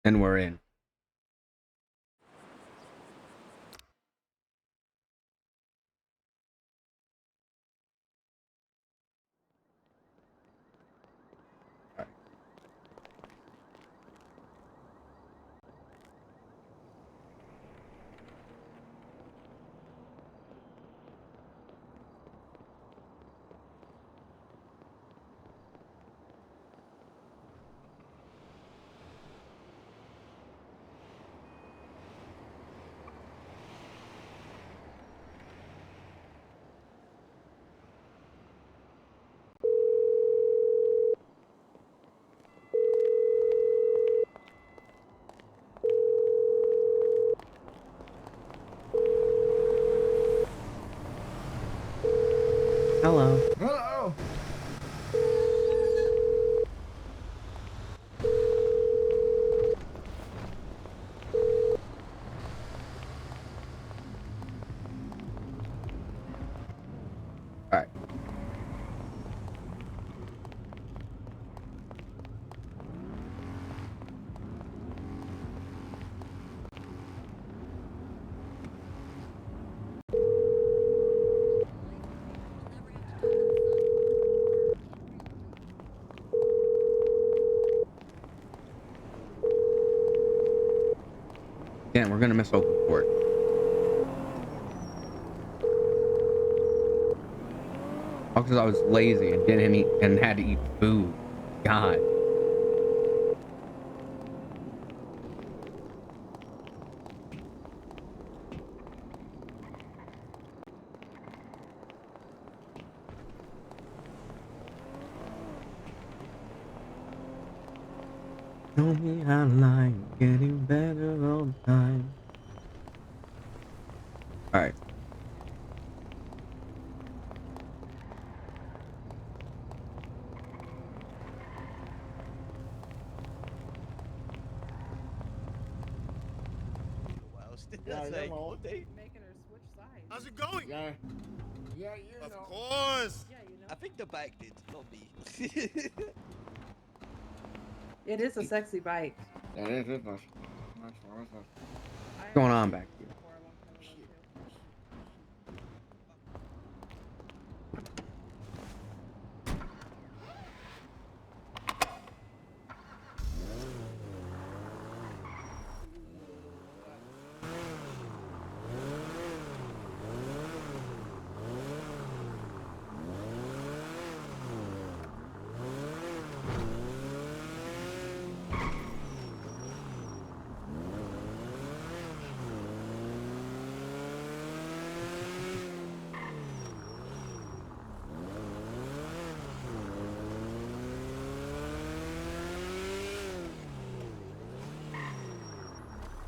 And we're in. Hello. Hello. All right. Damn, we're gonna miss open court. All because I was lazy and didn't eat and had to eat food. God. Tell me I like getting better all the time. All right. Yeah, All day. Making her switch sides. How's it going? Yeah, you Of know. course. Yeah, you know. I think the bike did, not me. It is a sexy bike. That is it. I What's going have on seen back it here? before a long time ago, too.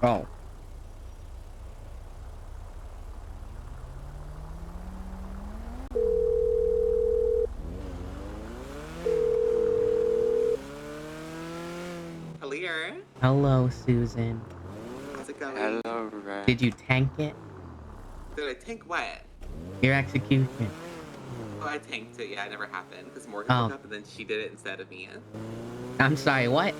Oh. Clear. Hello, Susan. How's it going? Hello, Red. Did you tank it? Did I tank what? Your execution. Oh, I tanked it. Yeah, it never happened because Morgan woke Oh. up and then she did it instead of me. I'm sorry, what?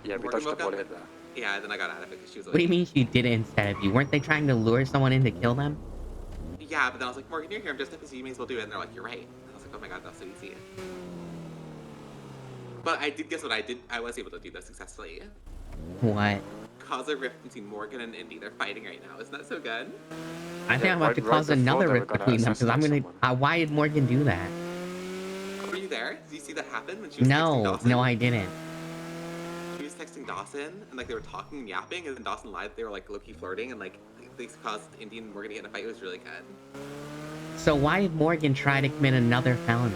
Yeah, we Morgan dodged a woke up. bullet there. Yeah, then I got out of it because she was What do you like, mean she did it instead of you? Weren't they trying to lure someone in to kill them? yeah, but then I was like, Morgan, you're here. I'm just like, so you may as well do it. And they're like, you're right. And I was like, oh my god, that's so easy. But I did guess what I did. I was able to do that successfully. What? Cause a rift between Morgan and Indy. They're fighting right now. Isn't that so good? I think Yeah, I'm about to right cause before another they were rift gonna between them because I'm gonna. assassinate someone. Why did Morgan do that? Were you there? Did you see that happen when she was texting No, Dawson? no, I didn't. She was texting Dawson, and like they were talking and yapping, and then Dawson lied. They were like low-key flirting, and like they caused Indy and Morgan to get in a fight. It was really good. So why did Morgan try to commit another felony?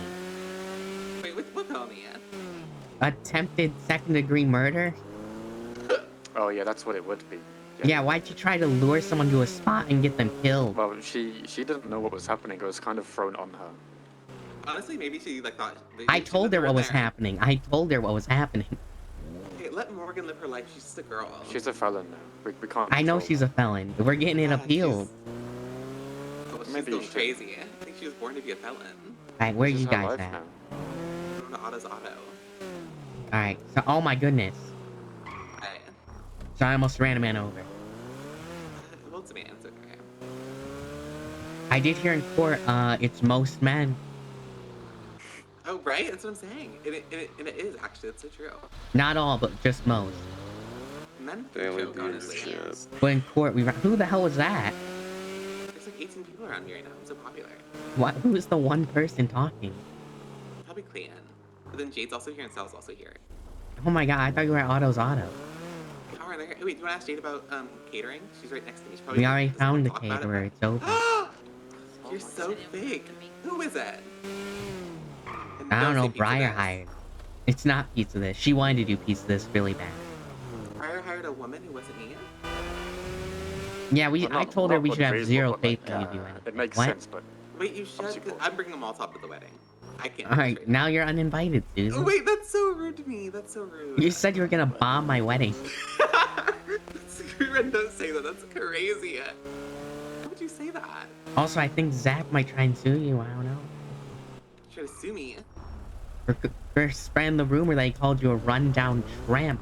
Wait, what felony? Attempted second-degree murder? Oh yeah, that's what it would be. Yeah, why'd you try to lure someone to a spot and get them killed? Well, she didn't know what was happening. It was kind of thrown on her. Honestly, maybe she like thought. I told her what was happening. I told her what was happening. Hey, let Morgan live her life. She's just a girl. She's a felon now. We can't. I know control she's her. a felon. We're getting it Yeah, appealed. Oh, she's Maybe still you should. crazy. I think she was born to be a felon. Alright, where This you is her guys life at? now. Going to Otto's Auto. Alright, so oh my goodness. Alright. Sorry, I almost ran a man over. Well, it's a man. It's okay. I did hear in court, it's most men. Oh, right? That's what I'm saying. And it is, actually. That's so true. Not all, but just most. Men Daily joke, honestly. viewership. But in court, who the hell was that? There's like 18 people around here right now. I'm so popular. What? Who is the one person talking? Probably Clayton. But then Jade's also here and Sal's also here. Oh my god, I thought you were at Otto's Auto. How are they? Wait, do you want to ask Jade about catering? She's right next to me. She probably We already doesn't found the talk about it, caterer, but- it's open. You're so fake. Who is it? And I don't know, say pizza Briar this. hired. It's not Pizza This. She wanted to do Pizza This really bad. Briar hired a woman who wasn't me. Yeah, Well, I not- told her not we should have unreasonable, zero but, faith like, in you do anything. It makes What? sense, but Wait, you should. Obviously 'Cause I'm bringing them all top at the wedding. I can't. Alright, now you're uninvited, Susan. Oh, wait, that's so rude to me. That's so rude. You said you were gonna bomb my wedding. Don't say that. That's crazy. How would you say that? Also, I think Zach might try and sue you, I don't know. Try to sue me. For spreading the rumor that he called you a rundown tramp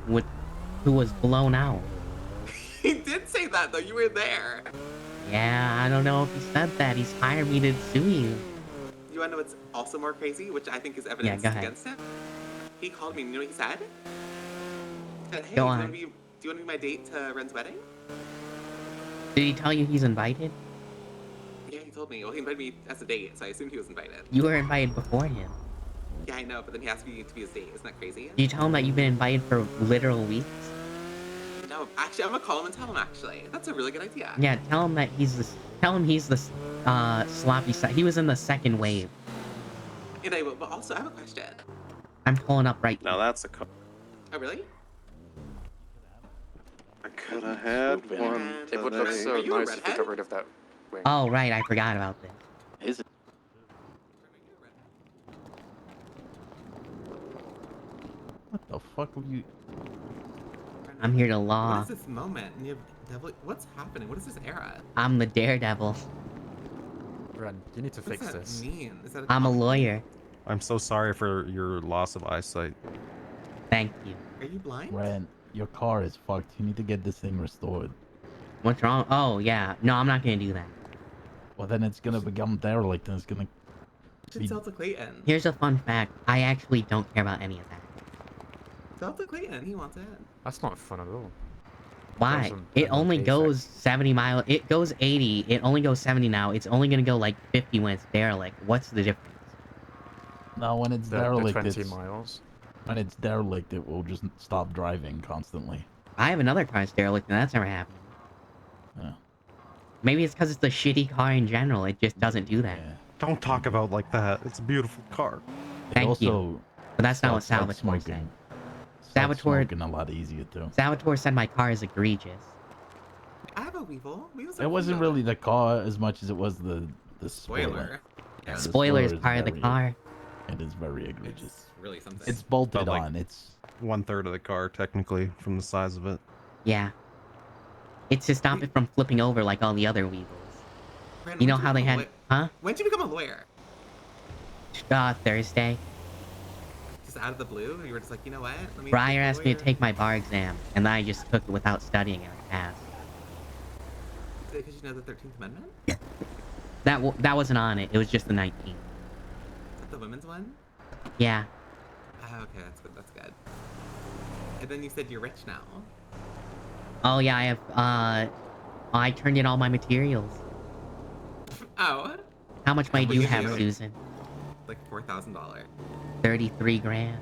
who was blown out. He did say that though. You were there. Yeah, I don't know if he said that. He's hired me to sue you. You wanna know what's also more crazy, which I think is evidence go ahead. against him? He called me. You know what he said? He said, "Hey, Go do on. you want to be my date to Ren's wedding?" Did he tell you he's invited? Yeah, he told me. Well, he invited me as a date, so I assumed he was invited. You were invited before him. Yeah, I know, but then he asked me to be his date. Isn't that crazy? Did you tell him that you've been invited for literal weeks? No, actually, I'm gonna call him and tell him. Actually, that's a really good idea. Yeah, tell him that he's the sloppy side. He was in the second wave. And I will. But also, I have a question. I'm pulling up right now now. that's a. Oh, really? I could have had one. It would look so Are you a nice if we redhead? got rid of that wing. Oh, right, I forgot about this. Is it? What the fuck were you? I'm here to What law. is this moment? And you have devil. What's happening? What is this era? I'm the daredevil. Ren, you need to What fix does that this. mean? Is that a I'm a compliment? lawyer. I'm so sorry for your loss of eyesight. Thank you. Are you blind? Ren, your car is fucked. You need to get this thing restored. What's wrong? Oh, yeah. No, I'm not gonna do that. Well, then it's gonna become derelict and it's gonna. You should sell to Clayton. Here's a fun fact. I actually don't care about any of that. Sell to Clayton. He wants it. That's not fun at all. Why? Doesn't- It doesn't only pay goes effect. 70 miles. It goes 80. It only goes 70 now. It's only gonna go like 50 when it's derelict. What's the difference? No, when it's The derelict, 20 it's miles. when it's derelict, it will just stop driving constantly. I have another car that's derelict, and that's never happened. Yeah. Maybe it's because it's a shitty car in general. It just doesn't do that. Yeah. Don't talk about like that. It's a beautiful car. It Thank also you. But that's not what stops, like, Salvatore smoking. said. Stops Salvatore- smoking a lot easier too. Salvatore said my car is egregious. I have a Weevil. Weevils are It wasn't cute. really the car as much as it was the spoiler. Spoiler. Yeah, the Spoiler is is part of the very- car. It is very egregious. It's really something. It's bolted But, like, on. It's 1/3 of the car, technically, from the size of it. Yeah. It's to stop it from flipping over like all the other Weevils. Brandon, You know when'd how they become a had... law- Huh? When'd you become a lawyer? Thursday. Just out of the blue? You were just like, you know what? Let me Briar be a asked me to lawyer. take my bar exam, and then I just took it without studying and I passed. Is it because you know the 13th Amendment? That wasn't on it. It was just the 19th. Is that the women's one? Yeah. Oh, okay, that's good. That's good. And then you said you're rich now. Oh yeah, I have I turned in all my materials. Oh, How much money What do you do you have, do? Susan? like $4,000. 33 grand.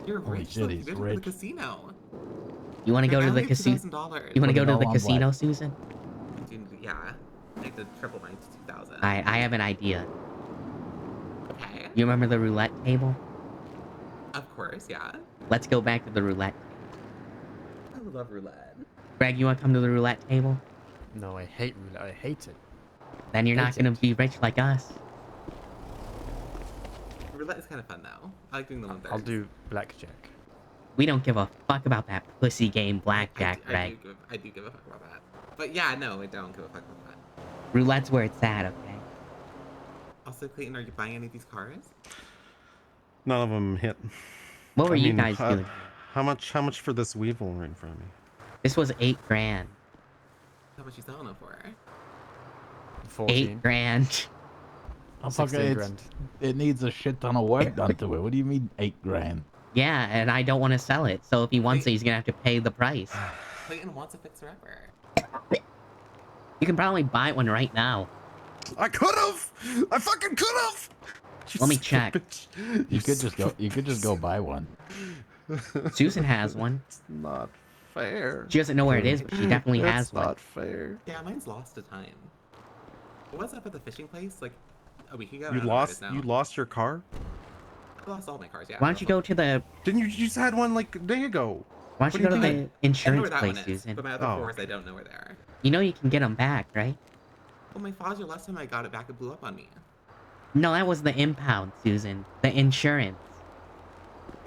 You're Holy rich. shit, Look, you he's go to the rich. casino. You want to go to the casino? casino? You want to Put go it to all the on casino, black. Susan? Yeah. I need to triple mine to 2,000. I have an idea. Okay. You remember the roulette table? Of course, yeah. Let's go back to the roulette. I love roulette. Greg, you want to come to the roulette table? No, I hate roulette. I hate it. Then you're not Hate gonna it. be rich like us. Roulette is kind of fun though. I like doing the 1/3. I'll do blackjack. We don't give a fuck about that pussy game blackjack, Greg. I do give a fuck about that. But yeah, no, I don't give a fuck about that. Roulette's where it's at, okay? Also, Clayton, are you buying any of these cars? None of them hit. What were I you mean, guys doing? How much for this Weevil right in front of me? This was 8 grand. How much you selling it for? 14. 8 grand. Oh, 16 fucker, grand. it needs a shit ton of work done to it. What do you mean 8 grand? Yeah, and I don't want to sell it. So if he wants it, he's gonna have to pay the price. Clayton wants a fixer-upper. You can probably buy one right now. I could have. I fucking could have. Let me check. You could just go. You could just go buy one. Susan has one. It's not fair. She doesn't know where it is, but she definitely has It's one. not fair. Yeah, mine's lost a time. What was up at the fishing place like a week ago? I You don't know where it is lost. now. You lost your car. I lost all my cars. Yeah. Why don't you go to the? Didn't you just had one like a day ago? Why don't you What go do to you the I know insurance where that one place, is, Susan? but my other Oh. fours I don't know where they are. You know you can get them back, right? Well, my Fazio last time I got it back, it blew up on me. No, that was the impound, Susan. The insurance.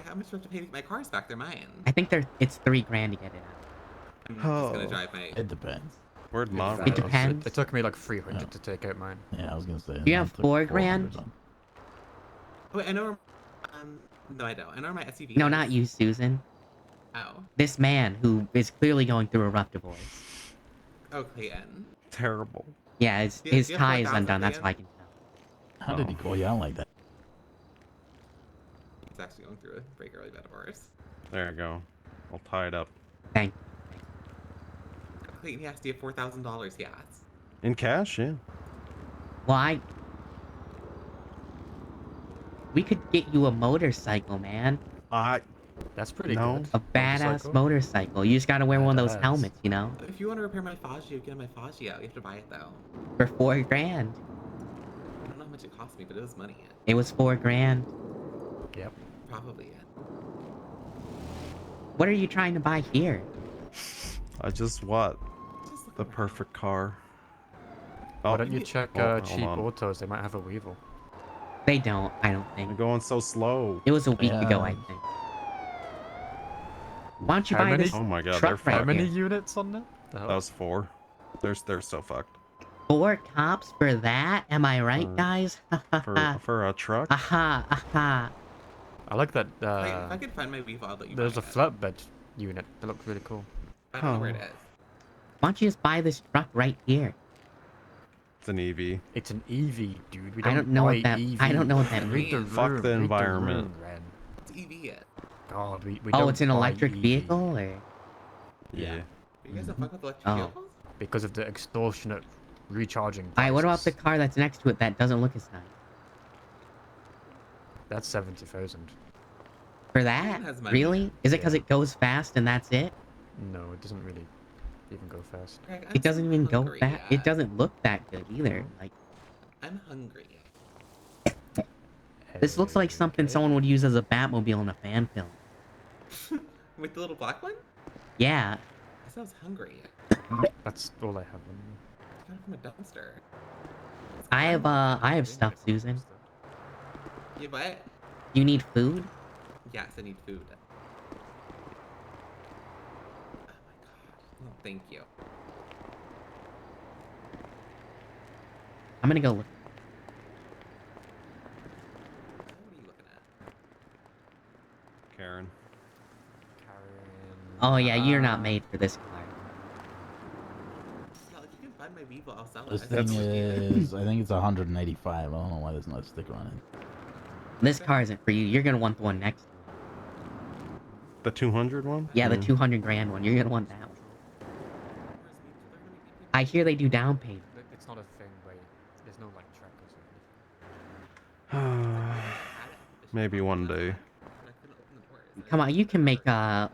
How much do I have to pay to get my cars back? They're mine. I think it's 3 grand to get it out. I'm just gonna Oh. drive my. It depends. Where'd mom? It depends. It took me like 300 to take out mine. Yeah, I was gonna say. You have mine took 4 400 grand? on. Oh, wait, I know. No, I don't. I know where my SUV. No, is. not you, Susan. Oh. This man who is clearly going through a rough divorce. Oh, Clayton. Terrible. Yeah, his, Do you- his do you have tie is 4,000 undone. That's again? what I can tell. How did he call you out like that? He's actually going through a pretty early bad divorce. There you go. I'll tie it up. Thank. Clayton, he has to have $4,000. Yes. In cash, yeah. Well, we could get you a motorcycle, man. That's pretty No. good. A badass motorcycle. You just gotta wear one of those Badass. helmets, you know? If you want to repair my Fazio, get my Fazio. You have to buy it though. For 4 grand. I don't know how much it cost me, but it was money. It was 4 grand. Yep. Probably it. What are you trying to buy here? I just what? Just look The around. perfect car. Why don't you check hold cheap on. autos? They might have a Weevil. They don't, I don't You're think. going so slow. It was a week ago, I Yeah. think. Why don't you How buy many- this Oh my god, they're truck right How fucking. many here? units on there? The hell? That was 4. They're so fucked. 4 cops for that? Am I right, For- guys? For a truck. Aha, aha. I like that. If I could find my Weevil, I'll let you There's a buy it. flatbed unit. That looks really cool. I don't know where it Oh. is. Why don't you just buy this truck right here? It's an EV. It's an EV, dude. We I don't know buy what that- EVs. I don't know what that Read the means. Fuck room, the read environment. room, Ren. It's EV it. God, we Oh, don't it's an buy electric EV vehicle, or? Yeah. You guys don't fuck with electric Oh. vehicles? because of the extortionate recharging. Alright, what about the prices. car that's next to it that doesn't look as nice? That's 70,000. For that? has money. Really? Is it because Yeah. it goes fast and that's it? No, it doesn't really even go fast. Greg, I'm It doesn't so even go hungry, fast. yeah. It doesn't look that good either. Like, I'm hungry. this looks like something Okay. someone would use as a Batmobile in a fan film. With the little black one? Yeah. I said I was hungry. That's all I have. On I got it from a dumpster. I have stuff, Susan. You what? You need food? Yes, I need food. Oh my god. Oh, thank you. I'm gonna go look. What are you looking at? Karen. Oh yeah, you're not made for this car. No, if you can find my Weevil, I'll sell it. This I said thing it would be. is, I think it's 185. I don't know why there's not a sticker on it. This car isn't for you. You're gonna want the one next to it. The 200 one? Yeah, the Mm. 200 grand one. You're gonna want that one. I hear they do down payment. It's not a thing where there's no like trackers or anything. Maybe one day. Come on, you can make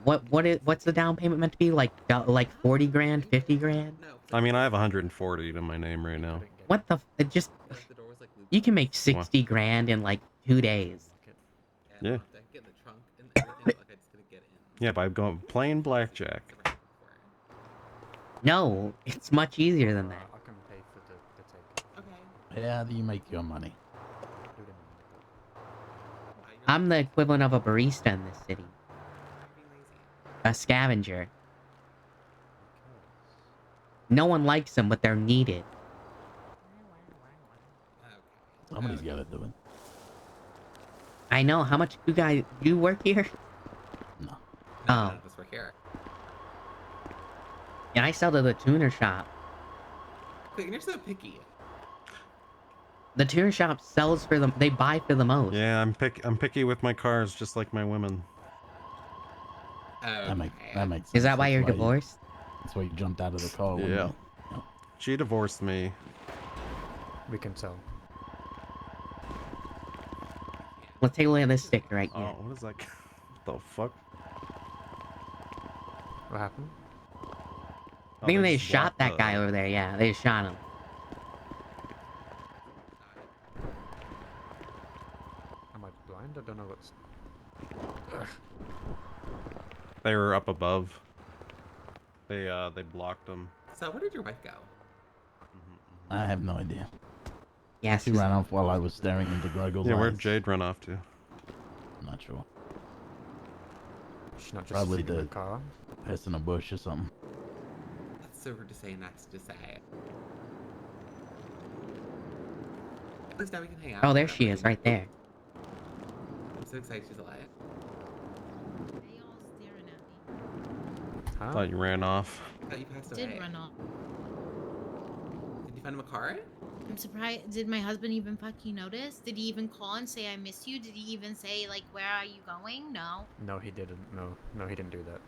what's the down payment meant to be? Like 40 grand, 50 grand? No. I mean, I have 140 to my name right now. What the? It just The door was like looped. you can make 60 grand in like 2 days. And I Yeah. locked it, get in the trunk and everything. Like I just couldn't get in. Yeah, by going plain blackjack. Never happened before. No, it's much easier than that. I can pay for the take. Okay. Yeah, you make your money. Do it in I'm the equivalent of a barista in this city. A scavenger. No one likes them, but they're needed. Somebody's got to do it. I know. How much you work here? No. Oh. None of us were here. Yeah, I sell to the tuner shop. Wait, you're so picky. The tuner shop sells for them. They buy for the most. Yeah, I'm picky with my cars, just like my women. Okay. That makes sense. Is that why That's you're you- divorced? That's why you jumped out of the car. When Yeah. you- She divorced me. We can tell. Let's take a look at this sticker right here. Oh, what is that? What the fuck? What happened? I think they just shot blocked that guy over there. Yeah, they shot him. Am I blind? I don't know what's... They were up above. They blocked them. So where did your wife go? I have no idea. Yes. She ran off while I was staring into Grego's Yeah, eyes. where'd Jade run off to? I'm not sure. She's not just Probably sitting in the the car. piss in a bush or something. That's so rude to say, nice to say. At least now we can hang out. Oh, there she is, right there. I'm so excited she's alive. They all staring at me. Huh? Thought you ran off. I thought you passed away. Did run off. Did you find him a car? I'm surprised. Did my husband even fucking notice? Did he even call and say I miss you? Did he even say like where are you going? No. No, he didn't. No, he didn't do that.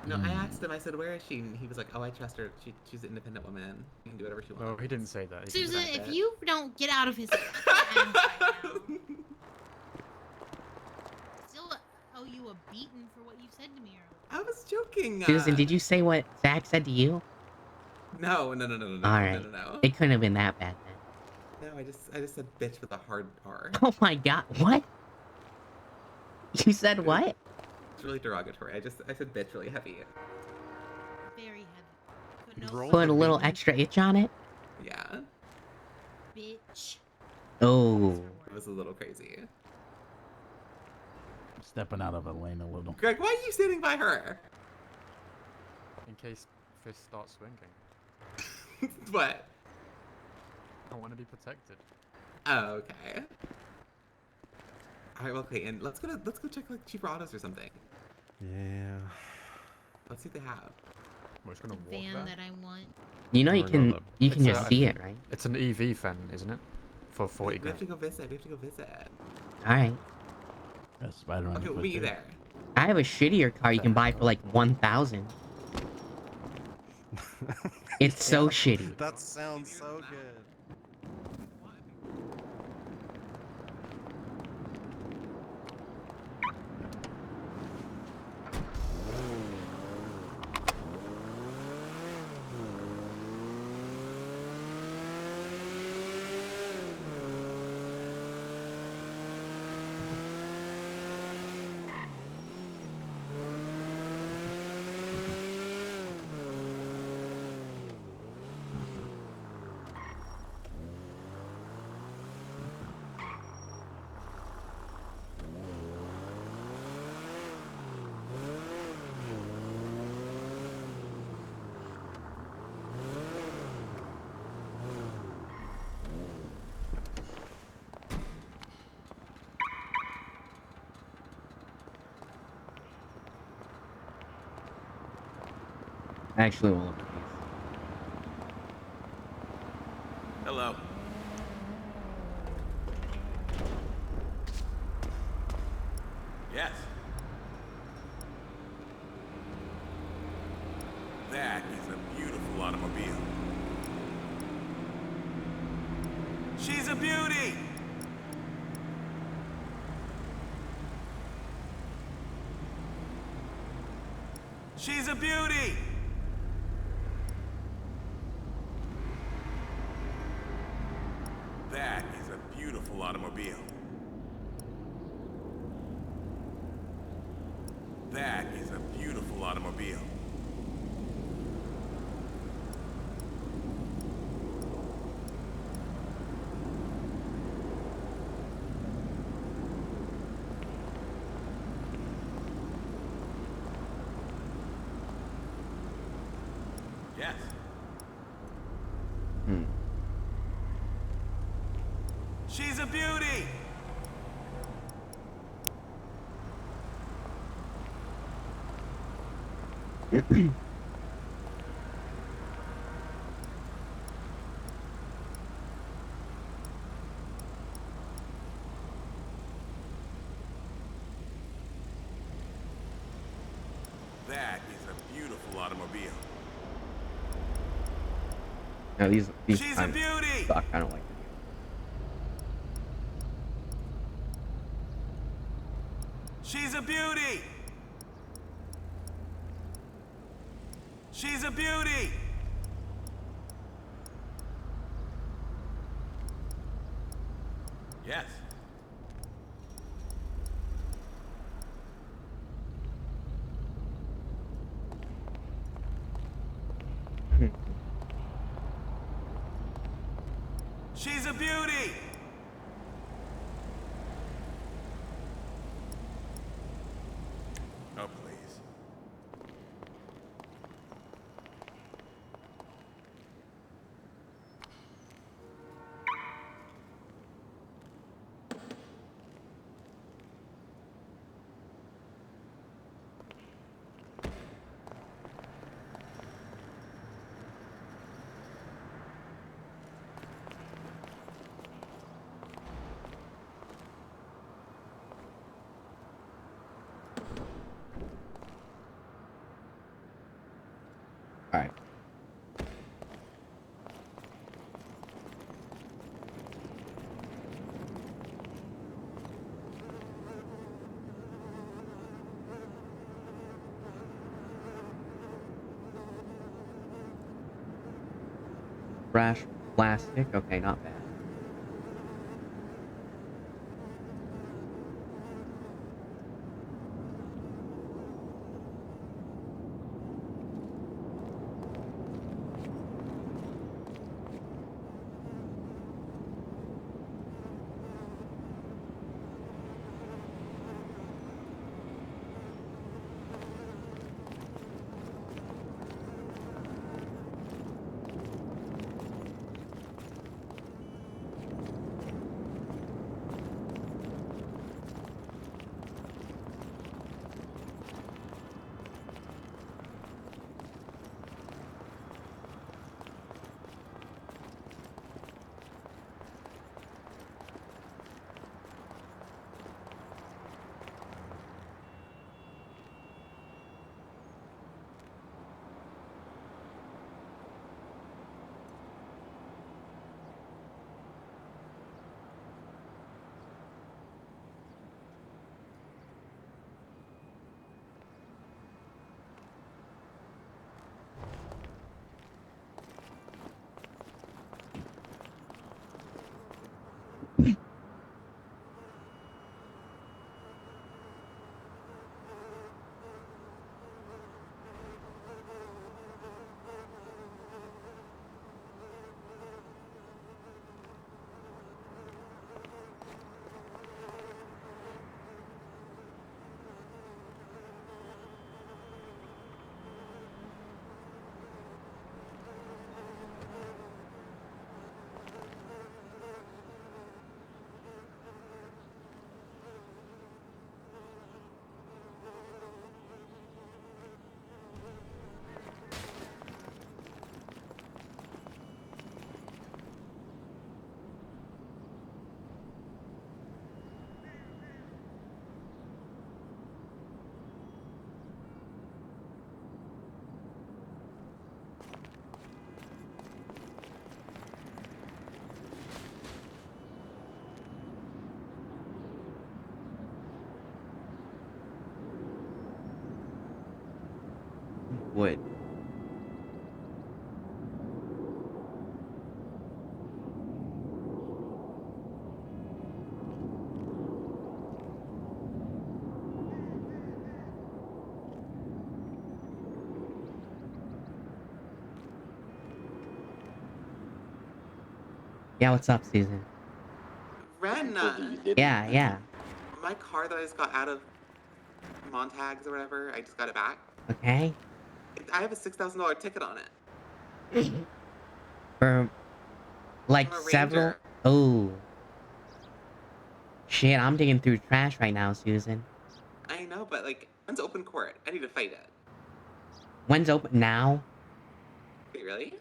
No, I asked him. I said, "Where is she?" And he was like, "Oh, I trust her. She's an independent woman. She can do whatever she wants." No, he didn't say that. He Susan, didn't say if that. you don't get out of his hands right now, still owe you a beating for what you said to me earlier. I was joking. Susan, did you say what Zach said to you? No. All right. No. It couldn't have been that bad then. No, I just said bitch with a hard R. Oh my god, what? You said what? It's really derogatory. I said bitch really heavy. Very heavy. Put Roll no Put a little extra itch on it? Yeah, bitch. Oh. it was a little crazy. Stepping out of a lane a little. Greg, why are you standing by her? In case fists start swinging. What? I want to be protected. Oh, okay. All right, well, Clayton, let's go check like cheaper autos or something. Yeah. Let's see what they have. We're just The gonna walk van there. that I want. You know you Or no, can the- you can It's just a- see it, right? It's an EV fan, isn't it? For 40 We have to grand. go visit. We have to go visit. Alright. A spider on Okay, your we'll foot meet you there. there. I have a shittier car you can buy for like 1,000. It's so shitty. That sounds so good. Actually, we'll look at these. Hello. Yes. That is a beautiful automobile. She's a beauty! She's a beauty! That is a beautiful automobile. That is a beautiful automobile. Yes. Hmm. She's a beauty! That is a beautiful automobile. No, these She's a kind of beauty! suck. I don't like them. She's a beauty! She's a beauty! Yes. She's a beauty! Oh, please. All right. Brash plastic. Okay, not bad. Wood. Yeah, what's up, Susan? Ren, Yeah. my car that I just got out of Montags or whatever, I just got it back. Okay. I have a $6,000 ticket on it. For like I'm a several. ranger. Oh. Shit, I'm digging through trash right now, Susan. I know, but like, when's open court? I need to fight it. When's open now? Wait, really?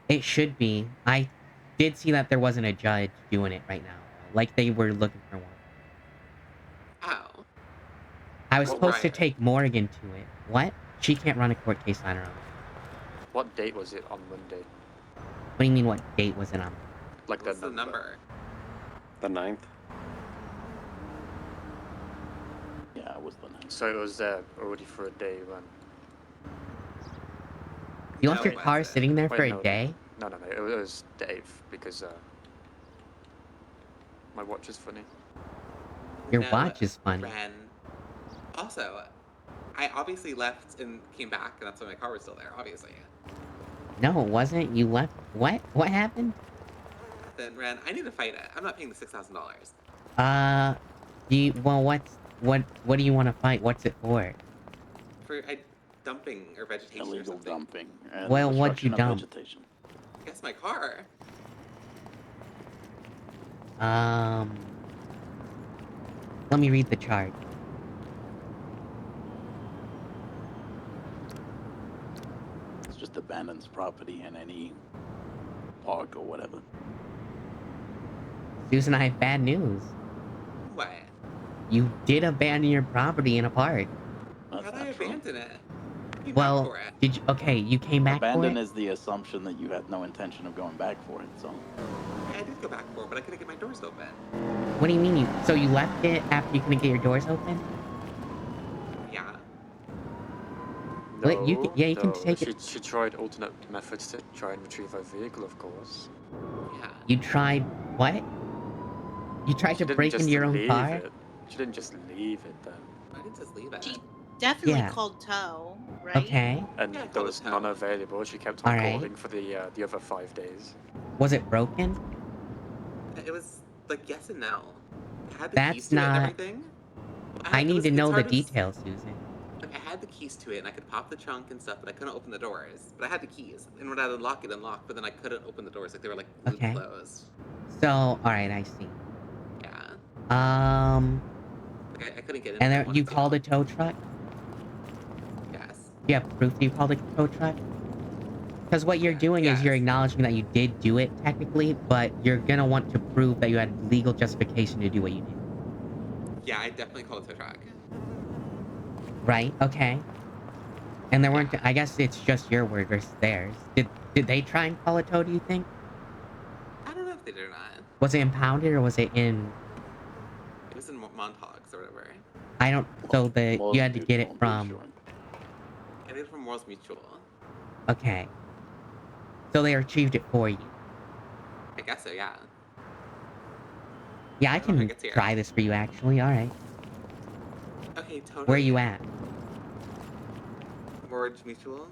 It should be. I did see that there wasn't a judge doing it right now. Like they were looking for one. Oh. I was Oh, supposed to right. take Morgan to it. What? She can't run a court case on her own. What date was it on Monday? What do you mean, what date was it on? Like What's the number? The 9th. Yeah, it was the 9th. So it was there already for a day when. You left No, your it car wasn't. sitting there Wait, for no, a day? No, it was the 8th because my watch is funny. Your No, watch is funny. Ren. Also, I obviously left and came back, and that's why my car was still there, obviously. No, it wasn't. You left. What? What happened? Then, Ren, I need to fight it. I'm not paying the $6,000. Well, what do you want to fight? What's it for? For dumping or vegetation or Illegal something. dumping and Well, what'd you destruction of dump? vegetation. I guess my car. Let me read the chart. It's just abandons property in any park or whatever. Susan, I have bad news. What? You did abandon your property in a park. That's How'd I not true. abandon it? Came back Well, for it. did you? Okay, you came back Abandon for it. is the assumption that you had no intention of going back for it, so. I did go back for it, but I couldn't get my doors open. What do you mean? So you left it after you couldn't get your doors open? Yeah. No, Wait, you can no. take it. She tried alternate methods to try and retrieve her vehicle, of course. Yeah. You tried what? You tried She to didn't break just into your own leave car? it. She didn't just leave it then. I didn't just leave it. She definitely Yeah. called tow, right? Okay. And Yeah, I there called was it none tow. available. She kept on Alright. calling for the other 5 days. Was it broken? It was like yes and no. I had the That's keys to it and not- everything. I need to it's know the hard to details, Susan. Like, I had the keys to it and I could pop the trunk and stuff, but I couldn't open the doors. But I had the keys, and when I'd unlock it, unlocked. But then I couldn't open the doors, like they were like glued Okay. closed. So, alright, I see. Yeah. Like, I couldn't get in. And if I there, wanted you to. called a tow truck? Yes. Do you have proof that you called a tow truck? Because what you're doing is you're Yes. acknowledging that you did do it, technically, but you're gonna want to prove that you had legal justification to do what you did. Yeah, I definitely called a tow truck. Right? Okay. And there weren't... I guess it's just your word versus theirs. Did they try and call a tow, do you think? I don't know if they did or not. Was it impounded or was it in... It was in Montauk's or whatever. I don't... So you had to get it Mutual, I'm from... pretty sure. I did it from Morals Mutual. Okay. So they retrieved it for you. I guess so, yeah. Yeah, I I don't know how it can gets here. try this for you, actually. Alright. Okay, totally. Where are you at? Morals Mutual.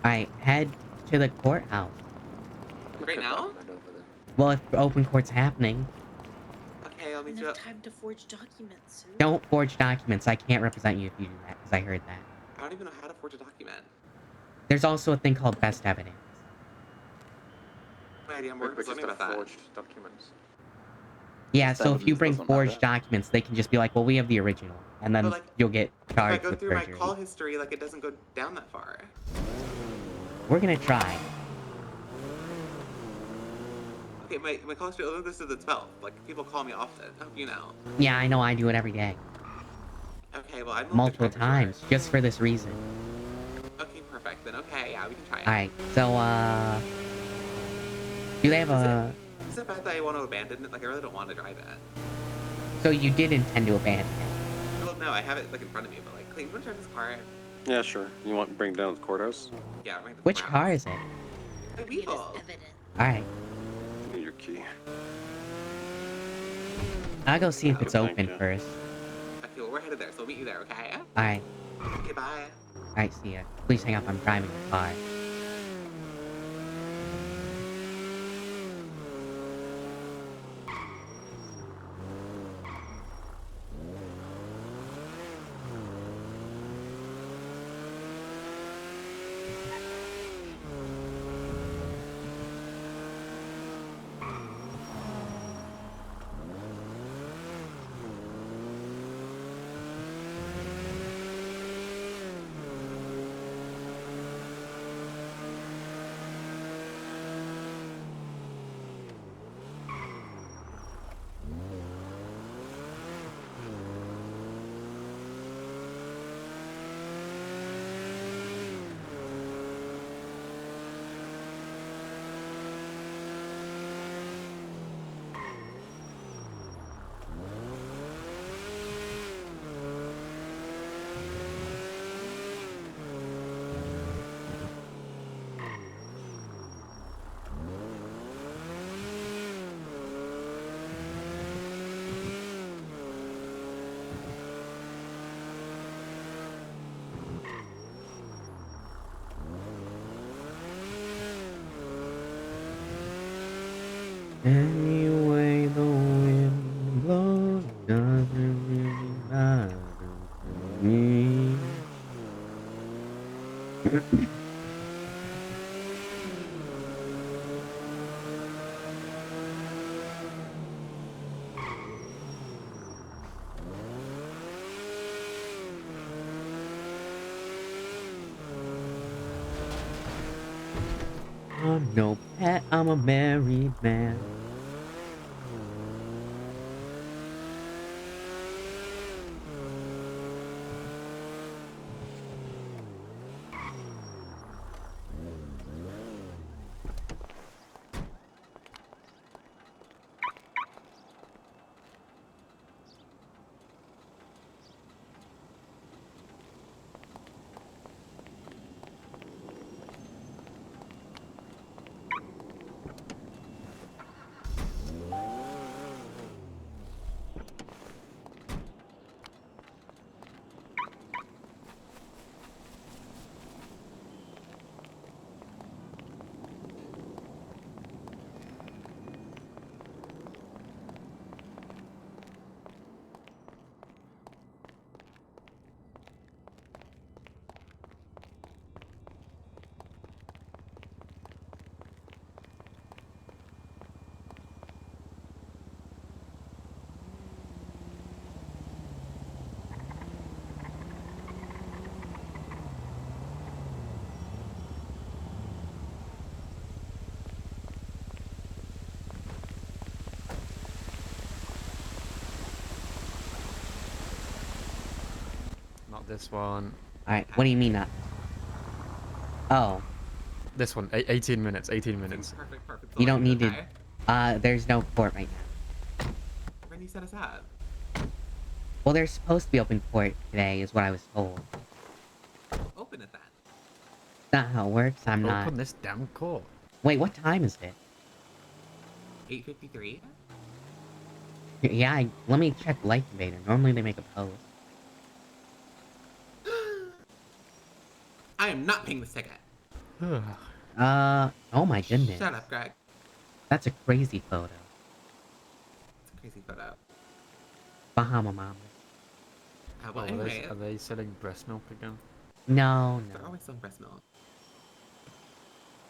Alright, head to the courthouse. Right now? Right over there. Well, if open court's happening, Okay, I'll meet you Enough up. time to forge documents, Sue. don't forge documents. I can't represent you if you do that, because I heard that. I don't even know how to forge a document. There's also a thing called best evidence. No idea, I'm Wait, working which with is something the about that. forged documents. Yeah, Best so if you evidence bring doesn't forged matter. documents, they can just be like, well, we have the original. And then But, like, you'll get If I charged go with through my perjury. call history, like, it doesn't go down that far. We're gonna try. Okay, my call history only goes to the 12th. Like, people call me often. I hope you know. Yeah, I know, I do it every day. Okay, well, I'm Multiple times, just for this reason. Okay, perfect. Then, okay, yeah, we can try it. Alright, so, do they have a... Is it bad that I want to abandon it? Like, I really don't want to drive it. So you did intend to abandon it? Well, no, I have it, like, in front of me, but, like, Clayton, you want to drive this car? Yeah, sure. You want to bring it down to the courthouse? Yeah, bring the Which car is it? The It is Weevil. evident. Alright, I need your key. I'll go see if it's Thank open you. first. Okay, well, we're headed there, so we'll meet you there, okay? Alright, Okay, bye. alright, see ya. Please hang up, I'm driving the car. Anyway, the wind blows doesn't really matter to me. I'm no pet, I'm a married man. Not this one. Alright, what do you mean not? Oh, This one. 18 minutes. 18 minutes. Perfect, perfect. you don't need Okay. to. There's no court right now. When you set us up. Well, there's supposed to be open court today, is what I was told. Open it then. Not how it works, I'm not. Open this damn court. Wait, what time is it? 8:53. Yeah, let me check Life Invader. Normally they make a post. I am not paying this ticket. Oh my goodness. Shut up, Greg. That's a crazy photo. It's a crazy photo. Bahama Mama. Well, Oh, anyway, are they selling breast milk again? No, they're no. always selling breast milk.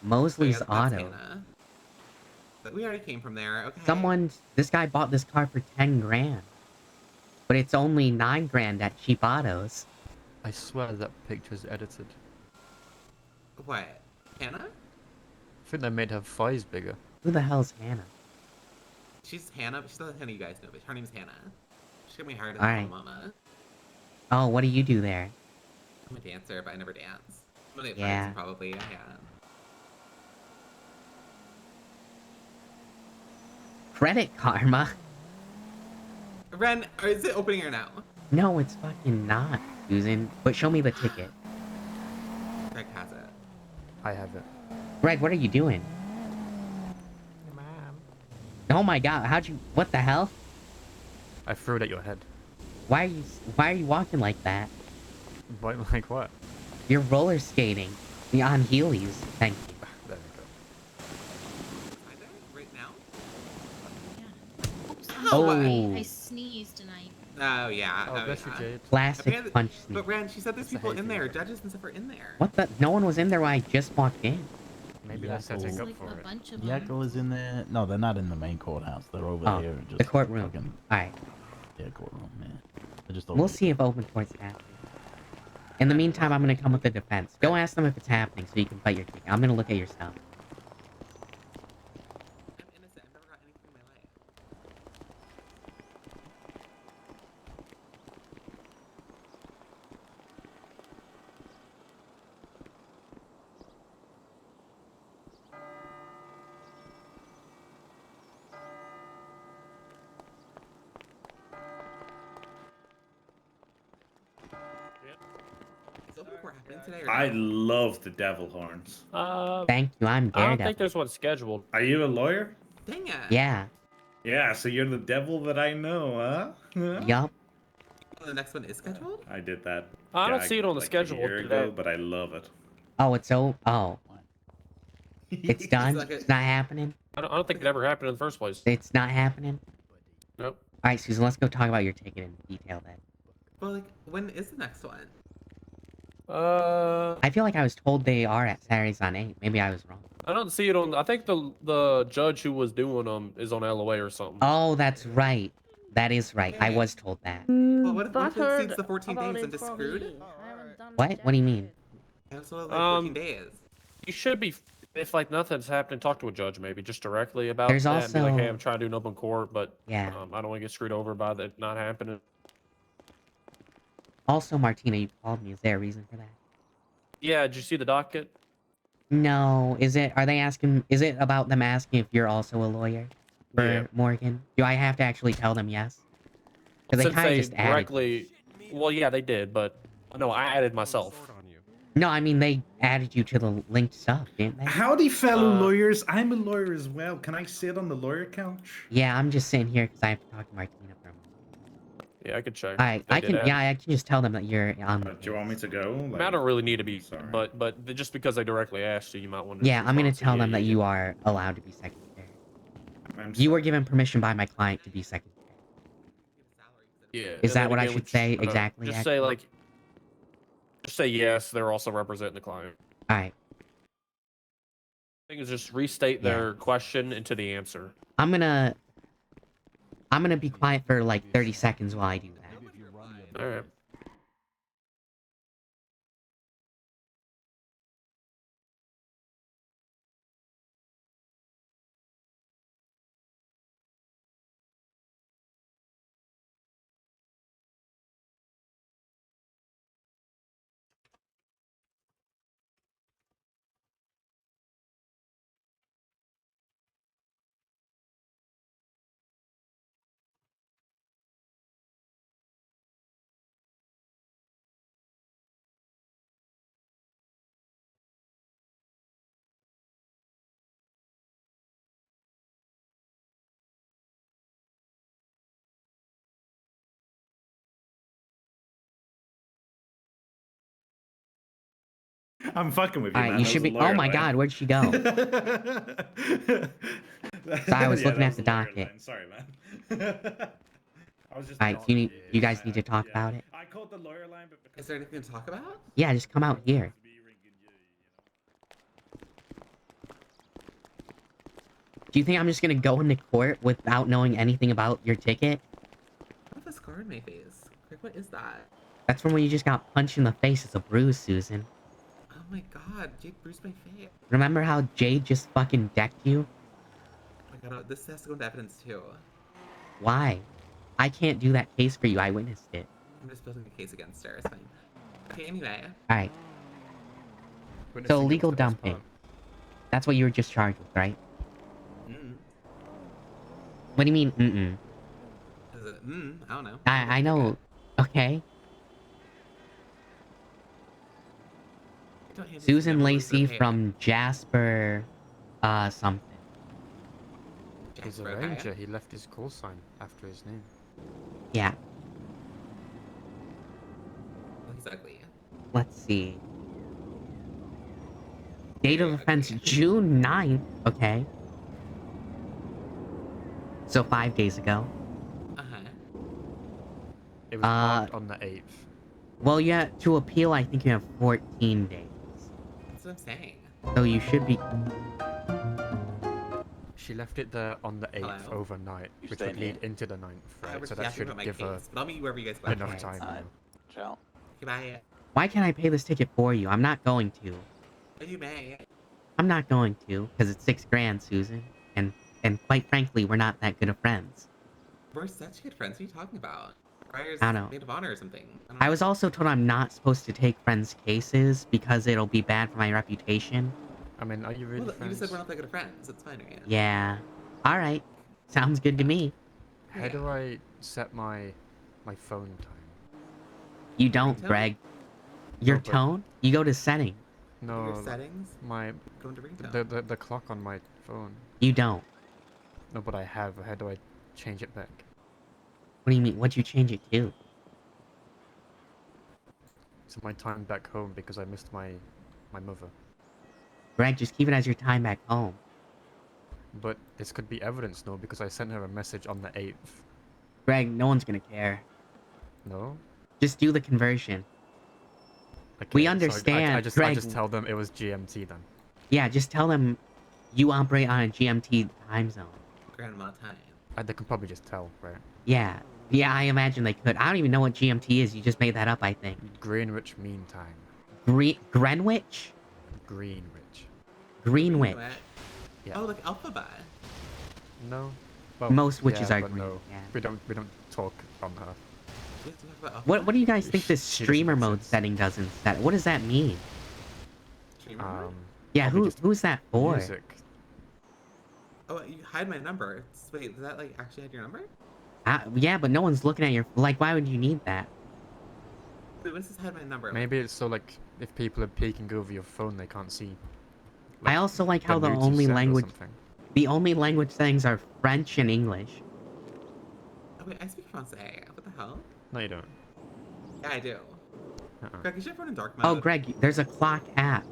Mosley's That's Auto. Hannah. But we already came from there. Okay. This guy bought this car for 10 grand. But it's only 9 grand at Cheap Autos. I swear that picture's edited. What? Hannah? I think they made her thighs bigger. Who the hell's Hannah? She's Hannah. She's not Hannah you guys know, but her name's Hannah. She's gonna be hired as Alright. a mama. Oh, what do you do there? I'm a dancer, but I never dance. I'm gonna Yeah. probably. Yeah. Credit Karma? Ren, is it opening or no? No, it's fucking not, Susan. But show me the ticket. Greg has it. I have it. Greg, what are you doing? Oh my god, what the hell? I threw it at your head. Why are you walking like that? What, like what? You're roller skating. You're on Heelys. Thank you. There we go. Is there right now? Yeah. Oops, I'm Oh. sorry. I sneezed tonight. Oh yeah. Oh, bless you, yeah. Jade. Plastic Apparently- punch sneak. But Ren, she said there's It's a people hay in there. fever. Judges and stuff are in there. What the? No one was in there when I just walked in. Maybe Yeah, they're setting There's up like for a it. bunch of them. Yakko is in there. No, they're not in the main courthouse. They're over Oh, here. Just the courtroom. Fucking, Alright, yeah, courtroom, yeah. They're just over we'll here. see if open court's happening. In the meantime, I'm gonna come with the defense. Go ask them if it's happening so you can fight your ticket. I'm gonna look at your stuff. I'm innocent. I've never got anything in my life. Is open court happening today or I no? love the devil horns. Thank you, I'm I don't think Daredevil. there's one scheduled. Are you a lawyer? Dang it. Yeah, Yeah, so you're the devil that I know, huh? Huh? yup. The next one is scheduled? I did that. I don't gag see it on the like schedule a year today. ago, but I love it. Oh, it's done? like a- It's not happening? I don't think it ever happened in the first place. It's not happening? Nope. Alright, Susan, let's go talk about your ticket in detail then. Well, like, when is the next one? I feel like I was told they are at Saturdays on 8. Maybe I was wrong. I don't see it on. I think the judge who was doing them is on LOA or something. Oh, that's right. That is right. I was told that. Well, what if it exceeds the 14 days and just screwed? What? What do you mean? So like 14 days. You should be, if like nothing's happening, talk to a judge maybe just directly about There's that. And be like, hey, also- I'm trying to do an open court, but Yeah. I don't want to get screwed over by that not happening. Also, Martina, you called me. Is there a reason for that? Yeah, did you see the docket? No. Is it about them asking if you're also a lawyer for Yeah. Morgan? Do I have to actually tell them yes? Because they Since kind of they just added. directly, well, yeah, they did, but no, I added myself. No, I mean, they added you to the linked stuff, didn't they? Howdy, fellow lawyers. I'm a lawyer as well. Can I sit on the lawyer couch? Yeah, I'm just sitting here because I have to talk to Martina for a moment. Yeah, I could check. I They can, did add yeah, I can just tell them that you're on. Do you want me to go? I, mean, Like, I don't really need to be, sorry. but just because they directly asked you, you might want to. Yeah, I'm gonna respond to tell them yeah, that yeah. you are allowed to be secretary. I'm You were sorry. given permission by my client to be secretary. Yeah. Is and that then what I again, should which, say exactly, Just actually? say like, just say yes. They're also representing the client. All right, Thing is, just restate Yeah. their question into the answer. I'm gonna be quiet for like 30 seconds while I do that. All right. I'm fucking with you, All right, man. you I should was be. a lawyer, Oh my right? God, where'd she go? So I was looking at the docket. Sorry, man. I was just. All right, you guys need to talk about it. I called the lawyer line, but because Is there anything to talk about? Yeah, just come out here. Do you think I'm just gonna go into court without knowing anything about your ticket? What is a scar on my face? Like, what is that? That's from when you just got punched in the face. It's a bruise, Susan. Oh my god, Jake bruised my face. Remember how Jade just fucking decked you? Oh my god, this has to go into evidence too. Why? I can't do that case for you. I witnessed it. I'm just building a case against her, it's fine. Okay, anyway. Alright, Witnessing so is illegal the best dumping. part. That's what you were just charged with, right? Mm. What do you mean, mm-mm? Is it, I don't know. I know. Okay. Don't hand these Susan numbers Lacey okay. from Jasper, something. He's a Jasper, okay. ranger. He left his call sign after his name. Yeah. Oh, he's ugly. Let's see. Date of Very offense, ugly. June 9th. Okay. So 5 days ago. Uh-huh. It was Uh, marked on the 8th. Well, yeah, to appeal, I think you have 14 days. That's what I'm saying. So you should be... She left it there on the 8th Hello? overnight, You which staying would lead here? into the 9th, I right? was So that asking should about my give her case, but I'll meet wherever you guys go. enough Okay. time. you Alright. know. Ciao. Goodbye. Why can't I pay this ticket for you? I'm not going to. Oh, you may. I'm not going to, because it's 6 grand, Susan. And quite frankly, we're not that good of friends. We're such good friends. What are you talking about? Briar's I don't know. maid of honor or something. I was also told I'm not supposed to take friends' cases because it'll be bad for my reputation. I mean, are you really Well, you friends? just said we're not that good of friends. It's fine, right? Yeah. Alright. Sounds good to me. How do I set my phone time? You don't, Ringtone? Greg. Your No, but- tone? You go to setting. No, Your settings? my Go into ringtone. the clock on my phone. You don't. No, but I have. How do I change it back? What do you mean? What'd you change it to? It's my time back home because I missed my mother. Greg, just keep it as your time back home. But this could be evidence, no? Because I sent her a message on the 8th. Greg, no one's gonna care. No? Just do the conversion. Okay, We so understand, I Greg. just tell them it was GMT then. Yeah, just tell them you operate on a GMT time zone. Grandma time. They can probably just tell, right? Yeah. Yeah, I imagine they could. I don't even know what GMT is. You just made that up, I think. Greenwich Mean Time. Greenwich? Greenwich. Greenwich. Yeah. Oh, like alphabet. No. Well, Most witches are but green. no. Yeah. We don't talk on her. We have to talk about What alphabet? do you guys think this She doesn't streamer mode exist. setting does instead? What does that mean? Streamer mode? Yeah, probably just who's that for? Music. Oh, you hide my number. Wait, does that like actually hide your number? Yeah, but no one's looking at your... Like, why would you need that? Wait, what does this hide my number? Maybe it's so like if people are peeking over your phone, they can't see. I also like how the nudes you've only sent or language... something. The only language settings are French and English. Oh wait, I speak Francais. What the hell? No, you don't. Yeah, I do. Uh-uh. Greg, you should put in dark mode. Oh, Greg, there's a clock app.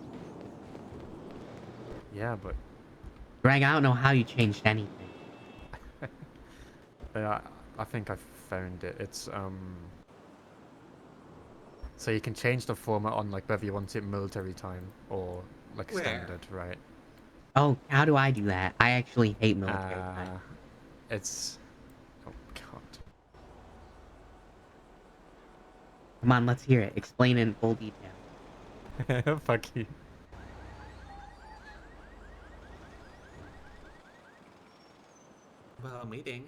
Yeah, but Greg, I don't know how you changed anything. I think I found it. It's so you can change the format on like whether you want it military time or like Where? standard, right? Oh, how do I do that? I actually hate military time. It's oh god. Come on, let's hear it. Explain in full detail. Fuck you. Well, I'm waiting.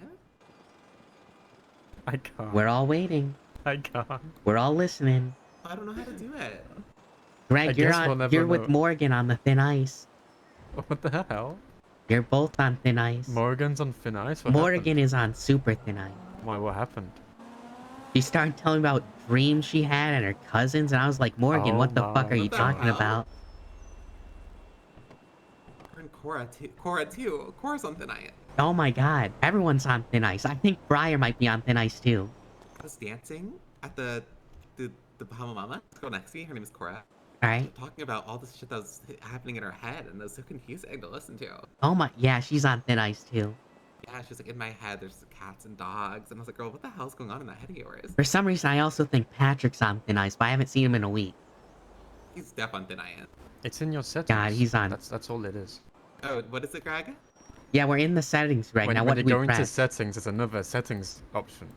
I can't. We're all waiting. I can't. We're all listening. I don't know how to do it. Greg, you're guess on. we'll never You're with know. Morgan on the thin ice. What the hell? You're both on thin ice. Morgan's on thin ice? What Morgan happened? is on super thin ice. Why, what happened? She started telling me about dreams she had and her cousins, and I was like, Morgan, Oh what the fuck my. are you What the talking hell? about? We're in Cora too. Cora too. Cora's on thin ice. Oh my god, everyone's on thin ice. I think Briar might be on thin ice too. I was dancing at the Bahama Mama. Let's go next to me. Her name is Cora. Alright? Talking about all this shit that was happening in her head, and that was so confusing to listen to. Oh my, yeah, she's on thin ice too. Yeah, she was like, in my head, there's cats and dogs, and I was like, girl, what the hell's going on in that head of yours? For some reason, I also think Patrick's on thin ice, but I haven't seen him in a week. He's deaf on thin ice. It's in your settings. God, he's on. That's all it is. Oh, what is it, Greg? Yeah, we're in the settings right when now. when What you do we go into press? settings, there's another settings option.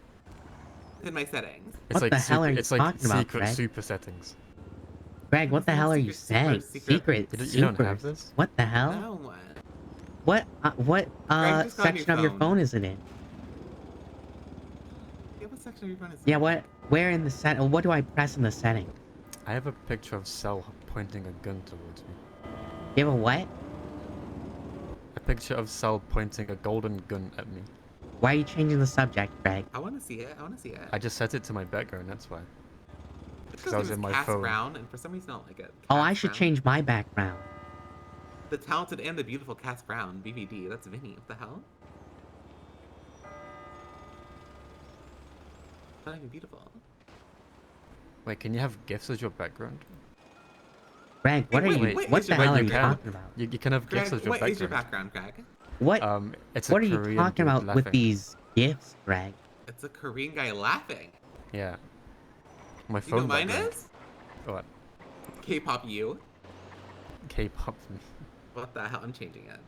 In my settings. It's What like the hell super, are you it's like talking about, secret Greg? super settings. Greg, what the hell are you saying? Secret You don't have supers? this? What the hell? No. What Greg, just go on section your of your phone. phone is it in? Yeah, what section of your phone is Yeah, what? Where in the set? What do I press in the setting? I have a picture of Cell pointing a gun towards me. You have a what? A picture of Cell pointing a golden gun at me. Why are you changing the subject, Greg? I want to see it. I want to see it. I just set it to my background, that's why. It's because I was it in my Cass phone. Brown, and for some reason I don't like it. Oh, Cass I should Brown. change my background. The talented and the beautiful Cass Brown, BVD. That's Vinny. What the hell? Not even beautiful. Wait, can you have GIFs as your background? Greg, what are wait, you? wait, what is the your hell are you you can. talking about? You can have Greg, GIFs as your what is your background. background, Greg? What? It's What a are you Korean talking dude about with laughing. these gifts, Greg? It's a Korean guy laughing. Yeah. My You phone know mine background. is? What? K-pop you. K-pop. What the hell? I'm changing it.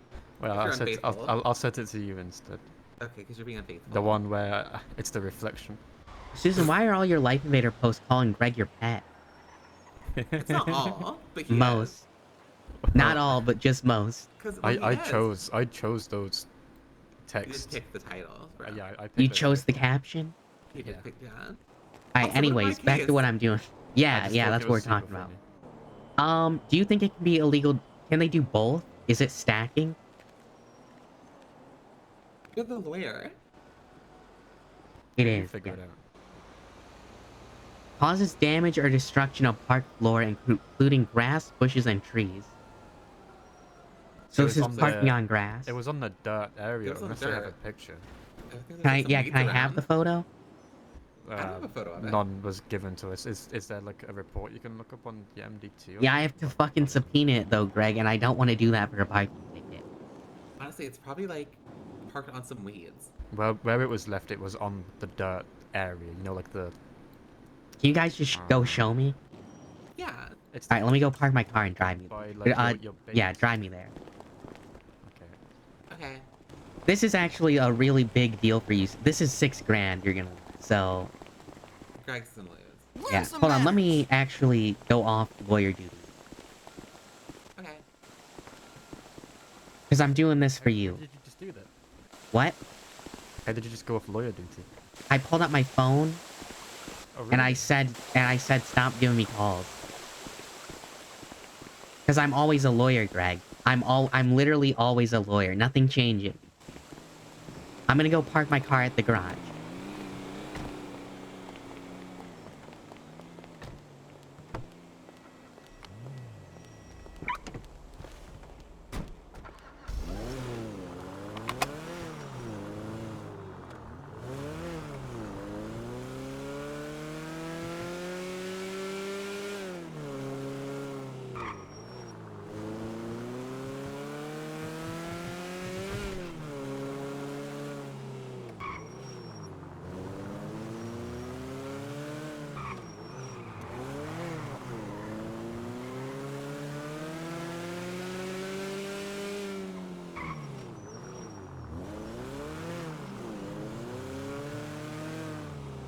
Well, If I'll you're set, unfaithful. I'll set it to you instead. Okay, because you're being unfaithful. The one where it's the reflection. Susan, why are all your Life Invader posts calling Greg your pet? It's not all, but he Most. Not all, but just most. Because I chose those You texts. just picked the title. Bro. Yeah, I picked You it. chose the caption? You Yeah. just picked that. Alright, Also, what anyways, my back case- to what I'm doing. I Yeah, just yeah, thought that's it what we're was super talking about. funny. Do you think it can be illegal? Can they do both? Is it stacking? You're the lawyer. It You is. figure yeah. it out. Causes damage or destruction of park floor, including grass, bushes, and trees. So It this was is on parking the- on grass. It was on the dirt area, It was on unless I have a dirt. picture. I think there's Can I? some Yeah, weeds can I have the around. photo? I have a photo of it. None was given to us. Is there like a report you can look up on the MDT? or Yeah, I have to fucking subpoena it though, Greg, and I don't want to do that for a parking ticket. Honestly, Honestly, it's probably like parked on some weeds. Well, where it was left, it was on the dirt area. You know, like the. Can you guys just go show me? Yeah. It's All right, let me go park my car and drive me. by like your Yeah, base. drive me there. Okay. Okay. This is actually a really big deal for you. This is $6,000 you're gonna lose. So Greg's gonna lose. yeah, hold on. Let me actually go off lawyer duty Okay. because I'm doing this for How you. did you just do that? What? How did you just go off lawyer duty? I pulled out my phone Oh, really? and I said stop giving me calls. Because I'm always a lawyer, Greg. I'm literally always a lawyer. Nothing changes. I'm gonna go park my car at the garage.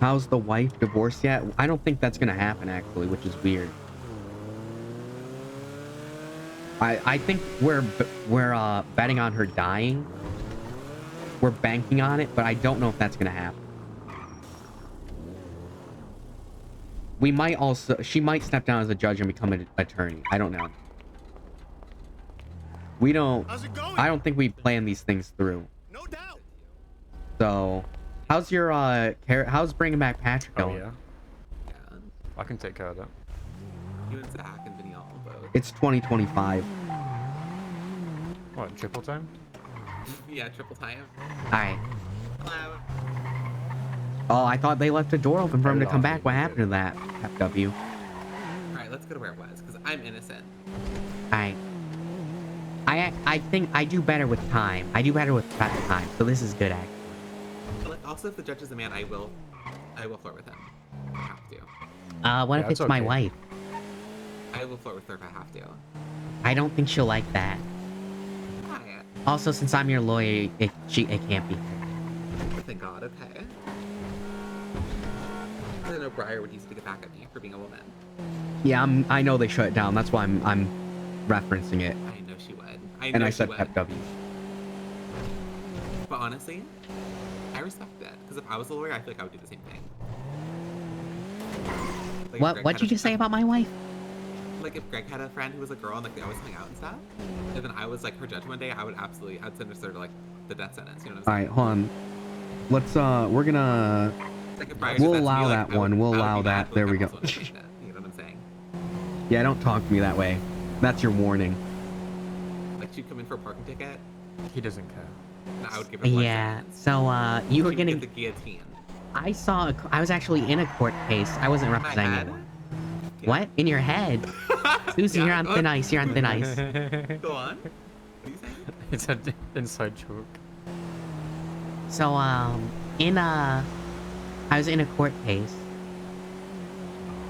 How's the wife divorced yet? I don't think that's gonna happen actually, which is weird. I think we're betting on her dying. We're banking on it, but I don't know if that's gonna happen. We might also, she might step down as a judge and become an attorney. I don't know. We don't, I don't think we plan these things through. No doubt. So, how's your, how's bringing back Patrick Oh going? yeah. Yeah. I can take care of that. You and Zach and Vinny all both. It's 2025. What, triple time? Yeah, triple time. Alright. Hello. Oh, I thought they left the door open for him to come back. What Hello. happened to that? FW. Alright, let's go to where it was, because I'm innocent. Alright. I think I do better with time. I do better with time, so this is good, actually. But like, also, if the judge is a man, I will flirt with him. I have to. What Yeah, if it's it's my okay. wife? I will flirt with her if I have to. I don't think she'll like that. Why? Also, since I'm your lawyer, it can't be. Thank God, okay. I didn't know Briar would use it to get back at me for being a woman. Yeah, I know they shut it down. That's why I'm referencing it. I know she would. And I said would. FW. But honestly, I respect it. Because if I was a lawyer, I feel like I would do the same thing. Like, if Greg What'd had you a- just say about my wife? Like if Greg had a friend who was a girl and like they always hung out and stuff, and then I was like her judge one day, I'd sentence her to like the death sentence. You know what I'm All saying? right, hold on. Let's we're gonna Like if Briar we'll did to allow me, that like, I one. would- We'll I would allow be mad, that. but, There like, we I'm go. also innocent, You know what I'm saying? Yeah, don't talk to me that way. That's your warning. Like she'd come in for a parking ticket, He doesn't care. and I would give her life Yeah. sentence. So you were She would getting. get the guillotine. I saw. I was actually in a court case. I wasn't My representing head? anyone. Yeah. What? In your head? Susie, Yeah, you're on go thin on. ice. You're on thin ice. Go on. What are you saying? It's an inside joke. So I was in a court case,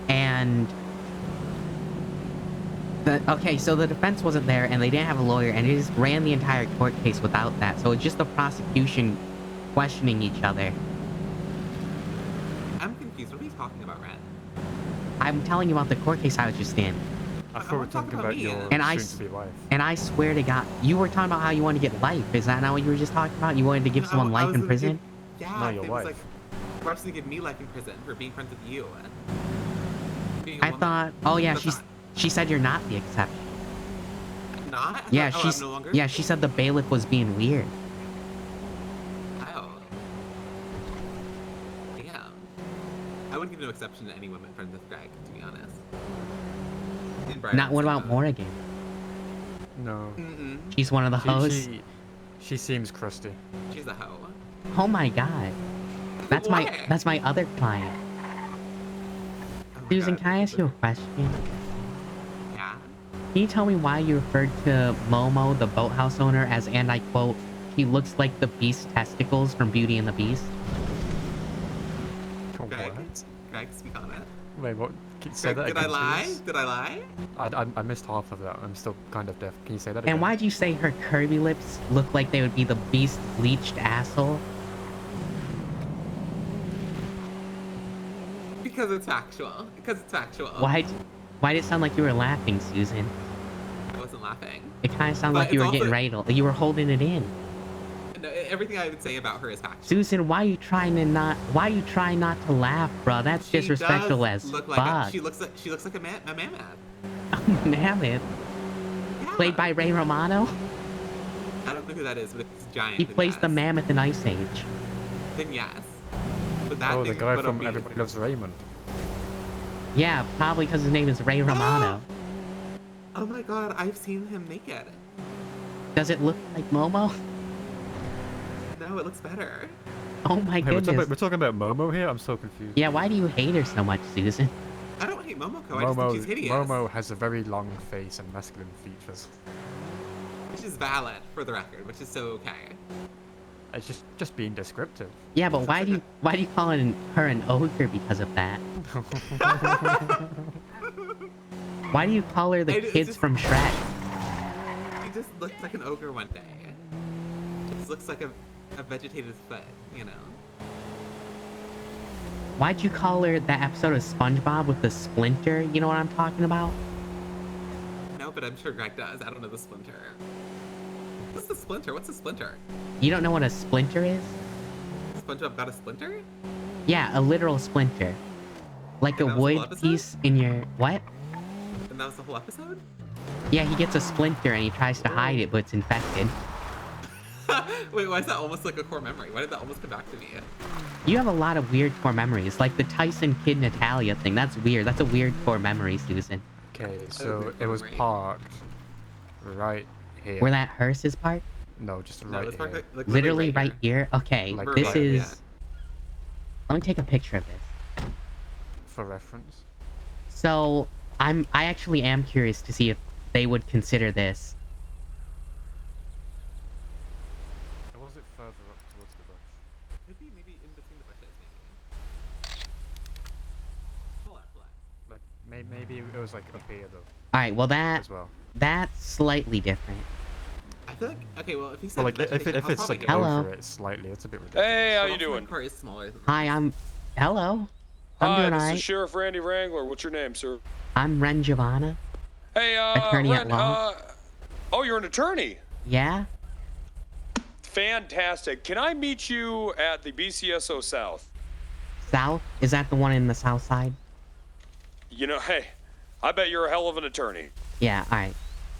and so the defense wasn't there, and they didn't have a lawyer, and they just ran the entire court case without that. So it's just the prosecution questioning each other. I'm confused. What are you talking about, Ren? I'm telling you about the court case I was just in, I I thought we were wanna talk talking about about me. your And I soon-to-be wife. and I swear to God, you were talking about how you wanted to get life. Is that not what you were just talking about? You wanted to give No, someone I life was in gonna prison? Yeah, No, your it was wife. like Barb's gonna give me life in prison for being friends with you. Being a I woman. thought. Oh yeah, That's she said you're not the exception. not. I Yeah, thought, I'm no longer. yeah, she said the bailiff was being weird. Oh. Damn. I wouldn't give no exception to any women friends with Greg, to be honest. And Brian Not would what say about that. Morrigan? No. Mm-mm. She's one of the hoes. She seems crusty. She's a hoe. Oh my God, that's Why? my other client. Oh my Susan, God, can I this ask is you a a- question? Yeah. Can you tell me why you referred to Momo, the boathouse owner, as, and I quote, He looks like the Beast's testicles from Beauty and the Beast. Greg, What? Greg, speak on it. Wait, what? Can you say Greg, that did I again, lie? please? Did I lie? I missed half of that. I'm still kind of deaf. Can you say that again? And why'd you say her curvy lips look like they would be the Beast's bleached asshole? Because it's factual. Because it's factual. Why'd it sound like you were laughing, Susan? I wasn't laughing. It kind of sounded But like you it's were getting also- ready to... You were holding it in. No, everything I would say about her is factual. Susan, why you trying not to laugh, bro? That's She disrespectful does as look fuck. like she looks like a mammoth. Mammoth. Yeah. Played by Ray Romano? I don't know who that is, but if it's giant. He then plays yes. the mammoth in Ice Age. Then yes. But that Oh, the thing- guy but from me- Everybody Loves Raymond. Yeah, probably because his name is Ray Romano. Oh my god, I've seen him naked. Does it look like Momo? No, it looks better. Oh my Hey, goodness. we're talking about Momo here? I'm so confused. Yeah, why do you hate her so much, Susan? I don't hate Momoko, I just think she's hideous. Momo has a very long face and masculine features. Which is valid, for the record, which is so okay. It's just being descriptive. Yeah, but why do you call her an ogre because of that? Why do you call her the It's kids just- from Shrek? He just looked like an ogre one day. Just looks like a vegetated foot, you know? Why'd you call her that episode of SpongeBob with the splinter? You know what I'm talking about? No, but I'm sure Greg does. I don't know the splinter. What's the splinter? What's a splinter? You don't know what a splinter is? SpongeBob got a splinter? Yeah, a literal splinter. Like a And that was the wood whole episode? piece in your... What? And that was the whole episode? Yeah, he gets a splinter and he tries to hide it, but it's infected. Wait, why is that almost like a core memory? Why did that almost come back to me? You have a lot of weird core memories, like the Tyson Kid Natalia thing. That's weird. That's a weird core memory, Susan. Okay, so weird it was memory. parked right here. Where that hearse is parked? No, just No, right it's here. like Literally right here? Okay, Like this right is... here. Let me take a picture of this. For reference. So, I actually am curious to see if they would consider this. Or was it further up towards the bush? Maybe in between the bushes, maybe. Pull up. Like, maybe it was like up here though, Alright, well as well. that's slightly different. I feel like, okay, well, if you said Well, like if vegetation, it's I'll like probably Hello. over it slightly, it's a bit ridiculous. Hey, how go. you Also, my doing? car is smaller than Hi, I'm... Hello? I'm Hi, doing this alright. is Sheriff Randy Wrangler. What's your name, sir? I'm Ren Giovanna. Hey, Attorney at Ren, law. oh, you're an attorney. Yeah? Fantastic. Can I meet you at the BCSO South? South? Is that the one in the south side? You know, hey, I bet you're a hell of an attorney. Yeah, alright.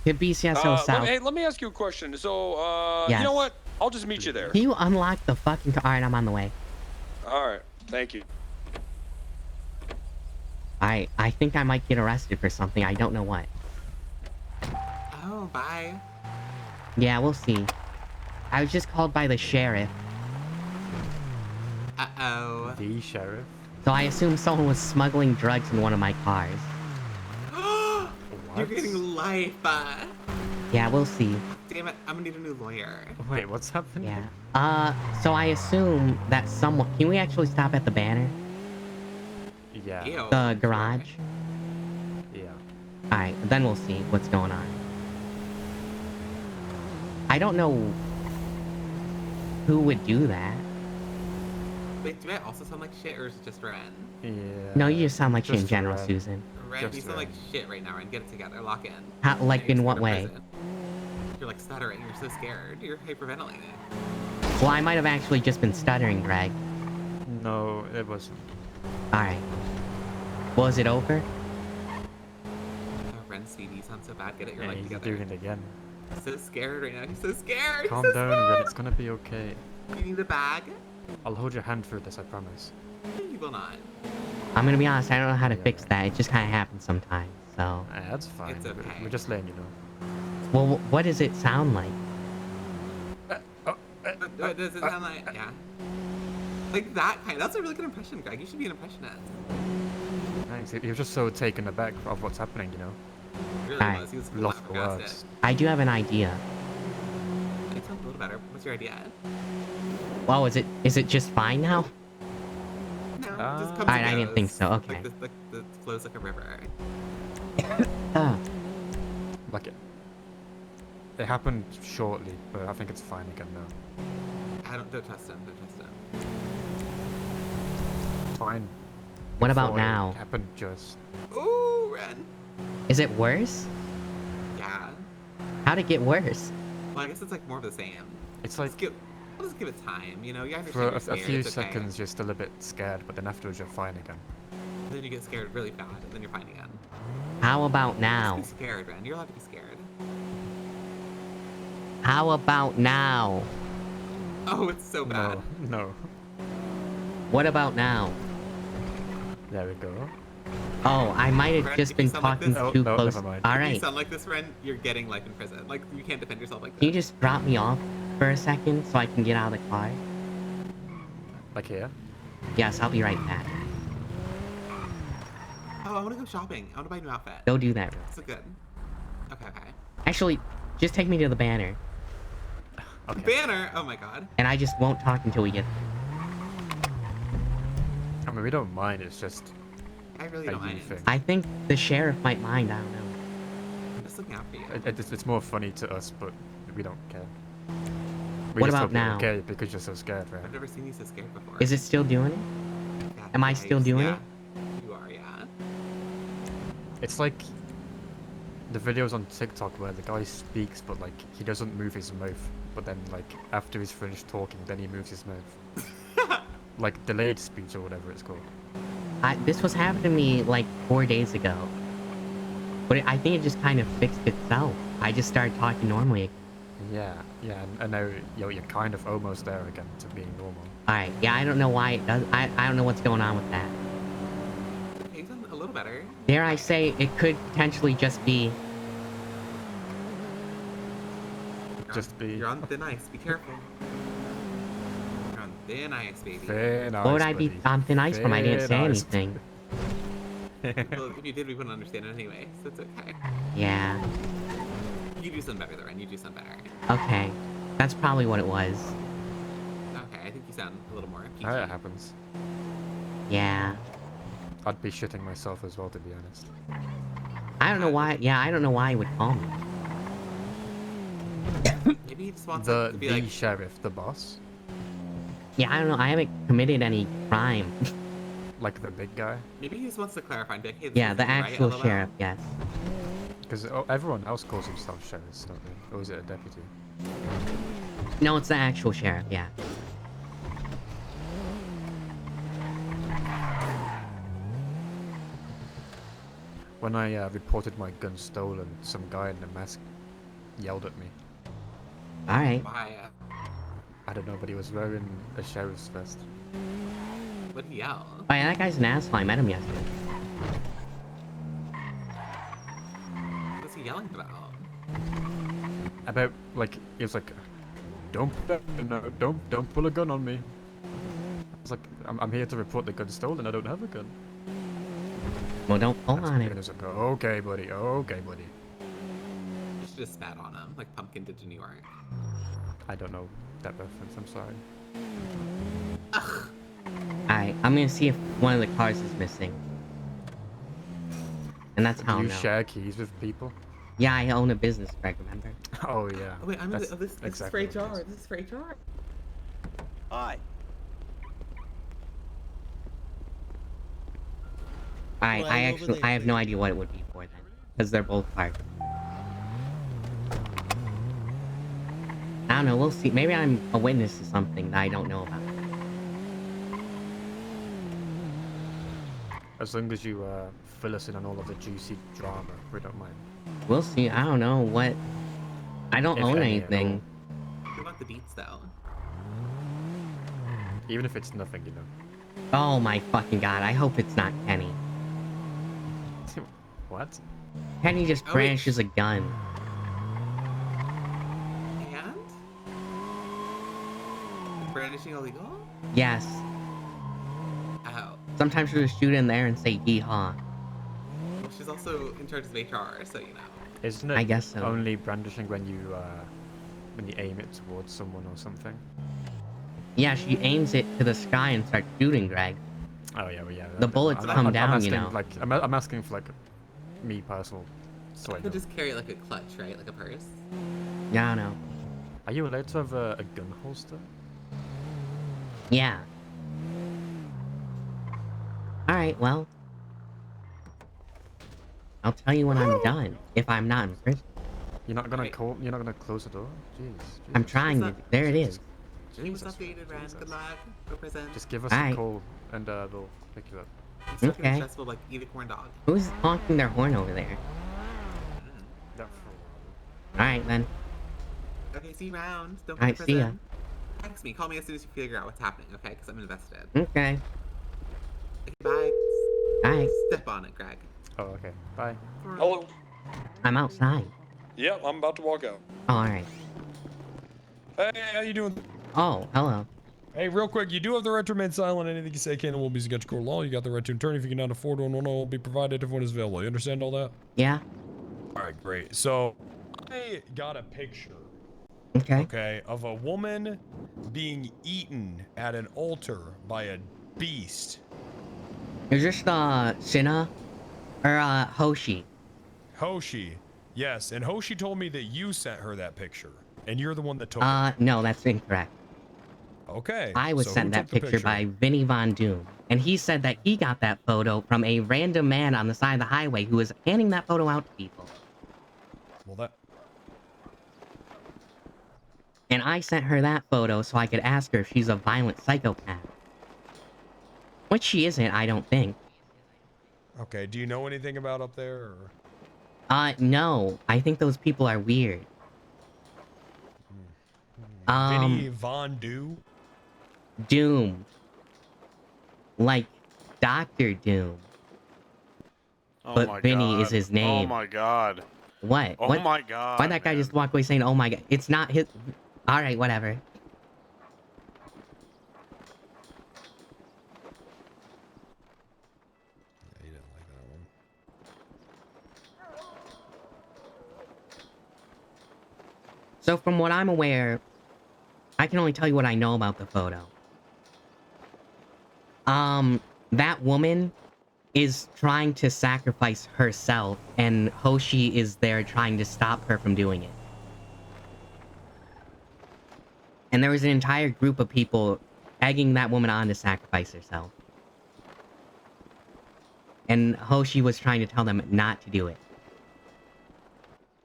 The BCSO South. Let me ask you a question. So, Yes. you know what? I'll just meet you there. Can you unlock the fucking car? Alright, I'm on the way. All right. Thank you. I think I might get arrested for something. I don't know what. Oh, bye. Yeah, we'll see. I was just called by the sheriff, Uh-oh. The sheriff. so I assume someone was smuggling drugs in one of my cars. You're getting life. Yeah, we'll see. Damn it, I'm gonna need a new lawyer. Wait, what's happening? Yeah. So I assume that someone... Can we actually stop at the banner? Yeah. Ew. The garage? Yeah. Alright, then we'll see what's going on. I don't know who would do that. Wait, do I also sound like shit, or is it just Ren? Yeah. No, you just sound like shit in Just general, Ren. Susan. Ren, Just you sound Ren. like shit right now, Ren. Get it together. Lock in. How, like, You're in just what going to way? prison. You're like stuttering. You're so scared. You're hyperventilating. Well, I might have actually just been stuttering, Greg. No, it wasn't. Alright. Was it over? Oh, Ren, sweetie, sounds so bad. Get it your Yeah, life he's together. doing it again. He's so scared right now. He's so scared. Calm He's so down, scared. Ren. It's gonna be okay. You need a bag? I'll hold your hand through this, I promise. You will not. I'm gonna be honest, I don't know how to Yeah, fix right. that. It just kind of happens sometimes, so... That's fine. It's okay. We're just letting you know. Well, what does it sound like? What does it sound like? Yeah. Like that kind. That's a really good impression, Greg. You should be an impressionist. Thanks. He was just so taken aback of what's happening, you know. He really Alright. was. He was Lost for flabbergasted. words. I do have an idea. It sounds a little little better. What's your idea? Well, is it just fine now? No, just Uh, comes Alright, and I didn't think goes. so, okay. Like the flows like a river. Like it happened shortly, but I think it's fine again now. Don't trust him. Don't trust him. Fine. What about Before it now? happened just. Ooh, Ren. Is it worse? Yeah. How'd it get worse? Well, I guess it's like more of the same. It's like We'll just give it time. You know, you understand for you're a scared, few it's okay. seconds you're still a bit scared, but then afterwards you're fine again. Then you get scared really bad, and then you're fine again. How about now? Just be scared, Ren. You're allowed to be scared. How about now? Oh, it's so bad. No. What about now? There we go. Oh, I might have Ren, just if you been sound like talking this- too no, close. never mind. If you Alright. sound like this, Ren, you're getting life in prison. Like, you can't defend yourself like Can you this. just drop me off for a second so I can get out of the car? Like here? Yes, I'll be right back. Oh, I want to go shopping. I want to buy a new outfit. Go do that. So good. Okay. Actually, just take me to the banner. Okay. Banner! Oh my god. And I just won't talk until we get... I mean, we don't mind, it's just I really a don't you mind. thing. I think the sheriff might mind, I don't know. I'm just looking out for you. It's more funny to us, but we don't care. We What just about hope you're now? Okay, because you're so scared, right? I've never seen you so scared before. Is it still doing it? Yeah, Am I yeah, still you- doing yeah. it? You are, yeah. It's like the videos on TikTok where the guy speaks, but like he doesn't move his mouth. But then like after he's finished talking, then he moves his mouth. Like delayed speech or whatever it's called. This was happening to me like 4 days ago. But I think it just kind of fixed itself. I just started talking normally. Yeah, and now you're kind of almost there again to being normal. Alright, yeah, I don't know why it does. I don't know what's going on with that. Okay, you've done a little better. Dare I say, it could potentially just be... You're on thin ice. Be careful. You're on thin ice, baby. Thin ice, What would I be buddy. on thin ice from? I didn't Thin say ice. anything. Well, if you did, we wouldn't understand it anyway, so it's okay. Yeah. You do something better, though, Ren. You do something better. Okay. That's probably what it was. Okay, I think you sound a little more PG. That happens. Yeah. I'd be shitting myself as well, to be honest. I don't know why. Yeah, I don't know why he would call me. Maybe he just wants The to be like, sheriff, the boss, Yeah, I don't know. I haven't committed any crime. like the big guy, maybe he just wants to clarify and be like, hey, this Yeah, is the you, right? actual LOL. sheriff, yes. because everyone else calls themselves sheriffs, don't they? Or is it a deputy? No, it's the actual sheriff, yeah. When I reported my gun stolen, some guy in a mask yelled at me. Alright. Why? I don't know, but he was wearing a sheriff's vest. What did he yell? Oh yeah, that guy's an asshole. I met him yesterday. What's he yelling about? About like he was like, don't pull a gun on me. I was like, I'm here to report the gun stolen. I don't have a gun. Well, don't pull on And it. he was like, okay, buddy. Okay, buddy. You should have spat on him, like Pumpkin did to New York. I don't know that reference. I'm sorry. Alright, I'm gonna see if one of the cars is missing. And that's how Do I'll you know. share keys with people? Yeah, I own a business, Greg, remember? Oh yeah. Oh wait, That's this exactly is for what it HR. is. This is for HR. Hi. Alright, Well, I over actually, there, I have no idea what it would be for then. Because they're both parked. I don't know, we'll see. Maybe I'm a witness to something that I don't know about. As long as you fill us in on all of the juicy drama, we don't mind. We'll see, I don't know what... I don't If own any at anything. What about the deets though? Even if it's nothing, you know. Oh my fucking god, I hope it's not Kenny. What? Kenny just Oh, wait. brandishes a gun. And? Brandishing illegal? Yes. Oh. Sometimes she'll just shoot in there and say yeehaw. Well, she's also in charge of HR, so you know. Isn't it I guess so. only brandishing when you when you aim it towards someone or something. Yeah, she aims it to the sky and starts shooting, Greg. Oh yeah, well, yeah. The bullets come down, asking, you know. Like, I'm asking for like me personal. So I could just carry like a clutch, right? Like a purse. Yeah, I know. Are you allowed to have a gun holster? Yeah. Alright, well. I'll tell you when I'm done, if I'm not in prison. You're not gonna You're not gonna close the door? Jeez. I'm trying to. There it is. What's up, Dated Ren? Good luck. Go prison. Just give us Alright. a call and they'll pick you up. It's not gonna be Okay. stressful like eat a corn dog. Who's honking their horn over there? Alright, then. Okay, see you around. Don't go Alright, to see ya. prison. Text me. Call me as soon as you figure out what's happening, okay? Because I'm invested. Okay. Okay, bye. Alright. Step on it, Greg. Oh, okay. Bye. Hello. I'm outside. Yep, I'm about to walk out. Oh, alright. Hey, how you doing? Oh, hello. Hey, real quick, you do have the right to remain silent. Anything you say can and will be against court law. You got the right to attorney if you cannot afford one. One will be provided if one is available. You understand all that? Yeah. All right, great. So, I got a picture. Okay. Okay, of a woman being eaten at an altar by a beast. Is this Sinha? Or Hoshi? Hoshi. Yes, and Hoshi told me that you sent her that picture, and you're the one that took it. No, that's incorrect. Okay. I was so sent who that took the picture by Vinny Von Doom, and he said that he got that photo from a random man on the side of the highway who was handing that photo out to people. Well, that... And I sent her that photo so I could ask her if she's a violent psychopath. Which she isn't, I don't think. Okay, do you know anything about up there, or...? No. I think those people are weird. Vinny Von Doom? Doom. Like, Dr. Doom. Oh But my Vinny god. is his name. Oh my god. What? Oh What? my god. Why'd that guy just walk away saying, oh my god? It's not his... Alright, whatever. Yeah, you didn't like that one. So from what I'm aware, I can only tell you what I know about the photo. That woman is trying to sacrifice herself, and Hoshi is there trying to stop her from doing it. And there was an entire group of people egging that woman on to sacrifice herself. And Hoshi was trying to tell them not to do it.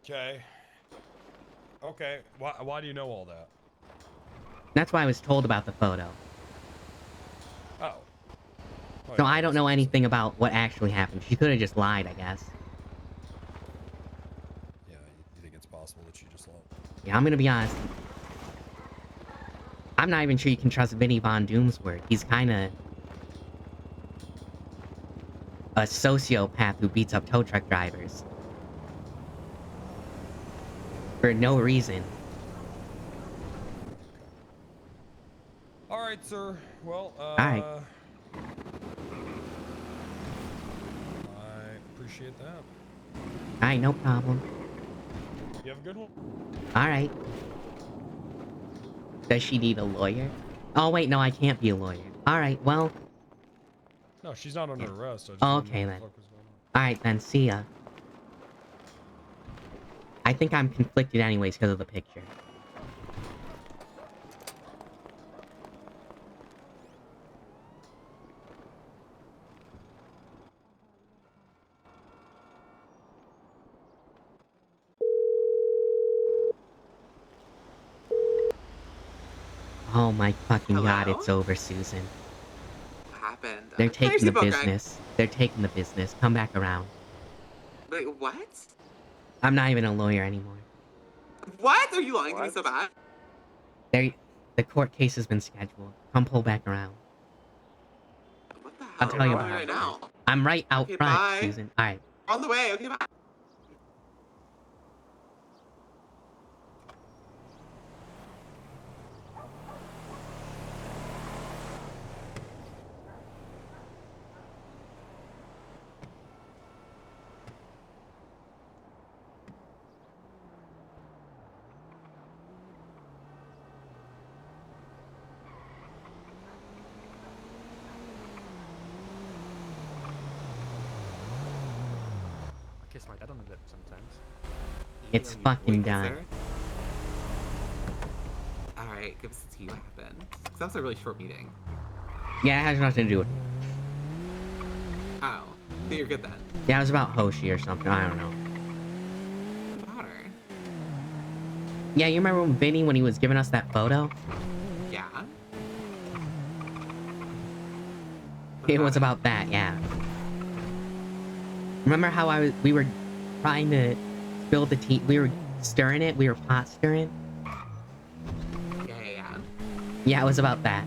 Okay. Okay, why do you know all that? That's why I was told about the photo. Oh. So I don't know anything about what actually happened. She could have just lied, I guess. Yeah, you think it's possible that she just lied? Yeah, I'm gonna be honest. I'm not even sure you can trust Vinny Von Doom's word. He's kinda... a sociopath who beats up tow truck drivers. For no reason. Alright, sir. Well, Alright. I appreciate that. Alright, no problem. You have a good one? Alright. Does she need a lawyer? Oh, wait, no, I can't be a lawyer. Alright, well... No, she's not under arrest. I just Oh, wanted to know okay, what then. the fuck was going on. Alright, then, see ya. I think I'm conflicted anyways because of the picture. Oh my fucking god, Hello? it's over, Susan. What happened? They're There's taking the people, Greg. business. They're taking the business. Come back around. Wait, what? I'm not even a lawyer anymore. What? Are you lying to me so bad? The court case has been scheduled. Come pull back around. What the hell? I'll tell you Where about are we it. right now? I'm right out Okay, front, bye. Susan. Alright. On the way. Okay, bye. hits my dad on the lip sometimes. It's Ew, fucking wait, done. Alright, give us a tea. What happened? Because that was a really short meeting. Yeah, it has nothing to do with it. Oh. So you're good then. Yeah, it was about Hoshi or something. I don't know. About her. Yeah, you remember when Vinny, when he was giving us that photo? Yeah. It was about that, yeah. Remember how we were trying to spill the tea? We were stirring it. We were pot stirring. Yeah. Yeah, it was about that.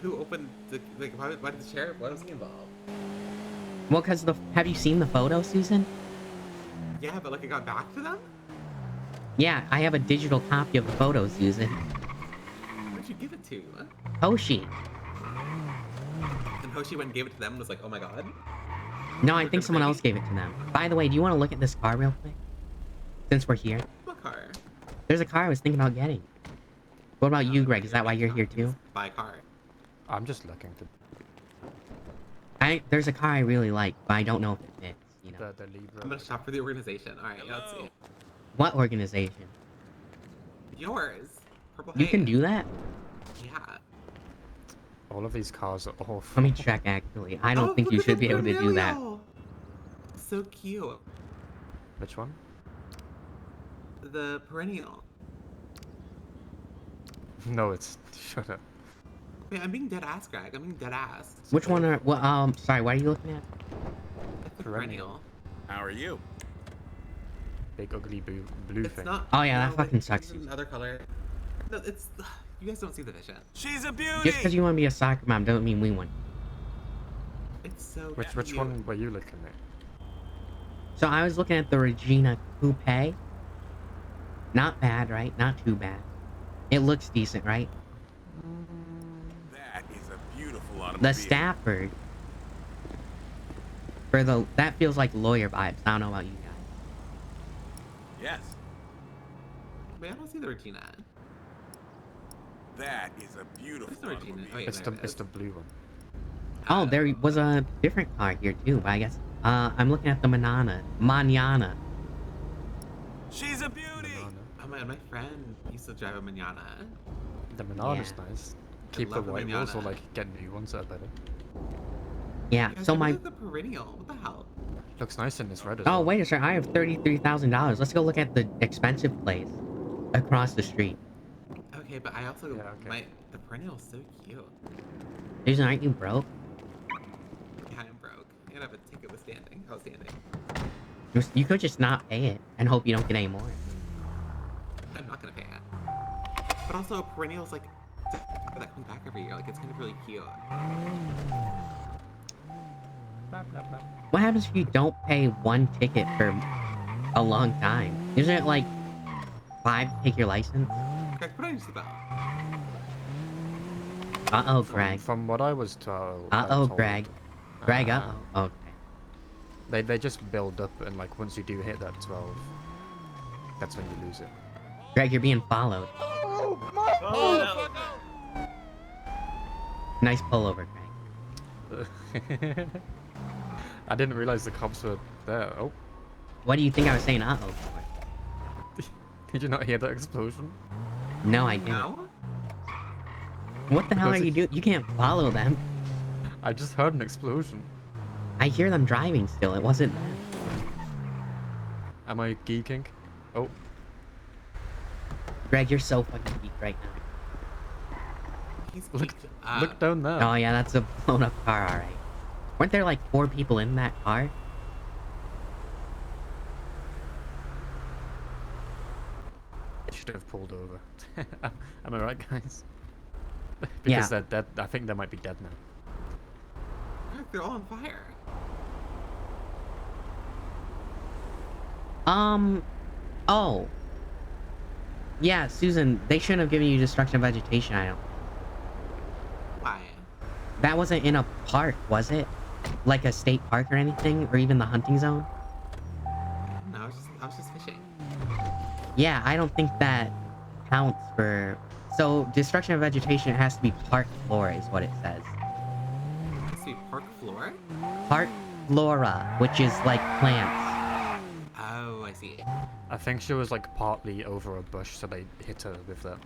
Who opened the like? Why did the sheriff? Why was he involved? Well, cause have you seen the photo, Susan? Yeah, but like it got back to them. Yeah, I have a digital copy of the photo, Susan. Where'd you give it to? Hoshi. And Hoshi went and gave it to them and was like, oh my god. No, I think someone else gave it to them. By the way, do you want to look at this car real quick? Since we're here. What car? There's a car I was thinking about getting. What about you, Greg? Is that why you're here too? Buy a car. I'm just looking to There's a car I really like, but I don't know if it fits, you know. the Libra. I'm gonna shop for the organization. Alright, yeah, let's see. What organization? Yours. Purple You can Haze. do that? Yeah. All of these cars are awful. Let me check, actually. I don't think look you at should the be able to do that. Vermillion. So cute. Which one? The perennial. No, it's... Shut up. Wait, I'm being dead ass, Greg. I'm being dead ass. Which one are... Well, sorry, what are you looking at? The perennial. How are you? Big ugly blue It's thing. not. Oh, yeah, that no, fucking it's sucks. another color. No, it's. You guys don't see the vision. She's a beauty. Just because you want to be a soccer mom doesn't mean we want. It's so. Which cute. one were you looking at? So I was looking at the Regina Coupe. Not bad, right? Not too bad. It looks decent, right? That is a beautiful automobile. The Stafford. That feels like lawyer vibes. I don't know about you guys. Yes. Wait, I don't see the Regina. That is a beautiful Where's the Regina? automobile. Oh, yeah, It's there the it is. blue one. Oh, there was a different car here too, but I guess I'm looking at the Manana. She's a beauty. Oh my friend used to drive a Manana. The Manana's nice. Keep the love the white ones or Manana. like get new ones that are better. Yeah, You guys so look my... at the perennial. What the hell? Looks nice in this red as Oh, well. wait a second. I have $33,000. Let's go look at the expensive place across the street. Okay, but I also the perennial is so cute. Susan, aren't you broke? Yeah, I'm broke. I have a ticket withstanding. Outstanding. You could just not pay it and hope you don't get any more. I'm not gonna pay it. But also, perennial's like that comes back every year. Like it's kind of really cute. What happens if you don't pay one ticket for a long time? Isn't it like 5 to take your license? Greg, put on your seatbelt. Uh-oh, Greg. From what I was told... Uh-oh, Greg. Greg, uh-oh. Okay. They just build up and like once you do hit that 12, that's when you lose it. Greg, you're being followed. Oh, Nice pullover, Greg. I didn't realize the cops were there. Oh. What do you think I was saying uh-oh for? Did you not hear that explosion? No, I didn't. No? What the hell are you doing? You can't follow them. I just heard an explosion. I hear them driving still. It wasn't them. Am I geeking? Oh. Greg, you're so fucking geek right now. He's Look down there. Oh yeah, that's a blown up car, alright. Weren't there like 4 people in that car? I should have pulled over. Am I right, guys? Because Yeah. they're dead. I think they might be dead now. They're all on fire. Oh. Yeah, Susan, they shouldn't have given you destruction of vegetation, I don't. Why? That wasn't in a park, was it? Like a state park or anything? Or even the hunting zone? No, I was just fishing. Yeah, I don't think that counts for... So, destruction of vegetation has to be park flora is what it says. supposed to be pork floor? Park flora, which is like plants. Oh, I see. I think she was like partly over a bush, so they hit her with that.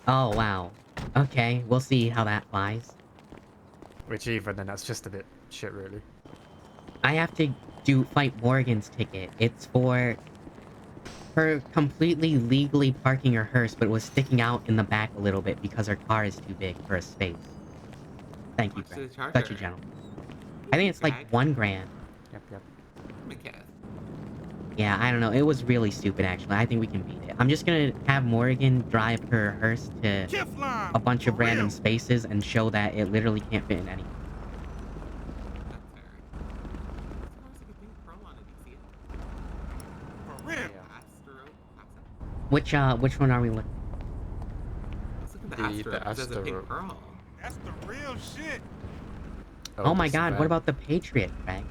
Oh, wow. Okay, we'll see how that flies. Which even then, that's just a bit shit, really. I have to fight Morgan's ticket. It's for her completely legally parking her hearse, but it was sticking out in the back a little bit because her car is too big for a space. Thank you, Greg. Such a gentleman. I think it's like $1 grand. Yep, yep. Okay. Yeah, I don't know. It was really stupid, actually. I think we can beat it. I'm just gonna have Morgan drive her hearse to a bunch of random spaces and show that it literally can't fit in any. Which one are we looking The Astro. That's the real shit. Oh my god, what about the Patriot, Greg?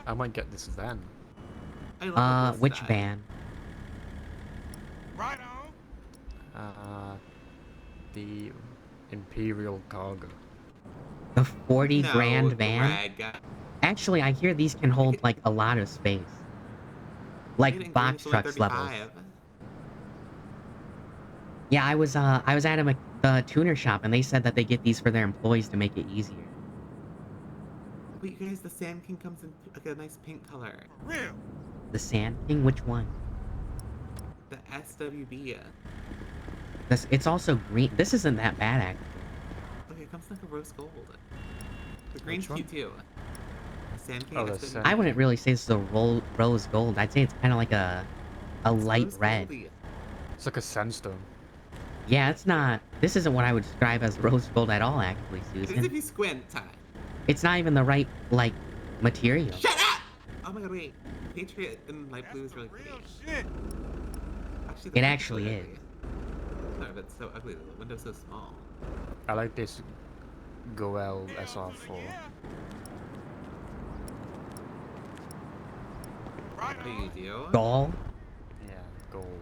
I might get this van. Which van? Right on. The Imperial Cargo. The 40 No, grand van? Greg. Actually, I hear these can hold like a lot of space. Like box trucks levels. Yeah, I was at the tuner shop and they said that they get these for their employees to make it easier. But you guys, the Sand King comes in like a nice pink color. Real. The Sand King? Which one? The SWB. It's also green. This isn't that bad, actually. Okay, it comes in like a rose gold. The green's cute too. The Sand King. Oh, SWB. I wouldn't really say this is a rose gold. I'd say it's kind of like a light red. Goldy. It's like a sandstone. Yeah, it's not. This isn't what I would describe as rose gold at all, actually, It is if Susan. you squint. Time. It's not even the right, like, material. Shut up! Oh my god, wait. Patriot in light blue is really pretty. Real shit. Actually, It actually is. Sorry, but it's so ugly. The window's so small. I like this Goel SR4. Right What do you do? Gold? Yeah, gold.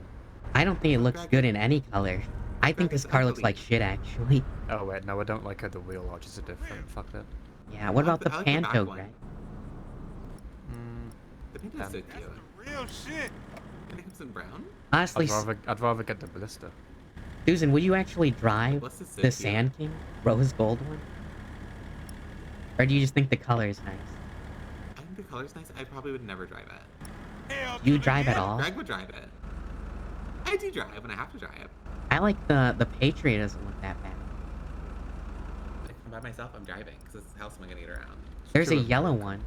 I don't think it looks good in any color. I think this car looks like shit, actually. Oh wait, no, I don't like how the wheel arches are different. Fuck that. Yeah, what about the I like the back Panto, one. Greg? The pink is so cute. Real shit. And it comes in brown? Honestly, I'd rather get the Ballista. Susan, will you actually drive What's this the cute? Sand King? Rose gold one? Or do you just think the color is nice? I think the color's nice. I probably would never drive it. Hell Do you to the drive at yeah. all? Greg would drive it. I do drive when I have to drive. I like the Patriot doesn't look that bad. If I'm by myself, I'm driving, because how else am I going to get around? There's a True. yellow one.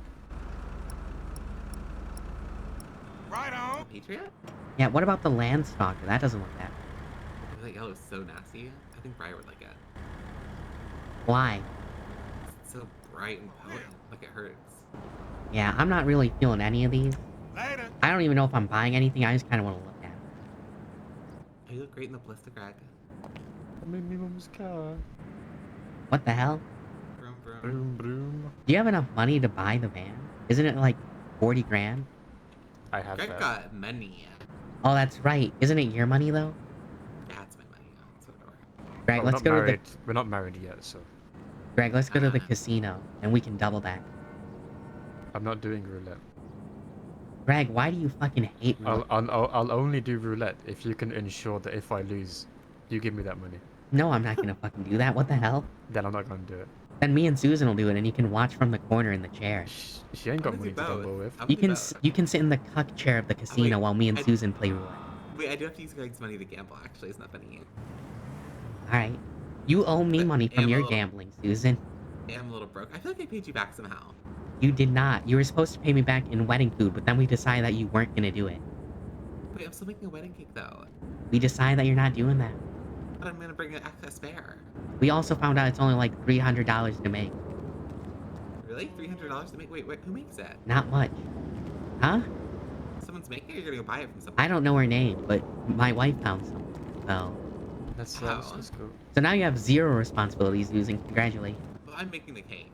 Right on. Patriot? Yeah, what about the Landstalker? That doesn't look that bad. Oh, that yellow is so nasty. I think Briar would like it. Why? It's so bright and potent. Like it hurts. Yeah, I'm not really feeling any of these. Later. I don't even know if I'm buying anything. I just kind of want to look at it. Oh, you look great in the Ballista, Greg. I'm in my mum's car. What the hell? Vroom, vroom. Broom, broom. Do you have enough money to buy the van? Isn't it like 40 grand? I have Greg that. got money. Oh, that's right. Isn't it your money, though? That's my money. That's what Greg, We're let's not go to married. We're not married yet, so Greg, let's go to the casino, and we can double that. I'm not doing roulette. Greg, why do you fucking hate me? I'll only do roulette if you can ensure that if I lose, you give me that money. No, I'm not gonna fucking do that. What the hell? Then I'm not gonna do it. Then me and Susan will do it, and you can watch from the corner in the chair. She ain't got I'm money gonna to do gamble with. I'm You gonna do can both. you can sit in the cuck chair of the casino while me and I- Susan play roulette. Wait, I do have to use Greg's money to gamble, actually. Isn't that funny? All right. You owe me But money from am a your little- gambling, Susan. Yeah, I'm a little broke. I feel like I paid you back somehow. You did not. You were supposed to pay me back in wedding food, but then we decided that you weren't gonna do it. Wait, I'm still making a wedding cake, though. We decided that you're not doing that. But I'm gonna bring a spare. We also found out it's only like $300 to make. Really? $300 to make? Wait, who makes it? Not much. Huh? Someone's making it, or you're gonna go buy it from someone? I don't know her name, but my wife found some. So, Let's go. so now you have zero responsibilities, Susan. Congratulations. Well, I'm making the cake.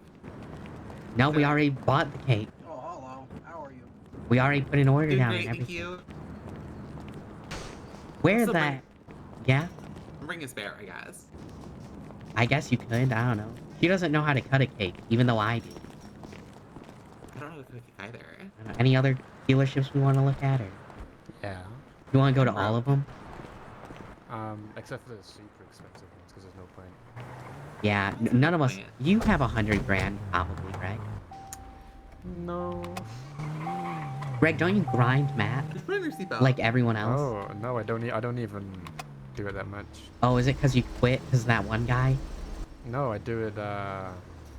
No, we already bought the cake. Oh, hello. How are you? We already put an order Doing down great, and thank everything. you. Where Also that? Yeah? I'm bringing a spare, I guess. I guess you could. I don't know. She doesn't know how to cut a cake, even though I do. I don't know the cookie either. I don't know. Any other dealerships we want to look at, or Yeah. you want to go to all of them? Except for the super expensive ones, because there's no point. Yeah, none of us. You have 100 grand, probably, right? No. Greg, don't you grind map Just put on your seatbelt. like everyone else? Oh no, I don't. I don't even do it that much. Oh, is it because you quit? Because that one guy? No, I do it.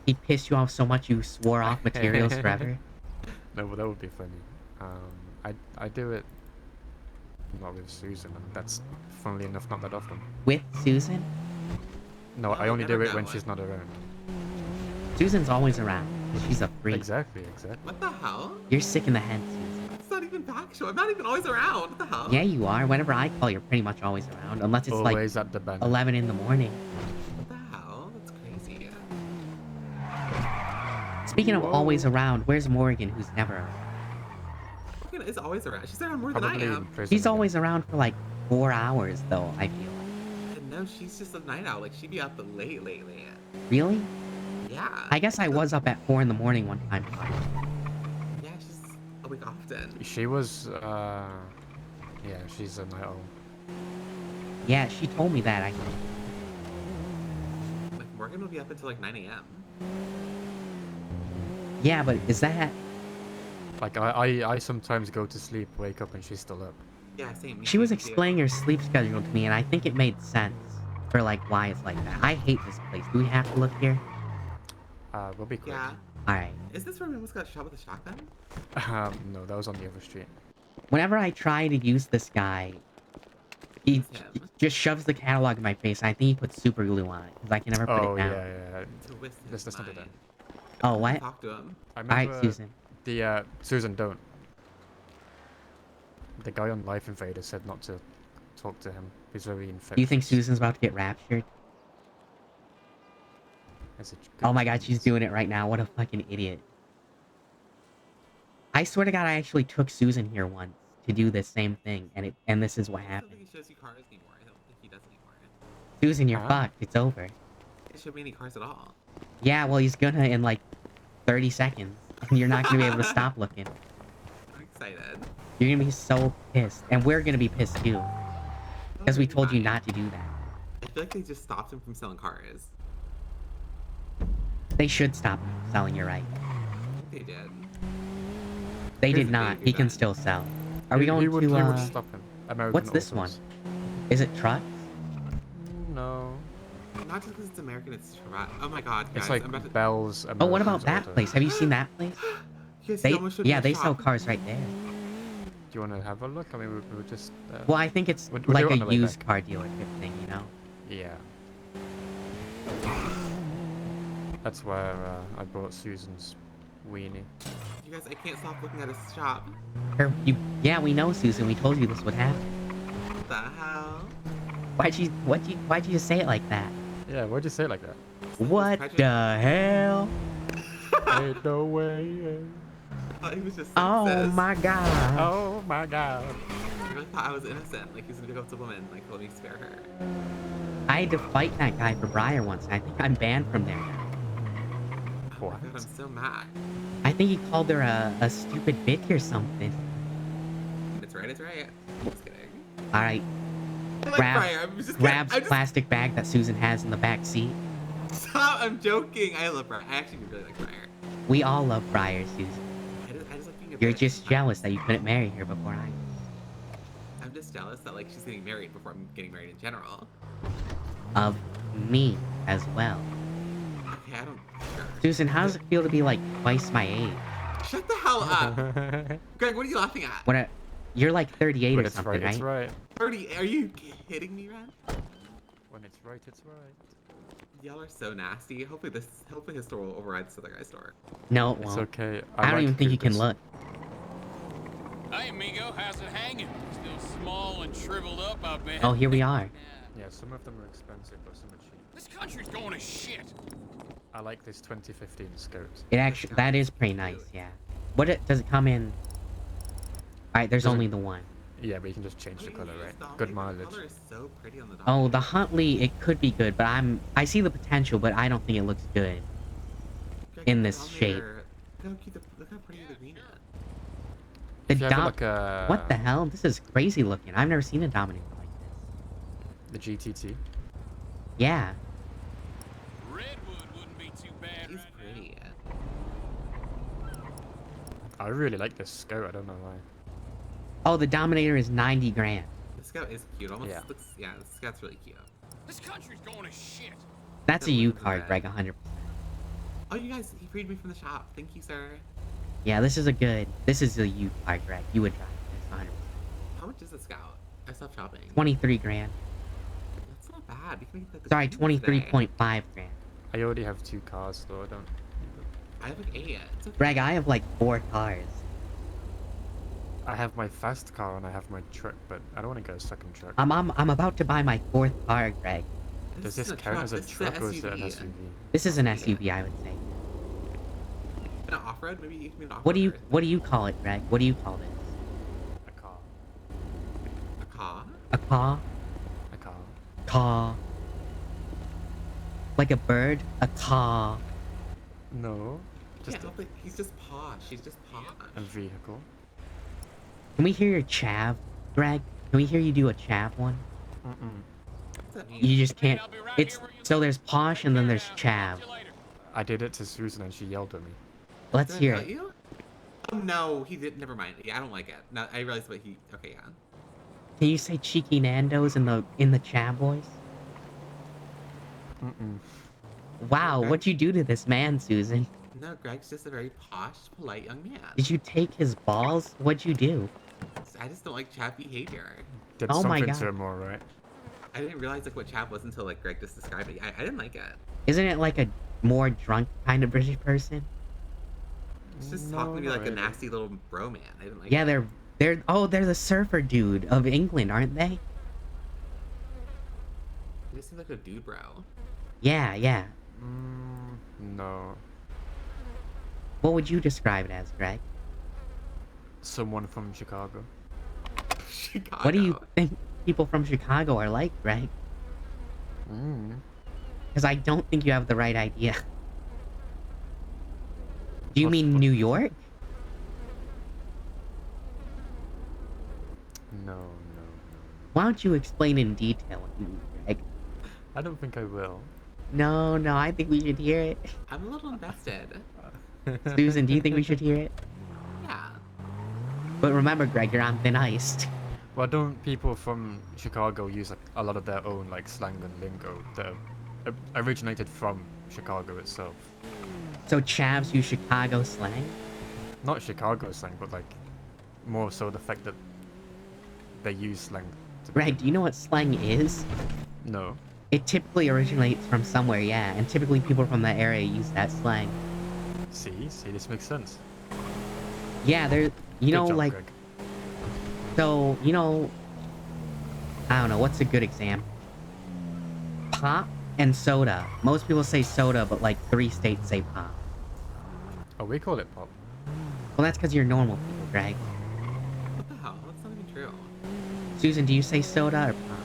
He pissed you off so much you swore off materials forever? No, but that would be funny. I do it not with Susan, and that's funnily enough not that often. With Susan? No, I only do it when she's not around. Susan's always around. She's a freak. Exactly. What the hell? You're sick in the head, Susan. It's not even factual. I'm not even always around. What the hell? Yeah, you are. Whenever I call, you're pretty much always around. Unless it's Always like at the bank. 11 in the morning. What the hell? That's crazy. Speaking of always around, where's Morgan, who's never around? Morgan is always around. She's around more than Probably I in am. prison She's again. always around for like 4 hours, though, I feel like. And no, she's just a night owl. Like, she'd be up late lately. Really? Yeah. I guess I was up at 4 in the morning one time. Yeah, she's awake often. She was. Yeah, she's a night owl. Yeah, she told me that, I think. Like, Morgan will be up until like 9 a.m. Yeah, but is that... Like I sometimes go to sleep, wake up, and she's still up. Yeah, same. She was explaining her sleep schedule to me, and I think it made sense for like why it's like that. I hate this place. Do we have to look here? We'll be quick. Yeah. Alright. Is this where we almost got shot with a shotgun? No, that was on the other street. Whenever I try to use this guy, he just shoves the catalog in my face, and I think he puts super glue on it, because I can never put Oh it down. yeah. Twist Let's his not do that. mind. Oh, what? Talk to him. I Alright, remember Susan. the Susan, don't. The guy on Life Invader said not to talk to him. He's very infectious. Do you think Susan's about to get raptured? That's a Oh my good god, she's chance. doing it right now. What a fucking idiot. I swear to god, I actually took Susan here once to do this same thing, and this is what I don't happened. think he shows you cars anymore. I don't think he does anymore. Susan, you're Huh? fucked. It's over. He didn't show me any cars at all. Yeah, well, he's gonna in like 30 seconds. And you're not gonna be able to stop looking. I'm excited. You're gonna be so pissed. And we're gonna be pissed too. Because we told you not to do that. I feel like they just stopped him from selling cars. They should stop selling, you're right. I think they did. They Here's did the not. thing, He can Ben. still sell. Are we He going would, to, he would stop him. American what's this Autos. one? Is it trucks? No. Not just because it's American, it's trash. Oh my god, guys. It's like I'm about to... Bell's. Oh, what about American's that Auto. place? Have you seen that place? Yes, he They, almost showed me yeah, a they sell shop. cars right there. Do you want to have a look? I mean, we would just. Well, I think it's we'll do like it on the a way used back. car dealership thing, you know? Yeah. That's where I bought Susan's weenie. You guys, I can't stop looking at his shop. Yeah, we know, Susan. We told you this would happen. What the hell? Why'd you just say it like that? Yeah, why'd you say it like that? What the hell? Ain't no way. I thought he was just Oh sexist. my god. Oh my god. I really thought I was innocent. Like, he's gonna go up to a woman. Like, let me spare her. I had to fight that guy for Briar once, and I think I'm banned from there now. Oh my god, I'm so mad. I think he called her a stupid bitch or something. It's right, it's right. Just kidding. Alright, I like Briar. I'm just kidding. grabs I'm just... plastic bag that Susan has in the back seat. Stop, I'm joking. I love Briar. I actually really like Briar. We all love Briar, Susan. I just like being a You're bitch. just jealous that you couldn't marry her before I. I'm just jealous that, like, she's getting married before I'm getting married in general. Of me as well. Okay, I don't... Sure. Susan, how does it feel to be like twice my age? Shut the hell up. Greg, what are you laughing at? You're like 38 When or it's something, right, right? it's right. 30, are you kidding me, Ren? When it's right, it's right. Y'all are so nasty. Hopefully his store will override this other guy's store. No, it It's won't. okay. I don't like even think you can Coopers. look. Hey, amigo, how's it hanging? Still small and shriveled up, I bet. Oh, here we are. Yeah, some of them are expensive, but some are cheap. This country's going to shit. I like this 2015 skirt. It actually, that is pretty nice, yeah. Does it come in? Alright, there's Does it- only the one. Yeah, but you can just change the color, right? Dominator, Good the mileage. color is so pretty on the Oh, the Dominator. Huntley, it could be good, but I see the potential, but I don't think it looks good Greg, in the this shape. Dominator, Look how cute, look how pretty the green is. The If you have it Dom... like a... What the hell? This is crazy looking. I've never seen a Dominator like this. The GTT. Yeah. Redwood wouldn't be too bad He's right pretty. I really like this Scout, I don't know why. Oh, the Dominator is 90 grand. The Scout is cute. Almost Yeah. looks, yeah, the Scout's really cute. now. This country's going to shit. That's a That U looks card, bad. Greg, 100%. Oh, you guys, he freed me from the shop. Thank you, sir. Yeah, this is a U card, Greg. You would drive this 100%. How much is the Scout? I stopped shopping. 23 grand. That's not bad. We can make that the Sorry, green today. 23.5 grand. I already have 2 cars, though I don't... I have like 8. It's okay. Greg, I have like 4 cars. I have my fast car and I have my truck, but I don't want to get a second truck. I'm about to buy my 4th car, Greg. Does is this a count as a This is truck or is it an SUV. SUV? This is an SUV, I would say. An off-road? Maybe you can be an off-road. What do you call it, Greg? What do you call this? A car. A car? A car? A car. Caw. Like a bird? A caw. No. Just Yeah, but he's just posh. She's just posh. a vehicle. Can we hear your chav, Greg? Can we hear you do a chav one? Mm-mm. What's that mean? You just can't. I'll be right It's here where you so live. there's posh and then there's Catch chav. you later. I did it to Susan and she yelled at me. Let's Did I hear invite it. you? Oh no, he did. Never mind. Yeah, I don't like it. No, I realized what he. Okay, yeah. Can you say cheeky Nando's in the chav voice? Mm-mm. Wow, Okay. what'd you do to this man, Susan? No, Greg's just a very posh, polite young man. Did you take his balls? What'd you do? I just don't like chav behavior. Did Oh my something God. to him, alright? I didn't realize like what chav was until like Greg just described it. I didn't like it. Isn't it like a more drunk kind of British person? It's just No, talking to me not like a really. nasty little bro man. I didn't like Yeah, it. they're the surfer dude of England, aren't they? He just seems like a dude bro. Yeah, yeah. No. What would you describe it as, Greg? Someone from Chicago. Chicago. What do you think people from Chicago are like, Greg? Because I don't think you have the right idea. Do you mean New York? No. Why don't you explain in detail, Greg? I don't think I will. No, I think we should hear it. I'm a little invested. Susan, do you think we should hear it? Yeah. But remember, Greg, you're on thin ice. Well, don't people from Chicago use like, a lot of their own like slang and lingo that originated from Chicago itself? So chavs use Chicago slang? Not Chicago slang, but like more so the fact that they use slang. Greg, do you know what slang is? No. It typically originates from somewhere, yeah, and typically people from that area use that slang. See, this makes sense. Yeah, there, you know, Good job, like, Greg. so, you know, I don't know, what's a good example? Pop and soda. Most people say soda, but like 3 states say pop. Oh, we call it pop. Well, that's because you're normal people, Greg. What the hell? That's not even true. Susan, do you say soda or pop?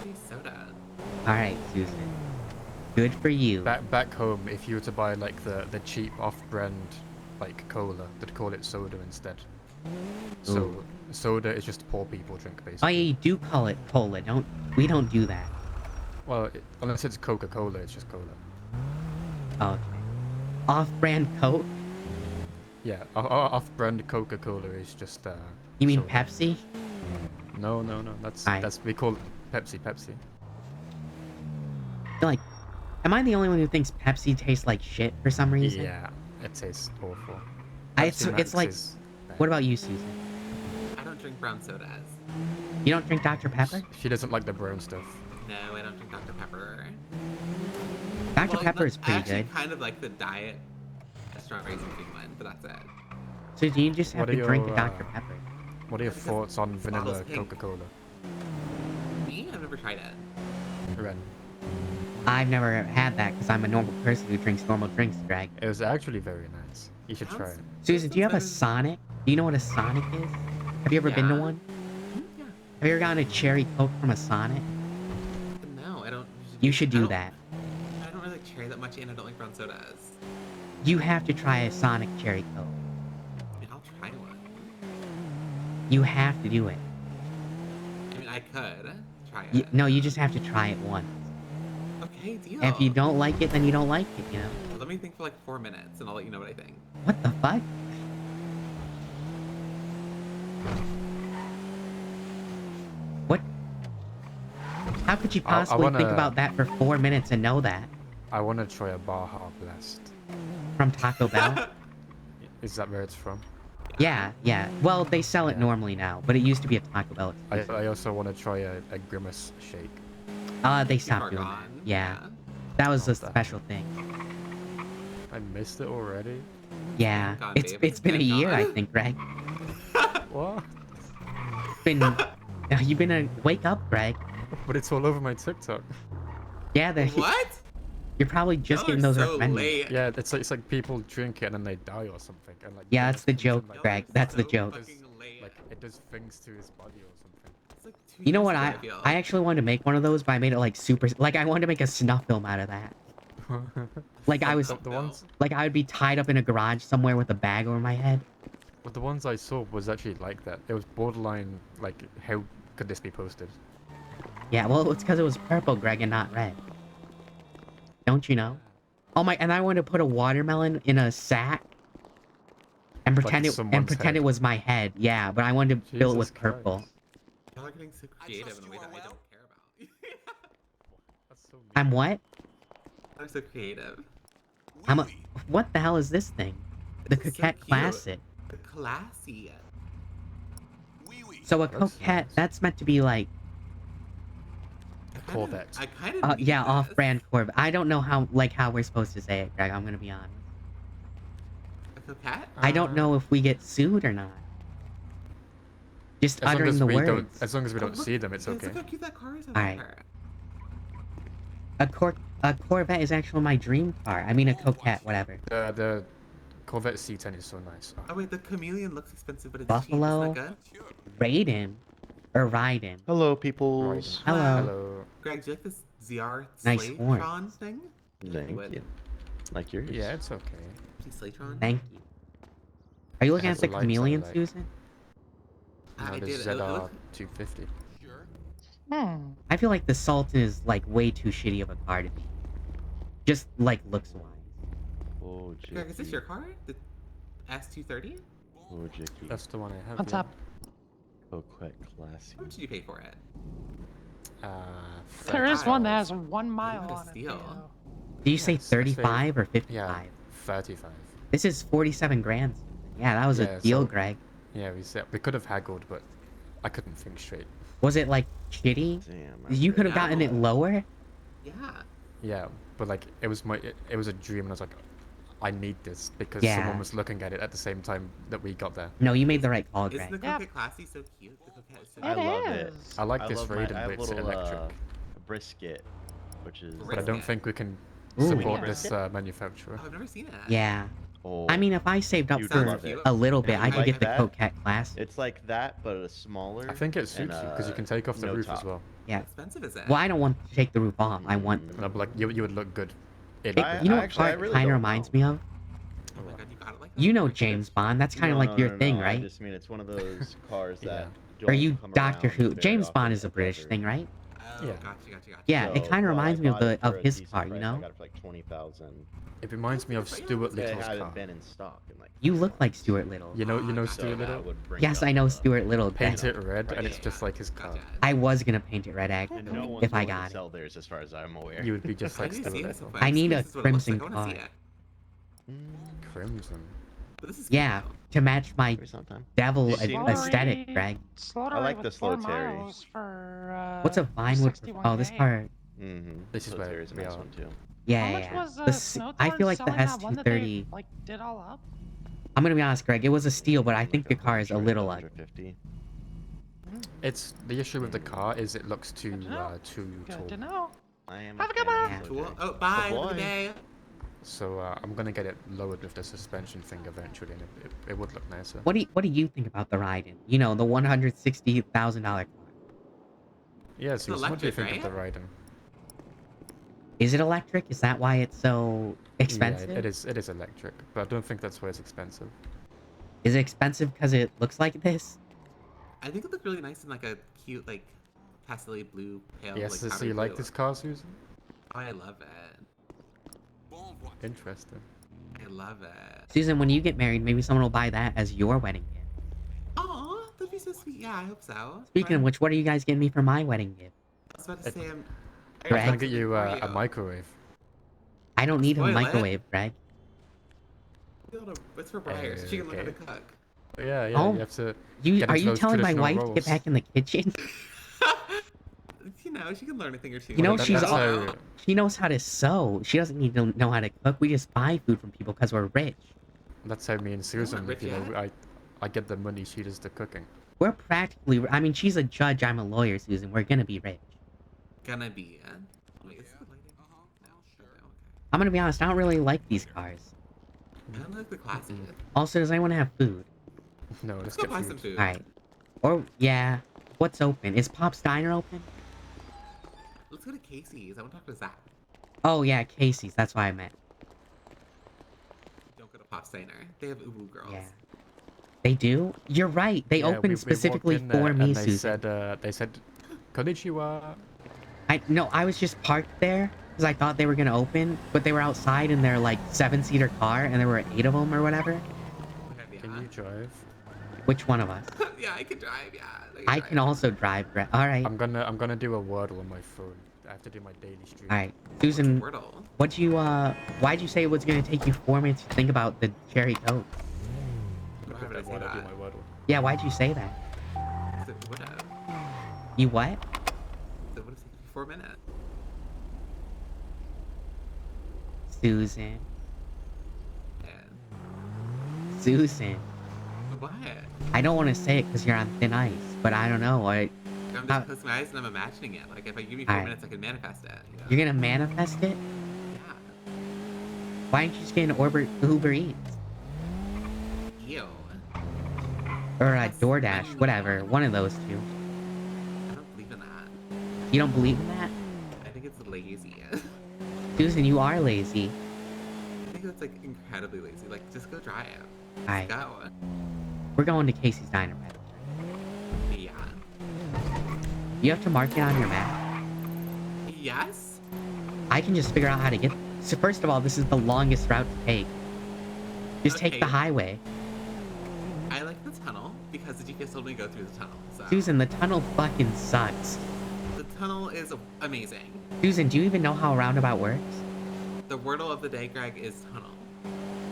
Hey, soda. Alright, Susan. Good for you. Back home, if you were to buy like the cheap off-brand like cola, they'd call it soda instead. So Ooh. soda is just poor people drink basically. Oh yeah, you do call it cola, we don't do that. Well, unless it's Coca-Cola, it's just cola. Okay. Off-brand Coke? Yeah, off-brand Coca-Cola is just. You mean soda. Pepsi? No. That's we call it Pepsi. Like, am I the only one who thinks Pepsi tastes like shit for some reason? Yeah, it tastes awful. It's Pepsi Max like, is bad. what about you, Susan? I don't drink brown sodas. You don't drink Dr. Pepper? She doesn't like the brown stuff. No, I don't drink Dr. Pepper. Dr. Well, Pepper is I pretty actually good. kind of like the diet strawberries and cream one, but that's it. So do you just have What to are drink a your, Dr. Pepper? What are your Because thoughts on vanilla bottle's pink. Coca-Cola? Me? I've never tried it. Ren. I've never had that because I'm a normal person who drinks normal drinks, Greg. It was actually very nice. You should try it. Susan, do you have a Sonic? Do you know what a Sonic is? Have you ever been to Yeah. one? Yeah. Have you ever gotten a cherry Coke from a Sonic? No, I don't. You should do I don't- that. I don't really like cherry that much, and I don't like brown sodas. You have to try a Sonic cherry Coke. I mean, I'll try one. You have to do it. I mean, I could try it. No, you just have to try it once. Okay, deal. And if you don't like it, then you don't like it, you know? Well, let me think for like 4 minutes, and I'll let you know what I think. What the fuck? What? How could you possibly think about that for 4 minutes and know that? I want to try a Baja Blast. From Taco Bell? Is that where it's from? Yeah, yeah. Well, they sell it normally now, but it used to be a Taco Bell. I also want to try a Grimace shake. They stopped doing that. Yeah. That was a special thing. I missed it already. Yeah. Gone, It's babe. it's been a It's year, I gone. think, Greg. What? You've been a wake up, Greg. But it's all over my TikTok. Yeah, What? You're probably just Y'all getting are those so recommended. late. Yeah, it's like people drink it and then they die or something. And like Yeah, it that's just the comes in, joke, like, Greg. That's the joke. like it does things to his body or something. It's like 2 You know years what? ago, I actually wanted to make one of those, but I made it like super. Like I wanted to make a snuff film out of that. Like I was, the ones, like I would be tied up in a garage somewhere with a bag over my head. but the ones I saw was actually like that. It was borderline like, how could this be posted? Yeah, well, it's because it was purple, Greg, and not red. Don't you know? Oh my! And I wanted to put a watermelon in a sack and pretend someone's head. it was my head. Yeah, but I wanted to fill it with Jesus purple. Christ. Y'all are getting so creative in a way that I don't care about. That's so mean. I'm what? I'm so creative. I'm a. What the hell is this thing? The This is so Coquette cute. Classic. The classy. So a That's Coquette, nice. that's meant to be like, Corvette. I kind of. yeah, off-brand Corvette. I don't know how we're supposed to say it, Greg. I'm gonna be honest. A coquette? I don't know if we get sued or not. Just As long uttering as the we words. don't, as long as we Oh, don't look- see them, it's guys, okay. Look how cute that car is. Alright. A Corvette is actually my dream car. I mean a Coquette, whatever. The Corvette C10 is so nice. Oh wait, the chameleon looks expensive, but it's Buffalo. cheap. Isn't that good? Raiden. Or Raiden. Hello, peoples. Hello. Hello. Greg, do you like this ZR Nice horn. Slaytron thing? Thank would. you. Like yours. Yeah, it's okay. Slaytron? Thank you. Are you looking has at the the lights on chameleon, it, like- Susan? No, I the did. ZR 250. I feel like the Sultan is like way too shitty of a car to be. Just like looks wise. Oh, Greg, is this Jicky. your car? The S230? Oh, Jicky. That's the one I have. What's yeah. up? Coquette Classy. How much did you pay for it? There is one that has $5. 1 mile What a on it. steal. too. Do you say it's actually- 35 or 55? Yeah, 35. This is 47 grand. Yeah, that was Yeah, a deal, so- Greg. Yeah, we could have haggled, but I couldn't think straight. Was it like shitty? Damn. You could have gotten it lower? Yeah. Yeah, but like it was a dream, and I was like, I need this because Yeah. someone was looking at it at the same time that we got there. No, you made the right call, Isn't Greg. the Coquette Classy so cute? The Coquette is so I cute. love it. I like I this love Raiden, I but have it's little, electric. brisket, which is. But I don't think we can Ooh. support Yeah. this manufacturer. Oh, I've never seen it. Yeah. Oh, I mean, if I saved up You'd for love it. a little bit, If I you could like get the that, Coquette Classic. it's like that, but a smaller. I think it suits and, you because you can take off the no roof top. as well. Yeah. How expensive is it? Well, I don't want to take the roof off. I want. No, but like you would look good. In I- You know what actually, I part really kind of don't reminds know. me of? Oh my god, you got it like that? You know James Bond. That's kind of No, like no, your no, thing, no, right? I just mean it's one of those cars Yeah. that. Or you don't come Doctor around Who. very James often Bond is a if British ever. thing, right? Oh, Yeah. gotcha. Yeah, it So, kind of well, I reminds me of bought it for a his decent car, you price. know? I got it for like 20,000. It reminds me of Stuart It Little's hadn't car. been in stock in like. You look like Stuart Little. You know so Stuart that Little. would bring Yes, up I know the- Stuart Little. Paint Greg. it red, and it's Yeah. just like his car. Gotcha. I was gonna paint it red, And no actually, one's if I willing got to it. sell theirs, as far as I'm aware. You would be just I like need to Stuart see this Little. one. I need a This is what it looks like. crimson I wanna see car. it. Crimson. But this is Yeah, cute, to match my Maybe sometime. devil You seen aesthetic, Slaughter- Greg. Slaughter I like with the slow 4 Terry. miles for, What's a Vinewood? Oh, this 61K. car. Mm-hmm. This is where Terry's a we nice are. one too. Yeah, How yeah, much yeah. was The s- Snow I Torch feel like the selling that one that they, S230. like, did all up? I'm gonna be honest, Greg. It was a steal, but I think the car is a little ugly. 150. It's the issue with the car is it looks too Good to know. too Good tall. to know. I am. Have a good fan of one. the Cool. Project. Oh, bye. Have a Bye-bye. good day. So I'm gonna get it lowered with the suspension thing eventually, and it would look nicer. What do you think about the Raiden? You know, the $160,000 car. Yeah, Susan, what do you electric, think of right? the riding? Is it electric? Is that why it's so expensive? Yeah, it is electric, but I don't think that's why it's expensive. Is it expensive because it looks like this? I think it looked really nice in like a cute, like, pastel blue, pale, Yes, like so powder you like blue. this car, Susan? Oh, I love it. Interesting. I love it. Susan, when you get married, maybe someone will buy that as your wedding gift. Aw, that'd be so sweet. Yeah, I hope so. Speaking of Right? which, what are you guys getting me for my wedding gift? I was about to say, I was Greg? gonna get you for a microwave. I don't need a Spoil it. microwave, Greg. It's for Briar, so she can learn how to cook. Yeah, Oh, you have to. You get are into you those telling my traditional wife to roles. get back in the kitchen? You know, she can learn a thing or two. You know Well, she's that's all, how- she knows how to sew. She doesn't need to know how to cook. We just buy food from people because we're rich. That's how me and Susan, rich you know, yet. I get the money, she does the cooking. We're practically. I mean, she's a judge. I'm a lawyer, Susan. We're gonna be rich. Gonna be, yeah. Wait, is this the lighting? No, okay. I'm gonna be honest. I don't really like these cars. I don't like the classy. Also, does anyone have food? No, Let's let's go get buy food. some food. All right. Or yeah. What's open? Is Pop's Diner open? Let's go to Casey's. I want to talk to Zach. Oh yeah, Casey's. That's why I meant. Don't go to Pop's Diner. They have Ubu girls. Yeah. They do? You're right. They Yeah, opened we walked specifically in there for me, and they Susan. they said, Konnichiwa. I was just parked there because I thought they were gonna open, but they were outside in their like 7-seater car, and there were 8 of them or whatever. Okay, Can you drive? Which one of us? Yeah, I can drive. Yeah. I can also drive. All right. I'm gonna do a Wordle on my phone. I have to do my daily stream. All right, Susan. Wordle? What'd you Why'd you say it was gonna take you 4 minutes to think about the cherry Coke? Why would I say wanna do that? my Wordle. Yeah, why'd you say that? So it would have. You what? So it would have taken you 4 minutes. Susan. And Susan. what? I don't want to say it because you're on thin ice, but I don't know. I'm just closing my eyes and I'm imagining it. Like, if I give me 4 Alright. minutes, I can manifest it. You know? You're gonna manifest it? Yeah. Why don't you just get an Uber Eats? Ew. Or a DoorDash, whatever. One of those two. I don't believe in that. You don't believe in that? I think it's lazy. Susan, you are lazy. I think it's like incredibly lazy. Like, just go try it. Just Alright. go. We're going to Casey's Diner, by the way. Yeah. You have to mark it on your map. Yes? I can just figure out how to get. So first of all, this is the longest route to take. Just take the Okay. highway. I like the tunnel because the GPS told me to go through the tunnel. So Susan, the tunnel fucking sucks. the tunnel is amazing. Susan, do you even know how a roundabout works? The wordle of the day, Greg, is tunnel.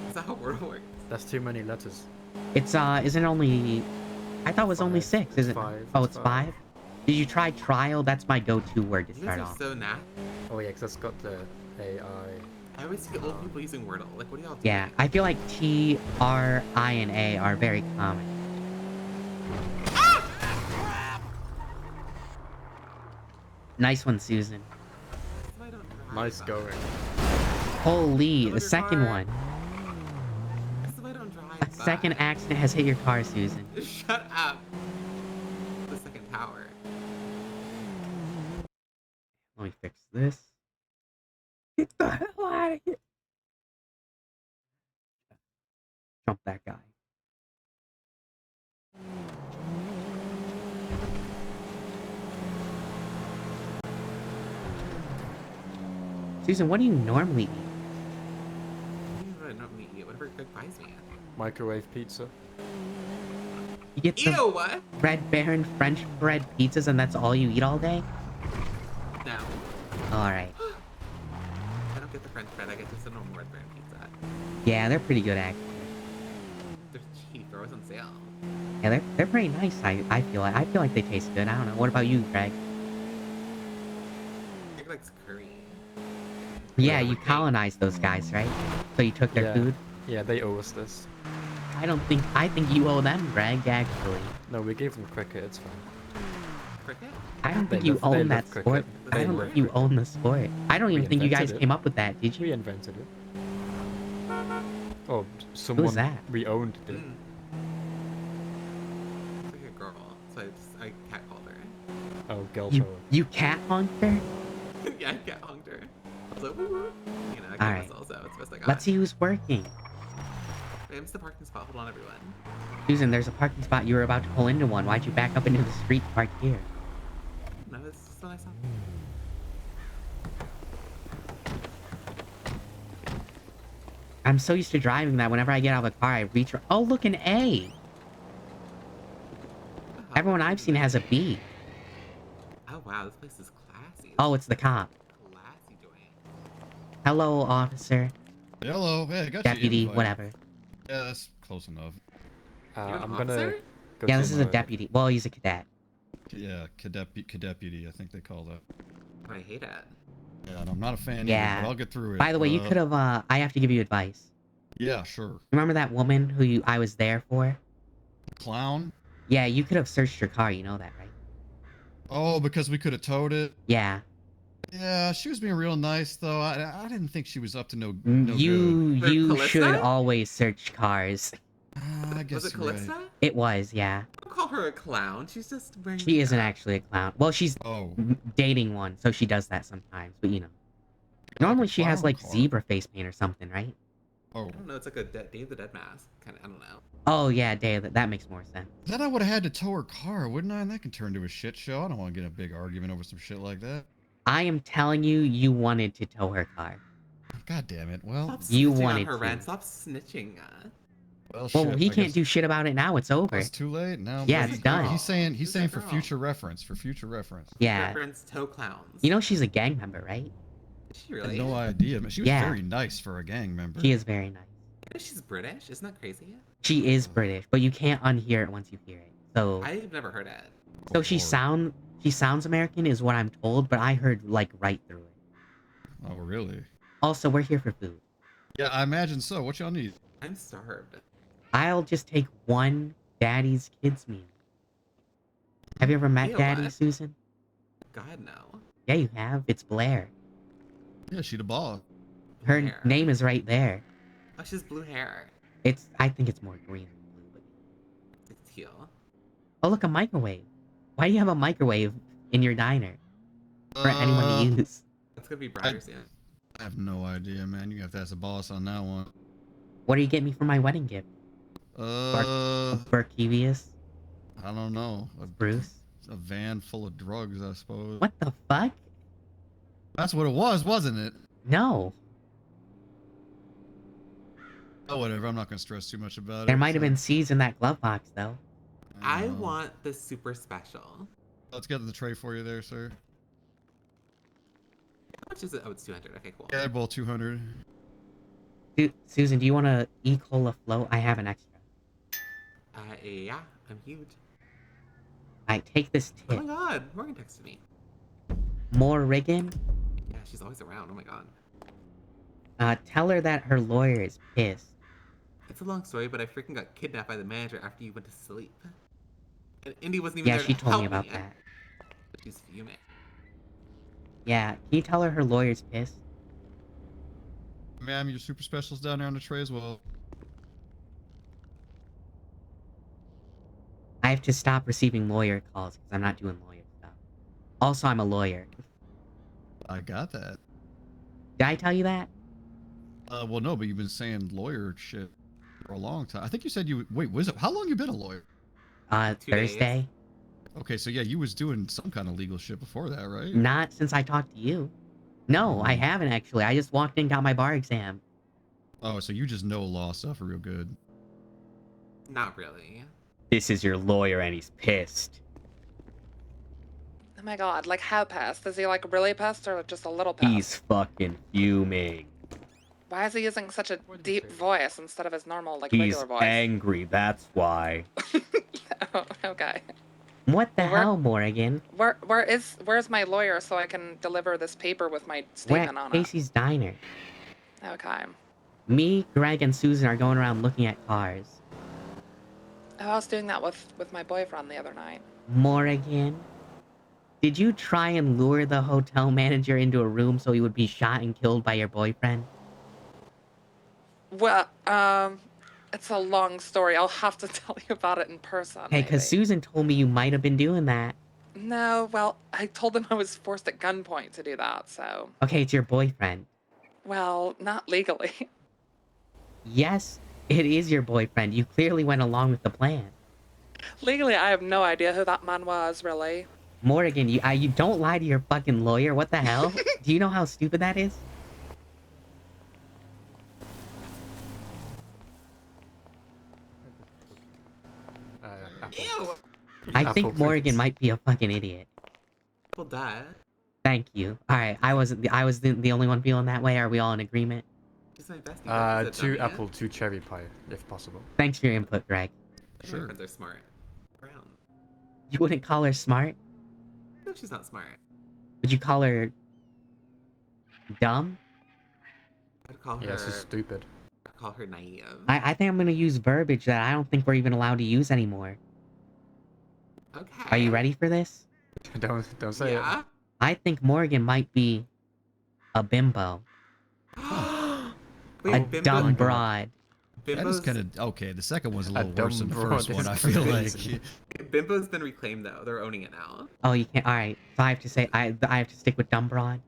Is that how wordle works? That's too many letters. It's isn't it only? I thought it was only 6. It's Is it? 5, Oh, it's it's 5. Did you try trial? That's my go-to word to You start guys are off. so naff. Oh yeah, 'cause that's got the AI. I always see old people using wordle. Like, what do y'all do? Yeah, I feel like T, R, I, and A are very common. Nice one, Susan. That's why I don't drive. Nice going. Holy, Look the at your second car. one. That's why I don't drive. A second accident has hit your car, Susan. Shut up. The second tower. Let me fix this. Get the hell out of here. Jump that guy. Susan, what do you normally eat? I don't meet you. Whatever Greg buys me. Microwave pizza. You get Ew, some what? Red Baron French bread pizzas and that's all you eat all day? No. Alright. I don't get the French bread. I get just a normal red brand pizza. Yeah, they're pretty good actually. They're cheap. They're always on sale. Yeah, they're pretty nice, I feel like. I feel like they taste good. I don't know. What about you, Greg? Greg likes curry. Yeah, you colonized those guys, right? So you took their Yeah. food? Yeah, they owe us this. I think you owe them, Greg, actually. No, we gave them cricket, it's fine. Cricket? I don't They think you love- they own that love sport. cricket. I They don't love think you cricket. own the sport. I don't We even think you guys invented it. came up with that, did We you? invented it. Oh, someone that? we owned it. It's like a girl. So I catcalled her. Oh, girl You, power. you cat honked her? Yeah, I got honked her. I was like, woo woo. You know, I got Alright. myself, so it's the best I got. Let's see who's working. Wait, I missed the parking spot. Hold on, everyone. Susan, there's a parking spot. You were about to pull into one. Why'd you back up into the street to park here? No, this is what I saw. I'm so used to driving that whenever I get out of the car, I reach... Oh, look, an A! Everyone I've seen has a B. Oh wow, this place is classy. Oh, it's the cop. Classy joint. Hello, officer. Hello, hey, I got Deputy, you invite. whatever. Yeah, that's close enough. You're an I'm officer? gonna. Go Yeah, to this is a my- deputy. Well, he's a cadet. Yeah, cadet-deputy, I think they call that. I hate it. Yeah, and I'm not a fan Yeah. either, but I'll get through it. By the way, you could have, I have to give you advice. Yeah, sure. Remember that woman who I was there for? Clown? Yeah, you could have searched her car, you know that, right? Oh, because we could have towed it? Yeah. Yeah, she was being real nice, though. I didn't think she was up to no You For should Callista? always search cars. good. I guess Was it you're right. Callista? It was, yeah. Don't call her a clown. She's just wearing. She isn't makeup. actually a clown. Well, she's Oh. dating one, so she does that sometimes, but you know. Normally she has clown like car. zebra face paint or something, right? Oh. I don't know. It's like a Day of the Dead mask. Kind of. I don't know. Oh yeah, that makes more sense. Then I would have had to tow her car, wouldn't I? And that can turn into a shit show. I don't want to get in a big argument over some shit like that. I am telling you, you wanted to tow her car. God damn it. Well, Stop You snitching wanted on her, to. Ren. Stop snitching. well, Well, shit, he I can't guess do shit about it now. It's over. It's too late now. Yeah, but it's done. He's saying Who's for that girl? future reference. For future reference. Yeah. Reference toe clowns. You know she's a gang member, right? Is she I really? had no idea. But she was Yeah. very nice for a gang member. She is very nice. Yeah, she's British. Isn't that crazy? She is British, but you can't unhear it once you hear it. So I've never heard it. so she sounds American is what I'm told, but I heard like right through it. Oh, really? Also, we're here for food. Yeah, I imagine so. What y'all need? I'm starved. I'll just take one Daddy's Kids meal. Have you ever met Ew, Daddy, what? Susan? God no. Yeah, you have. It's Blair. Yeah, she the boss. Her Blair. name is right there. Oh, she has blue hair. I think it's more green than blue. But... It's teal. Oh, look, a microwave. Why do you have a microwave in your diner? For anyone to use. That's gonna be brighter soon. I have no idea, man. You have to ask the boss on that one. What do you get me for my wedding gift? Burkevius? I don't know. Bruce? A van full of drugs, I suppose. What the fuck? That's what it was, wasn't it? No. Oh, whatever. I'm not gonna stress too much about it. There might have been seeds in that glove box, though. I want the super special. Let's get the tray for you there, sir. How much is it? Oh, it's 200. Okay, cool. Yeah, bowl 200. Susan, do you want a E. Cola float? I have an extra. Yeah, I'm huge. I take this Oh tip. my god, Morgan texted me. Morrigan, Yeah, she's always around. Oh my god. tell her that her lawyer is pissed. It's a long story, but I freaking got kidnapped by the manager after you went to sleep. And Indy wasn't even Yeah, there she to told help me about that. But she's fuming. Yeah, can you tell her her lawyer's pissed? Ma'am, your super specials down there on the tray as well. I have to stop receiving lawyer calls because I'm not doing lawyer stuff. Also, I'm a lawyer. I got that. Did I tell you that? Well, no, but you've been saying lawyer shit for a long time. I think you said you... Wait, was it... How long you been a lawyer? 2 days. Thursday. Okay, so yeah, you was doing some kind of legal shit before that, right? Not since I talked to you. No, I haven't actually. I just walked in and got my bar exam. Oh, so you just know law stuff real good. Not really. This is your lawyer and he's pissed. Oh my god, like how pissed? Is he like really pissed or just a little pissed? He's fucking fuming. Why is he using such a deep voice instead of his normal, like, He's regular voice? angry, that's why. Oh, okay. What the Where- hell, Morrigan? Where's my lawyer so I can deliver this paper with my We're statement at on Casey's Diner. it? Okay. Me, Greg, and Susan are going around looking at cars. Oh, I was doing that with my boyfriend the other night. Morrigan, did you try and lure the hotel manager into a room so he would be shot and killed by your boyfriend? Well, it's a long story. I'll have to tell you about it in person. Hey, because maybe. Susan told me you might have been doing that. No, well, I told them I was forced at gunpoint to do that, so. Okay, it's your boyfriend. Well, not legally. Yes, it is your boyfriend. You clearly went along with the plan. Legally, I have no idea who that man was, really. Morgan, you don't lie to your fucking lawyer. What the hell? Do you know how stupid that is? Ew! I think Morgan might be a fucking idiot. Well, duh. Thank you. All right, I was the only one feeling that way. Are we all in agreement? She's my bestie. 2 apple, 2 cherry pie, if possible. Thanks for your input, Greg. Sure. My friends are smart. Brown. You wouldn't call her smart? No, she's not smart. Would you call her dumb? I'd call her. Yeah, she's stupid. I'd call her naive. I think I'm gonna use verbiage that I don't think we're even allowed to use anymore. Okay. Are you ready for this? Don't say it. I think Morgan might be a bimbo. Wait, A bimbo- dumb broad. That is Bimbo's- kind of okay. The second one's a little dumb worse than the broad first is one. I feel like. crazy. Bimbo's been reclaimed though. They're owning it now. Oh, you can't. All right. So I have to say I have to stick with dumb broad.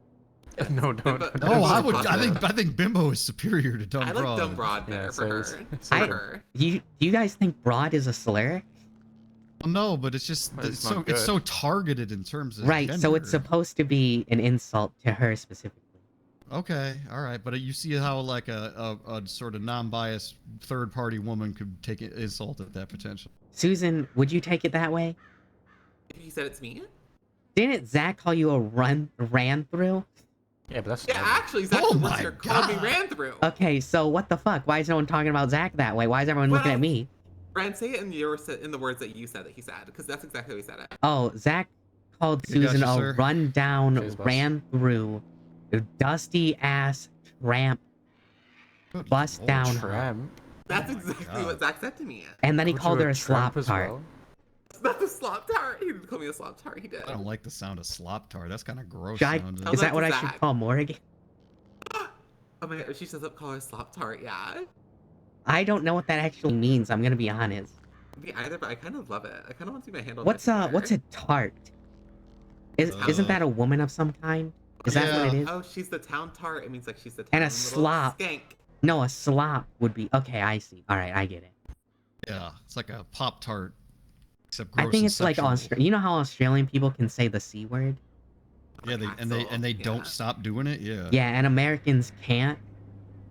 No, don't. No, I think Bimbo is superior to Dumb I Broad. like dumb broad better for her. I, For her. do you guys think broad is a slur? No, but it's just Well, it's so not it's good. so targeted in terms of Right. So it's gender. supposed to be an insult to her specifically. Okay, all right, but you see how like a sort of non-biased third-party woman could take an insult at that potential. Susan, would you take it that way? He said it's me? Didn't Zach call you a ran through? Yeah, but that's. Yeah, actually, Zach Oh was my here called me God. ran through. Okay, so what the fuck? Why is no one talking about Zach that way? Why is everyone looking at me? Brand, say it in the words that you said that he said, because that's exactly how he said it. Oh, Zach called You got Susan you, a sir. rundown, Cheers, boss. ran through, dusty ass tramp, Good bust lord. down, Tramp. That's Oh my exactly God. what Zach said to me. and then he Called called you her a tramp slop as tart. well? That's a slop tart. He didn't call me a slop tart. He did. I don't like the sound of slop tart. That's kind of gross. Should I- sounding. Tell is that that what to I should Zach. call Morgan? Oh my god, she says up call her slop tart. Yeah. I don't know what that actually means. I'm gonna be honest. Me either, but I kind of love it. I kind of want to see my handle. What's a tart? Isn't that a woman of some kind? Is that what it is? Oh, she's the town tart. It means like she's the town And a little slop. skank. No, a slop would be okay. I see. All right, I get it. Yeah, it's like a Pop Tart, except I gross think and it's like sexual. You know how Australian people can say the c word? Yeah, they don't stop doing it. Yeah. Yeah, and Americans can't.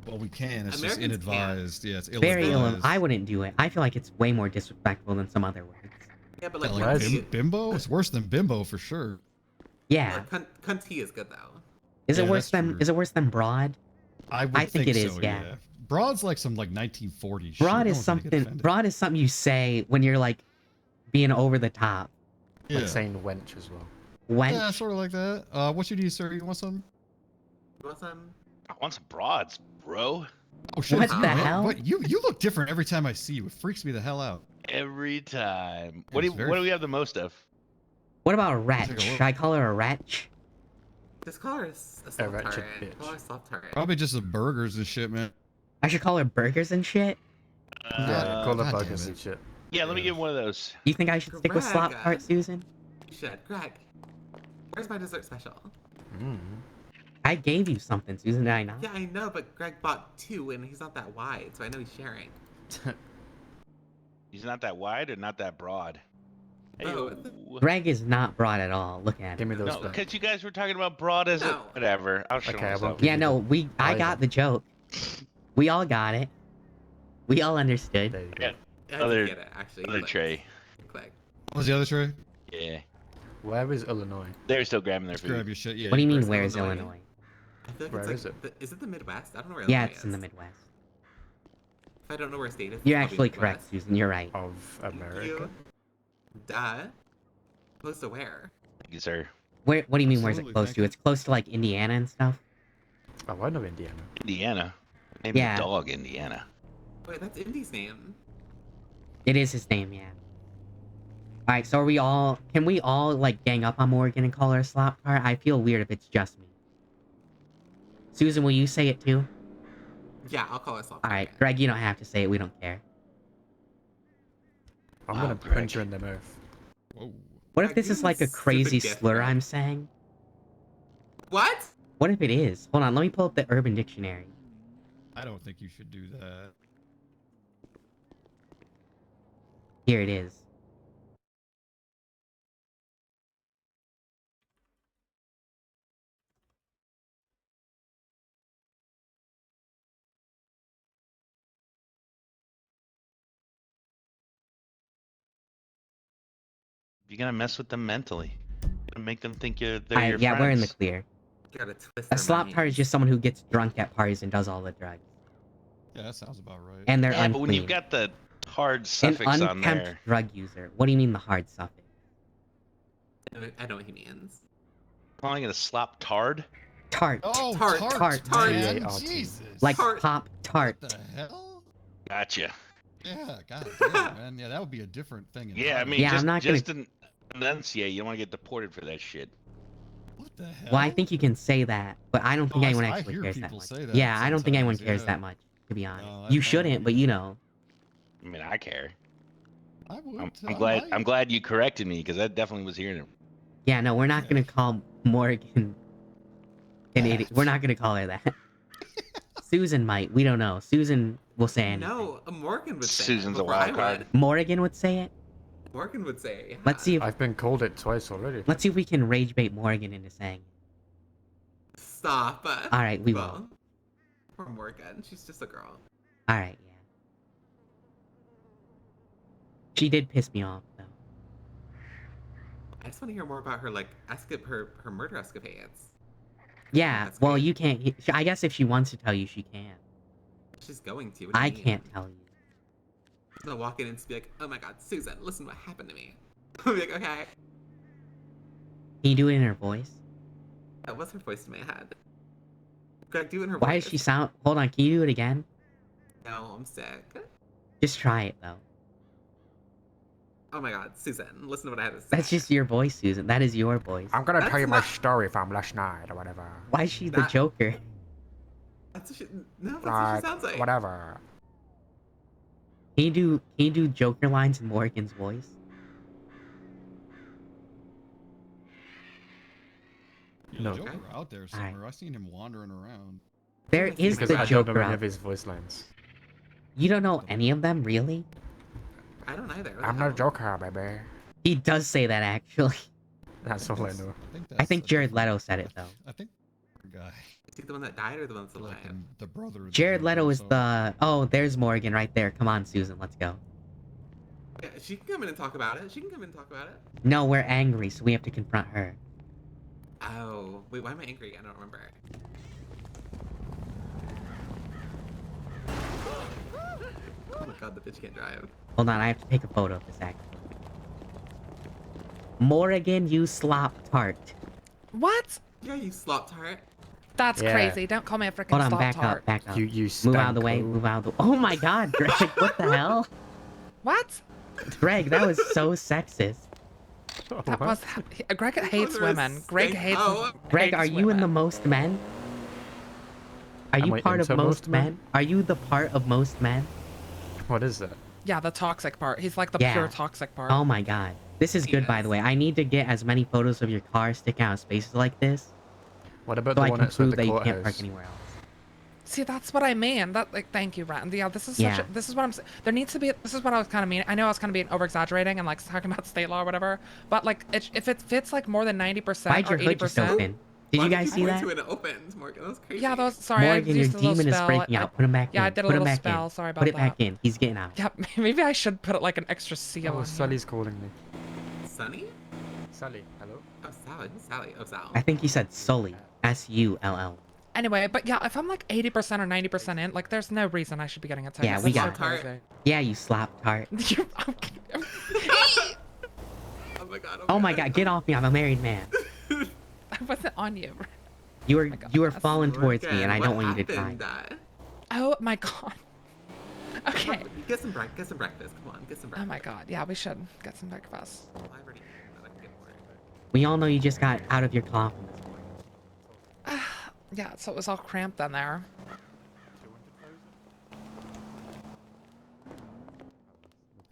Well, we can. It's just Americans inadvised. Yeah, it's Very ill. ill-advised. I wouldn't do it. I feel like it's way more disrespectful than some other words. Yeah, but Yeah, like, like cunty, bimbo? It's worse than bimbo for sure. Yeah. cunty is good though. Is it Yeah, worse that's than true. is it worse than broad? I think it is. so, Yeah. Broad's like some like 1940s shit. Broad No is one's gonna get something. offended. Broad is something you say when you're like being over the top. Yeah. Like saying wench as well. Wench. Yeah, sort of like that. What you need, sir? You want some? You want some? I want some broads, bro. Oh shit! What the man. hell? What you look different every time I see you. It freaks me the hell out. Every time. What do we have the most of? What about a Take a wretch? look. Should I call her a wretch? Just call her a slop wretched tart. bitch. Call her a slop tart. Probably just the burgers and shit, man. I should call her burgers and shit. Yeah, call God her damn buggers it. and shit. Yeah, let me get one of those. You think I should stick with slop Greg. tart, Susan? You should. Greg, where's my dessert special? I gave you something, Susan. Did I not? Yeah, I know, but Greg bought two, and he's not that wide, so I know he's sharing. He's not that wide or not that broad. Hey, Oh, Greg is not broad at all. Look at Give him. me those. no, back. because you guys were talking about broad as a No. whatever. I'll show Okay, I myself. won't give Yeah, you no, the- I either. got the joke. We all got it. We all understood. There you go. Yeah, I Other- did get it, actually. other Click. tray. Click. What was the other tray? Yeah, Where is Illinois? they're still grabbing their Just food. grab your shit. Yeah. What do you mean, Where's where's Illinois? Illinois? I feel like Where it's is like, is it the Midwest? I don't know where Yeah, Illinois it's in the is. Midwest. If I don't know where a state is, You're it's actually probably correct, Midwest. Susan. You're right. Of Thank America. you. Duh. Close to where? Thank you, sir. Where? What do you mean? Where's it Absolutely, close thank to? you. It's close to like Indiana and stuff. Oh, I know Indiana. Indiana. Name Yeah. the dog Indiana. Wait, that's Indy's name. It is his name, yeah. All right, so are we all? Can we all like gang up on Morgan and call her a slop tart? I feel weird if it's just me. Susan, will you say it too? Yeah, I'll call it slop All tart. right, Greg, you don't have to say it. We don't care. I'm Wow, gonna Greg. punch her in the mouth. Whoa. What if this is like a crazy slur I'm saying? What? What if it is? Hold on, let me pull up the Urban Dictionary. I don't think you should do that. Here it is. You're gonna mess with them mentally. You're gonna make them think they're your Yeah, friends. we're in the clear. Gotta twist A their slop tart is minds. just someone who gets drunk at parties and does all the drugs. Yeah, that sounds about right. And they're Yeah, but when you've unclean. got the hard An suffix on unkempt there, drug user. What do you mean the hard suffix? I know what he means. calling it a slop tard. Tart. Oh, Tart, tart, man. man. Jesus. Like Tart. Pop Tart. What the hell? Gotcha. Yeah, god damn, man. Yeah, that would be a different thing. Yeah, I entirely. mean, Yeah, just, I'm not gonna- just enunciate. You don't want to get deported for that shit. What the hell? Well, I think you can say that, but I don't think Oh, anyone I actually hear cares that people much. say that Yeah, I don't think anyone sometimes, cares yeah. that much, to be honest. No, You I shouldn't, don't. but you know. I mean, I care. I would. I'm I glad. might. I'm glad you corrected me because I definitely was hearing it. Yeah, no, we're not Yeah. gonna call Morgan an idiot. We're not gonna call her that. Susan might. We don't know. Susan will say anything. No, Morgan would say Susan's it a before I wild card. would. Morgan would say it. Morgan would say it. Yeah. Let's see if I've been called it twice already. let's see if we can rage bait Morgan into saying it. Stop. All right, we well, will. Poor Morgan. She's just a girl. All right, yeah. She did piss me off though. I just want to hear more about her her murder escapades. Yeah. That's Well, great. you can't. I guess if she wants to tell you, she can. She's going to. What do you I mean? can't tell you. She's gonna walk in and just be like, "Oh my God, Susan, listen, what happened to me?" I'll be like, "Okay." Can you do it in her voice? That was her voice in my head. Greg, do it in her Why voice. does she sound? Hold on. Can you do it again? No, I'm sick. Just try it though. Oh my God, Susan, listen to what I had to say. That's just your voice, Susan. That is your voice. I'm gonna That's tell you my not- story from last night or whatever. Why is she the That- Joker? That's what she, no, that's what she sounds like. Whatever. Can you do Joker lines in Morgan's voice? Yeah, No. the Joker out there Alright. somewhere. I've seen him wandering around. There is Because the I don't Joker know any out. of his voice lines. You don't know any of them, really? I don't either. What the I'm hell? not a Joker, baby. He does say that actually. That's all I know. I think Jared Leto said it though. I think the guy. Is he the one that died or the one that's alive? Like the brother. of the Jared Joker, Leto is so- the. Oh, there's Morgan right there. Come on, Susan, let's go. Yeah, she can come in and talk about it. She can come in and talk about it. No, we're angry, so we have to confront her. Oh, wait, why am I angry? I don't remember. Oh my God, the bitch can't drive. Hold on, I have to take a photo of this actually. Morgan, you slop tart. What? Yeah, you slop tart. That's Yeah. crazy. Don't call me a freaking Hold on, stop back tart. up, back up. You Move out of the way, stanko. move out of the. Oh my God, Greg, what the hell? What? Greg, that was so sexist. That was. Greg hates women. Greg hates. Greg, hates are you in the women. most men? Are Am you I part of into most most men? men? Are you the part of most men? What is that? Yeah, the toxic part. He's like the Yeah. pure toxic part. Oh my God. This is good, by the way. I need to get as many photos of your car sticking out of spaces like this, What about so the I one can outside prove the that you can't park courthouse? anywhere else. See, that's what I mean. That like, thank you, Rat. Yeah, this is such. Yeah. This is what I'm. There needs to be. This is what I was kind of mean. I know I was kind of being over exaggerating and like talking about state law or whatever. But like, if it fits like more than 90% Why'd or your hood just 80%. open? Did you guys see that? To an opened, Morgan. That was crazy. Yeah, that was sorry. Morgan, I your used a little demon is spell. breaking out. Put him back in. Yeah, I did a Put him little back spell. in. Sorry about Put it that. back in. He's getting out. Yeah, maybe I should put like an extra seal Oh, on Sally's calling me. Sunny? Sally, hello? Oh, Sally. Who's Sally? Oh, Sal. I think he said Sully. S-U-L-L. Anyway, but yeah, if I'm like 80% or 90% in, like, there's no reason I should be getting a ticket. Yeah, we That's got so it. crazy. Yeah, you slop tart. Oh my God. Oh my God, get off me. I'm a married man. I wasn't on you. You were God, you were that's- falling towards me, and I Morgan, don't want you what to try. happened? Oh my God. Okay. Get some breakfast. Come on, get some breakfast. Oh my God. Yeah, we should get some breakfast. Well, I already ate, but I can get more. We all know you just got out of your coffin. Yeah, so it was all cramped in there.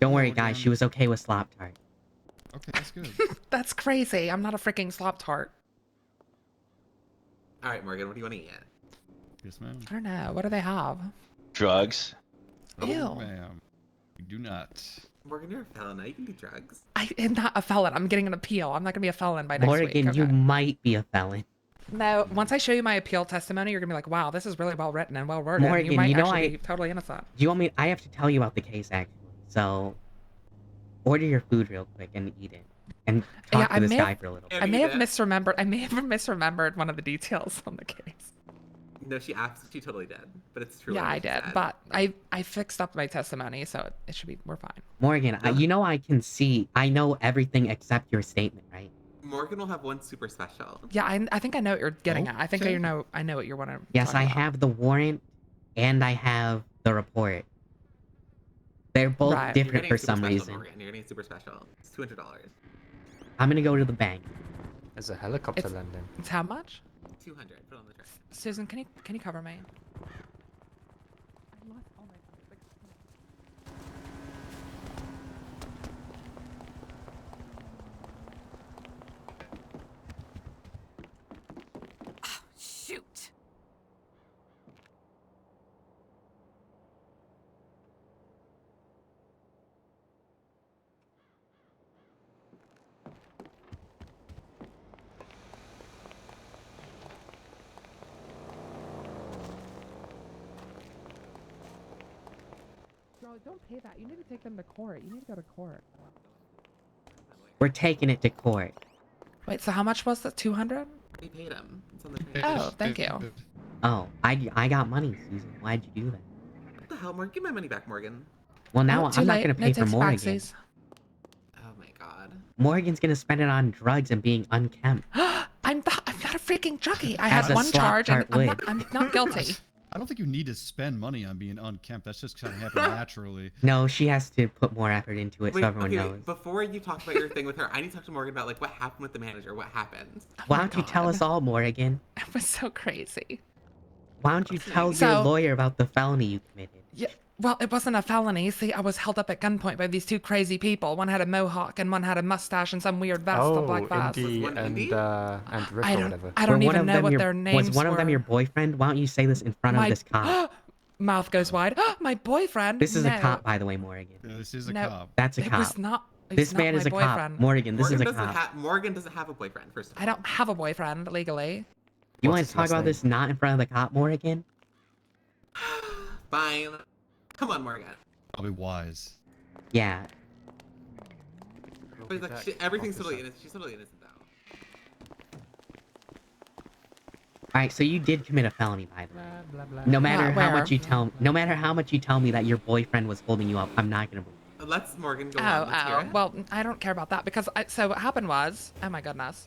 Don't worry, guys. She was okay with slop tart. Okay, that's good. That's crazy. I'm not a freaking slop tart. All right, Morgan, what do you want to eat? Yes, ma'am. I don't know. What do they have? Drugs. Oh, Ew. ma'am. We do not. Morgan, you're a felon now. You can do drugs. I am not a felon. I'm getting an appeal. I'm not gonna be a felon by next Morgan, week. Okay. you might be a felon. No, once I show you my appeal testimony, you're gonna be like, "Wow, this is really well written and well worded." Morgan, you might you know actually be totally innocent. Do you want me? I have to tell you about the case actually. So, order your food real quick and eat it, and talk to this guy for a little bit. I may have misremembered. I may have misremembered one of the details on the case. No, she totally did. But it's true. Yeah, I did, but I fixed up my testimony, so it should be. We're fine. Morgan, you know I can see. I know everything except your statement, right? Morgan will have one super special. Yeah, I think I know what you're getting at. I think I know what you're wanting. Yes, I have the warrant, and I have the report. They're both different for some reason. Morgan. You're getting super special. It's $200. I'm gonna go to the bank. There's a helicopter landing. It's how much? 200. Put it on the tray. Susan, can you cover me? Shoot. Girl, don't pay that. You need to take them to court. You need to go to court. We're taking it to court. Wait, so how much was that? 200? We paid him. It's on the tray. Oh, thank you. Oh, I got money, Susan. Why'd you do that? What the hell, Morgan? Give my money back, Morgan. Well, now Oh, too I'm not late. gonna No pay for takes Morgan. backsies. Oh my god. Morgan's gonna spend it on drugs and being unkempt. I'm not a freaking junkie. I As had a one slop charge and tart I'm not guilty. I don't think you need to spend money on being unkempt. That's just kind of happen naturally. No, she has to put more effort into it so everyone okay, knows. before you talk about your thing with her, I need to talk to Morgan about like what happened with the manager. What happened? Why don't you tell us all, Morgan? It was so crazy. Why don't you tell your So- lawyer about the felony you committed? Yeah. Well, it wasn't a felony. See, I was held up at gunpoint by these two crazy people. One had a mohawk and one had a mustache and some weird vest, a black vest. Indy and Rick I or don't- whatever. I don't Were one even of know them what your- their names Was one of them were. your boyfriend? Why don't you say this in front of this cop? Mouth goes wide. My boyfriend. This is no. a cop, by the way, Morgan. Yeah, this is a No. cop. That's a It cop. was not. He's This not man my is a boyfriend. cop. Morgan, this is a doesn't cop. Morgan doesn't have a boyfriend, first of all. I don't have a boyfriend legally. You What's want his to talk last about name? this not in front of the cop, Morgan? Fine. Come on, Morgan. Probably wise. Yeah. But like, everything's totally innocent. She's totally innocent though. Alright, so you did commit a felony, by the way. Blah, blah, No matter how where? much you tell me that your boyfriend was holding you up, I'm not gonna believe it. Let's Morgan go on. Let's hear it. Well, I don't care about that because so what happened was, oh my goodness,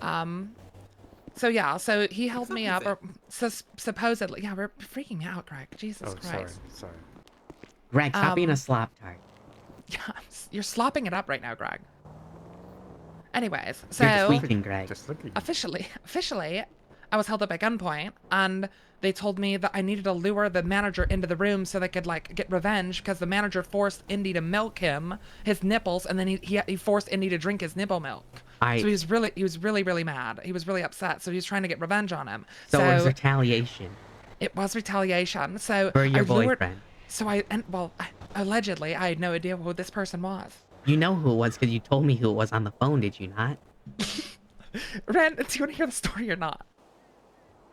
so yeah, so he held me up, or supposedly, yeah, we're freaking me out, Greg. Jesus Oh, Christ. sorry. Greg, stop being a slop tart. Yeah, you're slopping it up right now, Greg. Anyways, so You're tweaking, Greg. Just looking. officially, I was held up at gunpoint, and they told me that I needed to lure the manager into the room so they could like get revenge because the manager forced Indy to milk his nipples, and then he forced Indy to drink his nipple milk. So he was really mad. He was really upset. So he was trying to get revenge on him. So it was retaliation. It was retaliation. So For your I lured, boyfriend. So allegedly, I had no idea who this person was. You know who it was because you told me who it was on the phone, did you not? Ren, do you want to hear the story or not?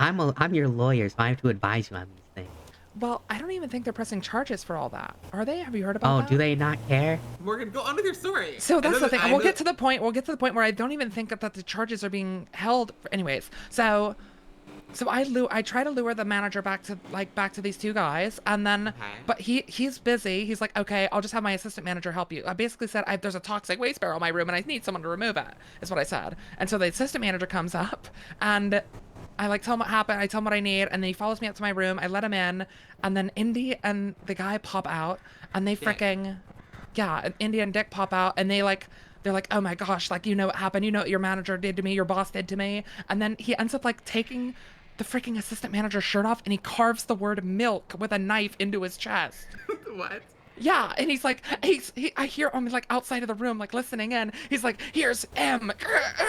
I'm your lawyer, so I have to advise you on these things. Well, I don't even think they're pressing charges for all that. Are they? Have you heard about that? Oh, do they not care? Morgan, go on with your story. So that's the thing. We'll get to the point. We'll get to the point where I don't even think that the charges are being held. Anyways, so I try to lure the manager back to these two guys, and then, but he's busy. He's like, okay, I'll just have my assistant manager help you. I basically said, there's a toxic waste barrel in my room, and I need someone to remove it. Is what I said. And so the assistant manager comes up, and I like tell him what happened. I tell him what I need, and then he follows me up to my room. I let him in, and then Indy and the guy pop out, and they freaking, yeah, Indy and Dick pop out, and they're like, oh my gosh, like, you know what happened, you know what your manager did to me, your boss did to me, and then he ends up like taking the freaking assistant manager's shirt off, and he carves the word milk with a knife into his chest. What? Yeah, and he's like, I hear him like outside of the room, like listening in. He's like, here's M,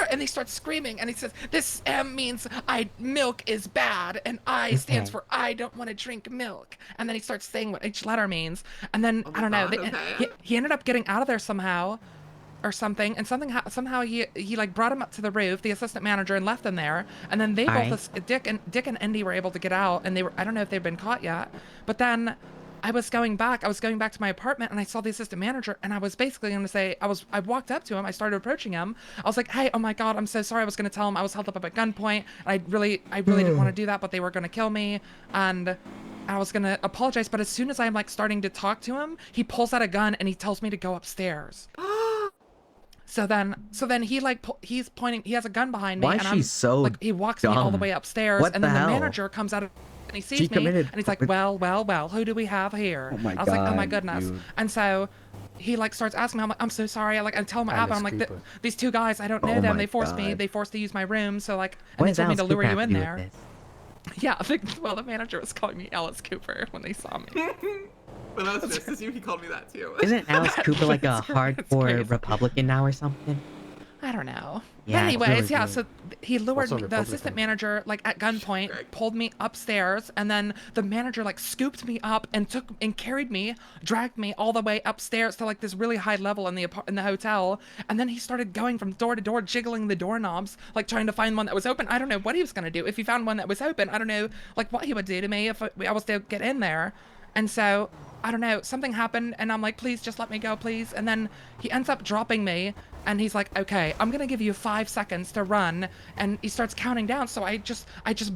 and he starts screaming, and he says, this M means milk is bad, and I stands for I don't want to drink milk. And then he starts saying what each letter means, and then I don't know. He ended up getting out of there somehow, or something, and somehow he like brought him up to the roof, the assistant manager, and left him there. And then they both, Dick and Indy, were able to get out, and I don't know if they've been caught yet, but then. I was going back to my apartment, and I saw the assistant manager, and I was basically going to say, I walked up to him, I started approaching him. I was like, hey, oh my God, I'm so sorry. I was going to tell him I was held up at gunpoint, and I really didn't want to do that, but they were going to kill me, and I was going to apologize. But as soon as I'm like starting to talk to him, he pulls out a gun and he tells me to go upstairs. So then he's pointing, he has a gun behind me. Why is she so like, he walks me all the way upstairs, What and then the the hell? manager comes out of, and he sees me, and he's like, well, who do we have here? Oh my I was like, oh my God, goodness. dude. And so he like starts asking me, I'm like, I'm so sorry. I tell him what happened. I'm like, Cooper. these two guys, I don't know Oh them. my They forced God. to use my room. So like, What and they does told me to Alice lure Cooper you have in to do there. with Yeah, the manager was calling me Alice Cooper when they saw me. When I was next to you, he called me that too. Isn't Alice Cooper like a It's hardcore crazy. Republican now or something? I don't know. Yeah, But it's anyways, really yeah, weird. so he lured Also me, the Republican. assistant manager, like at gunpoint, pulled me upstairs, and then the manager like scooped me up and carried me, dragged me all the way upstairs to like this really high level in the hotel, and then he started going from door to door, jiggling the doorknobs, like trying to find one that was open. I don't know what he was gonna do. If he found one that was open, I don't know like what he would do to me if I was to get in there. And so I don't know, something happened, and I'm like, please just let me go, please. And then he ends up dropping me, and he's like, okay, I'm gonna give you 5 seconds to run, and he starts counting down. So I just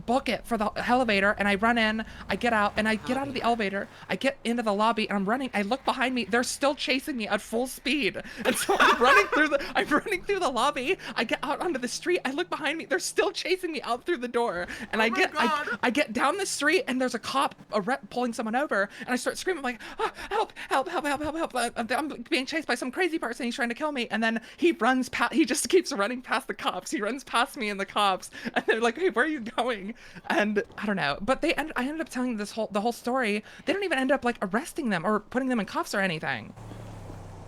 book it for the elevator, and I run in, I get out, and I get out of the elevator, I get into the lobby, and I'm running. I look behind me, they're still chasing me at full speed, and so I'm running through the lobby. I get out onto the street, I look behind me, they're still chasing me out through the door, and I get down the street, and there's a cop, a rep pulling someone over, and I start screaming like, oh, help, help, help, help, help, help. I'm being chased by some crazy person. He's trying to kill me. And then he just keeps running past the cops. He runs past me and the cops. And they're like, hey, where are you going? And I don't know. But I ended up telling the whole story. They don't even end up like arresting them or putting them in cuffs or anything.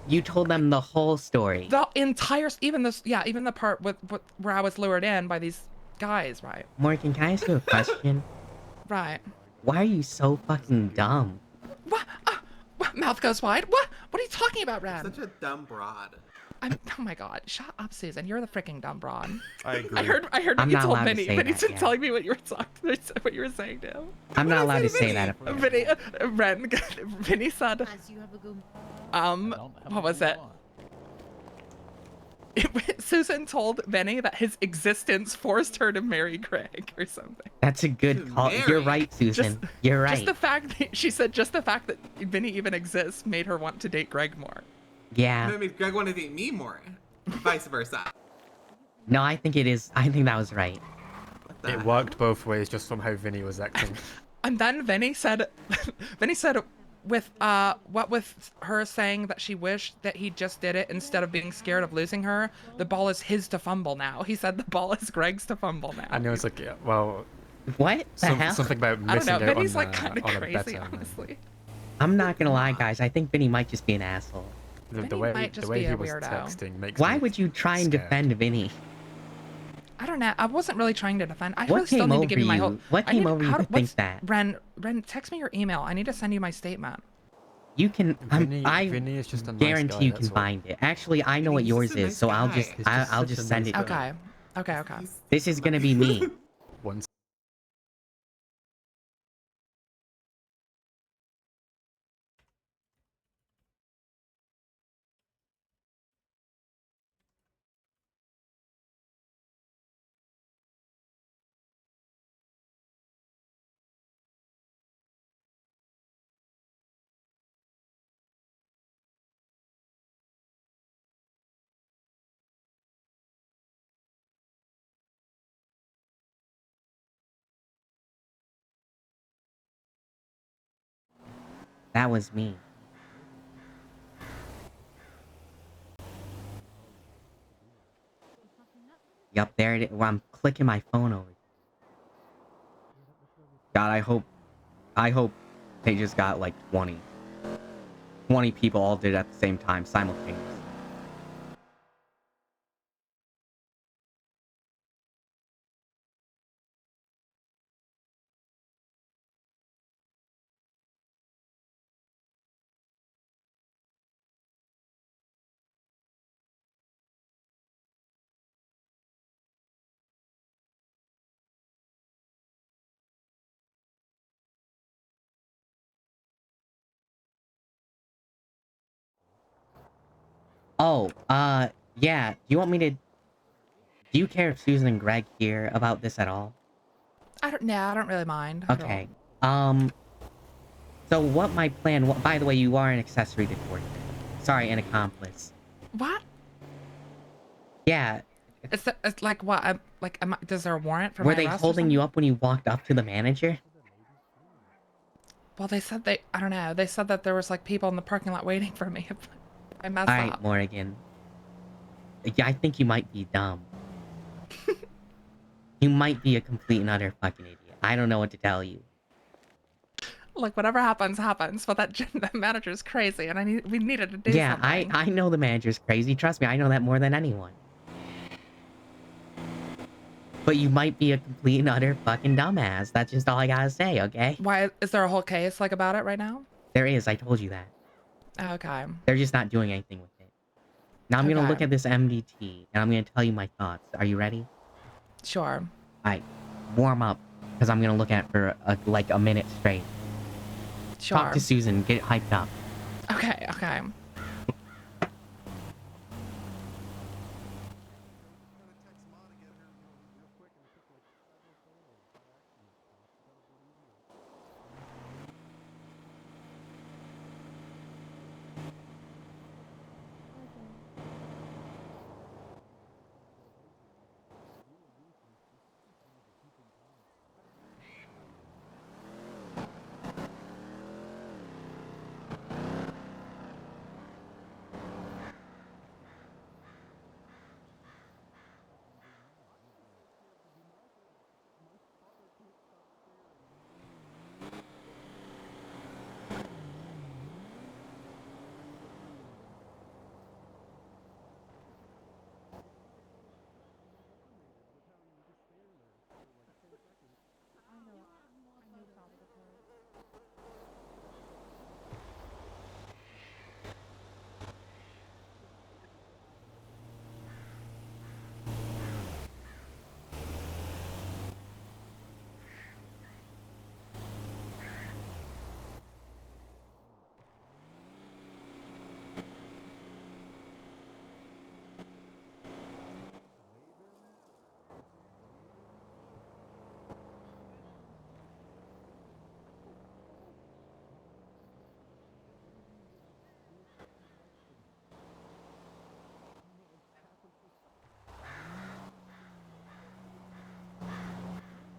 You told them the whole story. The entire, even the part where I was lured in by these guys, right? Morgan, can I ask you a question? Right. Why are you so fucking dumb? What? Mouth goes wide. What? What are you talking about, Ren? Such a dumb broad. Oh my God! Shut up, Susan. You're the freaking dumb broad. I agree. I heard I'm what you not told allowed to Vinny. say Vinny's that, been yeah. telling me what you were saying to him. I'm not allowed to say that. Vinny, Ren, Vinny said, what was it? Susan told Vinny that his existence forced her to marry Greg or something. That's a good call. You're right, Susan. You're right. Just the fact that she said just the fact that Vinny even exists made her want to date Greg more. Yeah. No, it means Greg wanted to date me more. Vice versa. No, I think it is. I think that was right. It worked both ways, just from how Vinny was acting. And then Vinny said, with her saying that she wished that he just did it instead of being scared of losing her, the ball is his to fumble now. He said the ball is Greg's to fumble now. I know it's like, yeah, well, What the hell? something about I don't missing know. out Vinny's on, like kind of on a crazy, better, honestly. I'm not gonna lie, guys. I think Vinny might just be an asshole. The Vinny way might just the way be he a was weirdo. texting makes Why me would you try and scared. defend Vinny? I don't know. I wasn't really trying to defend. I What really still came need to over give you my whole. you? What I came need- over you how to do- think what's- that? Ren, text me your email. I need to send you my statement. You can. I Vinny is just a nice guarantee guy, you can that's all. find it. Actually, I know what yours is, so I'll just I'll just send it. to you. Okay. This is gonna be me. One That was me. Yup, there it is. Well, I'm clicking my phone over. God, I hope they just got like 20. 20 people all did it at the same time, simultaneously. Oh, yeah. Do you want me to... Do you care if Susan and Greg hear about this at all? I don't really mind. I don't- Okay. So what my plan... By the way, you are an accessory to torture. Sorry, an accomplice. What? Yeah. It's like what? Does there a warrant for Were my they arrest or holding something? you up when you walked up to the manager? Well, they said I don't know. They said that there was like people in the parking lot waiting for me. I messed Alright, up. Morrigan. Yeah, I think you might be dumb. You might be a complete and utter fucking idiot. I don't know what to tell you. Like whatever happens, happens. But that manager's crazy, and we needed to do Yeah, something. I know the manager's crazy. Trust me, I know that more than anyone. But you might be a complete and utter fucking dumbass. That's just all I gotta say, okay? Why is there a whole case like about it right now? There is, I told you that. Okay. They're just not doing anything with it. Now I'm gonna Okay. look at this MDT, and I'm gonna tell you my thoughts. Are you ready? Sure. Alright, warm up, because I'm gonna look at it for like a minute straight. Sure. Talk to Susan, get it hyped up. Okay. Okay.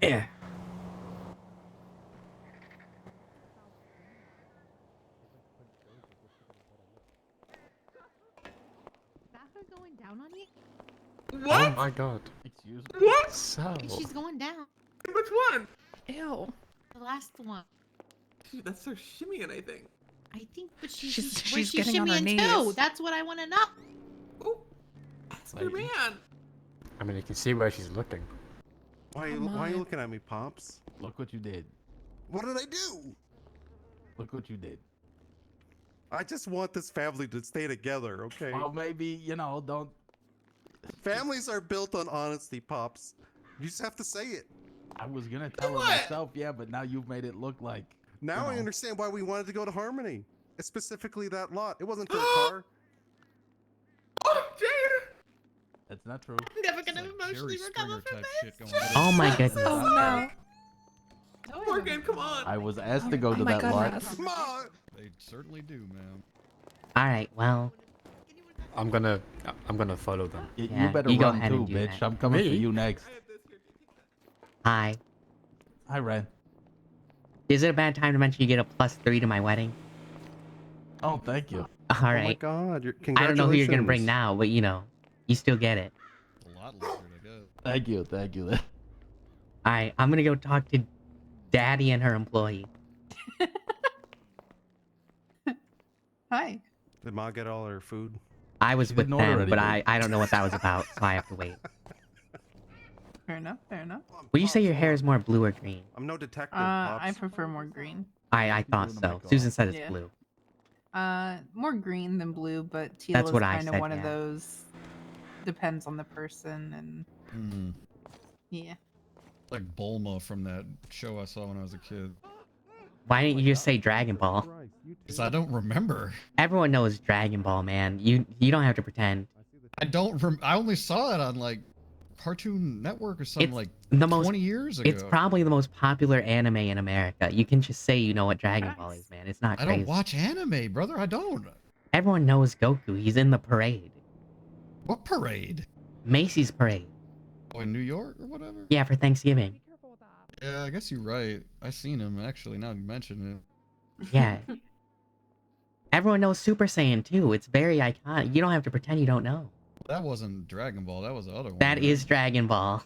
Yeah. Bathroom going down on you? Oh my god. Excuse me. What? So. She's going down. Which one? Ew. The last one. Dude, that's her shimmying, I think. I think, but She's where's she getting on her shimmying to? knees. That's what I want to know. That's your man. I mean, you can see where she's looking. Why are you looking at me, Pops? Look what you did. What did I do? Look what you did. I just want this family to stay together, okay? Well, maybe, don't... Families are built on honesty, Pops. You just have to say it. I was gonna tell her myself, yeah, but now you've made it look like... Now I understand why we wanted to go to Harmony. Specifically that lot. It wasn't for a car. Oh, Jared! That's not true. I'm never gonna emotionally recover from this. Oh my goodness. Oh no. Morgan, come on. I was asked to go to my that lot. goodness. They certainly do, ma'am. Alright, well... I'm gonna follow them. Yeah, You better you go run ahead too, and do bitch. that. I'm coming for Me? you next. Hi. Hi, Ren. Is it a bad time to mention you get a +3 to my wedding? Oh, thank you. Oh my Alright. god, I don't know who you're gonna bring congratulations. now, but you still get it. A lot lizard, I guess. Thank you, thank you. Alright, I'm gonna go talk to Daddy and her employee. Hi. Did Ma get all her food? I was She with didn't order them, but anything. I don't know what that was about, so I have to wait. Fair enough. Fair enough. Would you say your hair is more blue or green? I'm no detective, I prefer more green. I thought so. Susan said it's Yeah. blue. More green than blue, but teal That's is what I kind of said, one of yeah. those. Depends on the person and yeah. Like Bulma from that show I saw when I was a kid. Why didn't you just say Dragon Ball? Because I don't remember. Everyone knows Dragon Ball, man. You don't have to pretend. I don't. I only saw it on like Cartoon Network or something It's like the most 20 years ago. It's probably the most popular anime in America. You can just say you know what Dragon Ball is, man. It's not I crazy. don't watch anime, brother. I don't. Everyone knows Goku. He's in the parade. What parade? Macy's parade. Oh, in New York or whatever? Yeah, for Thanksgiving. Yeah, I guess you're right. I seen him actually. Now you mention it. Yeah. Everyone knows Super Saiyan too. It's very iconic. You don't have to pretend you don't know. That wasn't Dragon Ball. That was the other one. That right? is Dragon Ball.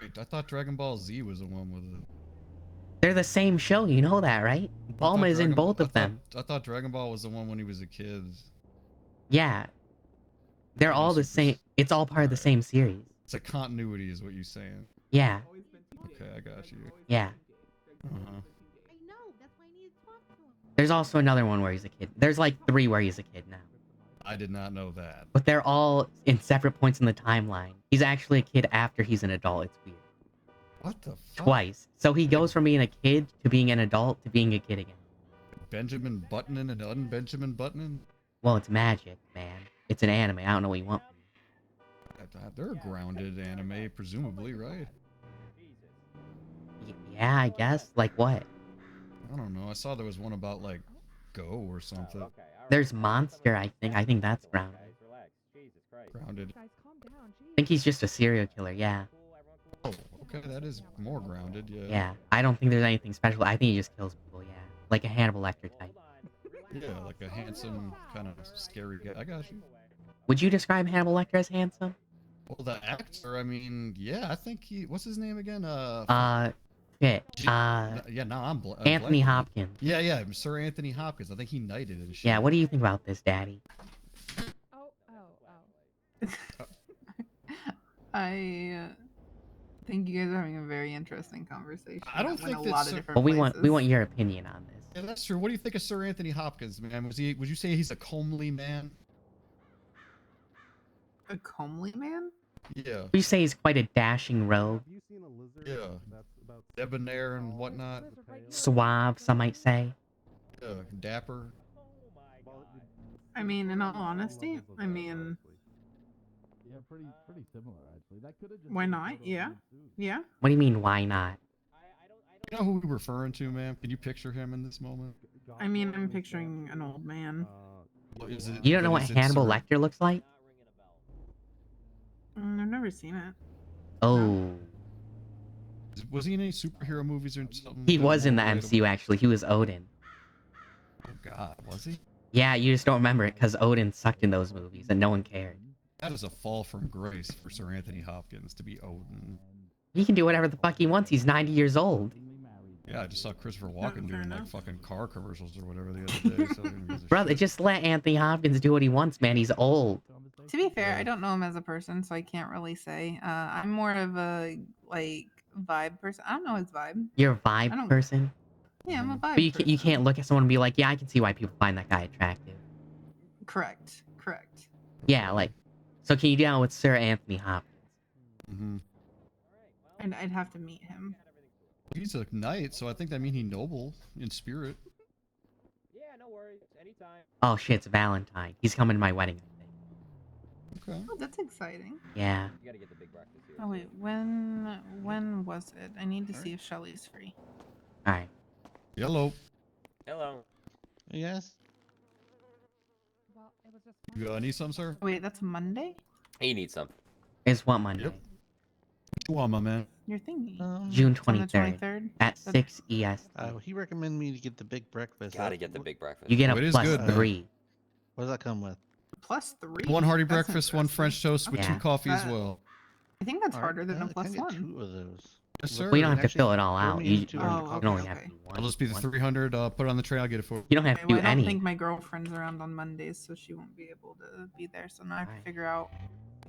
Wait, I thought Dragon Ball Z was the one with it. They're the same show. You know that, right? Bulma is in both of them. I thought Dragon Ball was the one when he was a kid. Yeah. They're all the same. It's all part of the same series. It's a continuity, is what you're saying. Yeah. Okay, I got you. Yeah. Uh-huh. There's also another one where he's a kid. There's like 3 where he's a kid now. I did not know that. But they're all in separate points in the timeline. He's actually a kid after he's an adult. It's weird. What the fuck? Twice. So he goes from being a kid to being an adult to being a kid again. Benjamin Buttonin and un-Benjamin Buttonin? Well, it's magic, man. It's an anime. I don't know what you want. They're a grounded anime, presumably, right? Yeah, I guess. Like what? I don't know. I saw there was one about, like, Go or something. There's Monster, I think. I think that's grounded. Grounded. I think he's just a serial killer, yeah. Oh, okay, that is more grounded, yeah. Yeah, I don't think there's anything special. I think he just kills people, yeah. Like a Hannibal Lecter type. Yeah, like a handsome, kind of scary guy. I got you. Would you describe Hannibal Lecter as handsome? Well, the actor, I mean, yeah, I think he... What's his name again? Shit. Yeah, no, I'm... Anthony blanking. Hopkins. Yeah, Sir Anthony Hopkins. I think he knighted and shit. Yeah, what do you think about this, Daddy? I think you guys are having a very interesting conversation. I don't that went think a that lot Sir- of different Well, we places. want your opinion on this. Yeah, that's true. What do you think of Sir Anthony Hopkins, man? Would you say he's a comely man? A comely man? Yeah. Would you say he's quite a dashing rogue? Yeah. Debonair and whatnot. Suave, some might say. Yeah, dapper. I mean, in all honesty, I mean, Yeah, pretty similar actually. That could have just why not? Yeah. Yeah. What do you mean, why not? You know who we're referring to, man? Can you picture him in this moment? I mean, I'm picturing an old man. Is it- You don't know but what is it Hannibal Sir- Lecter looks like? I've never seen it. Oh. Was he in any superhero movies or something? He was in the Relatable? MCU, actually. He was Odin. Oh, God, was he? Yeah, you just don't remember it because Odin sucked in those movies and no one cared. That is a fall from grace for Sir Anthony Hopkins to be Odin. He can do whatever the fuck he wants. He's 90 years old. Yeah, I just saw Christopher Walken doing like fucking car commercials or whatever the other day. So who gives a Brother, shit? just let Anthony Hopkins do what he wants, man. He's old. To be fair, I don't know him as a person, so I can't really say. I'm more of a like vibe person. I don't know his vibe. You're a I vibe don't- person. Yeah, I'm a vibe. But you person. can't look at someone and be like, yeah, I can see why people find that guy attractive. Correct. Correct. Yeah, like, so can you deal with Sir Anthony Hopkins? Mm-hmm. And I'd have to meet him. He's a knight, so I think that means he's noble in spirit. Yeah, no worries. Anytime. Oh shit, it's Valentine. He's coming to my wedding, I think. Okay. Oh, that's exciting. Yeah. You gotta get the big breakfast here. Oh wait, when was it? I need to see if Shelly's free. Alright. Hello. Hello. Yes. You need some, sir? Wait, that's Monday? He needs some. It's what Monday? Yep. What you want, my man? You're thinking. June It's on the 23rd. 23rd? At That's- 6 EST. He recommended me to get the big breakfast. Gotta get the big breakfast. You get Oh, it a is plus good, man. 3. What does that come with? Plus 3. One hearty That's breakfast, one interesting. French toast with Yeah. 2 coffee as That- well. I think that's Alright, harder than a can I plus get 1. 2 of those? Yes, sir. We don't have to Actually, fill it all throw out. me You, into you it. Oh, can only okay, have okay. to do one. I'll just be the one. 300. Put it on the tray. I'll get it for you. You don't have Okay, to do well, I don't any. think my girlfriend's around on Mondays, so she won't be able to be there. So now I have to figure out.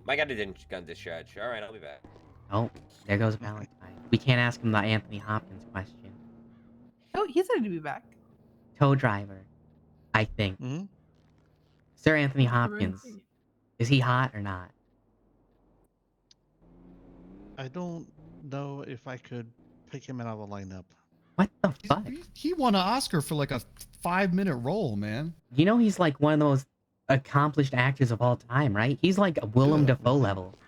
My guy didn't gun discharge. All right, I'll be back. Oh, there goes Valentine. We can't ask him the Anthony Hopkins question. Oh, he said to be back. Tow driver, I think. Mm-hmm. Sir Anthony Hopkins, is he hot or not? I don't know if I could pick him out of the lineup. What the fuck? He won an Oscar for like a 5-minute role, man. You know he's like one of the most accomplished actors of all time, right? He's like a Willem Dafoe level.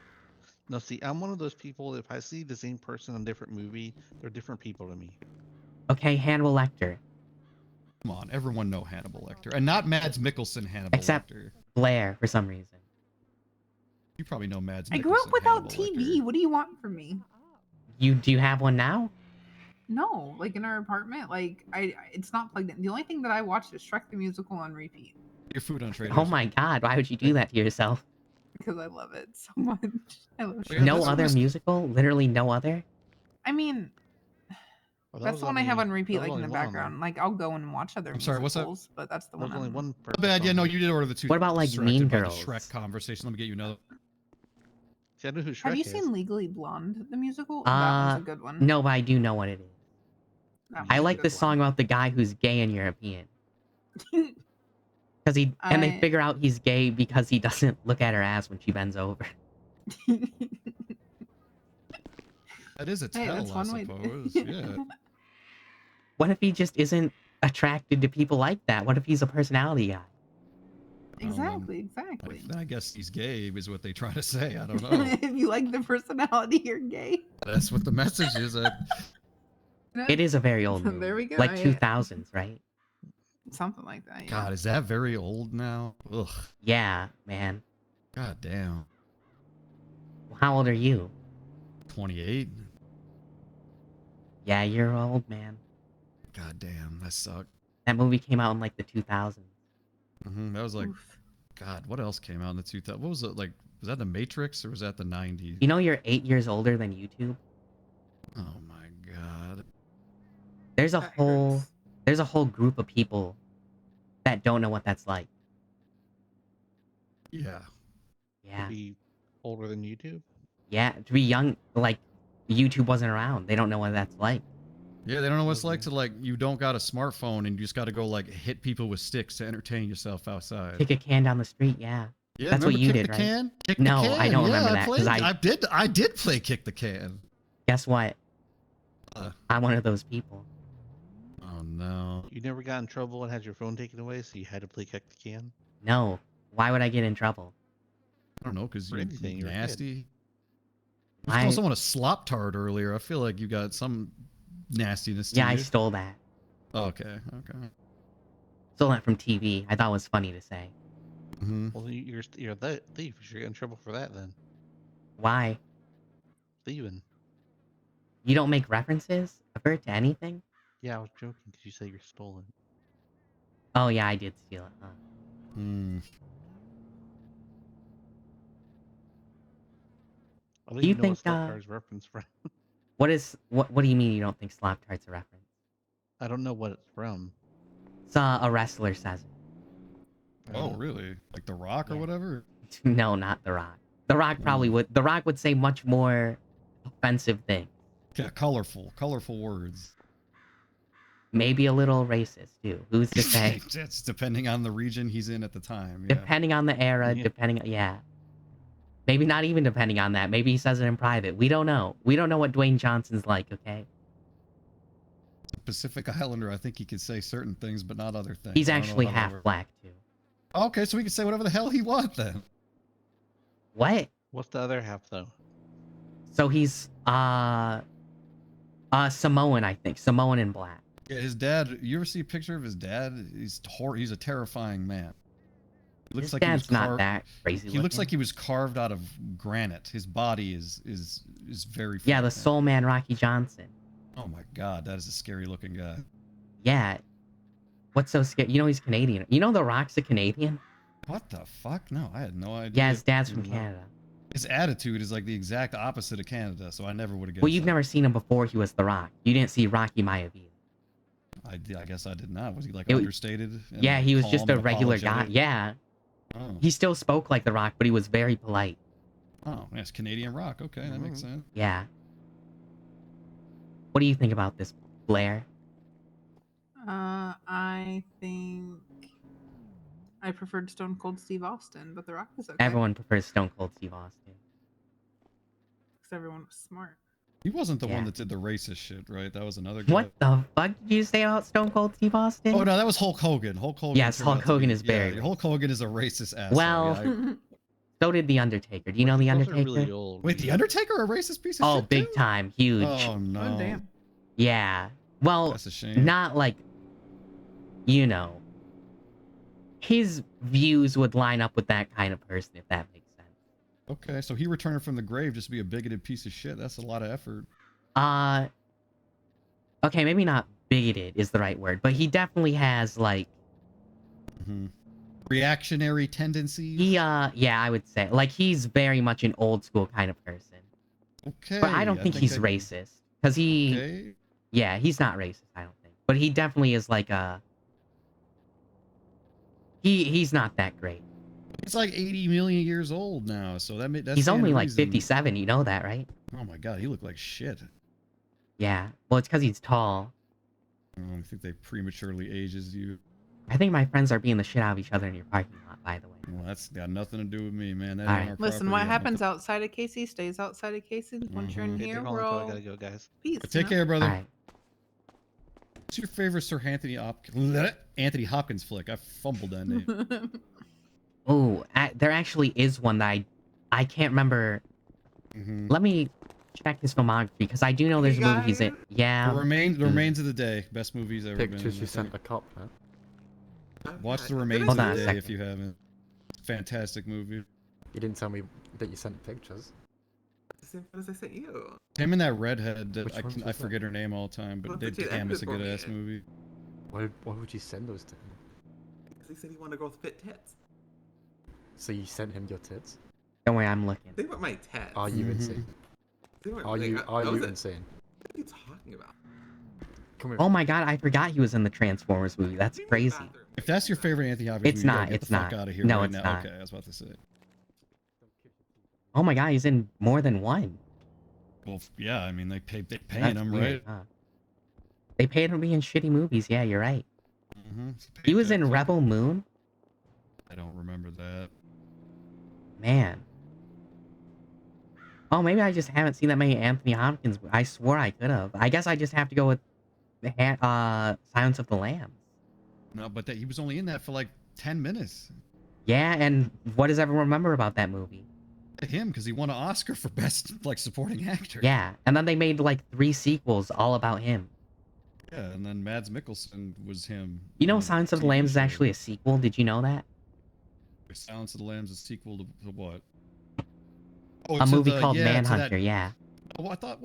No, see, I'm one of those people, if I see the same person in a different movie, they're different people to me. Okay, Hannibal Lecter. Come on, everyone know Hannibal Lecter, and not Mads Mikkelsen Hannibal Except Lecter. Blair, for some reason. You probably know Mads. I grew up without TV. What do you want from me? Do you have one now? No, like in our apartment, like it's not plugged in. The only thing that I watch is Shrek the Musical on repeat Your food on Trader. Oh my god, why would you do that to yourself? because I love it so much. I love Shrek. No other musical? Literally no other? I mean, Well, that that's was the one I have only- on repeat, that was like in the only one on background. Like I'll go and watch other I'm sorry, what's that? musicals, but that's the There's one. only I'm- one My person. bad. Yeah, no, you did order the two. What about, like, distracted Mean by the Girls? Shrek conversation. Let me get you another. See, I know who Shrek Have you is. seen Legally Blonde, the musical? That one's a good one. No, but I do know what it is. That I one's a like good the song about the guy who's gay and European. Because they I- figure out he's gay because he doesn't look at her ass when she bends over. That is a Hey, tell, that's I one way- suppose. Yeah. What if he just isn't attracted to people like that? What if he's a personality guy? Exactly, exactly. Then I guess he's gay is what they try to say. I don't know. If you like the personality, you're gay. That's what the message is. It is a very old movie. There we go. Like I- 2000s, right? Something like that. Yeah. God, is that very old now? Ugh. Yeah, man. God damn. How old are you? 28. Yeah, you're old, man. God damn, that sucked. That movie came out in like the 2000s. That was like, God, what else came out in the 2000s? What was it like? Was that the Matrix or was that the 90s? You know you're 8 years older than YouTube? Oh my God. There's a whole group of people that don't know what that's like. Yeah. Yeah. Be older than YouTube? Yeah, to be young, like, YouTube wasn't around. They don't know what that's like. Yeah, they don't know what it's like to like, you don't got a smartphone and you just got to go like hit people with sticks to entertain yourself outside. Kick a can down the street, yeah. Yeah, That's what remember you Kick did, the right? Can? Kick the No, Can. I don't Yeah, remember that, 'cause I did play Kick the Can. Guess what? I'm one of those people. Oh no. You never got in trouble and had your phone taken away, so you had to play Kick the Can? No. Why would I get in trouble? I don't know, because For you're anything, you're a kid. nasty. You I- called someone a slop tart earlier. I feel like you got some nastiness to Yeah, I you. stole that. Okay, okay. Stole that from TV. I thought it was funny to say. Well, you're that thief. You should get in trouble for that then. Why? Thieving. You don't make references ever to anything? Yeah, I was joking because you say you're stolen. Oh yeah, I did steal it, huh? Hmm. I don't Do you even know what think, Slap Tart's reference from. What do you mean you don't think Slap Tart's a reference? I don't know what it's from. It's a wrestler says it. Oh, really? Like The Rock or whatever? No, not The Rock. The Rock probably would. The Rock would say much more offensive things. Yeah, colorful words. Maybe a little racist too. Who's to say? It's depending on the region he's in at the time. Yeah. Depending on the era, yeah. Maybe not even depending on that. Maybe he says it in private. We don't know. We don't know what Dwayne Johnson's like, okay? Pacific Islander, I think he could say certain things, but not other things. He's I don't know actually how half that works. black too. Okay, so we can say whatever the hell he wants then. What? What's the other half though? So he's Samoan, I think. Samoan and black. Yeah, his dad. You ever see a picture of his dad? He's a terrifying man. He looks His like dad's he was not that crazy He looks looking. like he was carved out of granite. His body is very. Yeah, the fat. Soul Man Rocky Johnson. Oh my God, that is a scary looking guy. Yeah. What's so scary? You know he's Canadian. You know The Rock's a Canadian? What the fuck? No, I had no idea. Yeah, his dad's from Canada. His attitude is like the exact opposite of Canada, so I never would have guessed. Well, you've that. never seen him before he was The Rock. You didn't see Rocky Maivia. I guess I did not. Was he like It- understated? and, Yeah, like, he was calm just a and regular guy. apologetic? Yeah. Oh. He still spoke like The Rock, but he was very polite. Oh, yes, Canadian Rock. Okay, that makes sense. Yeah. What do you think about this, Blair? I think I preferred Stone Cold Steve Austin, but The Rock is okay. Everyone prefers Stone Cold Steve Austin. Because everyone was smart. He wasn't the one Yeah. that did the racist shit, right? That was another guy. What the fuck did you say about Stone Cold Steve Austin? Oh no, that was Hulk Hogan. Hulk Hogan. Yes, turned Hulk out to Hogan be- is very Yeah, Hulk Hogan is a racist asshole. Well, yeah, so did The Undertaker. Do you know The Those are Undertaker? really old. Wait, the Undertaker a racist piece of Oh, shit? big too? time. Huge. Oh no. Oh, damn. Yeah. Well, That's a shame. not like, you know, his views would line up with that kind of person, if that makes sense. Okay, so he returned from the grave just to be a bigoted piece of shit. That's a lot of effort. Okay, maybe not bigoted is the right word, but he definitely has, like, Reactionary tendencies. yeah, I would say. Like, he's very much an old school kind of person. Okay. But I don't think he's racist. Because he... Okay. Yeah, he's not racist, I don't think. But he definitely is like a... He's not that great. He's like 80 million years old now, so that's He's only like reason. 57, you know that, right? Oh my god, he looked like shit. Yeah. Well, it's because he's tall. I think they prematurely ages you. I think my friends are beating the shit out of each other in your parking lot, by the way. Well, that's got nothing to do with me, man. That All ain't right. our Listen, property. what I'm happens outside of Casey stays outside of Casey. Once you're in Okay, here, they're we're calling, so I all gotta go, guys. peace. Take care, brother. All right. What's your favorite Sir Anthony Hopkins flick? I fumbled that name. Oh, there actually is one that I can't remember. Let me check his filmography, because I do know there's a movie he's in. Yeah. The Remains of the Day. Best movies ever been. Pictures in, you I sent think. a cop, man. Watch The Remains Hold of on a the Day second. if you haven't. Fantastic movie. You didn't tell me that you sent pictures. What does I say you? Him and that redhead that Which ones I was that? forget her name all the time, but Well, Dave but you Cam is a ended good ass for me. movie. Why would you send those to him? Because he said he wanted to go with fit tits. So you sent him your tits? Don't worry, I'm looking. They were my tits. Are you Mhm. insane? They weren't, Are like, you I was insane? What are you talking about? Come here. Oh my god, I forgot he was in the Transformers movie. That's crazy. If that's your favorite Anthony Hopkins It's movie, you gotta not, get it's the fuck not. out of here No, right it's now. not. Okay, I was about to say. Oh my god, he's in more than one. Well, yeah, I mean they paying That's him, weird, right? huh? They paid him to be in shitty movies. Yeah, you're right. Mm-hmm. He was in Rebel Moon. I don't remember that. Man. Oh, maybe I just haven't seen that many Anthony Hopkins. I swore I could have. I guess I just have to go with Silence of the Lambs. No, but he was only in that for like 10 minutes. Yeah, and what does everyone remember about that movie? Him, because he won an Oscar for best like supporting actor. Yeah, and then they made like 3 sequels all about him. Yeah, and then Mads Mikkelsen was him. You know, in Silence of the TV Lambs is show. actually a sequel. Did you know that? Silence of the Lambs is a sequel to what? A to movie the- called yeah, to Manhunter. that- Yeah. Oh, I thought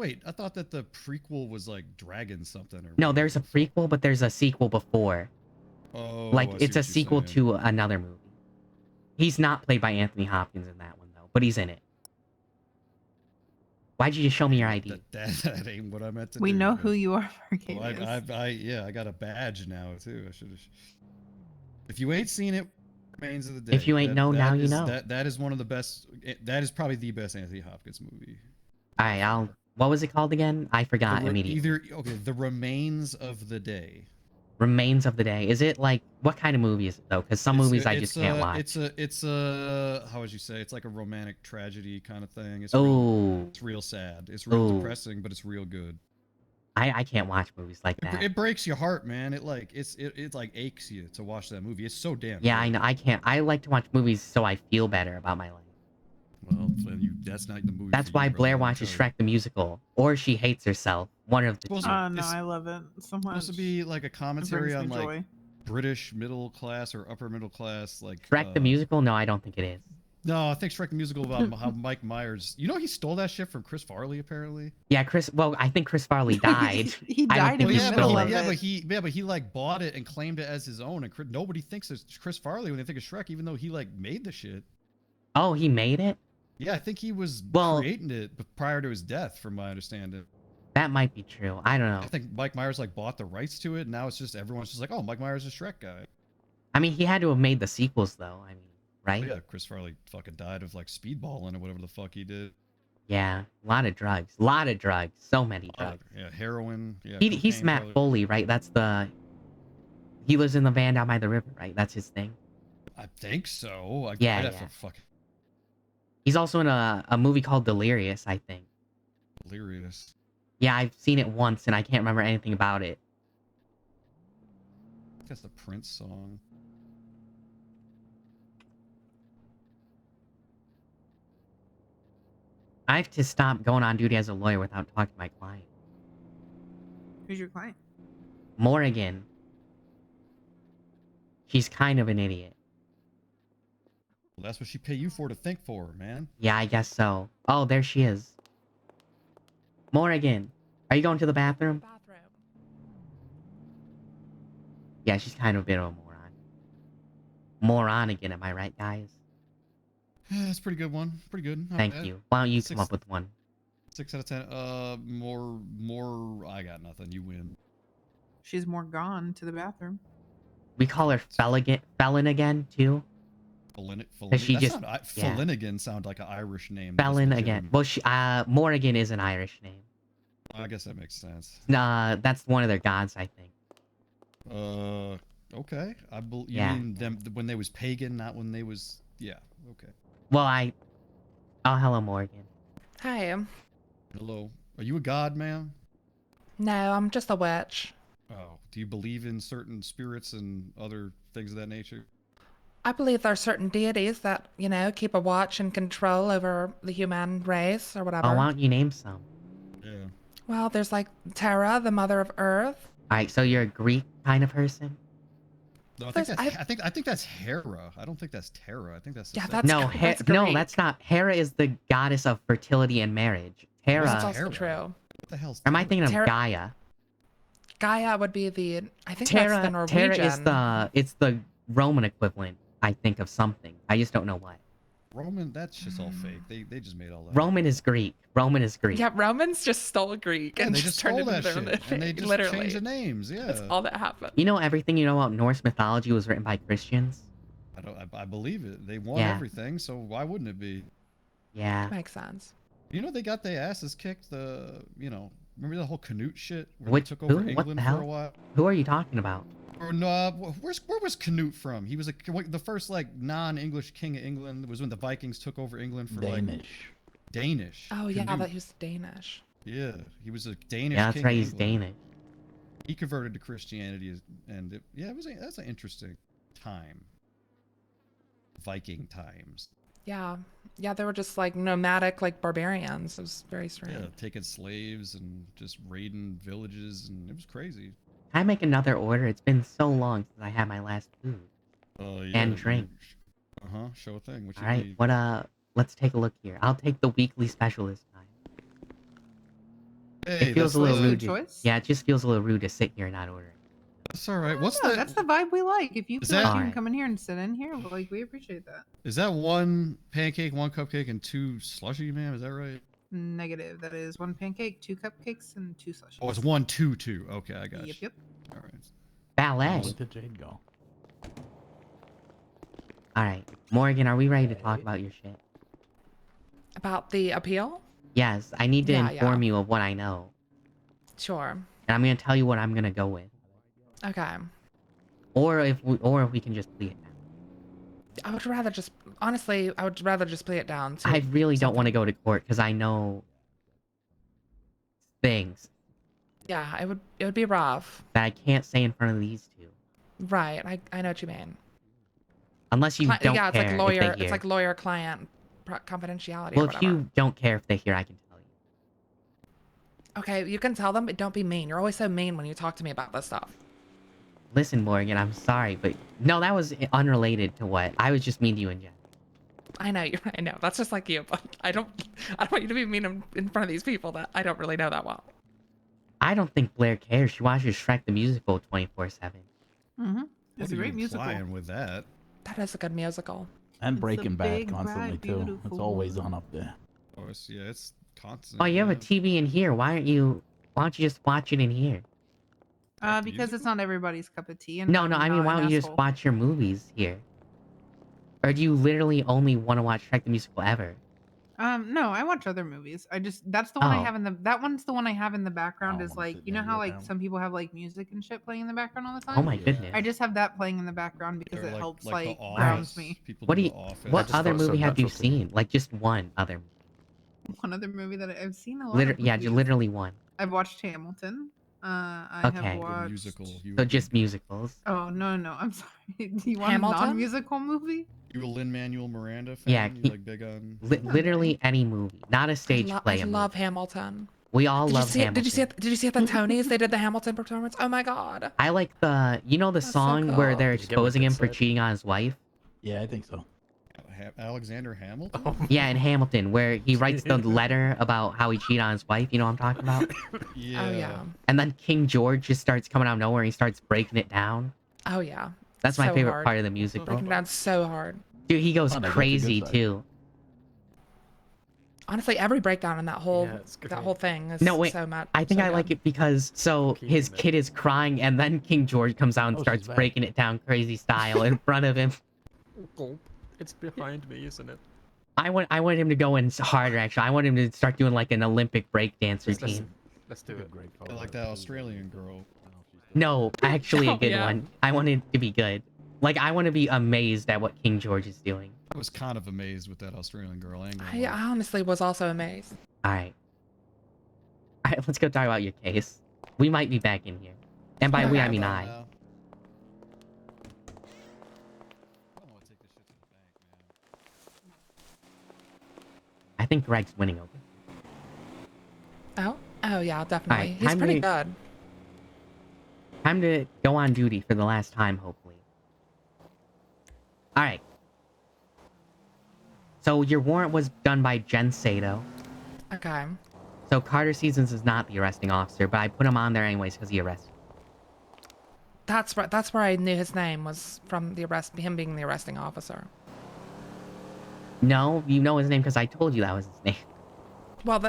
that the prequel was like Dragon something or. No, there's a prequel, but there's a sequel before. Oh, Like I see it's a what you're sequel saying. to another movie. He's not played by Anthony Hopkins in that one though, but he's in it. Why'd you just show me your ID? That ain't what I meant to We do. know but- who you are, Well, Arcadius. I got a badge now too. I should have. If you ain't seen it, Remains of the Day. If you ain't know, now you is- know. That is one of the best. That is probably the best Anthony Hopkins movie. Alright, what was it called again? I forgot immediately. The Remains of the Day. Remains of the Day. Is it like what kind of movie is it though? Because some movies I just can't watch. It's a how would you say? It's like a romantic tragedy kind of thing. It's it's real sad. It's real Ooh. depressing, but it's real good. I can't watch movies like that. It breaks your heart, man. It like it like aches you to watch that movie. It's so damn. Yeah, good. I know. I can't. I like to watch movies so I feel better about my life. Well, that's not the movie. That's for why you, brother, Blair I'm watches telling Shrek the musical, or she hates herself. One of the two. Supposed to- No, it's I love it so much. supposed to be like a commentary on me like joy. British middle class or upper middle class, like Shrek the musical? No, I don't think it is. No, I think Shrek the musical about how Mike Myers. You know, he stole that shit from Chris Farley apparently. Yeah, Chris. Well, I think Chris Farley died. He I don't died think in he the stole middle it. of it. But he like bought it and claimed it as his own, and nobody thinks it's Chris Farley when they think of Shrek, even though he like made the shit. Oh, he made it. Yeah, I think he was Well- creating it prior to his death, from my understanding. That might be true. I don't know. I think Mike Myers like bought the rights to it, and now it's just everyone's just like, oh, Mike Myers is a Shrek guy. I mean, he had to have made the sequels, though. I mean, right? But yeah, Chris Farley fucking died of like speedballing or whatever the fuck he did. Yeah, a lot of drugs. A lot of drugs. So many drugs. Yeah, heroin. Yeah, He's cocaine, Matt probably. Foley, right? That's the... He lives in the van down by the river, right? That's his thing. I think so. Yeah, I'd have yeah. to fucking He's also in a movie called Delirious, I think. delirious. Yeah, I've seen it once and I can't remember anything about it. I think that's the Prince song. I have to stop going on duty as a lawyer without talking to my client. Who's your client? Morrigan. She's kind of an idiot. Well, that's what she pay you for to think for, man. Yeah, I guess so. Oh, there she is. Morrigan, are you going to the bathroom? Yeah, she's kind of a bit of a moron. Moron again, am I right, guys? Yeah, that's a pretty good one. Pretty good. Not Thank bad. you. Why don't you Six- come up with one? 6 out of 10. More. I got nothing. You win. She's more gone to the bathroom. We call her Felon again, too. Felin. she That just- sound, yeah. Flanagan sound like an Irish name. Felon Just again. legitimate. Well, Morrigan is an Irish name. I guess that makes sense. That's one of their gods, I think. Okay. You Yeah. mean them when they was pagan, not when they was. Yeah. Okay. Well, Oh, hello, Morgan. Hi. Hello. Are you a god, ma'am? No, I'm just a witch. Oh. Do you believe in certain spirits and other things of that nature? I believe there are certain deities that, keep a watch and control over the human race or whatever. Oh, why don't you name some? Yeah. Well, there's like Terra, the mother of Earth. Alright, so you're a Greek kind of person? No, I think that's Hera. I don't think that's Terra. I think that's the Yeah, same- that's No, that's no, Greek. that's not. Hera is the goddess of fertility and marriage. Hera. That's also true. What the hell's Or am I thinking of Terra- Gaia? Gaia would be the. I think Terra, that's the Norwegian. Terra is the Roman equivalent, I think, of something. I just don't know what. Roman, that's just all fake. They just made all that. Roman is Greek. Roman is Greek. Yeah, Romans just stole Greek Yeah, and they just just turned stole it that into their shit, and they just literally. changed the names. Yeah. That's all that happened. You know everything you know about Norse mythology was written by Christians? I believe it. They won Yeah. everything, so why wouldn't it be? Yeah. Makes sense. You know they got their asses kicked. Remember the whole Canute shit where Which, they took over who? What England the for a hell? while? Who are you talking about? Or no, where was Canute from? He was the first non-English king of England. Was when the Vikings took over England for Danish. Oh yeah, Canute. that he was Danish. Yeah, he was a Danish. Yeah, that's king right. of He's England. Danish. He converted to Christianity, and that's an interesting time. Viking times. Yeah, they were just like nomadic, like barbarians. It was very strange. Yeah, taking slaves and just raiding villages, and it was crazy. Can I make another order? It's been so long since I had my last food. And drink. Show a thing. What you Alright, need? let's take a look here. I'll take the weekly special this time. Hey, It feels that's a little the- rude. choice? Yeah, it just feels a little rude to sit here and not order. That's all right. What's No, the? that's the vibe we like. If you Is feel like that- you can Alright. come in here and sit in here, we appreciate that. Is that one pancake, one cupcake, and 2 slushy, ma'am? Is that right? Negative. That is 1 pancake, 2 cupcakes, and 2 slushies. Oh, it's 1, 2, 2. Okay, I got Yep, you. yep. All right. Ballet. Where did Jade go? Alright, Morgan, are we ready to talk about your shit? About the appeal? Yes, I need to Yeah, inform you of what I know. Sure. And I'm gonna tell you what I'm gonna go with. Okay. Or if we can just plead it down. I would rather just play it down. To I really don't want to go to court because I know things Yeah, it would be rough. that I can't say in front of these two. Right. I know what you mean. Unless you don't yeah, it's care like if lawyer. they hear. It's like lawyer client confidentiality. Well, or if whatever. you don't care if they hear, I can tell you. Okay, you can tell them, but don't be mean. You're always so mean when you talk to me about this stuff. Listen, Morgan, I'm sorry, but no, that was unrelated to what I was just mean to you in general. I know I know. That's just like you, but I don't want you to be mean in front of these people that I don't really know that well. I don't think Blair cares. She watches Shrek the Musical 24/7. Mm-hmm. It's What a are great you musical. implying with that? That is a good musical. And It's a Breaking Bad big, constantly bright, too. It's beautiful always world. on up there. Oh, it's constant. Oh, you have a yeah. TV in here. Why don't you just watch it in here? Because it's not everybody's cup of tea, and No, I'm no, I mean, not why an don't you just asshole. watch your movies here? Or do you literally only want to watch Shrek the Musical ever? No, I watch other movies. That's the one I Oh. have that one's the one I have in the background I is wanna like, sit you know down how with like them. some people have like music and shit playing in the background all the time? Oh my goodness. I just have that playing in the background because Or it like- helps like The like grounds Office. me. People What do do you, The Office. what just other felt so movie have you natural to me. seen? Like just one other movie. One other movie that I've seen a lot of Yeah, movies. literally one. I've watched Hamilton. I Okay. have The watched musical. So just musicals. Oh no, I'm sorry. Do you want Hamilton? a non-musical movie? You a Lin-Manuel Miranda fan? Yeah, You like big on? literally any movie, not a stage play. I love Hamilton. We all love Hamilton. Did you see at the Tonys they did the Hamilton performance? Oh my god. I like the the so song where cool. they're Did you get what exposing it him for said? cheating on his wife. Yeah, I think so. Alexander Hamilton? Oh, Yeah, in Hamilton, where he writes the letter about how he cheated on his wife. You know what I'm talking about? Yeah. Oh yeah. And then King George just starts coming out of nowhere and he starts breaking it down. Oh yeah. That's my So favorite hard. part of the musical. Breaking it down so hard. Dude, he goes Oh, they got the good crazy side. too. Honestly, every breakdown in that whole Yeah, it's great. thing is No, wait. so much. I think so I like good. it because his kid is crying and then King George comes out and Oh, starts she's back. breaking it down crazy style in front of him. It's behind me, isn't it? I want him to go in harder actually. I want him to start doing like an Olympic breakdance Let's routine. let's do it. Great I like that Australian girl. No, actually a Oh, good yeah. one. I want it to be good. Like I want to be amazed at what King George is doing. I was kind of amazed with that Australian girl. I ain't gonna I lie. honestly was also amazed. Alright. Alright, let's go talk about your case. We might be back in here. And by we I mean I. I don't wanna take this shit to the bank, man. I think Greg's winning over. Oh yeah, definitely. Alright, He's time pretty to- good. Time to go on duty for the last time, hopefully. Alright. So your warrant was done by Jen Sato. Okay. So Carter Seasons is not the arresting officer, but I put him on there anyways because he arrested. That's where I knew his name was from him being the arresting officer. No, you know his name because I told you that was his name. Well,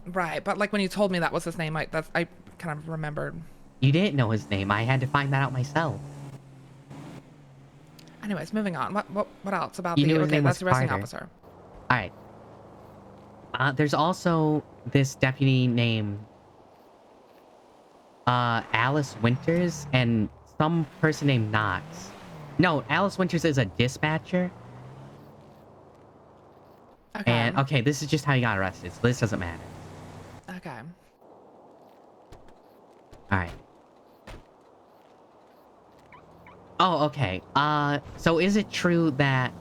right, but like when you told me that was his name, I kind of remembered. You didn't know his name. I had to find that out myself. Anyways, moving on. What else about You the knew his name that's was the arresting Carter. officer? Alright. There's also this deputy named Alice Winters and some person named Knox. No, Alice Winters is a dispatcher. Okay. And okay, this is just how he got arrested, so this doesn't matter. Okay. Alright. Oh, okay. So is it true that...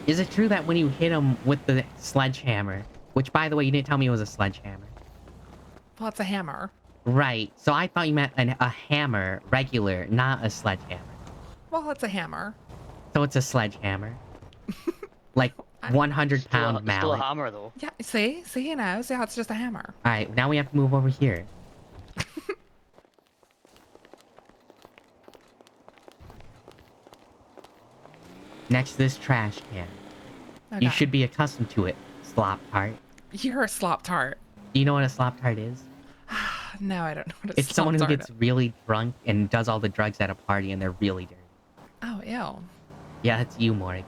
Is it true that when you hit him with the sledgehammer, which by the way, you didn't tell me it was a sledgehammer. Well, it's a hammer. Right, so I thought you meant a hammer, regular, not a sledgehammer. Well, it's a hammer. So it's a sledgehammer. Like 100-pound mallet. Still a hammer though. Yeah. See, he knows. Yeah, it's just a hammer. Alright, now we have to move over here. Next to this trash can. You Okay. should be accustomed to it, slop tart. You're a slop tart. Do you know what a slop tart is? No, I don't know what a It's someone who slop-tart gets is. really drunk and does all the drugs at a party and they're really dirty. Oh, ew. Yeah, that's you, Morgan.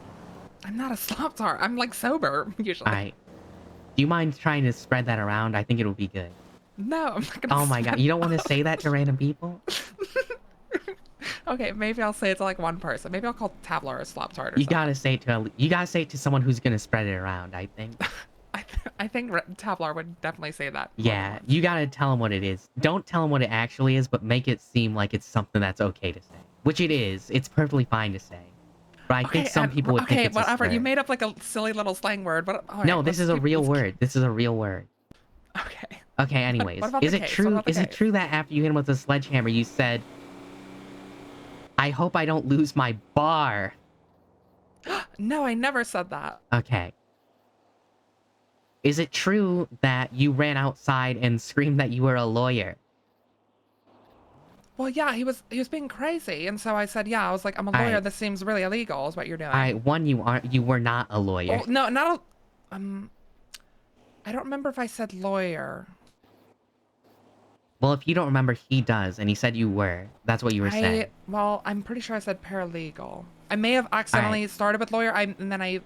I'm not a slop tart. I'm like sober usually. Alright. Do you mind trying to spread that around? I think it'll be good. No, I'm not gonna. Oh my god, you don't want to say that to random people? Okay, maybe I'll say it to like one person. Maybe I'll call Tablar a slop tart or You something. gotta say it to someone who's gonna spread it around, I think. I think Tablar would definitely say that. Yeah, you gotta tell him what it is. Don't tell him what it actually is, but make it seem like it's something that's okay to say. Which it is. It's perfectly fine to say. But I think some people would think it's a whatever. slur. You made up like a silly little slang word, but all right, No, this let's is a keep- real let's word. This is a real word. Okay. Okay, anyways. What about Is the it case? What true about the is it case? true that after you hit him with a sledgehammer you said, I hope I don't lose my bar? No, I never said that. Okay. Is it true that you ran outside and screamed that you were a lawyer? Well, yeah, he was being crazy, and so I said, yeah, I was like, I'm a All lawyer. right. This seems really illegal, is what you're doing. All right, one, you were not a lawyer. Oh, no, not a, I don't remember if I said lawyer. Well, if you don't remember, he does, and he said you were. That's what you were saying. Well, I'm pretty sure I said paralegal. I may have accidentally started with lawyer, and then I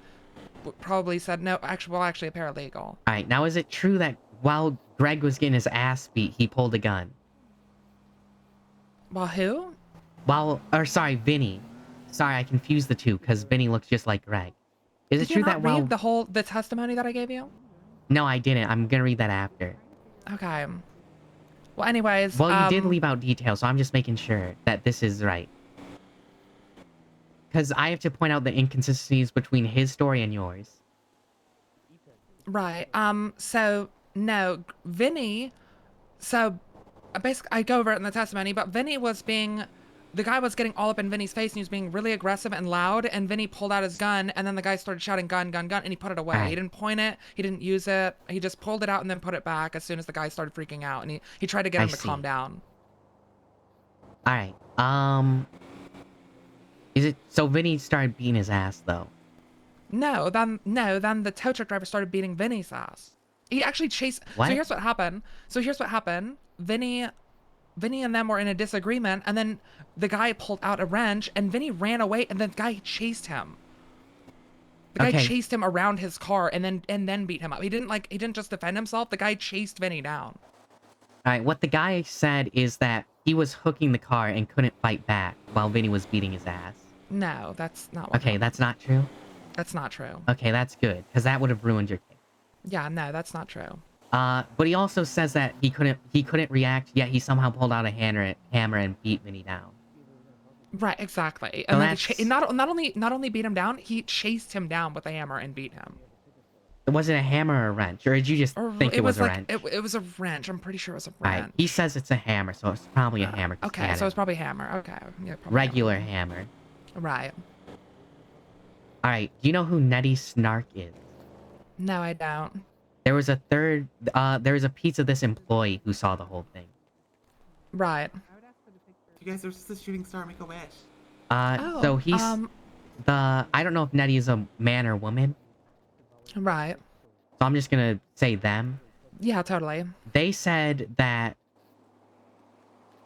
probably said no. Actually, a paralegal. All right, now is it true that while Greg was getting his ass beat, he pulled a gun? Well, who? Sorry, Vinny. Sorry, I confused the two because Vinny looks just like Greg. Is it Did true you not that read the testimony that I gave you? No, I didn't. I'm gonna read that after. Okay. Well, anyways. Well, you did leave out details, so I'm just making sure that this is right. Because I have to point out the inconsistencies between his story and yours. Right. So no, Vinny. So basically, I go over it in the testimony, but Vinny was being. The guy was getting all up in Vinny's face and he was being really aggressive and loud, and Vinny pulled out his gun, and then the guy started shouting gun, gun, gun, and he put it away. He didn't point it, he didn't use it, he just pulled it out and then put it back as soon as the guy started freaking out, and he tried to get him to calm down. Alright, is it, so Vinny started beating his ass, though? No, then the tow truck driver started beating Vinny's ass. He actually chased, What? so here's what happened, Vinny and them were in a disagreement, and then the guy pulled out a wrench, and Vinny ran away, and the guy chased him. The guy chased him around his car, and then beat him up. He didn't just defend himself. The guy chased Vinny down. Alright, what the guy said is that he was hooking the car and couldn't fight back while Vinny was beating his ass. No, that's not what Okay, that's not true? That's not true. Okay, that's good, because that would have ruined your case. Yeah, no, that's not true. But he also says that he couldn't react, yet he somehow pulled out a hammer and beat Vinny down. Right, exactly. So And then he not only beat him down, he chased him down with a hammer and beat him. Was it a hammer or a wrench, or did you just think it was a wrench? It was a wrench. I'm pretty sure it was a Right. wrench. He says it's a hammer, so it's probably a hammer. 'cause he Okay, had so a it's probably hammer. Okay, yeah, probably regular hammer. Right. All right. Do you know who Nettie Snark is? No, I don't. There was a piece of this employee who saw the whole thing. Right. You guys are just a shooting star, make a wish. So he's I don't know if Nettie is a man or woman. Right. So I'm just gonna say them. Yeah, totally. They said that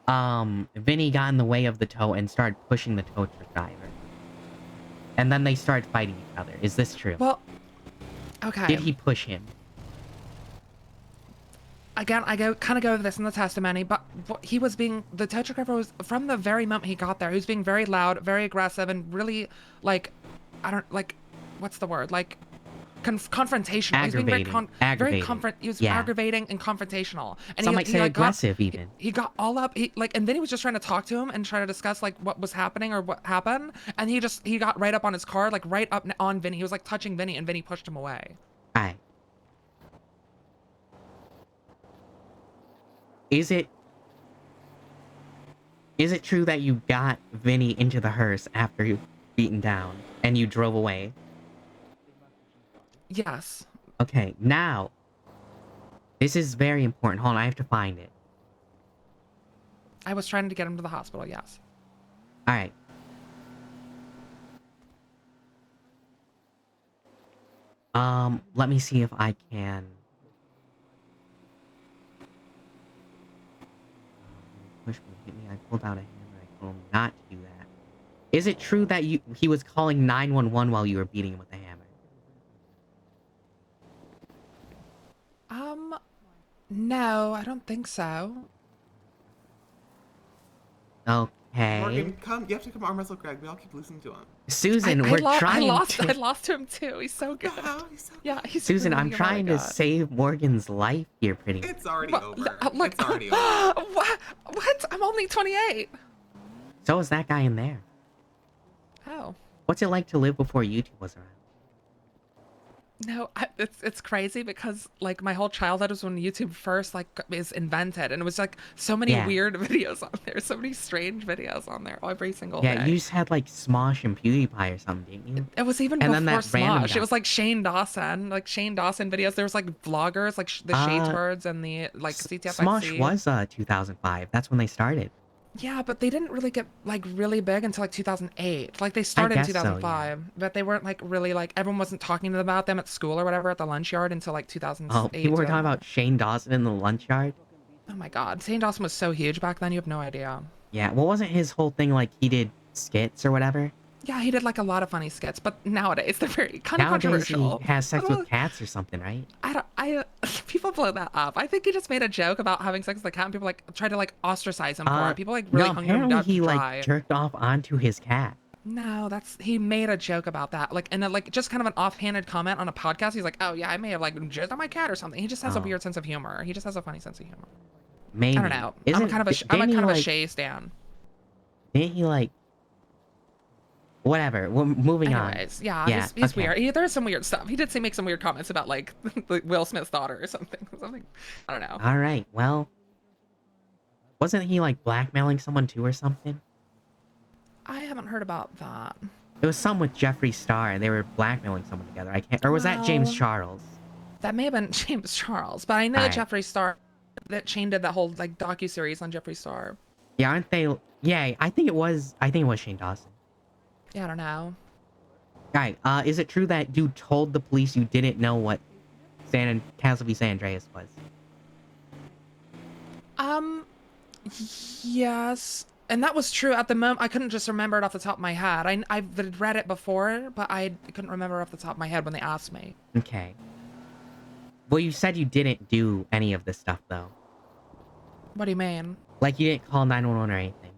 Vinny got in the way of the tow and started pushing the tow truck driver. And then they started fighting each other. Is this true? Well, okay. Did he push him? Again, I kind of go over this in the testimony, but he was being, the tow truck driver was, from the very moment he got there, he was being very loud, very aggressive, and really, like, what's the word? Like, confrontational. Aggravating. He was Yeah. aggravating and confrontational. And Some might say like, aggressive, even. He got all up, and then he was just trying to talk to him and try to discuss, like, what was happening or what happened, and he got right up on his car, like, right up on Vinny. He was, like, touching Vinny, and Vinny pushed him away. Alright. Is it true that you got Vinny into the hearse after you beaten down and you drove away? Yes. Okay, now this is very important. Hold on, I have to find it. I was trying to get him to the hospital, yes. Alright. Let me see if I can. Push me, hit me, I pulled out a hammer, I told him not to do that. Is it true that he was calling 911 while you were beating him with a hammer? No, I don't think so. Okay. Morgan, come. You have to come arm wrestle Greg. We all keep listening to him. Susan, I lost to him too. He's so good. Yeah, he's Susan, really I'm good. trying to save Morgan's life here, pretty much. It's already over. Look, It's already over. What? I'm only 28. So is that guy in there. Oh. What's it like to live before YouTube was around? No, it's crazy because like my whole childhood was when YouTube first is invented, and it was like so many weird videos on there, so many strange videos on there every single day. Yeah, you just had like Smosh and PewDiePie or something, didn't you? It was even and before then that Smosh. It was like Shane Dawson videos. There was like vloggers, like the Shade Birds and the like CTFXC. Smosh was 2005. That's when they started. Yeah, but they didn't really get like really big until like 2008. Like they started in guess so, yeah. 2005, but they weren't like really like everyone wasn't talking about them at school or whatever at the lunch yard until like 2008. Oh, people were talking 2009. about Shane Dawson in the lunch yard. Oh my God, Shane Dawson was so huge back then. You have no idea. Yeah, well, wasn't his whole thing like he did skits or whatever? Yeah, he did like a lot of funny skits, but nowadays they're very kind of Nowadays controversial. he has sex Well, with cats or something, right? people blow that up. I think he just made a joke about having sex with a cat, and people like tried to like ostracize him for it. People like really no, hung him apparently up to he dry. like jerked off onto his cat. No, he made a joke about that, like, and then, like, just kind of an offhanded comment on a podcast. He's like, "Oh yeah, I may have like jizzed on my cat or something." He just has a Oh. weird sense of humor. He just has a funny sense of humor. Maybe. I don't know. I'm Isn't- kind of a didn't he, kind of a like- Shay stan. Didn't he like? Whatever. We're moving Anyways, on. yeah, he's okay. weird. There's some weird stuff. He did make some weird comments about like Will Smith's daughter or something. I don't know. All right. Well, wasn't he like blackmailing someone too or something? I haven't heard about that. It was some with Jeffree Star, and they were blackmailing someone together. I can't. Or was that James Well- Charles? That may have been James Charles, but I know Alright. Jeffree Star. That Shane did that whole like docu-series on Jeffree Star. Yeah, aren't they? Yeah, I think it was. I think it was Shane Dawson. Yeah, I don't know. Right. Is it true that you told the police you didn't know what Castle v. San Andreas was? Yes, and that was true at the moment. I couldn't just remember it off the top of my head. I've read it before, but I couldn't remember off the top of my head when they asked me. Okay. Well, you said you didn't do any of this stuff though. What do you mean? Like you didn't call 911 or anything.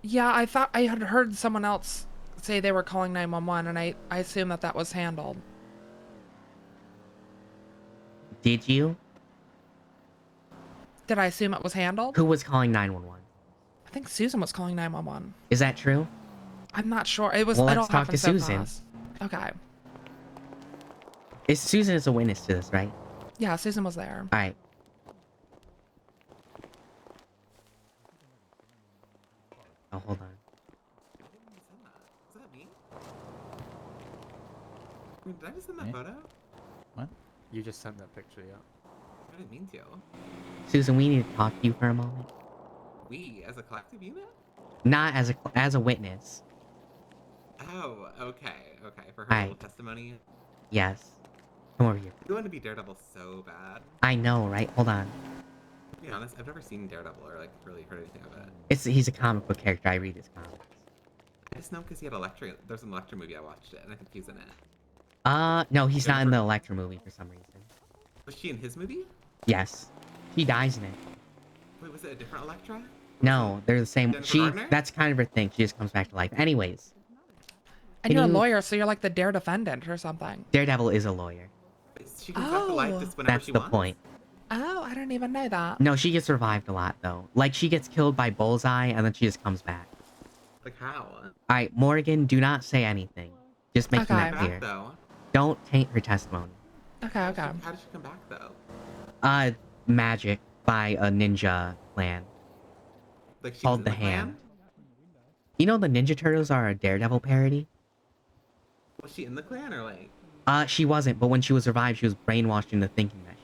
Yeah, I thought I had heard someone else say they were calling 911, and I assumed that was handled. Did you? Did I assume it was handled? Who was calling 911? I think Susan was calling 911. Is that true? I'm not sure. It was. Well, It let's all talk to happened so Susan. fast. Okay. Susan is a witness to this, right? Yeah, Susan was there. All right. Oh, hold on. Is that me? Did I just send that photo? What? You just sent that picture, yeah. I didn't mean to. Susan, we need to talk to you for a moment. We, as a collective unit? Not as a witness. Oh, okay. For her Hi. little testimony. Yes. Come over here. You want to be Daredevil so bad. I know, right? Hold on. To be honest, I've never seen Daredevil or like really heard anything of it. He's a comic book character. I read his comics. I just know because he had Electra. There's an Electra movie I watched it, and I think he's in it. No, he's not in the Electra movie for some reason. Was she in his movie? Yes. He dies in it. Wait, was it a different Electra? No, they're the same. Jennifer Gardner? That's kind of her thing. She just comes back to life. Anyways. And you're a lawyer, so you're like the dare defendant or something. Daredevil is a lawyer. She comes back to life just whenever That's she the wants. point. Oh, I didn't even know that. No, she gets revived a lot, though. Like, she gets killed by Bullseye, and then she just comes back. Like how? Alright, Morgan, do not say anything. Just making Okay. that clear. Though. Don't taint her testimony. Okay. How did she come back though? Magic by a ninja clan. Like she Called was the in the clan? Hand. You know the Ninja Turtles are a Daredevil parody? Was she in the clan or like? She wasn't, but when she was revived, she was brainwashed into thinking that.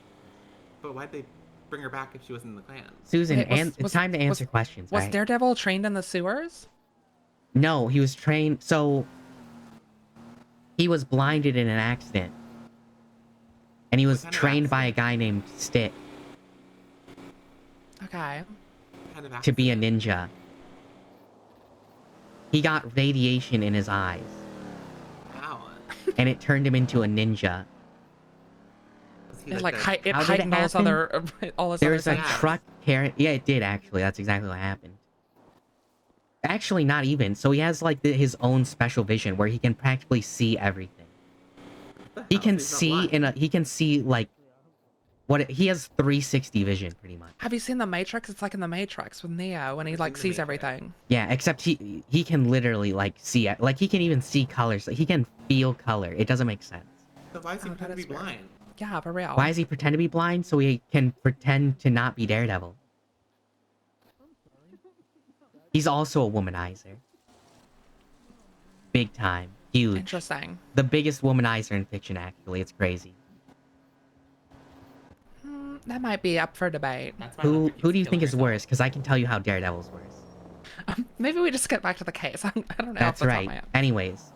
But why'd they bring her back if she wasn't in the clan? Susan, Wait, it's time to answer questions. Was alright? Daredevil trained in the sewers? No, he was trained. So he was blinded in an accident, and he was kind of trained by a guy named Stick Okay. Kind of to be a ninja. He got radiation in his eyes, Wow. and it turned him into a ninja. Was he It like the- it How did it heightened all this happen? other all this There other was a stuff. truck carrying. Yeah, it did actually. That's exactly what happened. Actually, not even. So he has like his own special vision where he can practically see everything. He can see he can see like he has 360 vision pretty much. Have you seen The Matrix? It's like in The Matrix with Neo when he like sees everything. Yeah, except he can literally like see it. Like he can even see colors. Like, he can feel color. It doesn't make sense. So why is he pretend to be blind? Yeah, for real. Why does he pretend to be blind? So he can pretend to not be Daredevil. He's also a womanizer. Big time. Huge. Interesting. The biggest womanizer in fiction, actually. It's crazy. That might be up for debate. Who do you think is worse? Because I can tell you how Daredevil's worse. Maybe we just get back to the case. I don't know. That's off the top of right. my head. Anyways.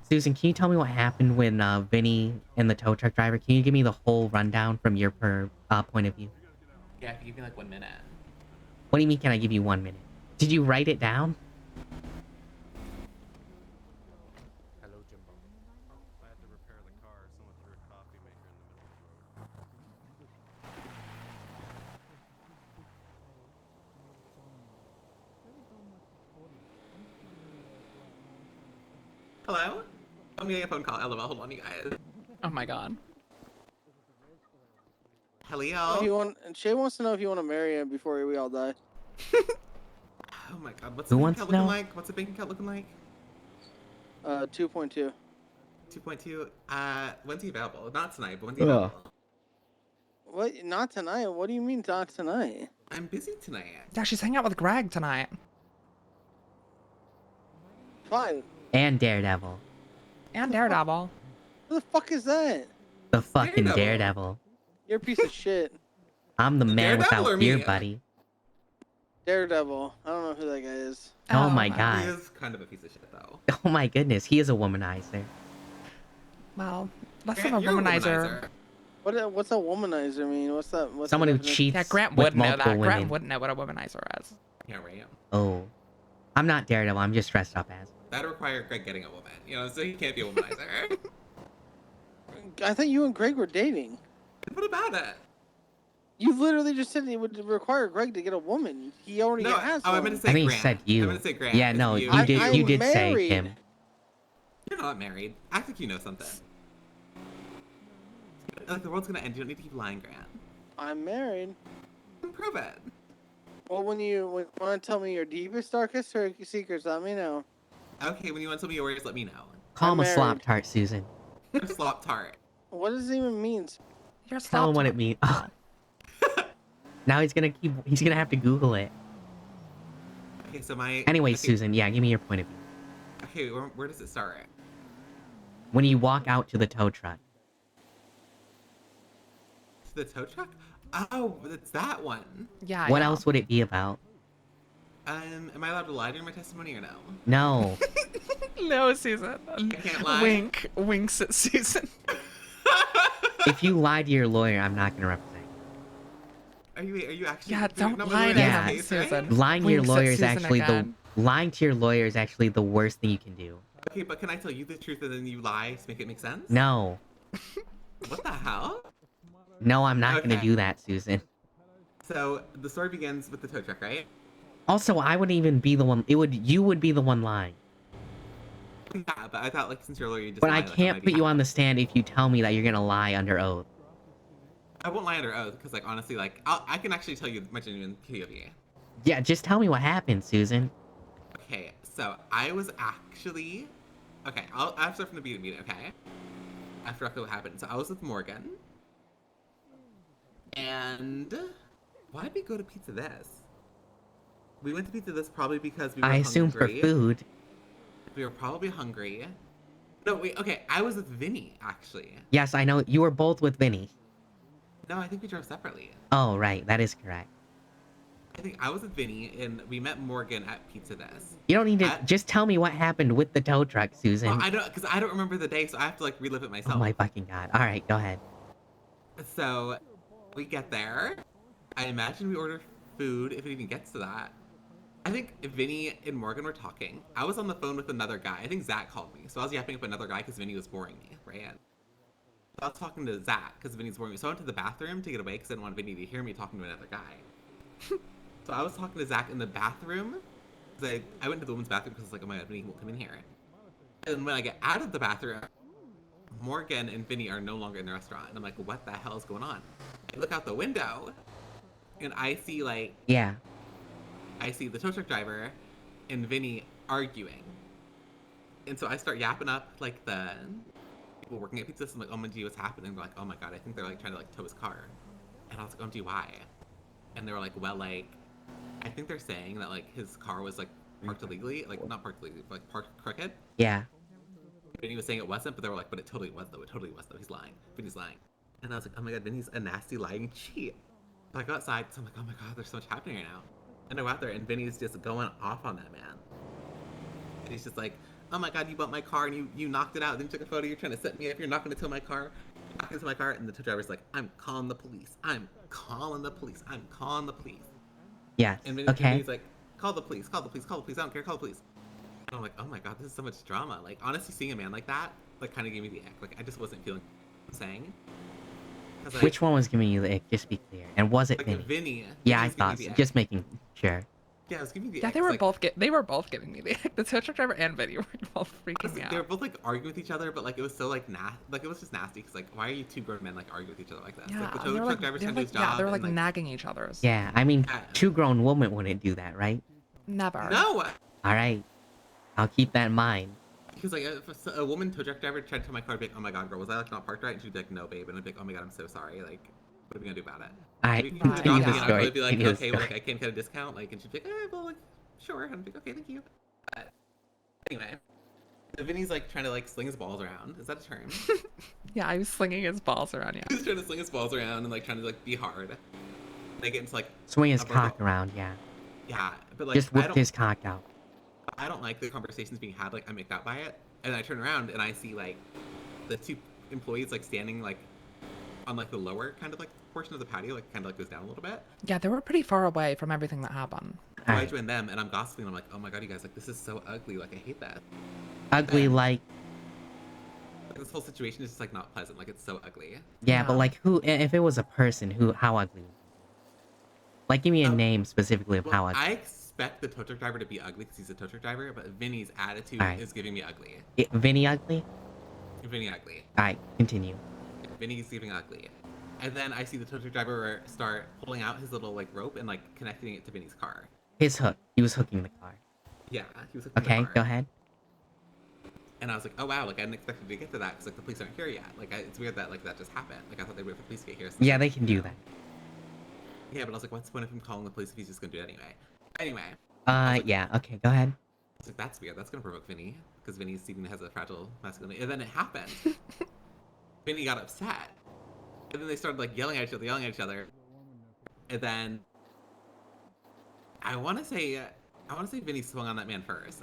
Susan, can you tell me what happened when Vinny and the tow truck driver? Can you give me the whole rundown from your point of view? Yeah, if you give me like 1 minute. What do you mean, can I give you 1 minute? Did you write it down? Hello, Jimbo. I had to repair the car. Someone threw a coffee maker in the middle of the road. Hello? I'm getting a phone call. LOL. Hold on, you guys. Oh my god. Hello? If you want, and Shay wants to know if you want to marry him before we all die. Oh my god, what's Who the bank wants account to know? looking like? What's the bank account looking like? 2.2. 2.2. When's he available? Not tonight, but when's he available? What? Not tonight? What do you mean not tonight? I'm busy tonight. Yeah, she's hanging out with Greg tonight. Fine. And Daredevil. And Daredevil. Who the fuck is that? The fucking Daredevil. Daredevil. You're a piece of shit. I'm the man Daredevil or without me? fear, buddy. Daredevil. I don't know who that guy is. Oh my He god. is kind of a piece of shit, though. Oh my goodness, he is a womanizer. Well, less of Grant, a you're womanizer. What's a womanizer mean? What's that? What's Someone the who definition? cheats Yeah, Grant with would know multiple that. women. Grant would know what a womanizer is. Yeah, right. Oh. I'm not Daredevil, I'm just dressed up as. That'd require Greg getting a woman. You know, so he can't be a womanizer. I thought you and Greg were dating. What about it? You literally just said it would require Greg to get a woman. He already No, has oh, I one. meant to say I think he Grant. said I you. meant to say Grant. Yeah, It's no, you. you did I'm you did say married. him. You're not married. Act like you know something. Like the world's gonna end. You don't need to keep lying, Grant. I'm married. Prove it. Well, when you want to tell me your deepest, darkest secrets, let me know. Okay, when you want to tell me your worries, let me know. Call him a married. slop tart, Susan. You're slop tart. What does it even mean? You're Tell him what it means. Oh. Now he's gonna have to Google it. Okay, so my. Anyway, okay, Susan, yeah, give me your point of view. Okay, where does it start? When you walk out to the tow truck. The tow truck? Oh, it's that one. Yeah. What else would it be about? Am I allowed to lie during my testimony or no? No. No, Susan. I can't lie. Wink. Winks at Susan. If you lie to your lawyer, I'm not gonna represent you. Are you actually? Yeah, you're don't not lie literally to in Yeah. him, this case, right? Susan. Lying to your Winks at lawyer is Susan actually again. lying to your lawyer is actually the worst thing you can do. Okay, but can I tell you the truth and then you lie to make it make sense? No. What the hell? No, I'm not gonna Okay. do that, Susan. So the story begins with the tow truck, right? Also, I wouldn't even be the one. You would be the one lying. Yeah, but I thought like since you're a lawyer, you just. But lie, I like, on can't my put you behalf. on the stand if you tell me that you're gonna lie under oath. I won't lie under oath because like honestly, like I can actually tell you my genuine POV. Yeah, just tell me what happened, Susan. Okay, so I was actually. Okay, I'll start from the beginning. Okay. After what happened, so I was with Morgan. And why did we go to Pizza This? We went to Pizza This probably because we were I assume for hungry. food. We were probably hungry. No, wait, okay, I was with Vinny, actually. Yes, I know. You were both with Vinny. No, I think we drove separately. Oh, right. That is correct. I think I was with Vinny, and we met Morgan at Pizza This. You don't need to... Just tell me what happened with the tow truck, Susan. Well, because I don't remember the day, so I have to, like, relive it myself. Oh my fucking god. Alright, go ahead. So, we get there. I imagine we ordered food, if it even gets to that. I think Vinny and Morgan were talking. I was on the phone with another guy. I think Zach called me. So I was yapping up another guy because Vinny was boring me, right? So I was talking to Zach because Vinny's boring me. So I went to the bathroom to get away because I didn't want Vinny to hear me talking to another guy. So I was talking to Zach in the bathroom. Because I went to the women's bathroom because I was like, oh my god, Vinny won't come in here. And when I get out of the bathroom, Morgan and Vinny are no longer in the restaurant. And I'm like, what the hell is going on? I look out the window and I see like... Yeah. I see the tow truck driver and Vinny arguing. And so I start yapping up like the people working at Pizza. I'm like, oh my gee, what's happening? They're like, oh my god, I think they're like trying to like tow his car. And I was like, oh gee, why? And they were like, well, like, I think they're saying that like his car was like parked illegally, like not parked illegally, but like parked crooked. Yeah. Vinny was saying it wasn't, but they were like, but it totally was though. It totally was though. He's lying. Vinny's lying. And I was like, oh my god, Vinny's a nasty lying cheat. So I go outside, so I'm like, oh my god, there's so much happening right now. And I go out there, and Vinny's just going off on that man. And he's just like, oh my god, you bumped my car, and you knocked it out, then you took a photo, you're trying to set me up, you're not going to tow my car. Knocked into my car, and the tow driver's like, I'm calling the police. I'm calling the police. I'm calling the police. Yes. And Okay. Vinny's like, call the police, call the police, call the police, I don't care, call the police. And I'm like, oh my god, this is so much drama. Like, honestly, seeing a man like that, like, kind of gave me the ick. Like, I just wasn't feeling what I'm saying. Like, Which one was giving you the ick? Just be clear. And was it like Vinny? Vinny. Yeah, I Vinny's giving thought me so. the ick. Just making sure. Yeah, it was giving me the Yeah, ick. they were Like, both they were both giving me the ick. The tow truck driver and Vinny were both freaking honestly, me they were out. both like arguing with each other, but like it was so like like it was just nasty. Cause like, why are you two grown men like arguing with each other like that? Yeah, Like, the and tow they were truck like, driver's they were trying to do like, his job. yeah, they were and, like nagging each other's. Yeah, I mean, two grown women wouldn't do that, right? Never. No. All right. I'll keep that in mind. Because like if a woman tow truck driver tried to tow my car, I'd be like, oh my god, girl, was I like not parked right? And she'd be like, no, babe. And I'd be like, oh my god, I'm so sorry. Like, what are we gonna do about it? Alright, Maybe continue drop the me, and I'd story. probably be like, Continue the okay, well, story. like I can't get a discount. Like, and she'd be like, well, like, sure. And I'd be like, okay, thank you. Anyway, so Vinny's like trying to like sling his balls around. Is that a term? Yeah, I was slinging his balls around. Yeah. He's trying to sling his balls around and like trying to like be hard. They get into like Swing his a verbal- cock around, yeah. Yeah, but like Just I whip don't, his cock out. I don't like the conversations being had. Like I'm make out by it, and I turn around and I see like the two employees like standing like on like the lower kind of like portion of the patio, like kind of like goes down a little bit. Yeah, they were pretty far away from everything that happened. So I join them and I'm gossiping. I'm like, oh my god, you guys, like this is so ugly. Like I hate that. Ugly like... Like, this whole situation is just like not pleasant. Like it's so ugly. Yeah, but like who... If it was a person, how ugly would it be? Like, give me a name specifically of how ugly. I expect the tow truck driver to be ugly because he's a tow truck driver, but Vinny's attitude Alright. is giving me ugly. Vinny ugly? Vinny ugly. Alright, continue. Vinny's giving ugly. And then I see the tow truck driver start pulling out his little like rope and like connecting it to Vinny's car. His hook. He was hooking the car. Yeah, he was hooking Okay, the car. go ahead. And I was like, oh wow, like I didn't expect it to get to that because like the police aren't here yet. Like it's weird that like that just happened. Like I thought they would wait for the police to get here. Yeah, they can do that. Yeah, but I was like, what's the point of him calling the police if he's just gonna do it anyway? Anyway. Yeah, okay, go ahead. I was like, that's weird. That's gonna provoke Vinny because Vinny seemingly has a fragile masculinity. And then it happened. Vinny got upset. And then they started like yelling at each other. And then I want to say Vinny swung on that man first.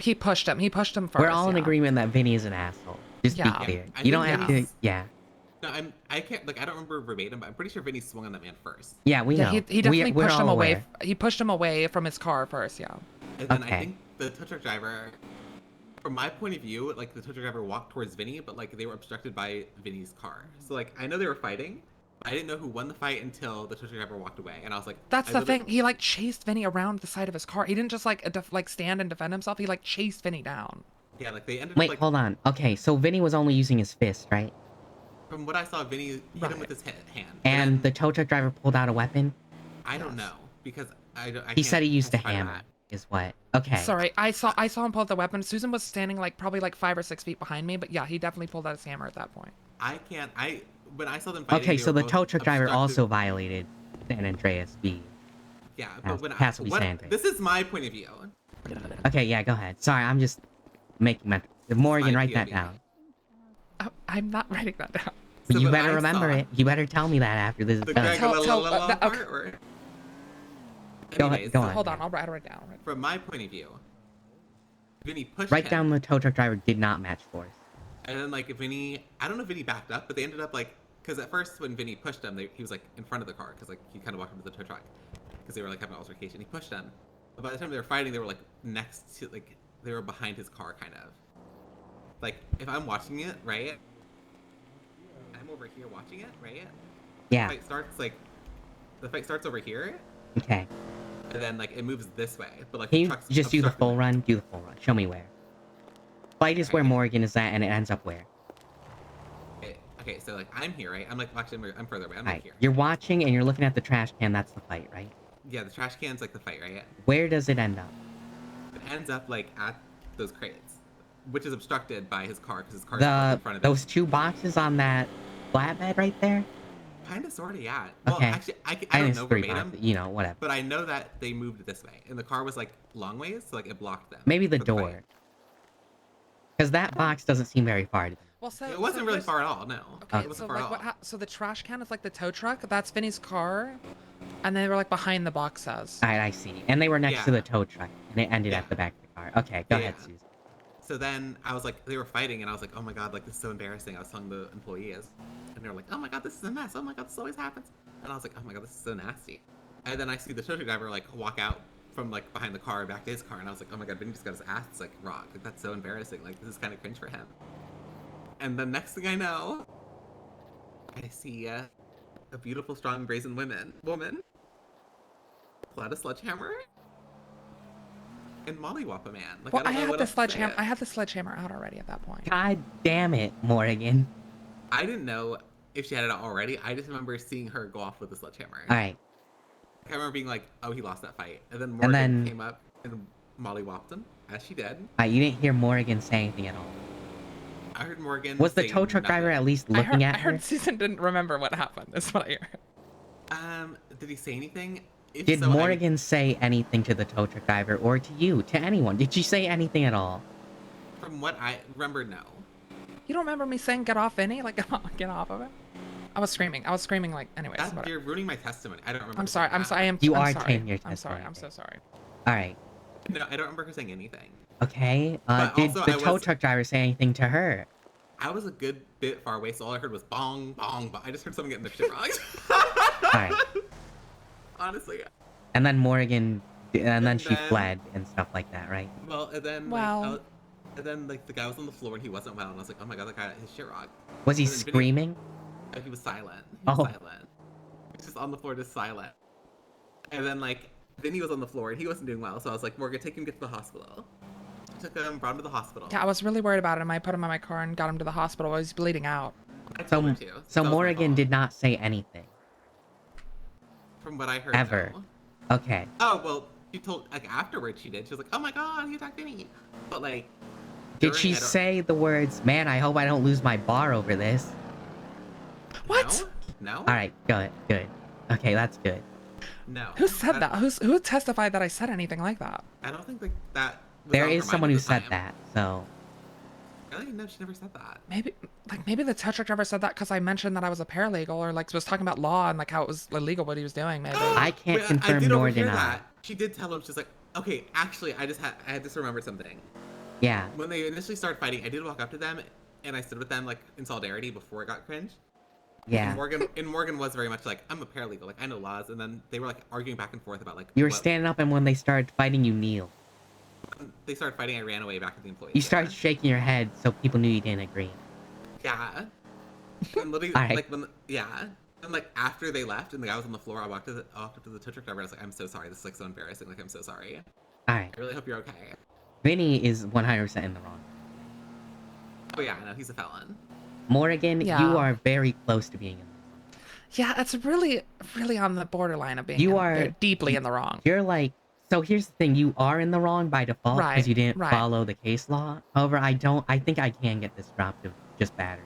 He pushed him. He pushed him first. We're all in yeah. agreement that Vinny is an asshole. Just Yeah. be clear. I You don't think have to... Vinny's- Yeah. No, I can't like I don't remember verbatim, but I'm pretty sure Vinny swung on that man first. Yeah, we know. He definitely we're pushed all him away. aware. He pushed him away from his car first. Yeah. And then Okay. I think the tow truck driver, from my point of view, like the tow truck driver walked towards Vinny, but like they were obstructed by Vinny's car. So like I know they were fighting. I didn't know who won the fight until the tow truck driver walked away, and I was like, That's I the literally- thing. He like chased Vinny around the side of his car. He didn't just like stand and defend himself. He like chased Vinny down. Yeah, like they ended Wait, up like hold on. Okay, so Vinny was only using his fist, right? from what I saw, Vinny hit him with his hand. And the tow truck driver pulled out a weapon? I don't know because I He said he used a testify to hammer, that. is what? Okay. Sorry, I saw him pull out the weapon. Susan was standing like probably like 5 or 6 feet behind me, but yeah, he definitely pulled out his hammer at that point. When I saw them fighting. Okay, they so were the both tow truck driver obstructed- also violated San Andreas B. Yeah, Has- but when has to be San Andreas. this is my point of view. Okay, yeah, go ahead. Sorry, I'm just making my... Morgan, write that down. I'm not writing that down. You better remember it. You better tell me that after this is done. Okay. Anyways, go on. Hold on, I'll write it down. From my point of view, Vinny pushed Write him, down the tow truck driver did not match force. and then like Vinny, I don't know if Vinny backed up, but they ended up like, because at first when Vinny pushed him, he was like in front of the car, because like he kind of walked up to the tow truck, because they were like having an altercation. He pushed him, but by the time they were fighting, they were like next to like they were behind his car, kind of. Like if I'm watching it, right? I'm over here watching it, right? Yeah. The fight starts over here, Okay. and then like it moves this way, but like Can the you truck's just do the obstructing full run? Do the full run. Show me where. Fight is where Morgan is at, and it ends up where? Okay, so like I'm here, right? I'm like actually I'm further away. I'm Alright, like here. you're watching and you're looking at the trash can. That's the fight, right? Yeah, the trash can's like the fight, right? Where does it end up? It ends up like at those crates, which is obstructed by his car because his car's in front of it. Those two boxes on that flatbed right there? Kind of, sort of, yeah. Well, Okay. actually, I And don't it's know three verbatim, boxes, you know, whatever. but I know that they moved this way, and the car was like long ways, so like it blocked them. Maybe the for fight. door. Because that box doesn't seem very far to me. Well, so it wasn't so really here's- far at all. No, Okay, it wasn't so far like at what? all. So the trash can is like the tow truck. That's Vinny's car, and they were like behind the boxes. Alright, I see. And they were next to Yeah. the tow truck, and it ended at the back of the car. Okay, go ahead, Susan. So then I was like, they were fighting, and I was like, oh my god, like this is so embarrassing. I was telling the employees, and they were like, oh my god, this is a mess. Oh my god, this always happens. And I was like, oh my god, this is so nasty. And then I see the tow truck driver like walk out from like behind the car back to his car, and I was like, oh my god, Vinny just got his ass like rocked. Like, that's so embarrassing. Like this is kind of cringe for him. And the next thing I know, I see a beautiful, strong, brazen woman pull out a sledgehammer and mollywop a man. Like, Well, I don't know what else to say. I had the sledgehammer out already at that point. God damn it, Morgan. I didn't know if she had it out already. I just remember seeing her go off with the sledgehammer. Alright. I remember being like, oh, he lost that fight. And then Morgan came up and mollywhopped him, as she did. You didn't hear Morgan say anything at all. I heard Morgan Was the say tow truck driver nothing. at least looking at I her? heard Susan didn't remember what happened. That's what I heard. Did he say anything? If Did so, Morgan say anything to the tow truck driver or to you, to anyone? Did she say anything at all? From what I remember, no. You don't remember me saying "get off, Vinny"? Like get off of it. I was screaming. Like, anyways. whatever. You're ruining my testimony. I don't remember. I'm sorry. I'm sorry. You I'm are sorry. changing your I'm sorry. testimony. I'm so sorry. Alright. No, I don't remember her saying anything. Okay. But Did also, the I tow was- truck driver say anything to her? I was a good bit far away, so all I heard was bong, bong, bong. I just heard someone getting their shit rocked. Alright. Honestly. And then Morgan, and then she then- fled and stuff like that, right? Well, and then Wow. like, and then like the guy was on the floor and he wasn't well, and I was like, oh my god, that guy got his shit rocked. Was he And then Vinny- screaming? Oh, he was silent. He was Oh. silent. He was just on the floor, just silent. And then like Vinny was on the floor and he wasn't doing well, so I was like, Morgan, take him, get to the hospital. Took him, brought him to the hospital. Yeah, I was really worried about him. I put him in my car and got him to the hospital. I was bleeding out. I told her to. So That was my Morgan fault. did not say anything. From what I heard. Ever. No. Okay. Oh well, she told like afterwards she did. She was like, oh my god, he attacked Vinny. But like. Did during, she I don't- say the words, man, I hope I don't lose my bar over this? What? No. Alright, good, good. Okay, that's good. No. Who said that? Who testified that I said anything like that? I don't think like that. Was There on is her someone mind who at the said time. that, so. Really? No, she never said that. Maybe the tow truck driver said that because I mentioned that I was a paralegal or like was talking about law and like how it was illegal what he was doing. Maybe. I can't Wait, confirm I did nor overhear deny. that. She did tell him. She's like, okay, actually, I just remembered something. Yeah. When they initially started fighting, I did walk up to them and I stood with them like in solidarity before it got cringe. Yeah. And Morgan was very much like, I'm a paralegal, like I know laws, and then they were like arguing back and forth about like. You were what- standing up, and when they started fighting, you kneel. When they started fighting, I ran away back to the employees. You started shaking your head so people knew you didn't agree. Yeah. And literally, Alright. like when yeah. And like after they left and the guy was on the floor, I walked up to the tow truck driver. And I was like, I'm so sorry. This is like so embarrassing. Like I'm so sorry. Alright. I really hope you're okay. Vinny is 100% in the wrong. Oh yeah, no, he's a felon. Morgan, Yeah. you are very close to being in. Yeah, it's really on the borderline of being You are deeply in the wrong. You're like, so here's the thing, you are in the wrong by default because Right, you didn't right. follow the case law. However, I think I can get this dropped of just battery.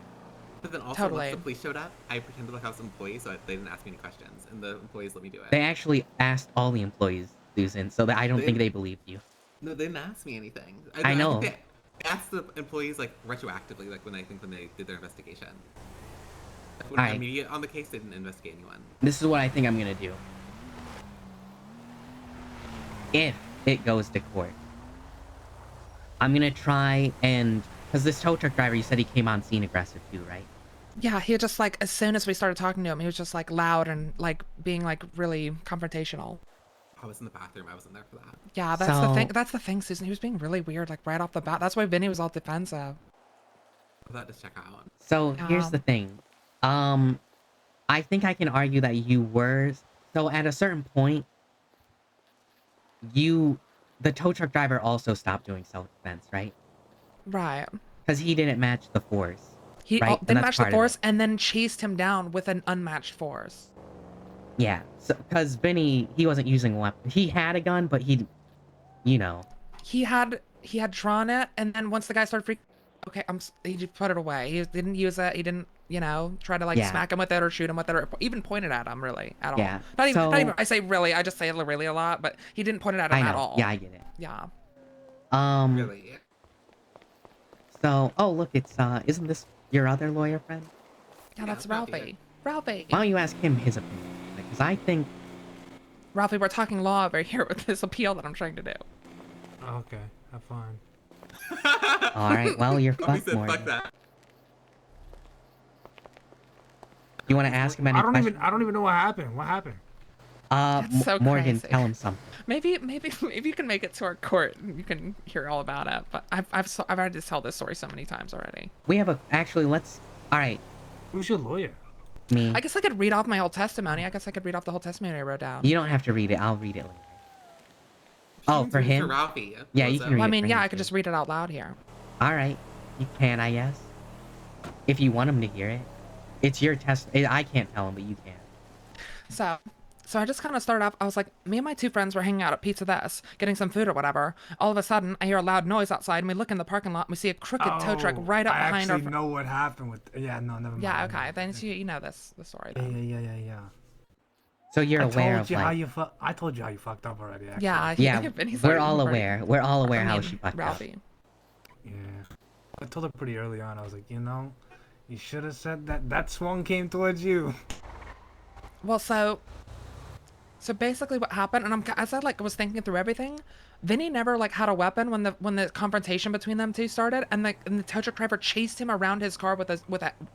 But then also Totally. once the police showed up, I pretended like I was an employee, so they didn't ask me any questions, and the employees let me do it. They actually asked all the employees, Susan, so that I don't think they believed you. No, they didn't ask me anything. I know. think they asked the employees like retroactively, like when they did their investigation. Like, when Alright. immediate on the case, they didn't investigate anyone. This is what I think I'm gonna do. If it goes to court, I'm gonna try and, because this tow truck driver, you said he came on scene aggressive too, right? Yeah, he just like as soon as we started talking to him, he was just like loud and like being like really confrontational. I was in the bathroom. I wasn't there for that. Yeah, that's the thing. So- That's the thing, Susan. He was being really weird, like right off the bat. That's why Vinny was all defensive. I thought to check out. So here's the thing. I think I can argue that you were. So at a certain point, the tow truck driver also stopped doing self-defense, right? Right. Because he didn't match the force. He right? And didn't that's match the part of force it. and then chased him down with an unmatched force. Yeah. So because Vinny, he wasn't using a weapon. He had a gun, but he, you know. He had drawn it, and then once the guy started freaking, okay, he just put it away. He didn't use it. He didn't, try to like Yeah. smack him with it or shoot him with it or even point it at him really at all. Yeah, Not even. Not so- even. I say really. I just say really a lot, but he didn't point it at him I know. at all. Yeah, I get it. Yeah. Really? So, oh look, it's isn't this your other lawyer friend? Yeah, that's Ralphie. Ralphie. Why don't you ask him his opinion? Because I think. Ralphie, we're talking law over here with this appeal that I'm trying to do. Okay, have fun. All right, well you're Bobby fucked, said, Morgan. fuck that. You want to ask him any questions? I don't even know what happened. What happened? That's so Morgan, crazy. tell him something. Maybe you can make it to our court and you can hear all about it. But I've already told this story so many times already. We have actually, let's. All right. Who's your lawyer? Me. I guess I could read off my whole testimony. I guess I could read off the whole testimony I wrote down. You don't have to read it. I'll read it later. Oh, for him? Ralphie. Yeah, you can read Well, I it mean, for yeah, him, I could too. just read it out loud here. All right, you can, I guess. If you want him to hear it, it's your test. I can't tell him, but you can. So I just kind of started off. I was like, me and my two friends were hanging out at Pizza This, getting some food or whatever. All of a sudden, I hear a loud noise outside, and we look in the parking lot, and we see a crooked tow truck right up behind I our. actually know what happened with. Yeah, no, never mind. Yeah, okay. Then you know the story. Then. Yeah. So you're aware I of told you how like. you I told you how you fucked up already. Actually. Yeah. Yeah, Vinny's we're already all pretty- aware. We're all aware I how mean, she fucked up. Ralphie. Yeah, I told her pretty early on. I was like, you know, you should have said that. That swung came towards you. Well, so basically what happened, and as I was thinking through everything, Vinny never had a weapon when the confrontation between them two started, and the tow truck driver chased him around his car with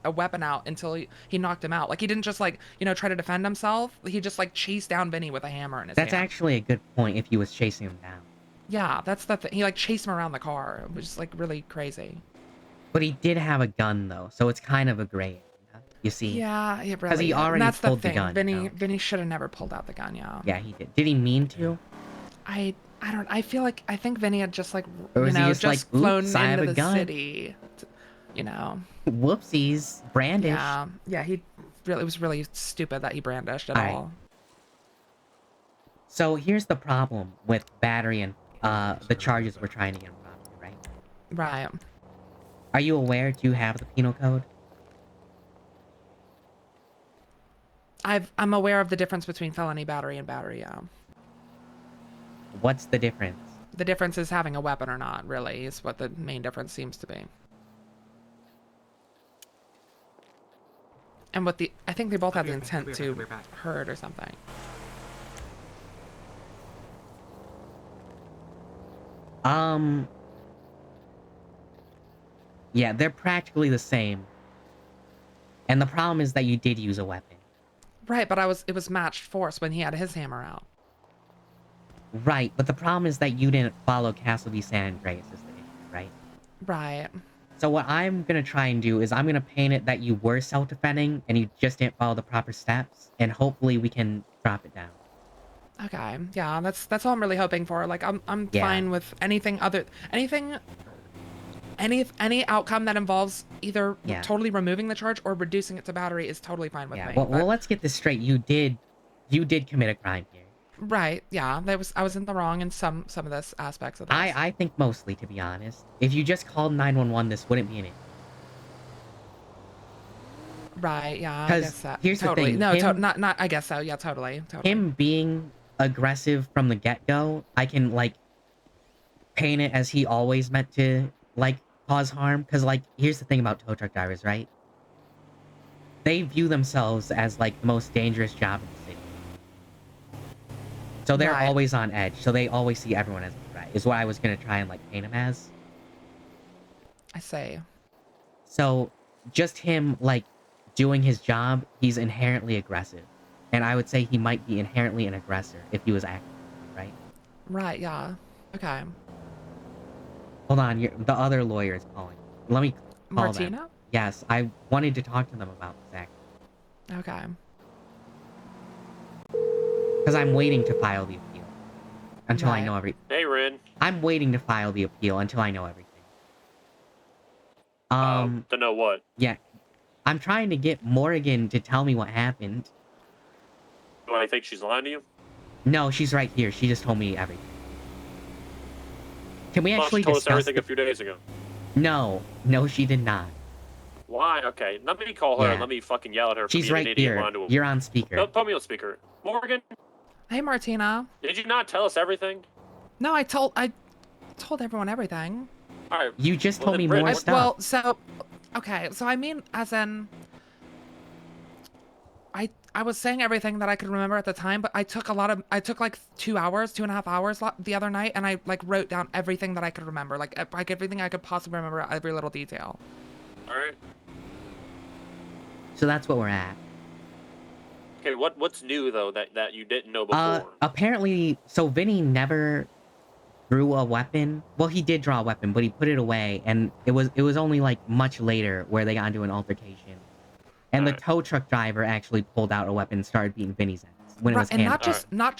a weapon out until he knocked him out. Like he didn't just try to defend himself. He just chased down Vinny with a hammer in his That's hand. actually a good point. If he was chasing him down. Yeah, that's the thing. He chased him around the car, which is really crazy. But he did have a gun though, so it's kind of a gray area. You see? Yeah, it Because really. he is. already And that's pulled the thing. gun. Vinny should have never pulled out the gun. Yeah. Yeah, he did. Did he mean to? I don't. I feel like I think Vinny had just Or was he just flown "Oops, I have into a the gun." city. Whoopsies, brandish. Yeah. It was really stupid that he brandished at Alright. all. So here's the problem with battery and the charges we're trying to get him on, right? Right. Are you aware? Do you have the penal code? I'm aware of the difference between felony battery and battery. Yeah. What's the difference? The difference is having a weapon or not. Really, is what the main difference seems to be. And I think they both have the intent to hurt or something. Yeah, they're practically the same. And the problem is that you did use a weapon. Right, but it was matched force when he had his hammer out. Right, but the problem is that you didn't follow Castle v. San Andreas is the issue, right? Right. So what I'm gonna try and do is I'm gonna paint it that you were self-defending and you just didn't follow the proper steps, and hopefully we can drop it down. Okay. Yeah, that's all I'm really hoping for. I'm Yeah. fine with anything any outcome that involves either Yeah. totally removing the charge or reducing it to battery is totally fine with Yeah, me. well, let's get this straight. You did commit a crime here. Right. Yeah. I was in the wrong in some of this aspects of this. I think mostly, to be honest. If you just called 911, this wouldn't be an issue. Right. Yeah. I 'Cause guess that. here's the totally. thing, No. him- Not. I guess so. Yeah. Totally. Him being aggressive from the get-go, I can, paint it as he always meant to, cause harm. Because, here's the thing about tow truck drivers, right? They view themselves as, the most dangerous job in the city. So they're always on edge. So they always see everyone as a threat, is what I was going to try and, paint him as. I say. So, just him, doing his job, he's inherently aggressive. And I would say he might be inherently an aggressor if he was acting, right? Right. Yeah. Okay. Hold on, the other lawyer is calling. Let me call them. Martina? Yes, I wanted to talk to them about this act. Okay. Because I'm waiting to file the appeal. Until I know everything. Hey, Rin. I'm waiting to file the appeal until I know everything. To know what? Yeah. I'm trying to get Morgan to tell me what happened. Do I think she's lying to you? No, she's right here. She just told me everything. Can we Well, actually she told us discuss everything a few days ago. No, she did not. Why? Okay, let me call her Yeah. and let me fucking yell at her for She's being right an idiot here. lying to him. You're on speaker. No, put me on speaker. Morgan, Hey, Martina. did you not tell us everything? No, I told everyone everything. All right. You just well, told then me Britt- more stuff. Well, so, okay, so I mean, as in, I was saying everything that I could remember at the time, but I took like 2.5 hours the other night, and I like wrote down everything that I could remember, like everything I could possibly remember, every little detail. All right. So that's what we're at. Okay. What's new though that you didn't know before? Apparently, so Vinny never drew a weapon. Well, he did draw a weapon, but he put it away, and it was only like much later where they got into an altercation. And the tow truck driver actually pulled out a weapon and started beating Vinny's ass when it was And handcuffed. not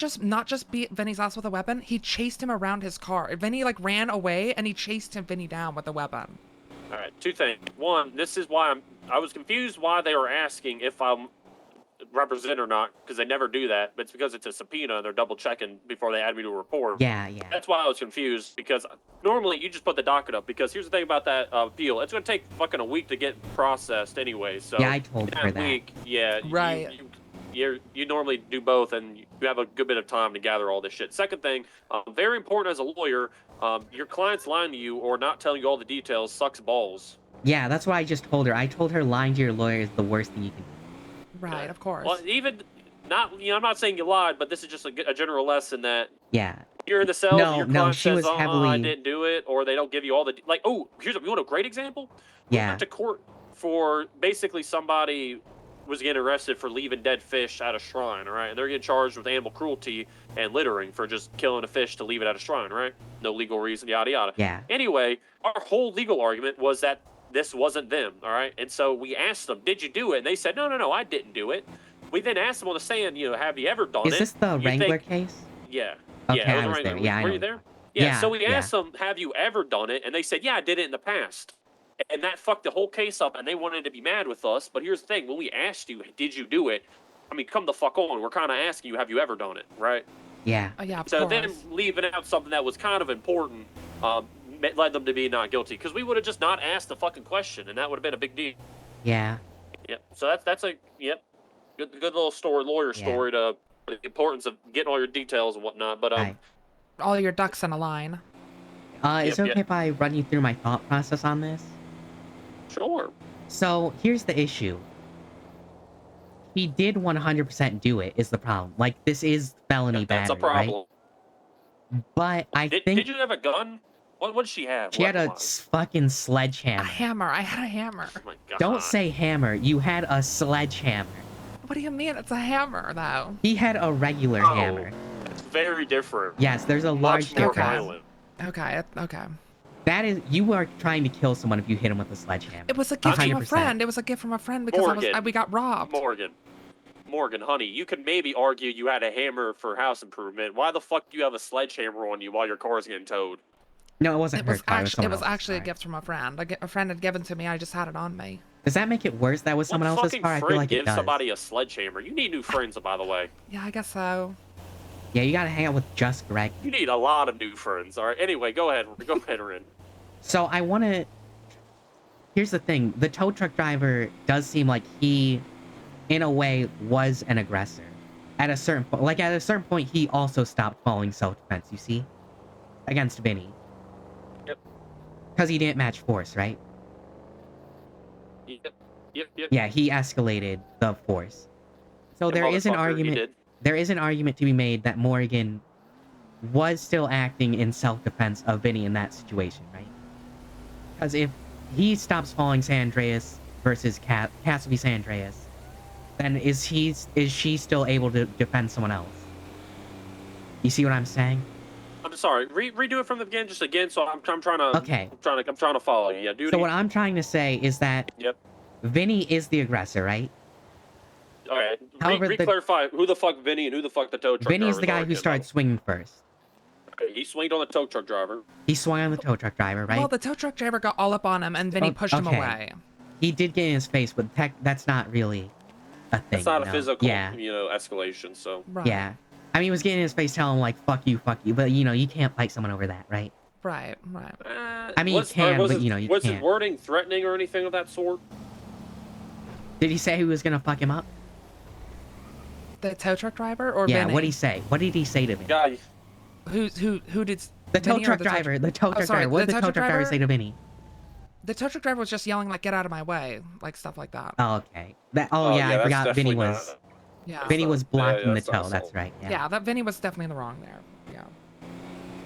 just beat Vinny's ass with a weapon. He chased him around his car. Vinny like ran away, and he chased Vinny down with a weapon. All right. Two things. One, this is why I was confused why they were asking if I'm represent or not, because they never do that. But it's because it's a subpoena and they're double checking before they add me to a report. Yeah. That's why I was confused, because normally you just put the docket up, because here's the thing about that appeal. It's going to take fucking a week to get processed anyway. So Yeah, I told her that. week, yeah. Right. You normally do both, and you have a good bit of time to gather all this shit. Second thing, very important as a lawyer, your client's lying to you or not telling you all the details sucks balls. Yeah, that's what I just told her. I told her lying to your lawyer is the worst thing you can do. Right, of course. Well, even not, I'm not saying you lied, but this is just a general lesson that Yeah. you're in the cell. No, your no, client she says, was I heavily. didn't do it, or they don't give you all the like. Oh, you want a great example? We Yeah. went to court for basically somebody was getting arrested for leaving dead fish at a shrine, all right? And they're getting charged with animal cruelty and littering for just killing a fish to leave it at a shrine, right? No legal reason, yada yada. Yeah. Anyway, our whole legal argument was that this wasn't them, all right? And so we asked them, "Did you do it?" And they said, "No, I didn't do it." We then asked them on the stand, have you ever done it? Is this the You Wrangler think- case? Yeah. Okay, Yeah, it I was the there. Wrangler. Yeah, I Were know. you there? Yeah, Yeah. So we yeah. asked them, "Have you ever done it?" And they said, "Yeah, I did it in the past." And that fucked the whole case up, and they wanted to be mad with us. But here's the thing: when we asked you, "Did you do it?" I mean, come the fuck on. We're kind of asking you, "Have you ever done it?" Right? Yeah. Oh, yeah, of So course. then leaving out something that was kind of important led them to be not guilty, because we would have just not asked the fucking question, and that would have been a big deal. Yeah. Yep. So that's a good little story, lawyer story to the importance of getting all your details and whatnot. But Right. All your ducks in a line. Is it okay if I run you through my thought process on this? Sure. So here's the issue. He did 100% do it. Is the problem? Like, this is felony That's battery, a problem. right? But I think Did you have a gun? What did she have? she had a weapon-wise? fucking A sledgehammer. hammer. I had a hammer. Oh my god. Don't say hammer. You had a sledgehammer. What do you mean? It's a hammer, though. He had a regular Oh. hammer. It's very different. Yes, there's a large Much more difference. violent. Okay. Okay. That is, you are trying to kill someone if you hit him with a sledgehammer. It was a gift from a 100%. friend. It was a gift from a friend because Morgan. we got robbed. Morgan, honey, you could maybe argue you had a hammer for house improvement. Why the fuck do you have a sledgehammer on you while your car's getting towed? No, it wasn't It her was car. actually It was someone a else's gift from a friend. A friend had given to me. I just had it on me. car. Does that make it worse that was someone What else's fucking car? I feel friend like it gives does. somebody a sledgehammer? You need new friends, by the way. Yeah, I guess so. Yeah, you gotta hang out with just Greg. You need a lot of new friends. All right. Anyway, go ahead. Go ahead, Rin. So I want to. Here's the thing: the tow truck driver does seem like he, in a way, was an aggressor. At a certain point, at a certain point, he also stopped following self-defense. You see, against Vinny. Yep. Because he didn't match force, right? Yep. Yeah, he escalated the force. So Yeah, there is an motherfucker, he argument. did. There is an argument to be made that Morgan was still acting in self-defense of Vinny in that situation, right? Because if he stops following San Andreas versus Cass v. San Andreas, then is she still able to defend someone else? You see what I'm saying? I'm sorry. Redo it from the beginning, just again. So I'm trying to. Okay. I'm trying to follow you. Yeah, dude. So what I'm trying to say is that Yep. Vinny is the aggressor, right? All right. However, the- Re-clarify who the fuck Vinny and who the fuck the tow truck Vinny's the drivers guy are who again, started swinging first. Okay, he swinged on the tow truck driver. He swung on the tow truck driver, right? Well, the tow truck driver got all up on him, and then he pushed him okay. away. He did get in his face, but that's not really a thing. It's not you a know? physical, Yeah. escalation. So. Yeah. I mean, he was getting in his face telling him, like, fuck you, but, you can't fight someone over that, right? Right. I mean, you can, but, you Was his can't. wording threatening or anything of that sort? Did he say he was gonna fuck him up? The tow truck driver or Yeah, Vinny? what'd he say? What did he say to me? Guy. Who did? The tow Vinny or truck the tow driver. The tow truck sorry, driver. What did the tow truck driver say to Vinny? The tow truck driver was just yelling like, "Get out of my way," like stuff like that. Oh, okay. Yeah, I that's forgot Vinny definitely was. Yeah. Vinny was blocking the that's not tow. That's assault. right. Yeah, that Vinny was definitely in the wrong there. Yeah.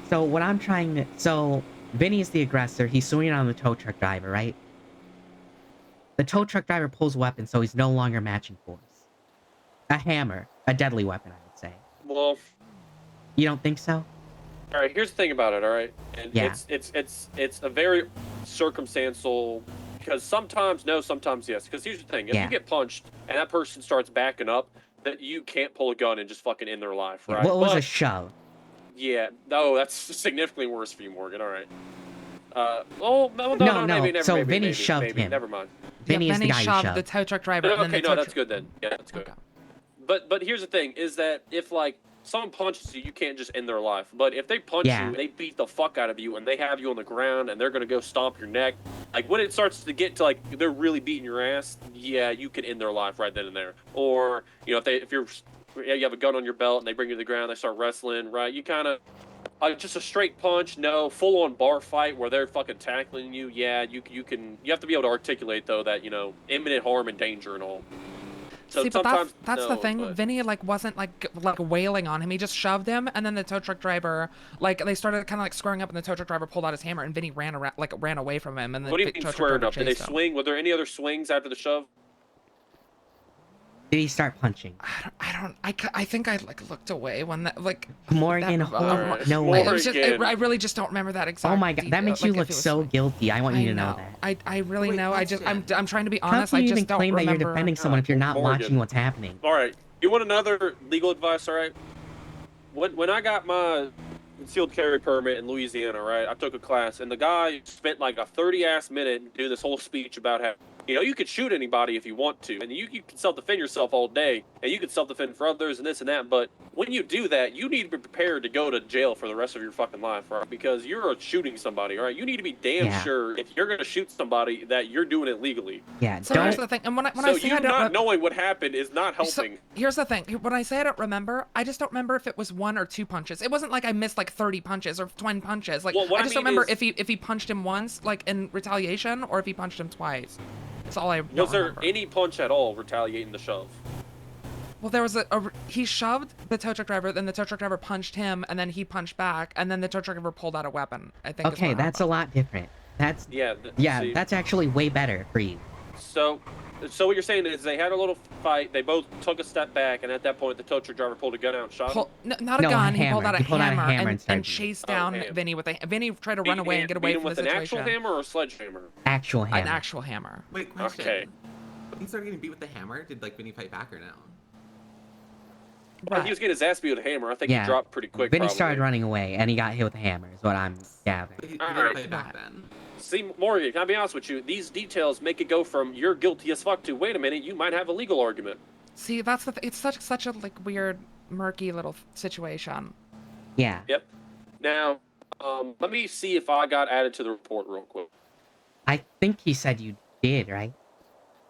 So what I'm trying to... So, Vinny is the aggressor. He's swinging on the tow truck driver, right? The tow truck driver pulls a weapon, so he's no longer matching force. A hammer. A deadly weapon, I would say. Well, You don't think so? all right. Here's the thing about it. All right, and Yeah. it's a very circumstantial, because sometimes no, sometimes yes. Because here's the thing: if Yeah. you get punched and that person starts backing up, that you can't pull a gun and just fucking end their life, right? What was a But- shove? Yeah, no, that's significantly worse for you, Morgan. All right. Oh no, No. maybe, never, So maybe, Vinny maybe, shoved maybe, him. Never mind. Vinny is the guy who shoved shoved. the tow truck driver. and then Okay, the no, tow that's good then. Yeah, that's good. Okay. But here's the thing: is that if like someone punches you, you can't just end their life. But if they punch Yeah. you, they beat the fuck out of you, and they have you on the ground, and they're gonna go stomp your neck. Like when it starts to get to like they're really beating your ass, yeah, you could end their life right then and there. Or you know, if you have a gun on your belt and they bring you to the ground, they start wrestling, right? You kind of just a straight punch, no full on bar fight where they're fucking tackling you. Yeah, you have to be able to articulate though that imminent harm and danger and all. So See, but sometimes that's no, the thing. but- Vinny wasn't like wailing on him. He just shoved him, and then the tow truck driver they started kind of like squaring up, and the tow truck driver pulled out his hammer, and Vinny ran away from him. And the What do you tow mean truck squared driver up? Did they chased him. swing? Were there any other swings after the shove? Did he start punching? I think I looked away when that Morgan, that, hold no way. It was just, I really just don't remember that exact. Oh my god, that detail, makes you like, look if it was so swing. guilty. I want you to know that. I really know. I'm trying to be How honest. can I you just even don't claim that remember. you're defending someone if you're not Morgan. watching what's happening? All right. You want another legal advice? All right. When I got my concealed carry permit in Louisiana, right, I took a class, and the guy spent like a 30-ass minute doing this whole speech about how you could shoot anybody if you want to, and you can self-defend yourself all day, and you can self-defend for others and this and that, but when you do that, you need to be prepared to go to jail for the rest of your fucking life, right? Because you're shooting somebody, all right? You need to be damn Yeah. sure if you're going to shoot somebody that you're doing it legally. Yeah, So here's the thing, and when I say you I don't not knowing what happened is not So, helping. here's the thing. When I say I don't remember, I just don't remember if it was 1 or 2 punches. It wasn't like I missed like 30 punches or 20 punches. Like Well, what I I just mean don't remember is- if he punched him once, like in retaliation, or if he punched him twice. That's all I don't Was there remember. any punch at all retaliating the shove? Well, there was he shoved the tow truck driver, then the tow truck driver punched him, and then he punched back, and then the tow truck driver pulled out a weapon. I think. is Okay, what that's a lot different. That's Yeah. See, that's actually way better for you. So what you're saying is they had a little fight. They both took a step back, and at that point, the tow truck driver pulled a gun out and shot him. Not a gun. He pulled out a hammer, and started and chased down hammer. Vinny with a. Vinny tried to run away and get away beat him from with the an situation. actual hammer or a sledgehammer? Actual hammer. An actual hammer. Wait, question. Okay. When he started getting beat with the hammer, did Vinny fight back or no? He was getting his ass beat with a hammer. I think Yeah. he dropped pretty quick. Vinny probably. started running away, and he got hit with a hammer. Is what I'm gathering. He All didn't right. fight back then. See, Morgan, can I be honest with you? These details make it go from you're guilty as fuck to wait a minute, you might have a legal argument. See, that's the. It's such a weird, murky little situation. Yeah. Yep. Now, let me see if I got added to the report real quick. I think he said you did, right?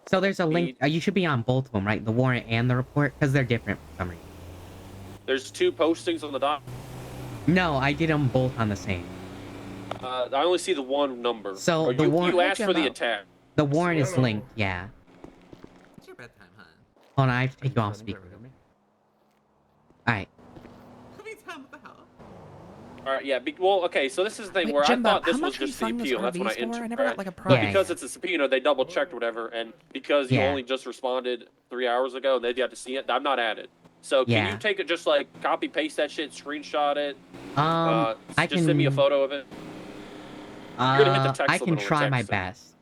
So there's a link. You should be on both of them, right? The warrant and the report, because they're different for some reason. There's 2 postings on the doc. No, I did them both on the same. I only see the one number. So Or the you, warrant. you asked for the attack. The warrant is linked, yeah. It's your bedtime, huh? Hold on, I have to take you off speaker. Alright. What the hell? All right, yeah. Well, okay. So this is the thing Wait, where Jimbo, I thought this how was much are you just the funding this appeal. That's when I RVs for? entered. I never got, right? like, a But price. because it's a subpoena, they double checked or whatever, and because you Yeah. only just responded 3 hours ago, and they got to see it. I'm not added. So can Yeah. you take it, just like copy paste that shit, screenshot it? I just send me a can- photo of it. You're gonna hit the text I can limit on try my text. best.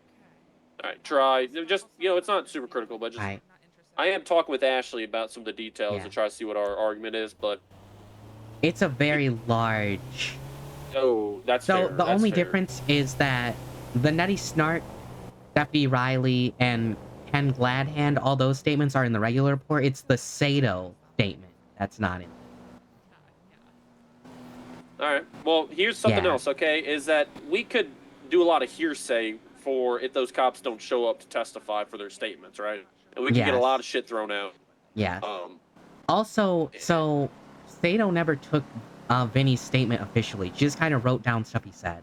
All right, try. Just it's not super critical, but just. I am talking with Ashley about some of the details Yeah. to try to see what our argument is, but It's a very large... oh, that's So fair. the that's only fair. difference is that the Nutty Snark, Duffy Riley, and Ken Gladhand, all those statements are in the regular report. It's the Sato statement that's not in. All right. Well, here's something Yeah. else, okay? Is that we could do a lot of hearsay for if those cops don't show up to testify for their statements, right? And we can get a Yes. lot of shit thrown out. Yeah. Um, Also, so Sato never took Vinny's statement officially. She just kind of wrote down stuff he said.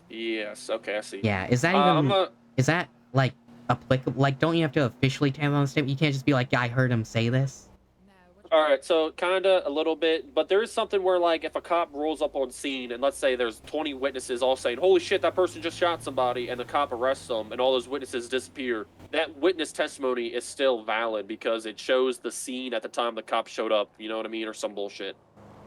Yes. Okay, I see. Yeah, is that I'm even... a, Is that, like, applicable? Like, don't you have to officially tell them the statement? You can't just be like, yeah, I heard him say this? All right, so kinda a little bit, but there is something where like if a cop rolls up on scene and let's say there's 20 witnesses all saying, "Holy shit, that person just shot somebody," and the cop arrests them, and all those witnesses disappear. That witness testimony is still valid because it shows the scene at the time the cop showed up. You know what I mean, or some bullshit.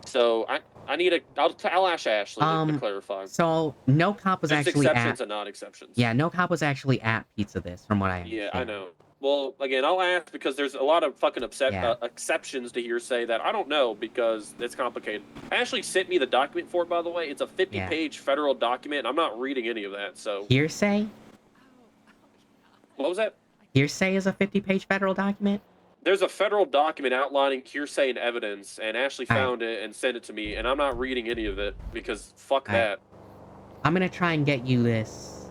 So I need a I'll ask Ashley to clarify. So, no cop was Just actually exceptions at... and non-exceptions. Yeah, no cop was actually at Pizza This, from what I Yeah, understand. I know. Well, again, I'll ask because there's a lot of fucking Yeah. exceptions to hearsay that I don't know because it's complicated. Ashley sent me the document for it, by the way. It's a 50-page federal document. I'm not reading any of that, so... Hearsay? What was that? Hearsay is a 50-page federal document? There's a federal document outlining hearsay and evidence, and Ashley All right. found it and sent it to me, and I'm not reading any of it because fuck All right. that. I'm gonna try and get you this,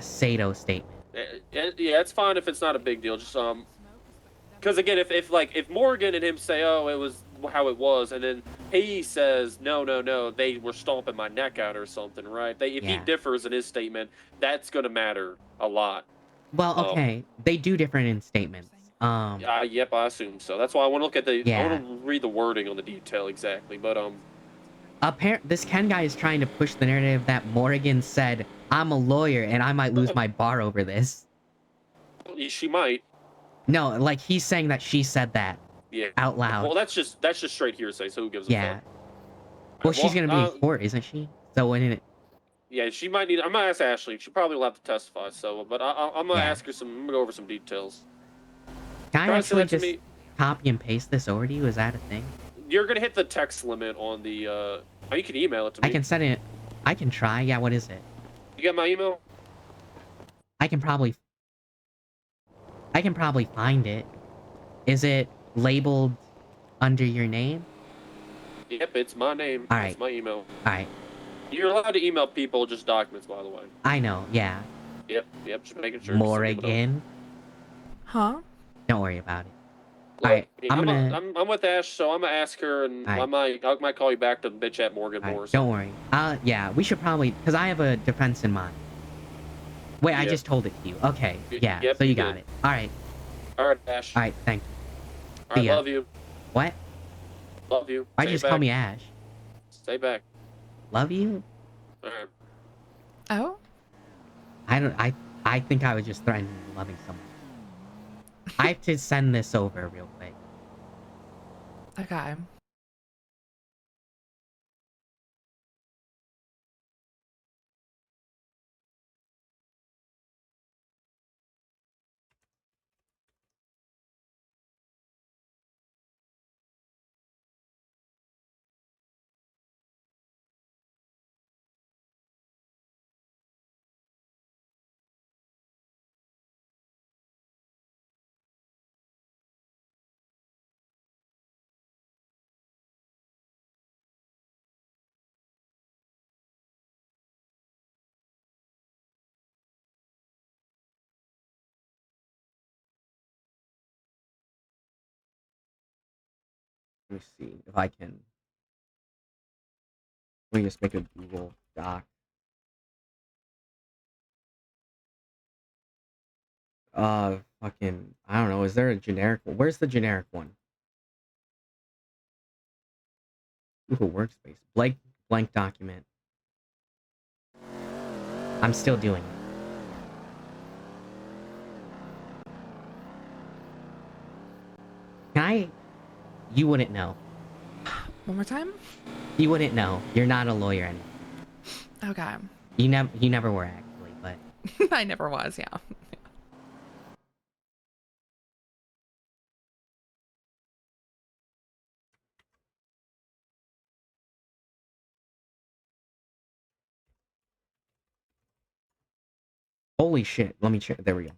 Sato statement. Yeah, it's fine if it's not a big deal. Just because again, if Morgan and him say, "Oh, it was how it was," and then he says, "No, they were stomping my neck out or something," right? If he differs in his statement, that's gonna matter a lot. Well, okay, they do different in statements. Yep, I assume so. That's why I want to look at the. I Yeah. want to read the wording on the detail exactly, but This Ken guy is trying to push the narrative that Morgan said, "I'm a lawyer and I might lose my bar over this." She might. No, like he's saying that she said that. Yeah. Out loud. Well, that's just straight hearsay. So who gives a Yeah. fuck? Well, she's gonna be in court, isn't she? So when it... Yeah, she might need. I'm gonna ask Ashley. She probably will have to testify. So, but I'm gonna Yeah. ask her some. I'm gonna go over some details. Can I Try to send actually that to just me. copy and paste this over to you? Is that a thing? You're gonna hit the text limit on the. Oh, you can email it to me. I can send it. I can try. Yeah, what is it? You got my email? I can probably find it. Is it labeled under your name? Yep, it's my name. All It's right. my email. Alright. You're allowed to email people just documents, by the way. I know, yeah. Yep, just making sure. just so people know. Morgan. Huh? Don't worry about it. Look, Alright, I'm with Ash, so I'm gonna ask her, and I might call you back to bitch at Morgan more. Don't worry. Yeah, we should probably, because I have a defense in mind. Wait, I Yep. just told it to you. Okay, yeah, Yep, so you you got did. it. Alright. Alright, Ash. Alright, thank you. Alright, See ya. love you. What? Love you. Why'd Stay you just back. call me Ash? Stay back. Love you? Alright. Oh? I think I was just threatening loving someone. I have to send this over real quick. Okay. Let me see if I can. Let me just make a Google Doc. Fucking, I don't know. Is there a generic one? Where's the generic one? Google Workspace. Blank document. I'm still doing it. Can I? You wouldn't know. One more time? You wouldn't know. You're not a lawyer anymore. Okay. You never were actually, but I never was, yeah. holy shit. Let me check. There we go.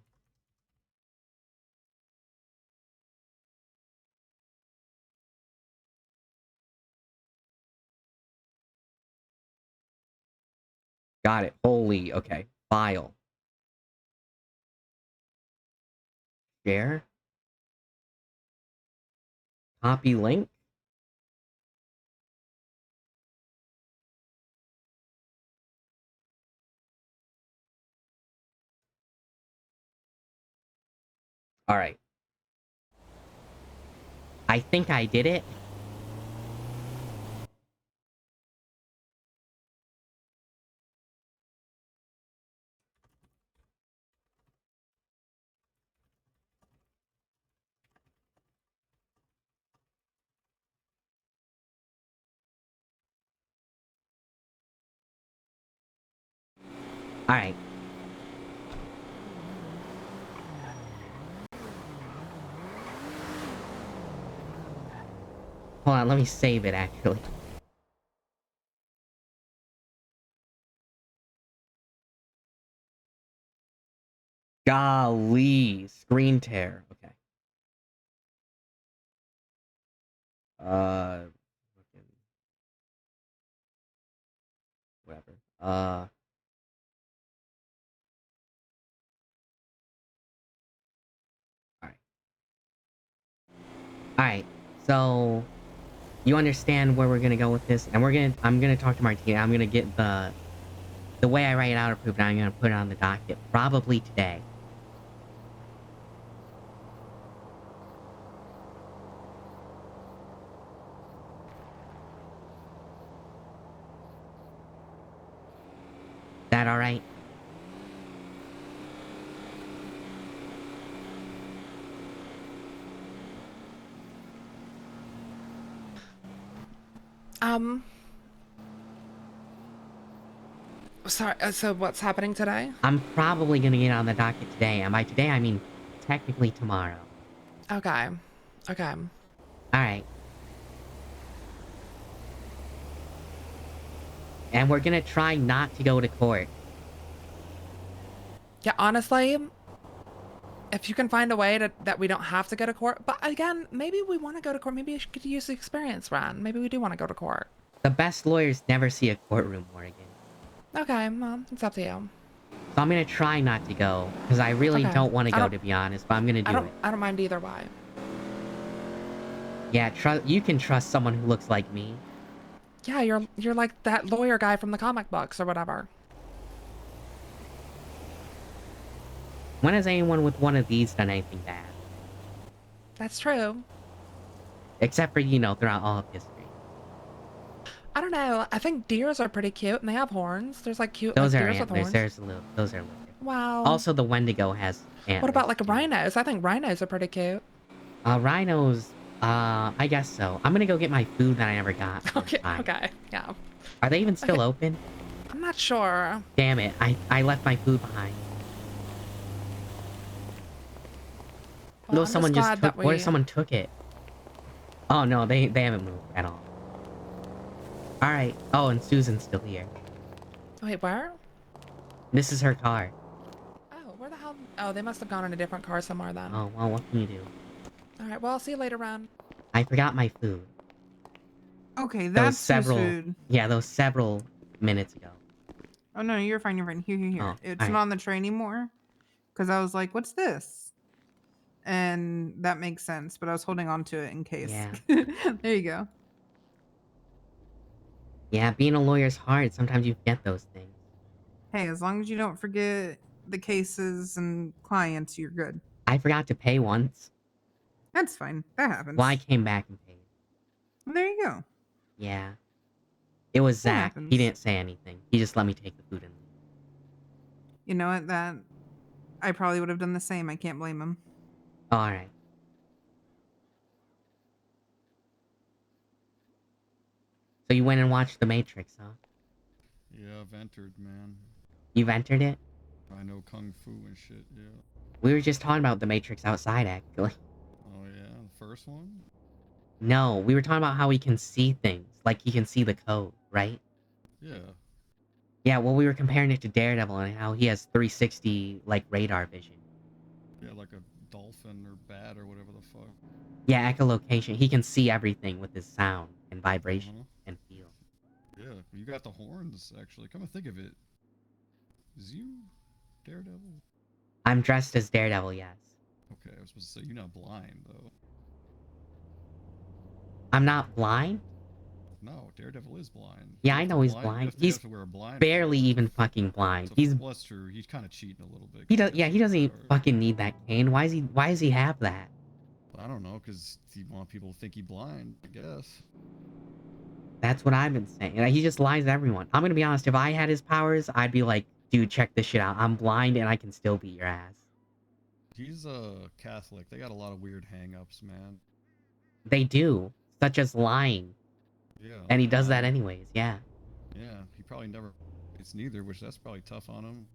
Got it. Holy, okay. File. Share. Copy link. Alright. I think I did it. Alright. Hold on, let me save it, actually. Golly, screen tear. Okay. Fucking whatever. Alright, so you understand where we're gonna go with this, and I'm gonna talk to Martina. I'm gonna get the way I write it out approved, and I'm gonna put it on the docket probably today. That alright? Sorry, so what's happening today? I'm probably gonna get on the docket today, and by today I mean technically tomorrow. Okay. Okay. Alright. And we're gonna try not to go to court. Yeah, honestly, if you can find a way that we don't have to go to court, but again, maybe we want to go to court. Maybe you could use the experience, Ron. Maybe we do want to go to court. The best lawyers never see a courtroom, Morgan. Okay, well, it's up to you. So I'm gonna try not to go, because I really Okay. don't want to I go, don't- to be honest, but I'm gonna do it. I don't mind either way. Yeah, you can trust someone who looks like me. Yeah, you're like that lawyer guy from the comic books or whatever. When has anyone with one of these done anything bad? That's true. Except for, you know, throughout all of history. I don't know. I think deers are pretty cute and they have horns. There's like cute Those like, are deers with antlers. horns. Those are little. Wow. Also, the Wendigo has antlers. What about like rhinos? I think rhinos are pretty cute. Rhinos, I guess so. I'm gonna go get my food that I never got. Okay, okay, yeah. Are they even still open? I'm not sure. Damn it, I left my food behind. Well, No, I'm someone just just glad took. that What we- if someone took it? Oh no, they haven't moved at all. All right. Oh, and Susan's still here. Wait, where? This is her car. Oh, where the hell? Oh, they must have gone in a different car somewhere then. Oh well, what can you do? All right, well, I'll see you later, Ron. I forgot my food. Okay, Those that's several. Sue's food. Yeah, those several minutes ago. Oh no, you're fine. You're fine. Here. Oh, It's alright. not on the tray anymore. Because I was like, "What's this?" And that makes sense. But I was holding on to it in case. Yeah. There you go. Yeah, being a lawyer's hard. Sometimes you forget those things. Hey, as long as you don't forget the cases and clients, you're good. I forgot to pay once. That's fine. That happens. Well, I came back and paid. There you go. Yeah. It was That Zach. happens. He didn't say anything. He just let me take the food and leave. You know what? That I probably would have done the same. I can't blame him. Alright. So you went and watched The Matrix, huh? Yeah, I've entered, man. You've entered it? I know kung fu and shit. Yeah. We were just talking about The Matrix outside, actually. Oh yeah, the first one. No, we were talking about how he can see things. Like, he can see the code, right? Yeah. Yeah, well, we were comparing it to Daredevil and how he has 360, like, radar vision. Yeah, like a dolphin or bat or whatever the fuck. Yeah, echolocation. He can see everything with his sound and vibration and feel. Yeah, you got the horns actually. Come to think of it, is you Daredevil? I'm dressed as Daredevil, yes. Okay, I was supposed to say you're not blind though. I'm not blind? No, Daredevil is blind. Yeah, You I have to know he's You blind. have to, you He's have to wear a blind. barely even fucking blind. He's Well, that's true. He's kind of cheating a little bit. he does. Yeah, he doesn't even fucking need that cane. Why is he? Why does he have that? I don't know, because he want people to think he blind. I guess. That's what I've been saying. He just lies to everyone. I'm gonna be honest. If I had his powers, I'd be like, dude, check this shit out. I'm blind and I can still beat your ass. He's a Catholic. They got a lot of weird hang-ups, man. They do, such as lying. Yeah. And he does that lying. anyways. Yeah. Yeah, he probably never. It's neither, which that's probably tough on him.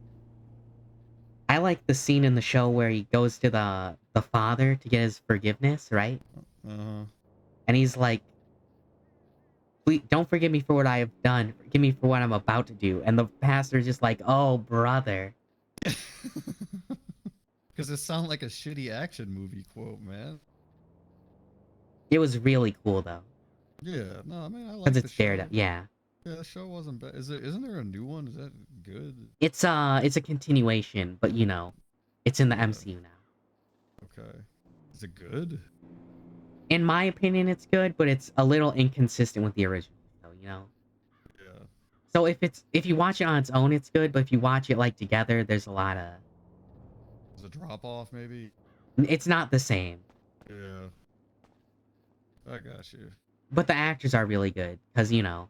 I like the scene in the show where he goes to the father to get his forgiveness, right? Uh-huh. And he's like, please don't forgive me for what I have done. Forgive me for what I'm about to do. And the pastor's just like, oh, brother. Because it sounds like a shitty action movie quote, man. It was really cool though. Yeah, no, I mean I like Because the it's show. Daredevil. Yeah. Yeah, the show wasn't bad. Isn't there a new one? Is that good? It's a continuation, but you know, it's in the MCU now. Okay. Is it good? In my opinion, it's good, but it's a little inconsistent with the original, so you know. Yeah. So if you watch it on its own, it's good, but if you watch it like together, there's a lot of. Is it drop off maybe? It's not the same, Yeah. I got you. but the actors are really good because you know,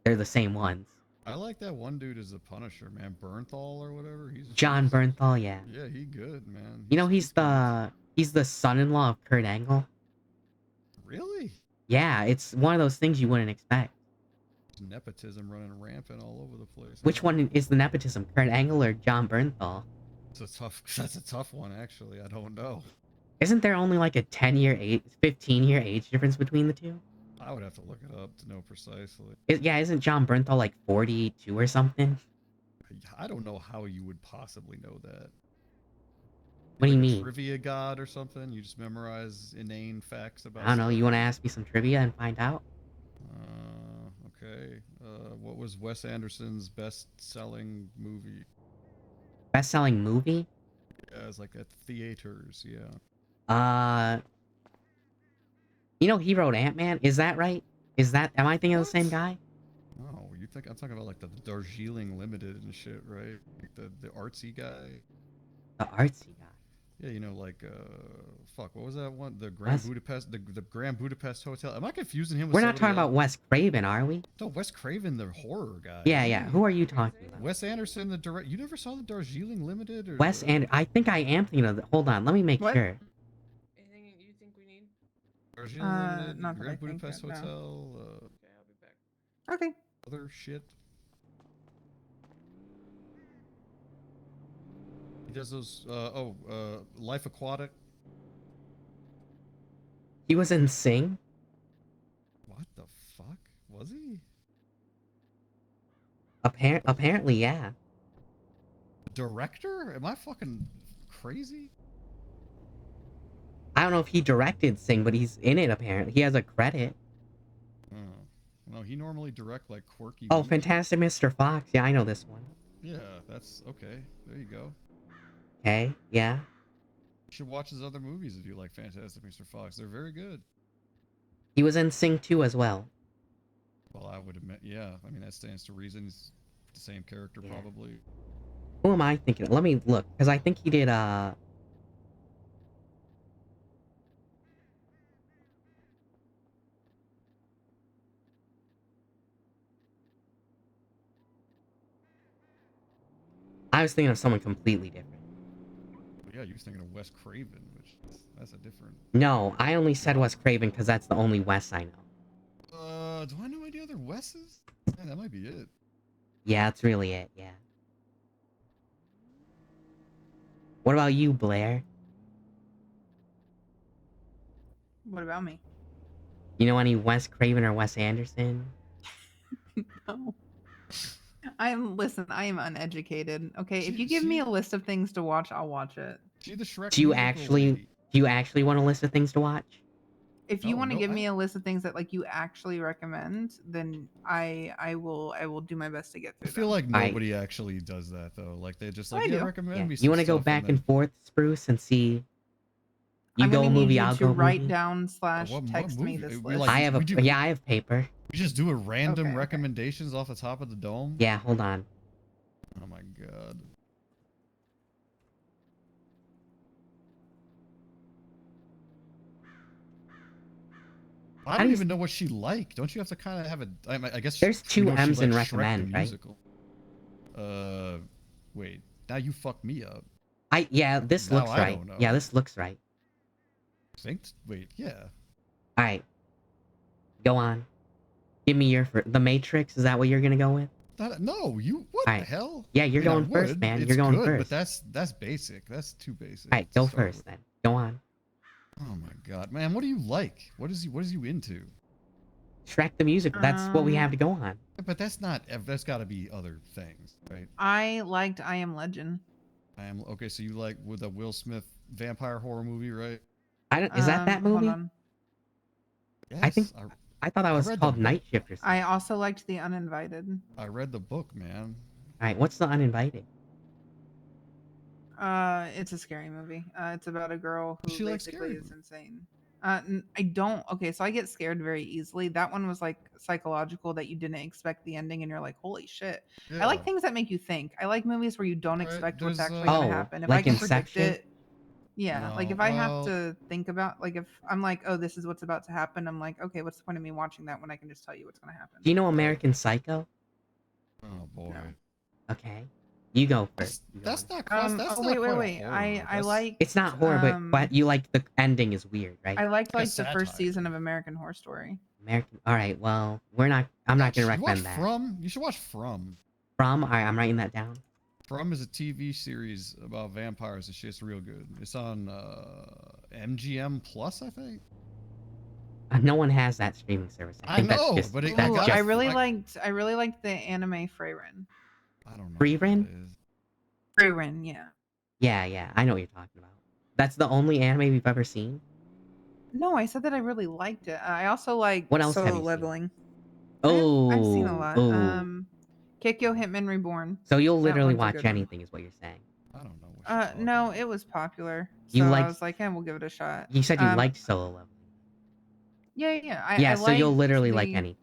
they're the same ones. I like that one dude as the Punisher, man. Bernthal or whatever. He's John Bernthal, yeah. Yeah, he good, man. You know, he's the son-in-law of Kurt Angle. Really? Yeah, it's one of those things you wouldn't expect. Nepotism running rampant all over the place. Which one is the nepotism, Kurt Angle or John Bernthal? That's a tough one, actually. I don't know. Isn't there only like a 15-year age difference between the two? I would have to look it up to know precisely. Yeah, isn't John Bernthal like 42 or something? I don't know how you would possibly know that. What do you Like a mean? Trivia god or something? You just memorize inane facts about I don't know. stuff? You want to ask me some trivia and find out? Okay. What was Wes Anderson's best-selling movie? Best-selling movie? Yeah, it's like at theaters, yeah. You know he wrote Ant-Man? Is that right? Am I thinking of the same guy? Oh, I'm talking about like the Darjeeling Limited and shit, right? Like the artsy guy. The artsy guy. Yeah, you know, like fuck, what was that one? The Grand Budapest, the Grand Budapest Hotel. Am I confusing him with We're not somebody talking about else? Wes Craven, are we? No, Wes Craven, the horror guy. Yeah, yeah. Who are you talking about? Wes Anderson, the direct. You never saw the Darjeeling Limited? Or Wes and I think I am thinking of. Hold on, let me make sure. Anything you think we need? Darjeeling Limited, not that I Grand think Budapest of, no. Hotel. Okay, I'll be back. Okay. Other shit. He does those. Life Aquatic. He was in Sing. What the fuck was he? Apparently, yeah. Director? Am I fucking crazy? I don't know if he directed Sing, but he's in it. Apparently, he has a credit. Oh. No, he normally direct like quirky. Oh, movies. Fantastic Mr. Fox. Yeah, I know this one. Yeah, that's okay. There you go. Okay, yeah. You should watch his other movies if you like Fantastic Mr. Fox. They're very good. He was in Sing 2 as well. Well, I would admit, yeah. I mean, that stands to reason. He's the same character, probably. Who am I thinking? Let me look, because I think he did, I was thinking of someone completely different. Yeah, you was thinking of Wes Craven, which that's a different. No, I only said Wes Craven because that's the only Wes I know. Do I know any other Wes's? Yeah, that might be it. Yeah, that's really it, yeah. What about you, Blair? What about me? You know any Wes Craven or Wes Anderson? No. I am uneducated. Okay, if you give me a list of things to watch, I'll watch it. See the Shrek Do you musical actually lady. want a list of things to watch? If you Oh, want to no, give me a list of things that like you actually recommend, then I will do my best to get I through feel them. like nobody actually does that though. Like they just like, I yeah, do. recommend Yeah. me. You some want to go stuff, back then- and forth, Spruce, and see? You I'm go a gonna need movie, you I'll to go a write movie. down / what text me movie? this We list. like- I have we do- yeah, I have paper. We just do a random Okay. recommendations off the top of the dome. Yeah, hold on. Oh my god. I How don't do you even know what she liked. Don't you have to kind of have a? I guess There's she two knows she M's in likes Shrek the recommend, right? musical. Wait. Now you fucked me up. Yeah, this Now looks I right. don't know. Yeah, this looks right. Wait, yeah. All right. Go on. Give me your The Matrix. Is that what you're gonna go with? No, you. What All right. the hell? Yeah, you're I mean, I going first, would. man. It's You're going good, first. but that's basic. That's too basic. All right, to go start first with. then. Go on. Oh my god, man! What do you like? What is you into? Shrek the musical. That's what we have to go on. But that's not. That's got to be other things, right? I liked I Am Legend. I am okay. So you like with a Will Smith vampire horror movie, right? I don't. Is that Hold movie? on. I think. Yes, I thought that was read the called book. Night Shift or something. I also liked The Uninvited. I read the book, man. All right. What's The Uninvited? It's a scary movie. It's about a girl who She likes basically scary is insane. I don't. Okay, so I get scared very easily. That one was like psychological that you didn't expect the ending and you're like, holy shit. I like Yeah. things that make you think. I like movies where you don't expect what's there's, actually gonna Oh, happen. If like I can Inception? predict it, yeah. Like No, if I have well- to think about, like if I'm like, oh, this is what's about to happen, I'm like, okay, what's the point of me watching that when I can just tell you what's gonna happen? Do you know American Psycho? Oh boy. Okay. You go first. That's not. That's Oh, not wait, quite a wait. horror. I That's- like. It's not horror, but you like the ending is weird, right? I liked like a like the first satire. season of American Horror Story. American. All right. Well, we're not. I'm not gonna You watch recommend that. From. You should watch From. All right. I'm writing that down. From is a TV series about vampires and shit. It's real good. It's on MGM Plus, I think. No one has that streaming service. I I think know, that's just, but it- that's Ooh, just I really like, liked the anime Freyrin. I don't know. Freyrin? Freyrin, yeah. Yeah. I know what you're talking about. That's the only anime we've ever seen. No, I said that I really liked it. I also like What else have Solo you seen? Leveling. Oh, I've seen a lot. oh. Kikyo Hitman Reborn. So you'll That literally one's a watch good one. anything, is what you're saying. I don't know. No, it was popular. So You I liked- was like, we'll give it a shot. You said you liked Solo Leveling. Yeah. Yeah, so you'll literally like the- anything.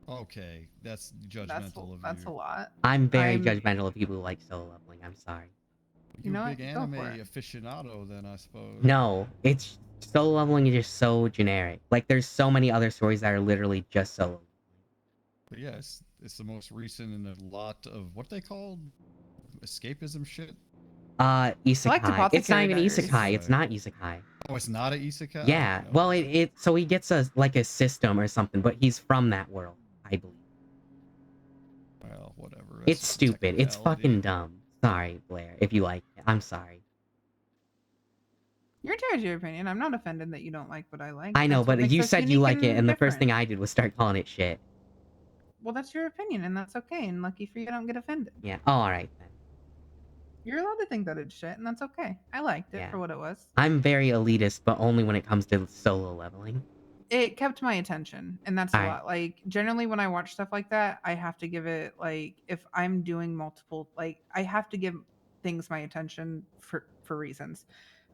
Okay, that's judgmental of That's you. a lot. I'm very I'm- judgmental of people who like Solo Leveling. I'm sorry. You know You're a what? big Go anime for it. aficionado, then I suppose. No, it's Solo Leveling is just so generic. Like there's so many other stories that are literally just Solo. But yeah, it's the most recent in a lot of what they called escapism shit. Isekai. like It's not Apothecary even Diaries. isekai. It's not isekai. Oh, it's not an isekai. Yeah. No. Well, so he gets a system or something, but he's from that world, I believe. Well, whatever. It's That's a stupid. It's technicality. fucking dumb. Sorry, Blair. If you like it, I'm sorry. You're entitled to your opinion. I'm not offended that you don't like what I like. I know, That's what but makes you us said you unique like it, and the first different. thing I did was start calling it shit. Well, that's your opinion, and that's okay. And lucky for you, I don't get offended. Yeah. Oh, all right then. You're allowed to think that it's shit, and that's okay. I liked it Yeah. for what it was. I'm very elitist, but only when it comes to Solo Leveling. It kept my attention, and that's a Alright. lot. Like generally, when I watch stuff like that, I have to give it like if I'm doing multiple, like I have to give things my attention for reasons.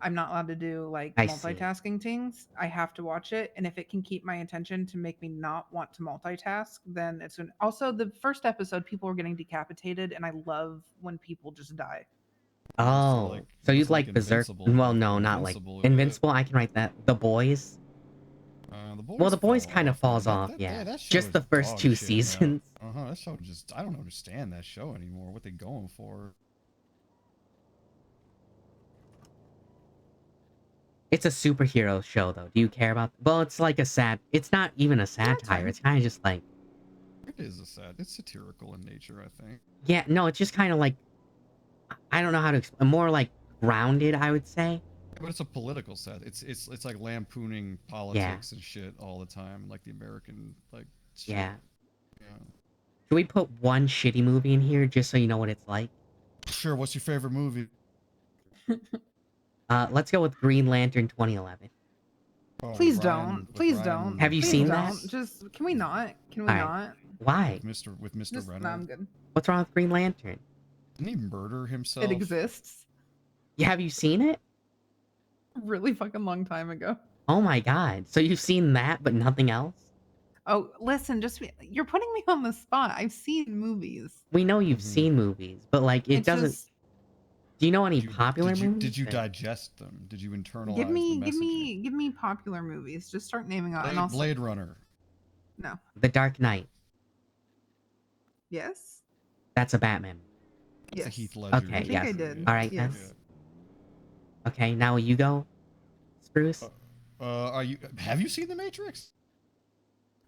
I'm not allowed to do like I see. multitasking things. I have to watch it, and if it can keep my attention to make me not want to multitask, then it's an. Also, the first episode, people were getting decapitated, and I love when people just die. Oh, like- so it's you'd like like Berserk? Invincible. Well, no, not like Invincible, yeah. Invincible. I can write that. The Boys. Well, The Boys fell kind of off, man. falls That- off. that- Yeah, that show just is the first dog 2 shit now. seasons. That show just I don't understand that show anymore. What they going for? It's a superhero show, though. Do you care about? Well, it's like a sad. It's not even a satire. It's kind of just like. It is it's satirical in nature, I think. Yeah, no, it's just kind of like. I don't know how to explain. More like grounded, I would say. But it's a political set. It's like lampooning politics and shit all the time, like the American like. Shit. Yeah. Yeah. Should we put one shitty movie in here just so you know what it's like? Sure. What's your favorite movie? Let's go with Green Lantern 2011. Oh, Please Ryan- don't. with Please Ryan- don't. Have you Please seen don't. that? Just can we not? Can we Alright. not? Why? with Mr. Just, no, I'm Reynolds? good. What's wrong with Green Lantern? Didn't he murder himself? It exists. Yeah, have you seen it? really fucking long time ago. Oh my god. So you've seen that, but nothing else? Oh, listen, you're putting me on the spot. I've seen movies. We know you've seen movies, but like it It's doesn't. just Do you know any Did you, popular did you movies? did you that- digest them? Did you internalize give the me messaging? give me popular movies. Just start naming out and Blade, also Blade Runner. no. The Dark Knight. Yes. That's a Batman. That's Yes. a Heath Ledger. Okay, I think yes. I did. All right Yes. then. Okay, now you go, Spruce. Have you seen The Matrix?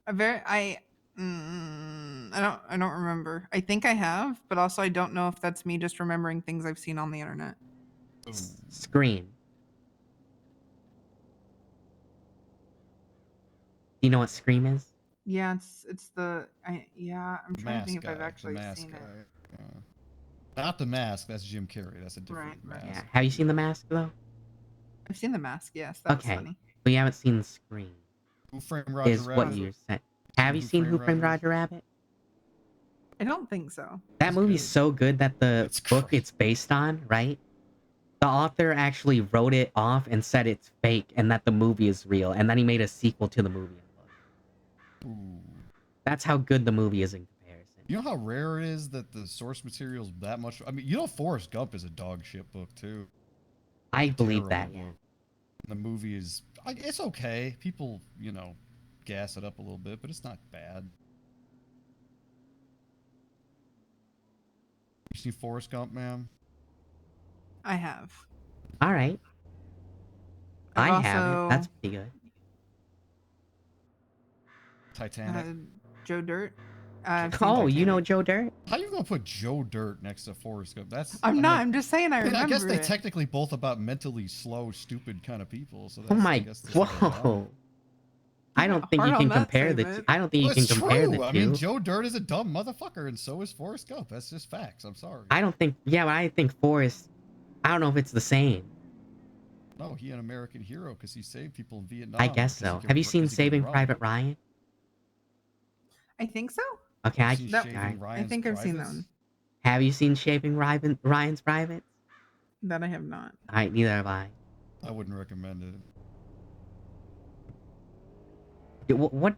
I don't remember. I think I have, but also I don't know if that's me just remembering things I've seen on the internet. Scream. Do you know what Scream is? Yeah, I'm trying to think if I've The actually Mask seen guy. it. Yeah. Not The Mask. That's Jim Carrey. That's a different Right. Yeah. mask. Have you seen The Mask though? I've seen The Mask. Yes, that was Okay, funny. but you haven't seen Scream. Who Framed Roger Is Rabbit? what you're saying. Have you seen Who Framed Roger Rabbit? I don't think so. That movie's so good that the book it's based on, right? The author actually wrote it off and said it's fake and that the movie is real, and then he made a sequel to the movie. That's how good the movie is in comparison. You know how rare it is that the source material's that much. I mean, you know, Forrest Gump is a dog shit book too. I believe that, Terrible yeah. book. The movie is, it's okay. People, gas it up a little bit, but it's not bad. You seen Forrest Gump, ma'am? I have. All right. I I've haven't. also- That's pretty good. Titanic. Joe Dirt. I've seen Oh, you know Titanic. Joe Dirt? How you gonna put Joe Dirt next to Forrest Gump? I'm not. I'm just saying I remember I guess they're it. technically both about mentally slow, stupid kind of people. So that's, Oh I my, guess there's nothing wrong. whoa. I don't think hard you on can that compare the two. statement. I don't think you Well, can it's compare the true. I two. mean, Joe Dirt is a dumb motherfucker, and so is Forrest Gump. That's just facts. I'm sorry. I don't think, yeah, but I think Forrest, I don't know if it's the same. No, he an American hero because he saved people in Vietnam. I guess 'cause he so. could Have you ru- seen 'cause he could Saving run. Private Ryan? I think so. Okay, Have you seen Shaving alright. I Ryan's think I've seen that Privates? one. Have you seen Shaving Ryan's Privates? That I have not. Alright, neither have I. I wouldn't recommend it. What,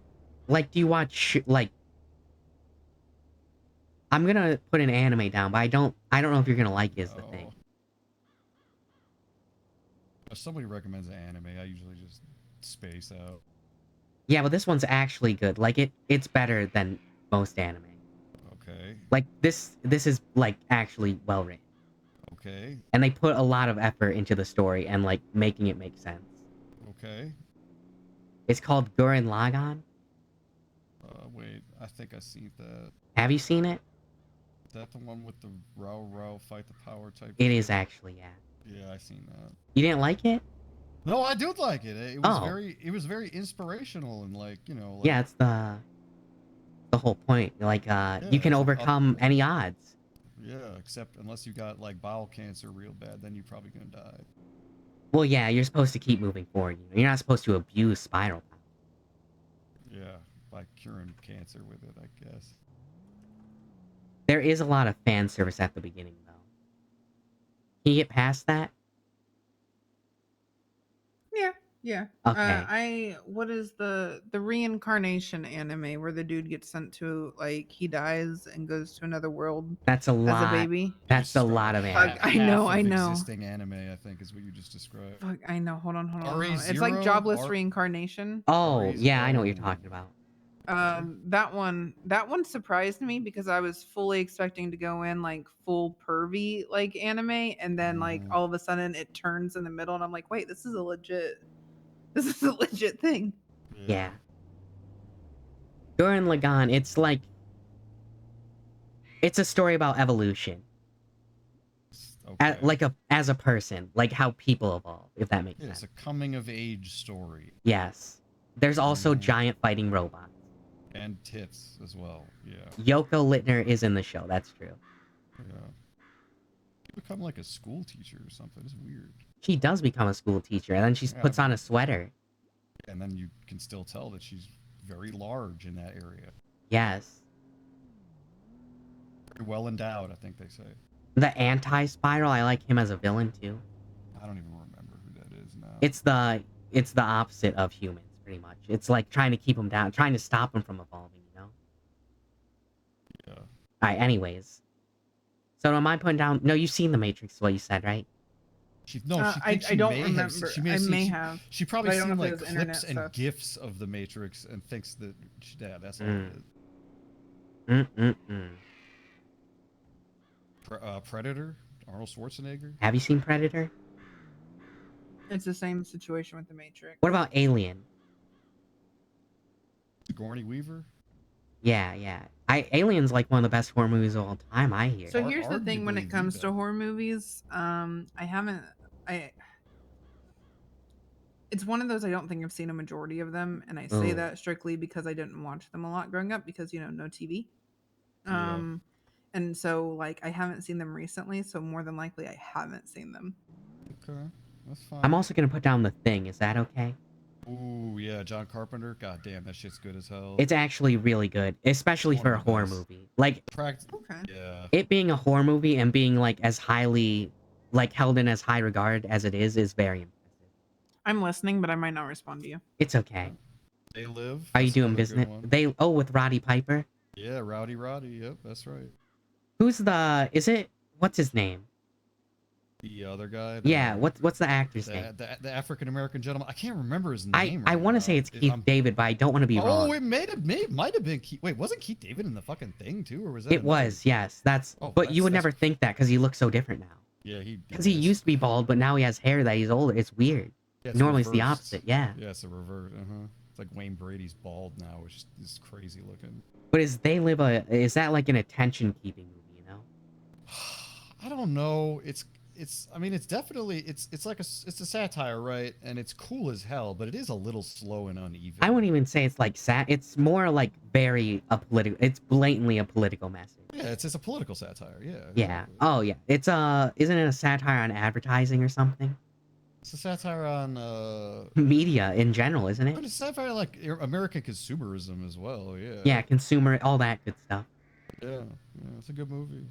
like, do you watch, like, I'm gonna put an anime down, but I don't know if you're gonna like it is the thing. If somebody recommends an anime, I usually just space out. Yeah, but this one's actually good. Like, it's better than most anime. Okay. Like, this is, like, actually well written. Okay. And they put a lot of effort into the story and, like, making it make sense. Okay. It's called Gurren Lagann. Wait, I think I seen that. Have you seen it? Is that the one with the row fight the power type? It is actually, yeah. Yeah, I seen that. You didn't like it? No, I did like it. It was Oh. it was very inspirational and like, like, Yeah, it's the whole point. Like, you can it's overcome any odds. Yeah, except unless you got like bowel cancer real bad, then you're probably gonna die. Well, yeah, you're supposed to keep moving forward. You're not supposed to abuse spiral power. Yeah, by curing cancer with it, I guess. There is a lot of fan service at the beginning, though. Can you get past that? Yeah. Okay. What is the reincarnation anime where the dude gets sent to, like, he dies and goes to another world That's a lot. as a baby? That's a lot of anime. Fuck, I know. Existing anime, I think, is what you just described. Fuck, I know. Hold on. RE0? It's like jobless R- reincarnation. Oh, yeah, I know what you're talking about. That one surprised me because I was fully expecting to go in like full pervy like anime, and then like all of a sudden it turns in the middle, and I'm like, wait, this is a legit thing. Yeah. Gurren Lagann, it's like... It's a story about evolution. As a person. Like how people evolve, if that makes Yeah, sense. it's a coming of age story. Yes. There's also giant fighting robots. And tits as well, yeah. Yoko Littner is in the show, that's true. Yeah. You become like a school teacher or something. It's weird. She does become a school teacher, and then she Yeah. puts on a sweater. And then you can still tell that she's very large in that area. Yes. Very well endowed, I think they say. The anti-spiral, I like him as a villain, too. I don't even remember who that is now. It's the opposite of humans, pretty much. It's like trying to keep them down, trying to stop them from evolving, you know? Yeah. Alright, anyways. So am I putting down... No, you've seen The Matrix, is what you said, right? She I thinks she don't may remember. have. She may I have seen, may she, have, She probably but I don't seen know if it like was internet clips and stuff. gifs of the Matrix and thinks that. Yeah, that's all Mm. it is. Mm-mm-mm. Predator, Arnold Schwarzenegger. Have you seen Predator? It's the same situation with the Matrix. What about Alien? Sigourney Weaver. Yeah. Alien's like one of the best horror movies of all time, I hear. So here's the thing: when it comes to horror movies, it's one of those I don't think I've seen a majority of them, and I say Ooh. that strictly because I didn't watch them a lot growing up because no TV. Yeah. And so like I haven't seen them recently, so more than likely I haven't seen them. Okay, that's fine. I'm also gonna put down The Thing, is that okay? Ooh, yeah, John Carpenter. God damn, that shit's good as hell. It's actually really good, especially One for of a the horror best. movie. Like, Okay. Yeah. it being a horror movie and being like as highly, like held in as high regard as it is very impressive. I'm listening, but I might not respond to you. It's okay. They Live. Are you that's doing another good business? one. With Roddy Piper? Yeah, Rowdy. Yep, that's right. What's his name? The other guy. Yeah, what's the actor's name? The African American gentleman. I can't remember his I name. want to say it's Keith David, but I don't want to be wrong. Oh, it might have been Keith. Wait, wasn't Keith David in the fucking thing too, or was that? It was, yes. But you would never think that because he looks so different now. Yeah, because he used to be bald, but now he has hair that he's older. It's weird. Yeah, it's Normally it's the reversed. opposite. Yeah. Yeah, it's a reverse. It's like Wayne Brady's bald now, which is crazy looking. But is that like an attention keeping movie? You know. I don't know. I mean, it's definitely it's like it's a satire, right? And it's cool as hell, but it is a little slow and uneven. I wouldn't even say it's like It's more like It's blatantly a political message. Yeah, it's a political satire. Yeah. Yeah. Oh yeah. It's Isn't it a satire on advertising or something? It's a satire on media in general, isn't it? It's a satire like American consumerism as well. Yeah. Yeah, consumer, all that good stuff. Yeah, it's a good movie.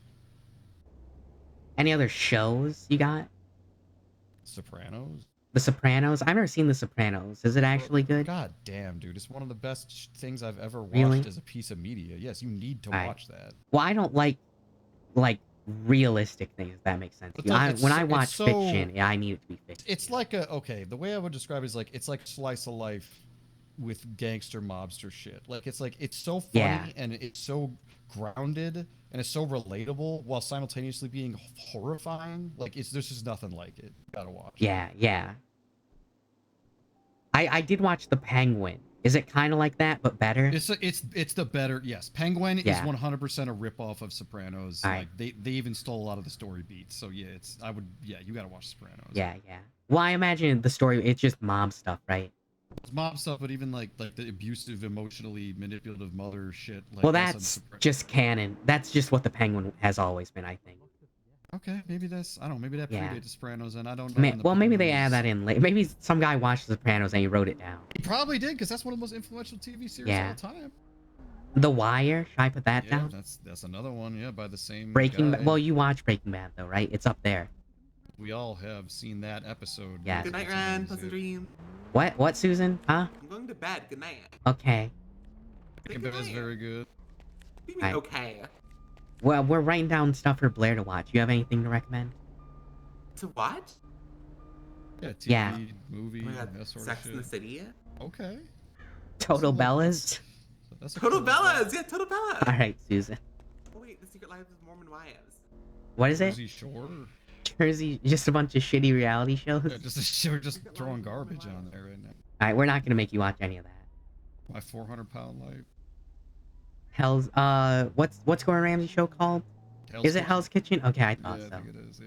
Any other shows you got? Sopranos. The Sopranos? I've never seen The Sopranos. Is it actually good? God damn, dude. It's one of the best things I've ever watched Really? as a piece of media. Yes, you need to Alright. watch that. Well, I don't like realistic things, if that makes sense. But like, When I it's watch so- fiction, yeah, I need it to be fiction. It's like the way I would describe it is like it's like slice of life with gangster mobster shit. It's so funny Yeah. and it's so grounded and it's so relatable while simultaneously being horrifying. There's just nothing like it. You gotta watch. Yeah. I did watch The Penguin. Is it kind of like that, but better? It's the better. Yes, Penguin Yeah. is 100% a ripoff of Sopranos. Alright. Like they even stole a lot of the story beats. So yeah, you gotta watch Sopranos. Yeah. Well, I imagine the story, it's just mob stuff, right? It's mob stuff, but even like the abusive, emotionally manipulative mother shit. Like, Well, that's on that's Sopra- just canon. That's just what The Penguin has always been, I think. Okay, maybe that's I don't know. Maybe that Yeah. predates The Sopranos, and I don't know. when the Maybe Penguin they add was- that in late. Maybe some guy watched The Sopranos and he wrote it down. He probably did, because that's one of the most influential TV series Yeah. of all time. The Wire, should I put that Yeah, down? that's another one. Yeah, by the same Breaking guy. Bad. Well, you watch Breaking Bad though, right? It's up there. We all have seen that episode. Yeah. Good night, multiple Ren. times, Pleasant yeah. dreams. What, Susan? Huh? I'm going to bed. Good night. Okay. Breaking Bad is very good. What do you mean, Alright. okay? Well, we're writing down stuff for Blair to watch. You have anything to recommend? To watch? Yeah, TV, Yeah. movie, Oh my God, that sort Sex of shit. in the City? Okay. Total Bellas? That's a Total cool- Bellas! Yeah, Total Bellas! Alright, Susan. Oh wait, The Secret Lives of Mormon Wives. What is it? Jersey Shore. Jersey, just a bunch of shitty reality shows? Yeah, we're just throwing garbage on there right now. Alright, we're not gonna make you watch any of that. My 400-pound life. Hell's, what's Gordon Ramsay's show called? Hell's Is it Kitchen? Hell's Kitchen? Okay, I Yeah, thought I so. think it is. Yeah.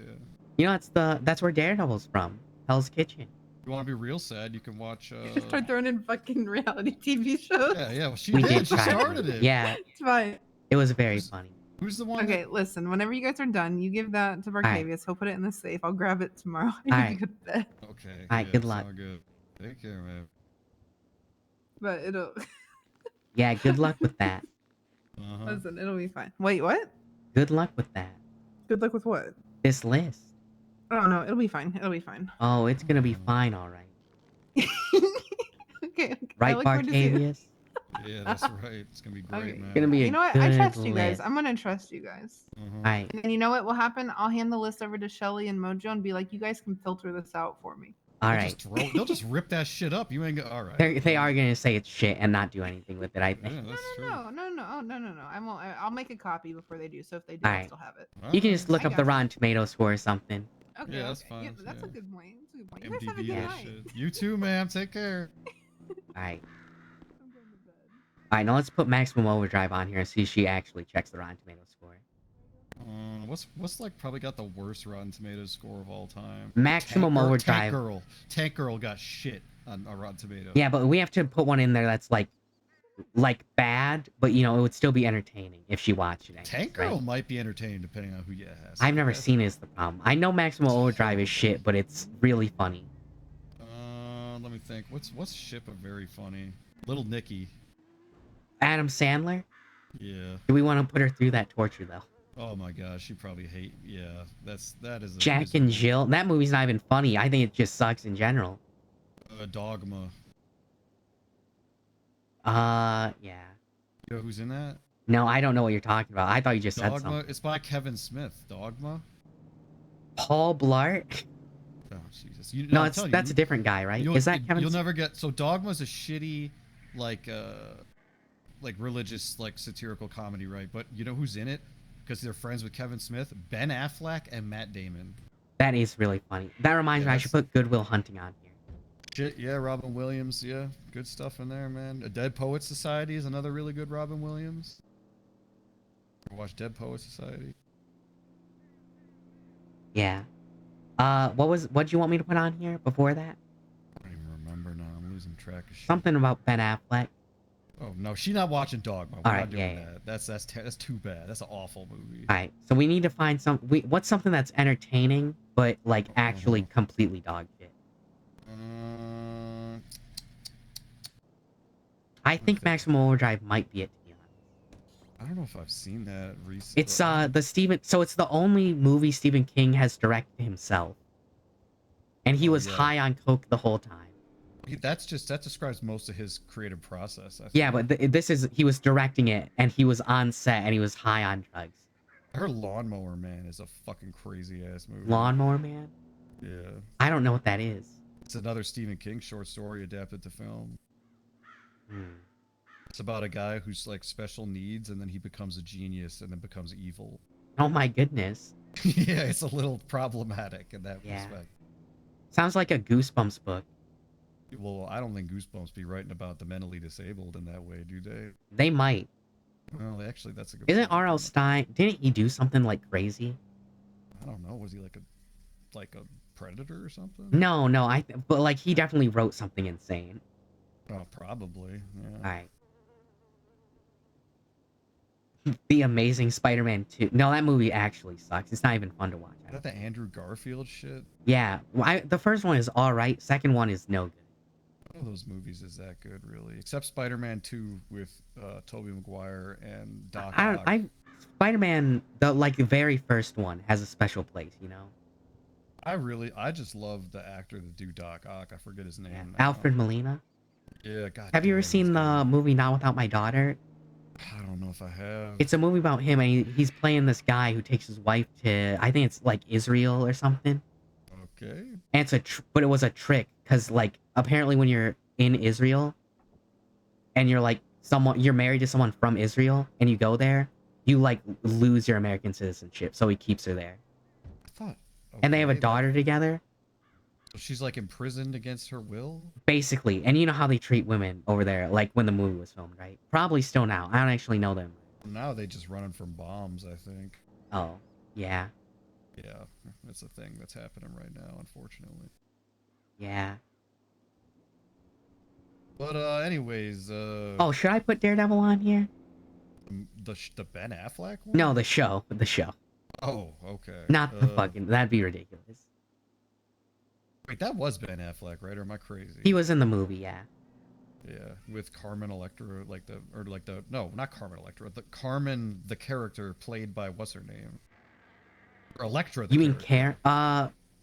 You know, that's where Daredevil's from. Hell's Kitchen. If you want to be real sad, you can watch. Start throwing in fucking reality TV shows. Yeah, well, she We did. did She try to. started it. Yeah, It's fine. it was very funny. Who's the one? Okay, listen. Whenever you guys are done, you give that to Barcavius. He'll put it in the safe. I'll grab it tomorrow. I need Alright. to go to bed. Okay. Alright, yeah, good luck. sound good. Take care, man. But it'll Yeah, good luck with that. listen. It'll be fine. Wait, what? Good luck with that. Good luck with what? This list. Oh no, it'll be fine. It'll be fine. Oh, it's gonna be fine, alright. Okay. I Right, look forward to seeing it. Barcavius? Yeah, that's right. It's gonna be great, man. Gonna be a You know what? I good trust you guys. list. I'm gonna trust you guys. Alright. And you know what will happen? I'll hand the list over to Shelly and Mojo and be like, you guys can filter this out for me. Alright. They'll just rip that shit up. You ain't go. All right. They are gonna say it's shit and not do anything with it, I think. Yeah, that's true. No. I won't. I'll make a copy before they do. So if they do, I'll Alright. still have it. You can just look I up the got Rotten Tomato score or something. Okay. Yeah, that's okay. fine. Yeah, that's a yeah. good point. That's a good point. You guys have a MDB good that night. shit. You too, ma'am. Take care. Alright. Alright, now let's put Maximum Overdrive on here and see if she actually checks the Rotten Tomato score. What's like probably got the worst Rotten Tomatoes score of all time? Maximum Overdrive. Tank Girl got shit on Rotten Tomatoes. Yeah, but we have to put one in there that's like bad, but you know, it would still be entertaining if she watched it. Anyways, Tank Girl right? might be entertaining depending on who you ask. I've never seen it is the problem. I know Maximum Overdrive is shit, but it's really funny. Let me think. What's Shippa very funny? Little Nicky. Adam Sandler? Yeah. Do we want to put her through that torture though? Oh my gosh, she probably hate. Yeah, that is. Jack and Jill? That movie's not even funny. I think it just sucks in general. Dogma. Yeah. You know who's in that? No, I don't know what you're talking about. I thought you just said Dogma. something. It's by Kevin Smith. Dogma. Paul Blart? Oh Jesus! No, I'm telling you, that's a different guy, right? Is that Kevin? You'll never get. So Dogma's a shitty, like religious, like satirical comedy, right? But you know who's in it? Because they're friends with Kevin Smith, Ben Affleck, and Matt Damon. That is really funny. That reminds me, I should put Good Will Hunting on here. Shit, yeah, Robin Williams, yeah, good stuff in there, man. A Dead Poets Society is another really good Robin Williams. Watch Dead Poets Society. Yeah. What do you want me to put on here before that? I don't even remember now. I'm losing track of shit. Something about Ben Affleck. Oh no, she's not watching Dogma. We're All not right, doing yeah. that. That's too bad. That's an awful movie. All right, so we need to find what's something that's entertaining but like actually completely dog shit. I think Maximum Overdrive might be it. To be honest, I don't know if I've seen that recently. it's it's the only movie Stephen King has directed himself, and he was yeah. high on coke the whole time. That describes most of his creative process. I think. Yeah, but he was directing it and he was on set and he was high on drugs. Her Lawnmower Man is a fucking crazy ass movie. Lawnmower Man? Yeah. I don't know what that is. It's another Stephen King short story adapted to film. It's about a guy who's like special needs and then he becomes a genius and then becomes evil. Oh my goodness. Yeah, it's a little problematic in that respect. Sounds like a Goosebumps book. Well, I don't think Goosebumps be writing about the mentally disabled in that way, do they? They might. Well, actually, that's a good. Isn't R.L. Stein? Didn't he do something like crazy? I don't know. Was he like a predator or something? No. But like he definitely wrote something insane. Oh, probably. Yeah. All right. The Amazing Spider-Man 2. No, that movie actually sucks. It's not even fun to watch. Is that the Andrew Garfield shit? Yeah, the first one is all right. Second one is no good. None of those movies is that good, really, except Spider-Man 2 with Tobey Maguire and Doc Ock. Spider-Man, the very first one, has a special place, you know. I just love the actor that do Doc Ock. I forget his name. now. Alfred Molina. Yeah, God. Have you ever seen the movie Not Without My Daughter? I don't know if I have. It's a movie about him, and he's playing this guy who takes his wife to, I think it's like Israel or something. Okay. And but it was a trick, because like apparently when you're in Israel, and you're like you're married to someone from Israel, and you go there, you like lose your American citizenship. So he keeps her there. And they have a daughter together. So she's like imprisoned against her will? Basically. And you know how they treat women over there, like when the movie was filmed, right? Probably still now. I don't actually know them. Now they just running from bombs, I think. Oh, yeah. Yeah, that's a thing that's happening right now, unfortunately. Yeah. But anyways, Oh, should I put Daredevil on here? the Ben Affleck one? No, the show. The show. Oh, okay. Not the fucking... That'd be ridiculous. Wait, that was Ben Affleck, right? Or am I crazy? He was in the movie, yeah. Yeah, with Carmen Electra, no, not Carmen Electra, Carmen, the character played by what's her name? Or Electra. You mean Karen?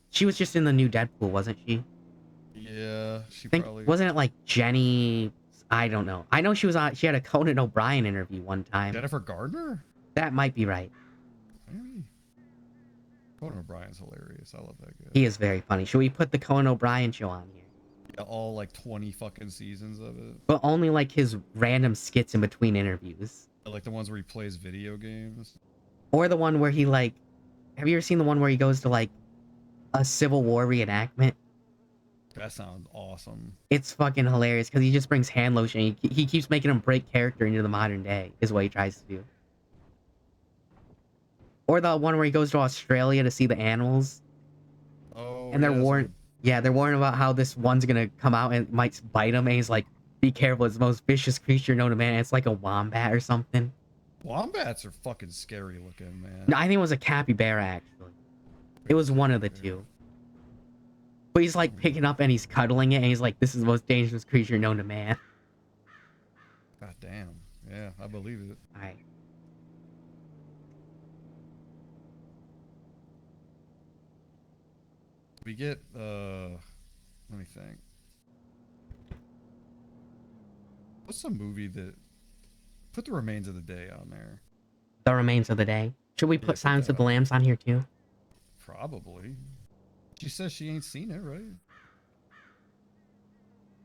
She was just in the new Deadpool, wasn't she? Yeah, she I think probably. wasn't it like Jenny? I don't know. I know she was on. She had a Conan O'Brien interview one time. Jennifer Gardner? That might be right. Maybe. Conan O'Brien's hilarious. I love that guy. He is very funny. Should we put the Conan O'Brien show on here? Yeah, all like 20 fucking seasons of it. But only like his random skits in between interviews. Like the ones where he plays video games. Or the one where he like, have you ever seen the one where he goes to like a Civil War reenactment? That sounds awesome. It's fucking hilarious because he just brings hand lotion. He keeps making him break character into the modern day is what he tries to do. Or the one where he goes to Australia to see the animals. Oh, And they're yeah, warned. Yeah, they're warned about how this one's gonna come out and might bite him. And he's like, "Be careful! It's the most vicious creature known to man." And it's like a wombat or something. Wombats are fucking scary looking, man. No, I think it was a capybara actually. It was one of the two. But he's like picking up and he's cuddling it and he's like, "This is the most dangerous creature known to man." God damn. Yeah, I believe it. Alright. We get let me think. What's a movie that put The Remains of the Day on there? The Remains of the Day. Should we put Silence of the Lambs on here too? Probably. She says she ain't seen it, right?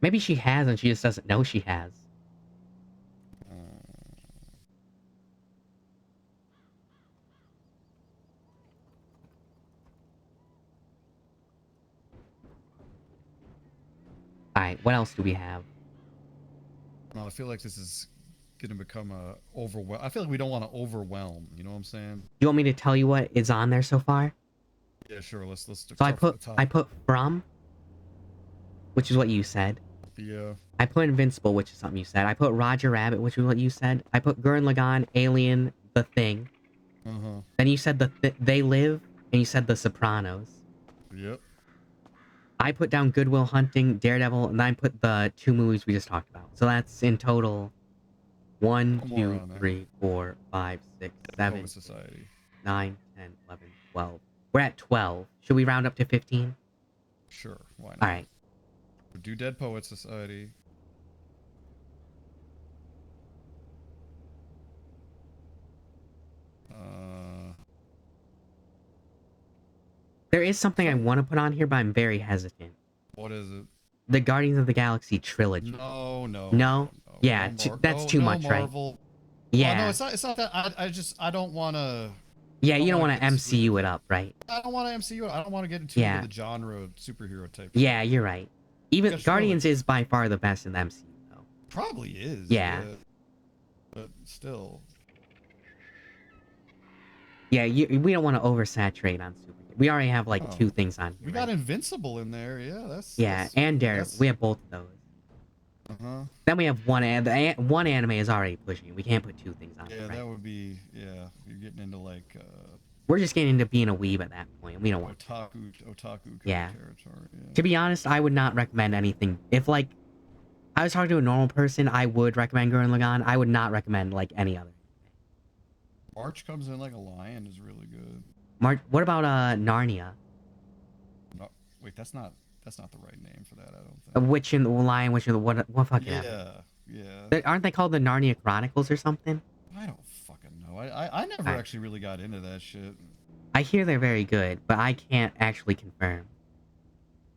Maybe she has and she just doesn't know she has. Alright, what else do we have? No, I feel like this is gonna become a overwhelm. I feel like we don't want to overwhelm. You know what I'm saying? You want me to tell you what is on there so far? Yeah, sure. Let's. So I put From, which is what you said. Yeah. I put Invincible, which is something you said. I put Roger Rabbit, which is what you said. I put Gurren Lagann, Alien, The Thing. Then you said They Live, and you said The Sopranos. Yep. I put down Good Will Hunting, Daredevil, and I put the 2 movies we just talked about. So that's in total 1, 2, 3, 4, 5, 6, 7, 9, 10, 11, 12. We're at 12. Should we round up to 15? Sure. Why not? Alright. Do Dead Poet Society. There is something I want to put on here, but I'm very hesitant. What is it? The Guardians of the Galaxy trilogy. No. No? Yeah, that's too much, Marvel. right? Yeah. Well, no, it's not that. I don't want to. Yeah, you don't want to MCU it up, right? I don't want to MCU it. I don't want to get into Yeah. the genre superhero type. Yeah, you're right. Even Guess Guardians is by far the best in the MCU, though. Probably is. Yeah. But still. Yeah, we don't want to oversaturate on superhero. We already have like 2 things on here. We got Invincible in there. Yeah, that's. Yeah, and Daredevil. We have both of those. Then we have one anime is already pushing it. We can't put 2 things on it, Yeah, right? that would be. Yeah, you're getting into like. We're just getting into being a weeb at that point. We don't want otaku Yeah. territory. Yeah. To be honest, I would not recommend anything. If like I was talking to a normal person, I would recommend Gurren Lagann. I would not recommend like any other. March Comes In Like a Lion is really good. What about Narnia? No, wait, that's not the right name for that. I don't think. Witch in the Lion, Witch in the what fucking Yeah. Aren't they called the Narnia Chronicles or something? I don't fucking know. I never actually really got into that shit. I hear they're very good, but I can't actually confirm.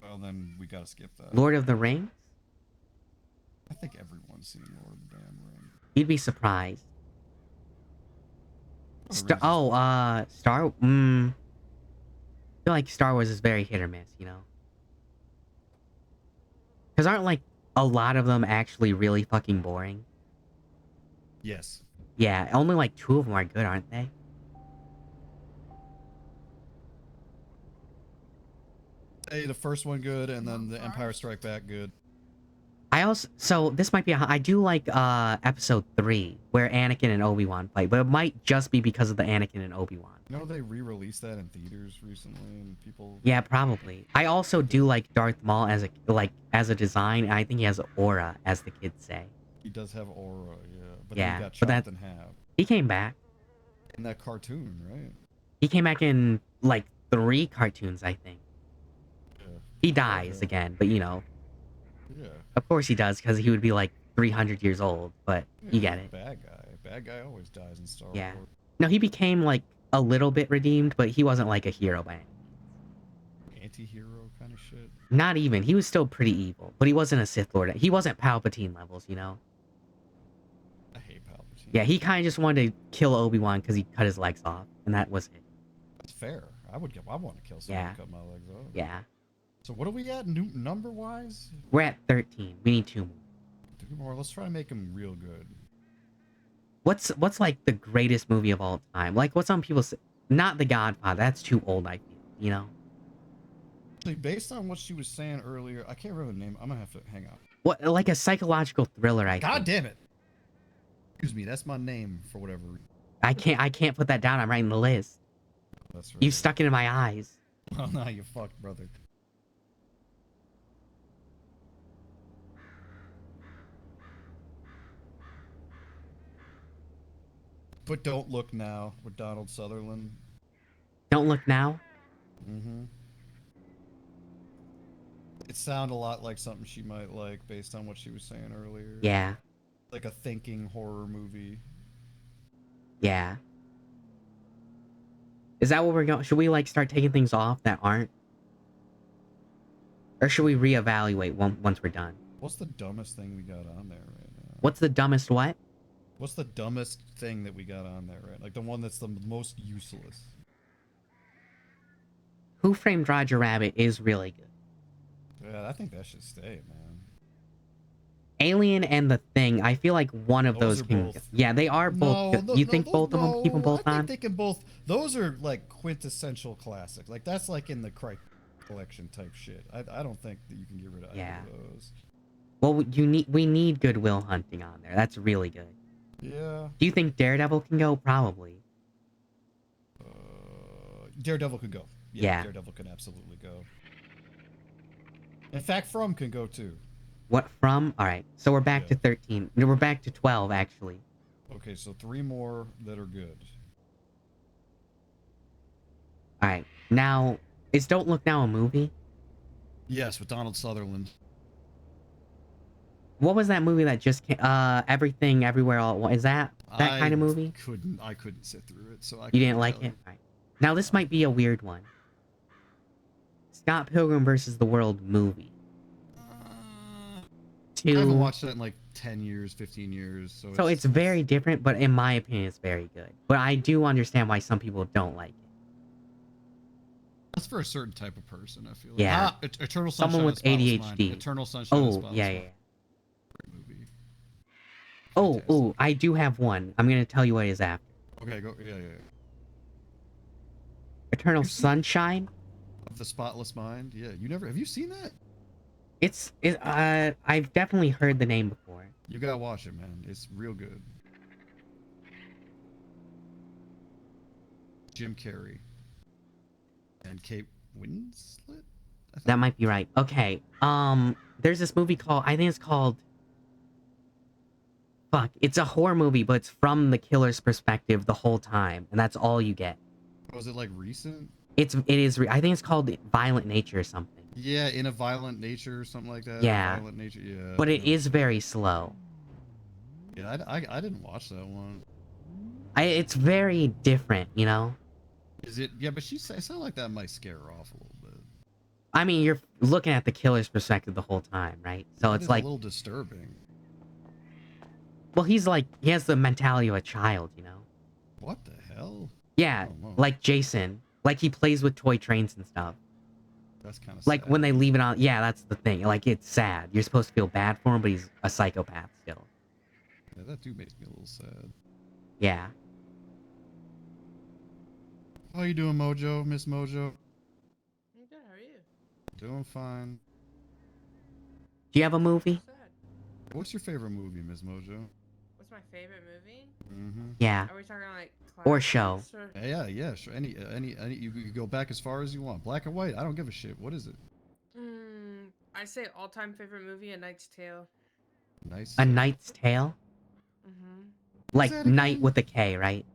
Well, then we gotta skip that. Lord of the Rings? I think everyone's seen Lord of the Damn Rings. You'd be surprised. Star. I feel like Star Wars is very hit or miss, you know? Because aren't like a lot of them actually really fucking boring? Yes. Yeah, only like 2 of them are good, aren't they? Hey, the first one good, and then the Empire Strike Back good. So this might be I do like episode 3 where Anakin and Obi-Wan fight, but it might just be because of the Anakin and Obi-Wan. You know they re-released that in theaters recently, and people. Yeah, probably. I also do like Darth Maul as a design, and I think he has aura, as the kids say. He does have aura, yeah. But Yeah, then he got but chopped in half. He came back. In that cartoon, right? He came back in like 3 cartoons, I think. He dies again, but you know, Yeah. of course he does, because he would be like 300 years old. But you get it. Bad guy. Bad guy always dies in Star Yeah. Wars. No, he became like a little bit redeemed, but he wasn't like a hero by any means. Anti-hero kind of shit. Not even. He was still pretty evil, but he wasn't a Sith Lord. He wasn't Palpatine levels, you know? I hate Palpatine. Yeah, he kind of just wanted to kill Obi-Wan because he cut his legs off, and that was it. That's fair. I want to kill someone and cut my legs off. Yeah. So what are we at number-wise? We're at 13. We need 2 more. 2 more. Let's try to make them real good. What's like the greatest movie of all time? Like what some people say, not The Godfather. That's too old, I feel. You know. Actually, based on what she was saying earlier, I can't remember the name. I'm gonna have to hang on. What, like a psychological thriller? I God think. damn it! Excuse me. That's my name for whatever reason. I can't put that down. I'm writing the list. That's right. You stuck it in my eyes. Oh no, you fucked, brother. But Don't Look Now with Donald Sutherland. Don't Look Now. Mm-hmm. It sounded a lot like something she might like based on what she was saying earlier. Yeah. Like a thinking horror movie. Yeah. Is that what we're going? Should we like start taking things off that aren't? Or should we reevaluate once we're done? What's the dumbest thing we got on there right now? What's the dumbest what? What's the dumbest thing that we got on there, right? Like the one that's the most useless. Who Framed Roger Rabbit is really good. Yeah, I think that should stay, man. Alien and The Thing, I feel like one of those are can. both- Yeah, they are both. You think both of them keep them both I on? think they can both. Those are like quintessential classics. Like that's like in the collection type shit. I don't think that you can get rid of either of those. Well, we need Good Will Hunting on there. That's really good. Yeah. Do you think Daredevil can go? Probably. Daredevil could go. Yeah. Daredevil can absolutely go. In fact, From can go too. What from? All right. So we're back to 13. No, we're back to 12 actually. Okay, so 3 more that are good. All right. Now, is Don't Look Now a movie? Yes, with Donald Sutherland. What was that movie that just came? Everything, Everywhere, All at Once. Is that kind of movie? I couldn't sit through it, so I. You didn't like it? All right. Now this might be a weird one. Scott Pilgrim versus the World movie. I haven't watched that in like 10 years, 15 years. So it's very different, but in my opinion, it's very good. But I do understand why some people don't like it. That's for a certain type of person, I feel like. Yeah. Eternal Sunshine Someone with of the Spotless ADHD. Mind. Eternal Sunshine of the Oh, Spotless yeah, Mind. yeah. Great movie. Oh, I do have one. I'm going to tell you what it is after. Okay, go. Yeah. Eternal Sunshine? Of the Spotless Mind? Yeah, have you seen that? I've definitely heard the name before. You gotta watch it, man. It's real good. Jim Carrey. And Kate Winslet? That might be right. Okay. There's this movie I think it's called... Fuck. It's a horror movie, but it's from the killer's perspective the whole time. And that's all you get. Was it like recent? I think it's called Violent Nature or something. Yeah, In a Violent Nature or something like that. Yeah. Violent Nature, yeah. But it is very slow. Yeah, I didn't watch that one. It's very different, you know? Is it? Yeah, but it sounded like that might scare her off a little bit. I mean, you're looking at the killer's perspective the whole time, right? So It it's is like... a little disturbing. Well, he has the mentality of a child, you know? What the hell? Yeah, like Jason. Like he plays with toy trains and stuff. That's kind of like when they leave it on. Yeah, that's the thing. Like it's sad. You're supposed to feel bad for him, but he's a psychopath still. Yeah, that do make me a little sad. Yeah. How you doing, Mojo? Miss Mojo? I'm good. How are you? Doing fine. Do you have a movie? What's your favorite movie, Miss Mojo? What's my favorite movie? Mm-hmm. Yeah. Are we talking like Or show. classics or- Yeah, sure. Any. You can go back as far as you want. Black and white. I don't give a shit. What is it? I say all-time favorite movie, A Knight's Tale. Nice. A Knight's Tale? Like that Knight again? with a K, right?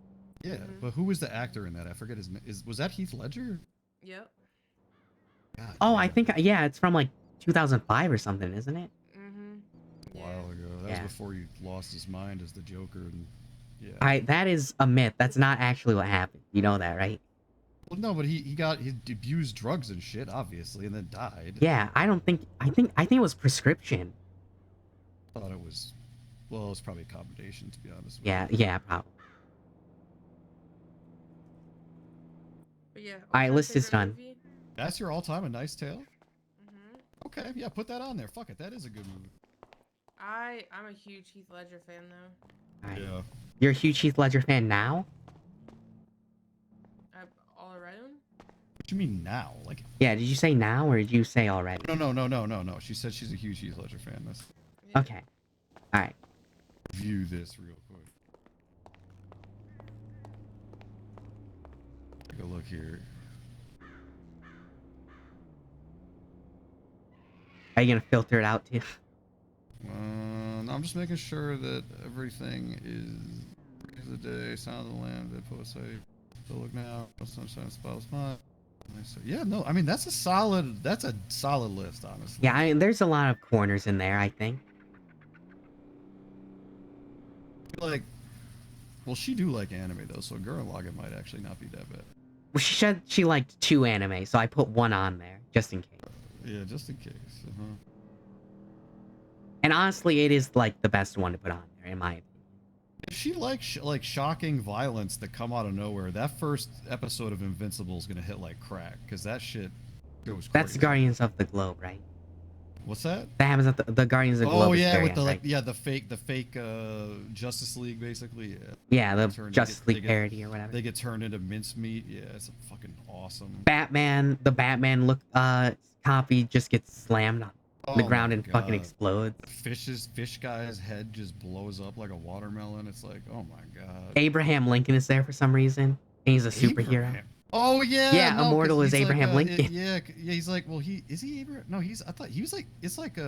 Yeah, but who was the actor in that? I forget his name. Was that Heath Ledger? Yep. Oh, I think yeah, it's from like 2005 or something, isn't it? A while ago. That Yeah. was before he lost his mind as the Joker, and yeah. That is a myth. That's not actually what happened. You know that, right? Well, no, but he abused drugs and shit, obviously, and then died. Yeah, I think it was prescription. Thought it was, well, it was probably a combination, to be honest. With Yeah, you. yeah, probably. But yeah. All right, all-time list is favorite done. movie? That's your all-time A Nice Tale? Okay, yeah, put that on there. Fuck it, that is a good movie. I'm a huge Heath Ledger fan though. All right. Yeah. You're a huge Heath Ledger fan now? All around? What do you mean now? Like? Yeah, did you say now or did you say already? No. She said she's a huge Heath Ledger fan. That's... Okay. All right. View this real quick. Take a look here. Are you gonna filter it out too? No, I'm just making sure that everything is the day, Sound of the Lamb, Dead Poet Society, Still Look Now, No Sunshine, Spotless Mind. Yeah, no, I mean that's a solid list, honestly. Yeah, there's a lot of corners in there, I think. Like, well, she do like anime though, so Gurren Lagann might actually not be that bad. Well, she said she liked 2 anime, so I put 1 on there just in case. Yeah, just in case. And honestly, it is like the best one to put on there, in my opinion. If she likes like shocking violence that come out of nowhere, that first episode of Invincible is gonna hit like crack, because that shit goes crazy. That's Guardians of the Globe, right? What's that? That happens at the Guardians of the Globe. Oh yeah, very with the end, like right? the fake Justice League basically. Yeah, the They Justice League get- parody or whatever. They get turned into mincemeat. Yeah, it's fucking awesome. The Batman copy just gets slammed on the Oh ground my and fucking God. explodes. Fish guy's head just blows up like a watermelon. It's like, oh my God. Abraham Lincoln is there for some reason, and he's a superhero. Abraham? Oh yeah. Yeah, no, 'cause Immortal is he's like, Abraham Lincoln. Yeah, he's like, well, is he Abraham? No, I thought he was like, it's like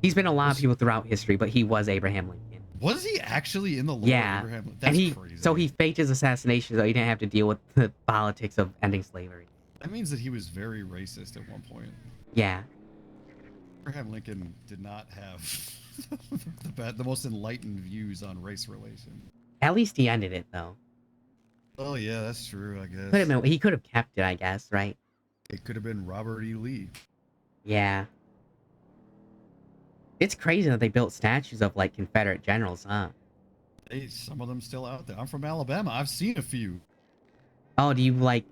He's been a lot of people throughout history, but he was Abraham Lincoln. Was he actually in the lore of Yeah, Abraham Lincoln? and That's crazy. so he faked his assassination so he didn't have to deal with the politics of ending slavery. That means that he was very racist at one point. Yeah. Abraham Lincoln did not have the most enlightened views on race relations. At least he ended it though. Oh yeah, that's true. I guess He could have kept it, I guess, right? it could have been Robert E. Lee. Yeah. It's crazy that they built statues of like Confederate generals, huh? Hey, some of them still out there. I'm from Alabama. I've seen a few. Oh, do you like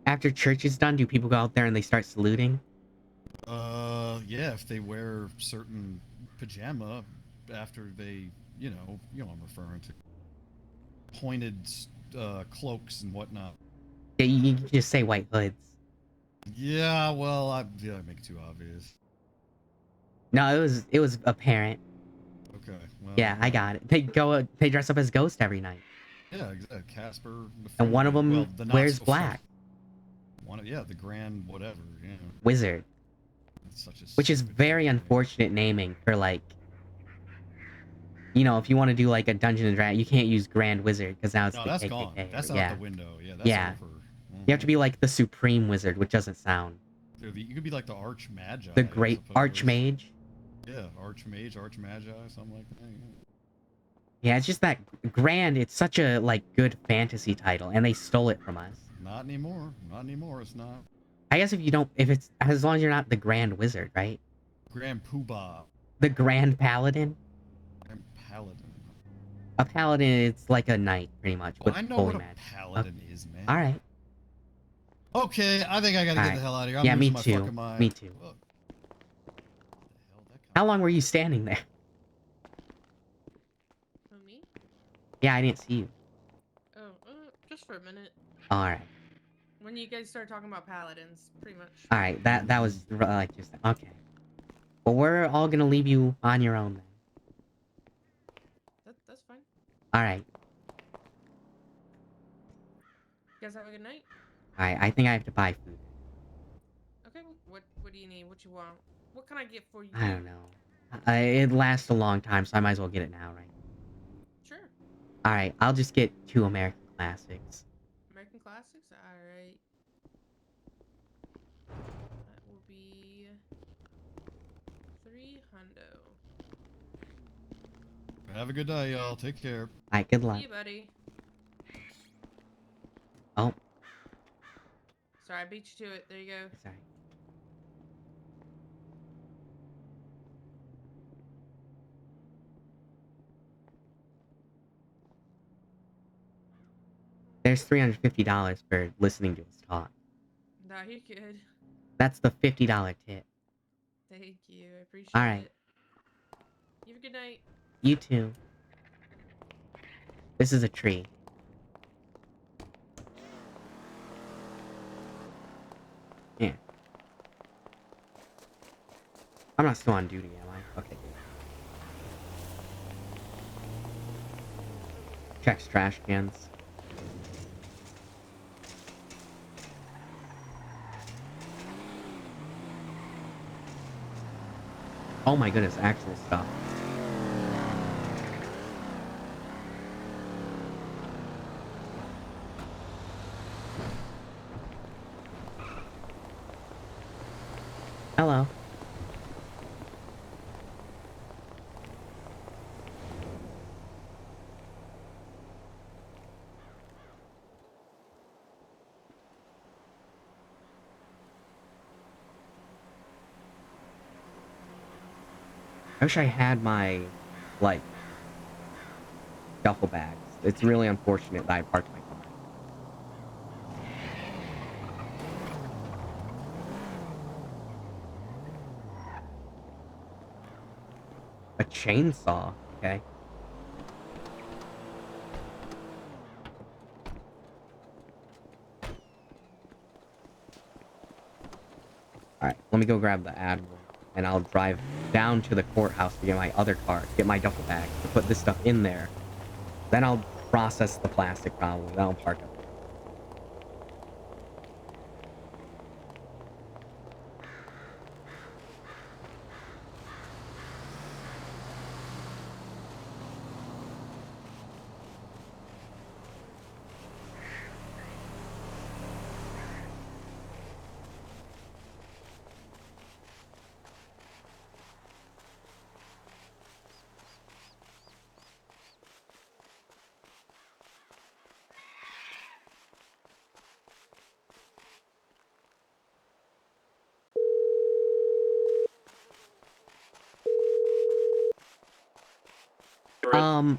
after church is done, do people go out there and they start saluting? Yeah, if they wear certain pajama after they, you know what I'm referring to. Pointed cloaks and whatnot. Yeah, you can just say white hoods. Yeah, well, I make it too obvious. No, it was apparent. Okay. Well, Yeah, I got it. They dress up as ghosts every night. Yeah, Casper. And one of them well, the not wears so black. The grand whatever. Yeah. Wizard. It's such a Which is very unfortunate naming for like, you know, if you want to do like a Dungeon and Dragon, you can't use Grand Wizard because now it's No, the that's KKK. gone. That's yeah. out the window. Yeah, that's yeah. over. You have to be like the Supreme Wizard, which doesn't sound. Dude, you could be like the Arch Magi. The I Great suppose. Archmage. Yeah, Archmage, Arch Magi, something like that. Yeah, it's just that Grand. It's such a like good fantasy title, and they stole it from us. Not anymore. Not anymore. It's not. I guess if it's as long as you're not the Grand Wizard, right? Grand Poobah. The Grand Paladin. Grand Paladin. A paladin, it's like a knight, pretty much. Well, with I know holy what a magic. paladin is, man. All right. Okay, I think I gotta get the hell out of here. I'm yeah, me losing my too. fucking mind. Me too. How long were you standing there? Who, me? Yeah, I didn't see you. Oh, just for a minute. All right. When you guys start talking about paladins, pretty much. All right. That was like just okay. Well, we're all gonna leave you on your own then. That's fine. All right. You guys have a good night. All right. I think I have to buy food. Okay. What do you need? What you want? What can I get for you? I don't know. It lasts a long time, so I might as well get it now, right? Sure. All right. I'll just get 2 American classics. American classics. All right. be 300. Have a good day, y'all. Take care. Alright, good luck. See you, buddy. Oh, Sorry, I beat you to it. There you go. sorry. There's $350 for listening to us talk. No, you're good. That's the $50 tip. Thank you. I appreciate Alright, it. You have a good night. you too. This is a tree. Yeah. I'm not still on duty, am I? Okay, good. Checks trash cans. Oh my goodness, actual stuff. Hello. I wish I had my, like, duffel bags. It's really unfortunate that I parked my car. A chainsaw, okay. Alright, let me go grab the Admiral, and I'll drive down to the courthouse to get my other car, get my duffel bag, to put this stuff in there. Then I'll process the plastic probably, then I'll park it.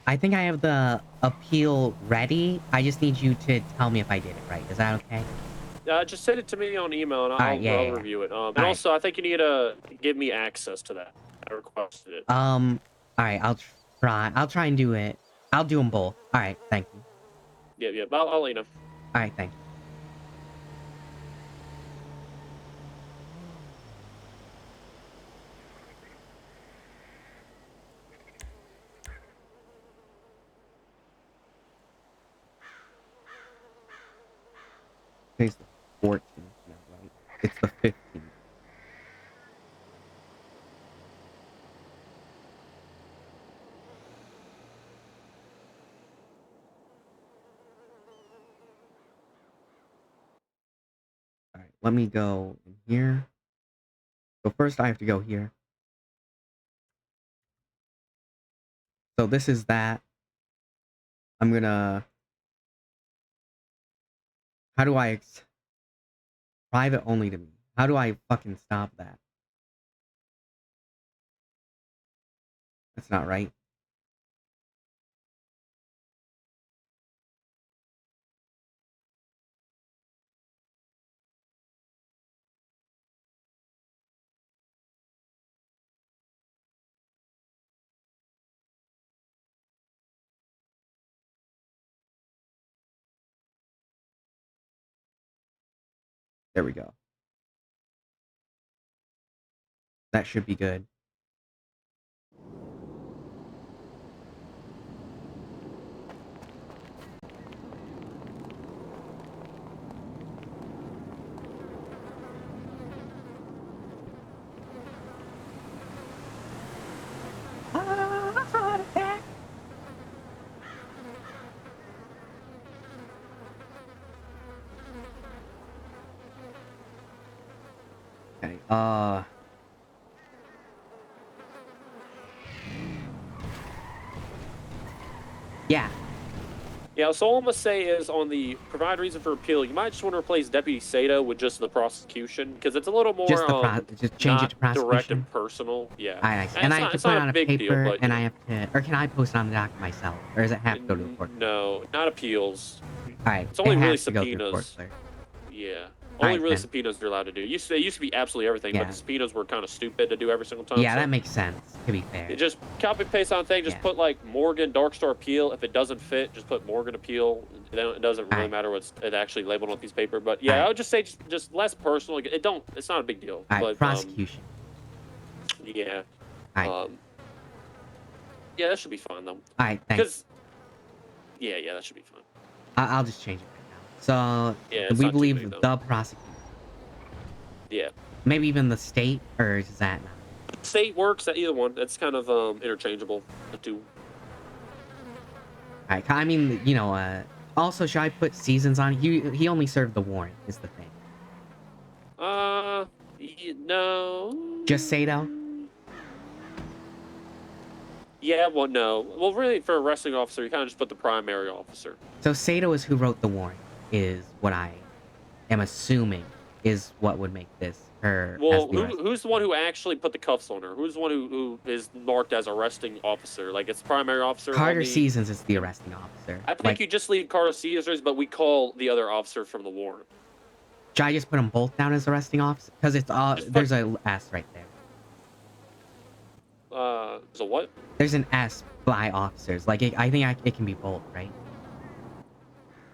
I think I have the appeal ready. I just need you to tell me if I did it right. Is that okay? Just send it to me on email and Alright, yeah, I'll yeah. review it. And Alright. also, I think you need to give me access to that. I requested it. Alright, I'll try and do it. I'll do them both. Alright, thank you. Yeah, I'll let you know. Alright, thank you. Today's the 14th now, right? It's the 15th. Alright, let me go in here. So first I have to go here. So this is that. I'm gonna... How do I... Private only to me. How do I fucking stop that? That's not right. There we go. That should be good. Okay. Yeah. Yeah, so all I'm gonna say is on the provide reason for appeal, you might just want to replace Deputy Sato with just the prosecution because it's a little more Just change it to not direct prosecution. and personal. Yeah, I see. And I have to it's put it not on a a big deal, paper, but and I have to, or can I post it on the docket myself, or does it have to go to the court? no, not appeals. All right. It's only it really has to go through court subpoenas. clerk. Yeah. All Only right, really then. subpoenas you're allowed to do. They used to be absolutely everything, but Yeah. the subpoenas were kind of stupid to do every single time. Yeah, so that makes sense. To be fair. you just copy paste on thing. Just put like Morgan Darkstar appeal. If it doesn't fit, just put Morgan appeal. It doesn't really matter what's it actually labeled on a piece of paper. But yeah, I would just say just less personal. It's not a big deal. All right. But Prosecution. yeah. All right. Yeah, that should be fine though. All right. Thanks. Yeah, that should be fine. I'll just change it right now. So Yeah, it's we not too believe big, though. the prosecutor. Yeah. Maybe even the state, or is that not? State works at either one. That's kind of interchangeable. The two. Alright, I mean, you know, also, should I put seasons on? He only served the warrant, is the thing. No. Just Sato? Yeah, well, no. Well, really, for arresting officer, you kind of just put the primary officer. So Sato is who wrote the warrant, is what I am assuming is what would make this her. Well, as the arrest- who's the one who actually put the cuffs on her? Who's the one who is marked as arresting officer? Like, it's primary officer. Carter Seasons is the arresting officer. I think you just leave Carter Caesars, but we call the other officer from the warrant. Should I just put them both down as arresting officer? Because it's there's a S right there. So what? There's an S by officers. Like, I think it can be both, right?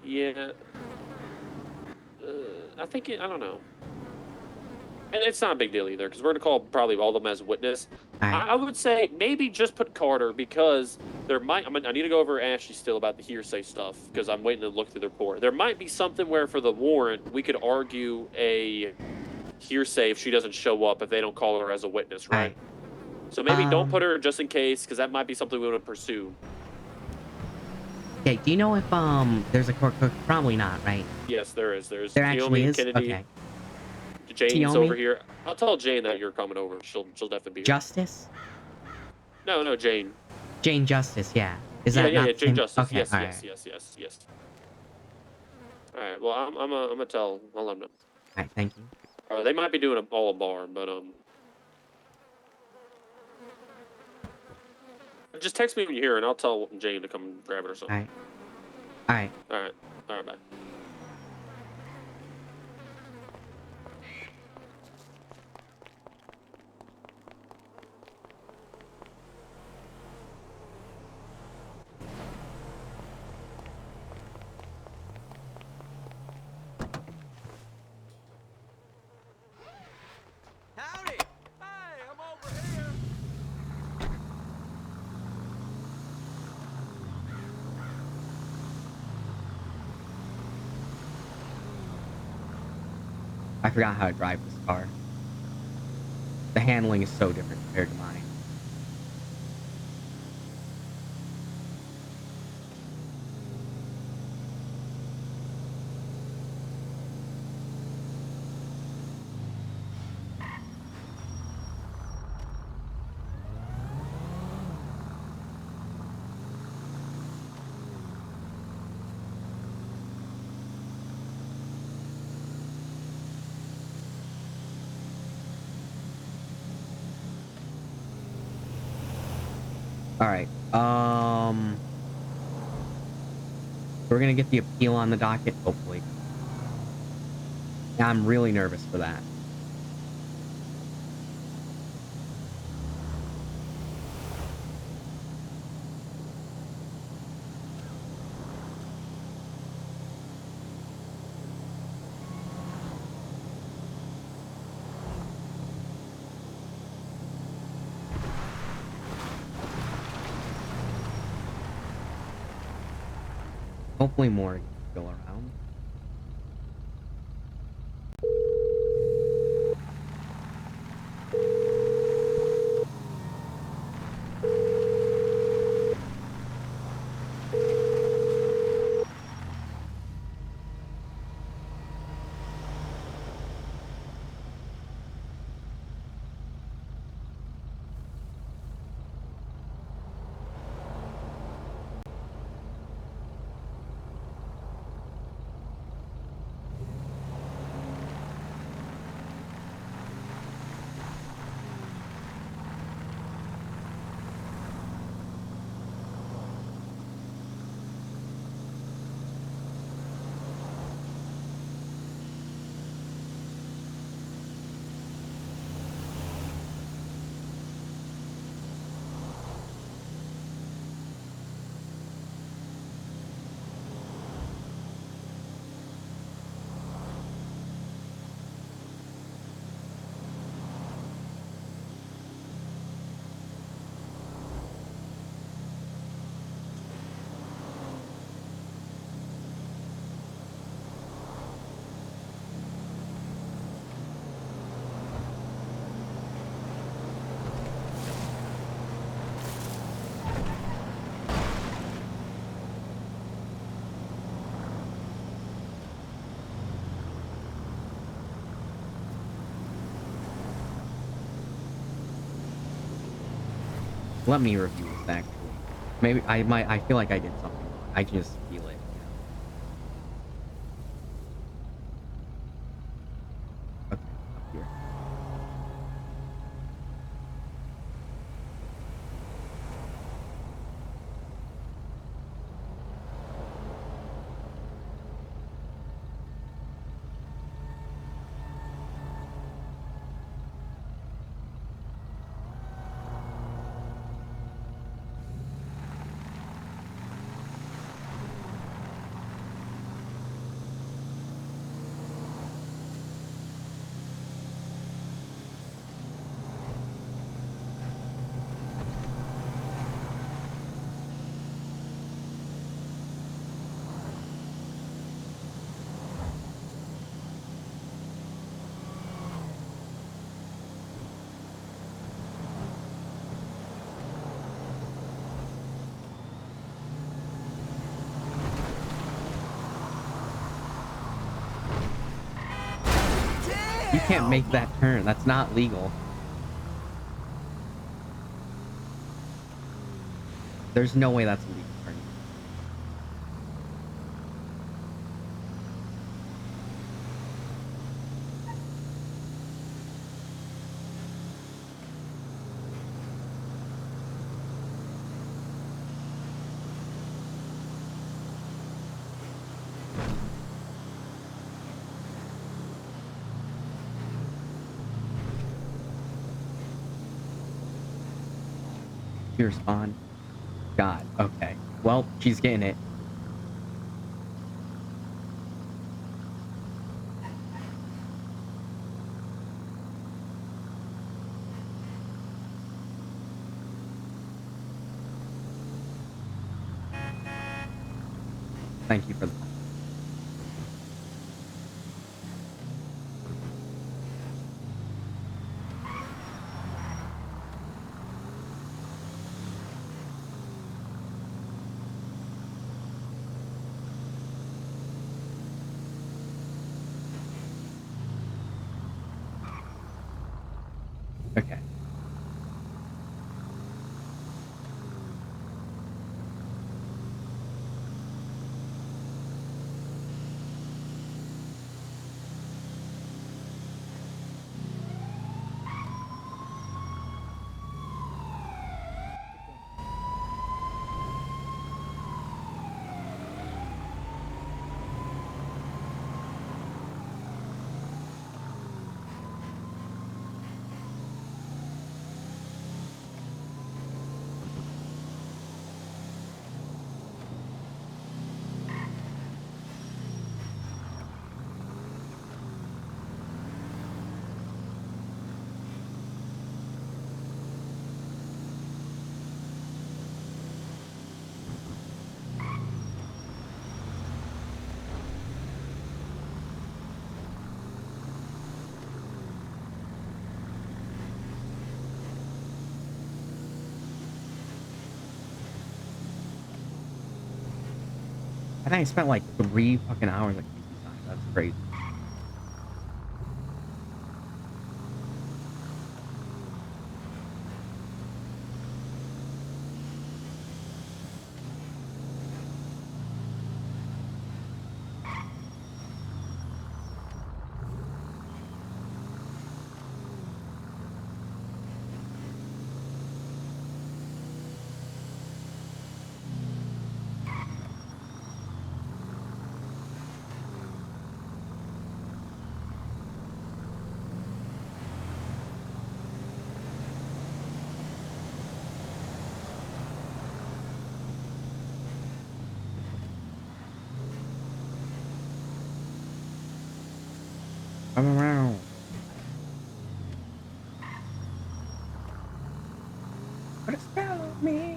Yeah. I think I don't know. And it's not a big deal either, because we're gonna call probably all of them as witness. I would say maybe just put Carter because there might. I need to go over Ashley still about the hearsay stuff because I'm waiting to look through the report. There might be something where for the warrant we could argue a hearsay if she doesn't show up if they don't call her as a witness, right? So maybe don't put her just in case because that might be something we want to pursue. Okay, do you know if there's a court cook? Probably not, right? Yes, there is. There's There actually Naomi, is? Kennedy. Okay. Jane's Naomi? over here. I'll tell Jane that you're coming over. She'll definitely be here. Justice? No, Jane. Jane Justice, yeah. Is yeah, that yeah, not yeah, the Jane same? Justice. Okay, yes, all yes, right. yes. All right. Well, I'm gonna tell. I'll let them know. All right, thank you. They might be doing all a bar, but just text me when you're here, and I'll tell Jane to come grab it or something. All right. All right. Bye. Howdy! Hey, I'm over here. I forgot how to drive this car. The handling is so different compared to mine. Alright, we're gonna get the appeal on the docket, hopefully. I'm really nervous for that. Hopefully more go around. Let me review this actually. Maybe I feel like I did something wrong. I just feel it. Okay, up here. You can't make that turn. That's not legal. There's no way that's a legal turn. Here, spawn. God, okay. Well, she's getting it. Thank you for the Okay. I think I spent like 3 fucking hours at QC time. That's crazy. Come around. Put a spell on me.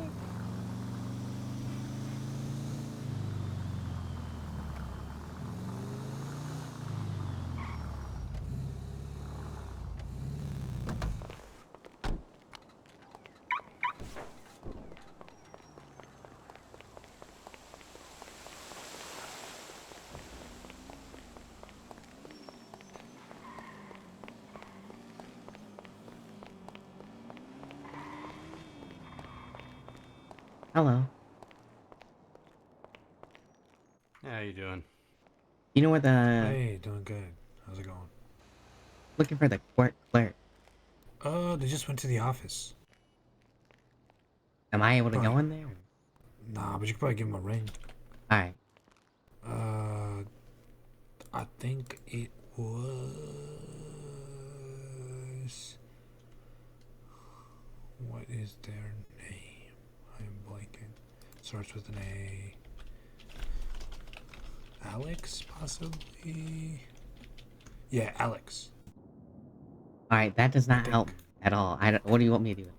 Hello. How you doing? You know where the Hey, doing good. How's it going? looking for the court clerk? They just went to the office. Am I able to go Probably- in there? Nah, but you could probably give him a ring. All right. I think it was. What is their name? I'm blanking. Starts with an A. Alex, possibly. Yeah, Alex. All right. That does not think- help at all. I don't, what do you want me to do?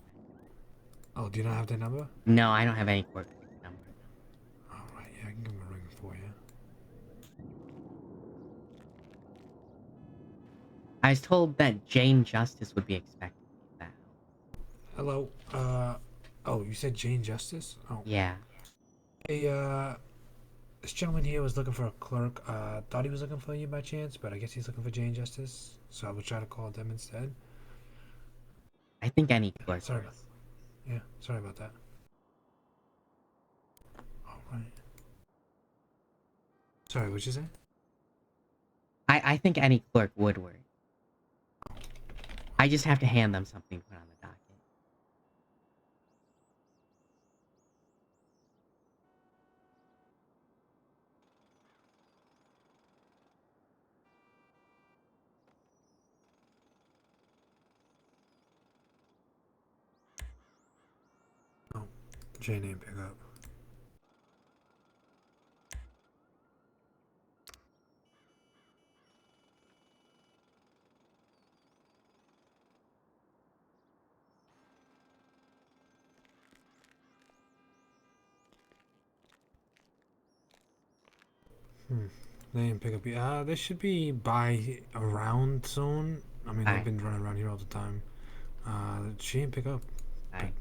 Oh, do you not have their number? No, I don't have any court clerk number. Alright, yeah, I can give him a ring for you. I was told that Jane Justice would be expecting me if that helps. Hello, oh, you said Jane Justice? Oh. Yeah. Hey, this gentleman here was looking for a clerk. Thought he was looking for you by chance, but I guess he's looking for Jane Justice, so I would try to call them instead. I think any clerk. Sorry about Yeah, sorry about that. Alright. Sorry, what'd you say? I think any clerk would work. I just have to hand them something to put on the docket. Jane ain't pick up. They didn't pick up. They should be by around soon. I mean, they've been running around here all the time. She didn't pick up. Alright.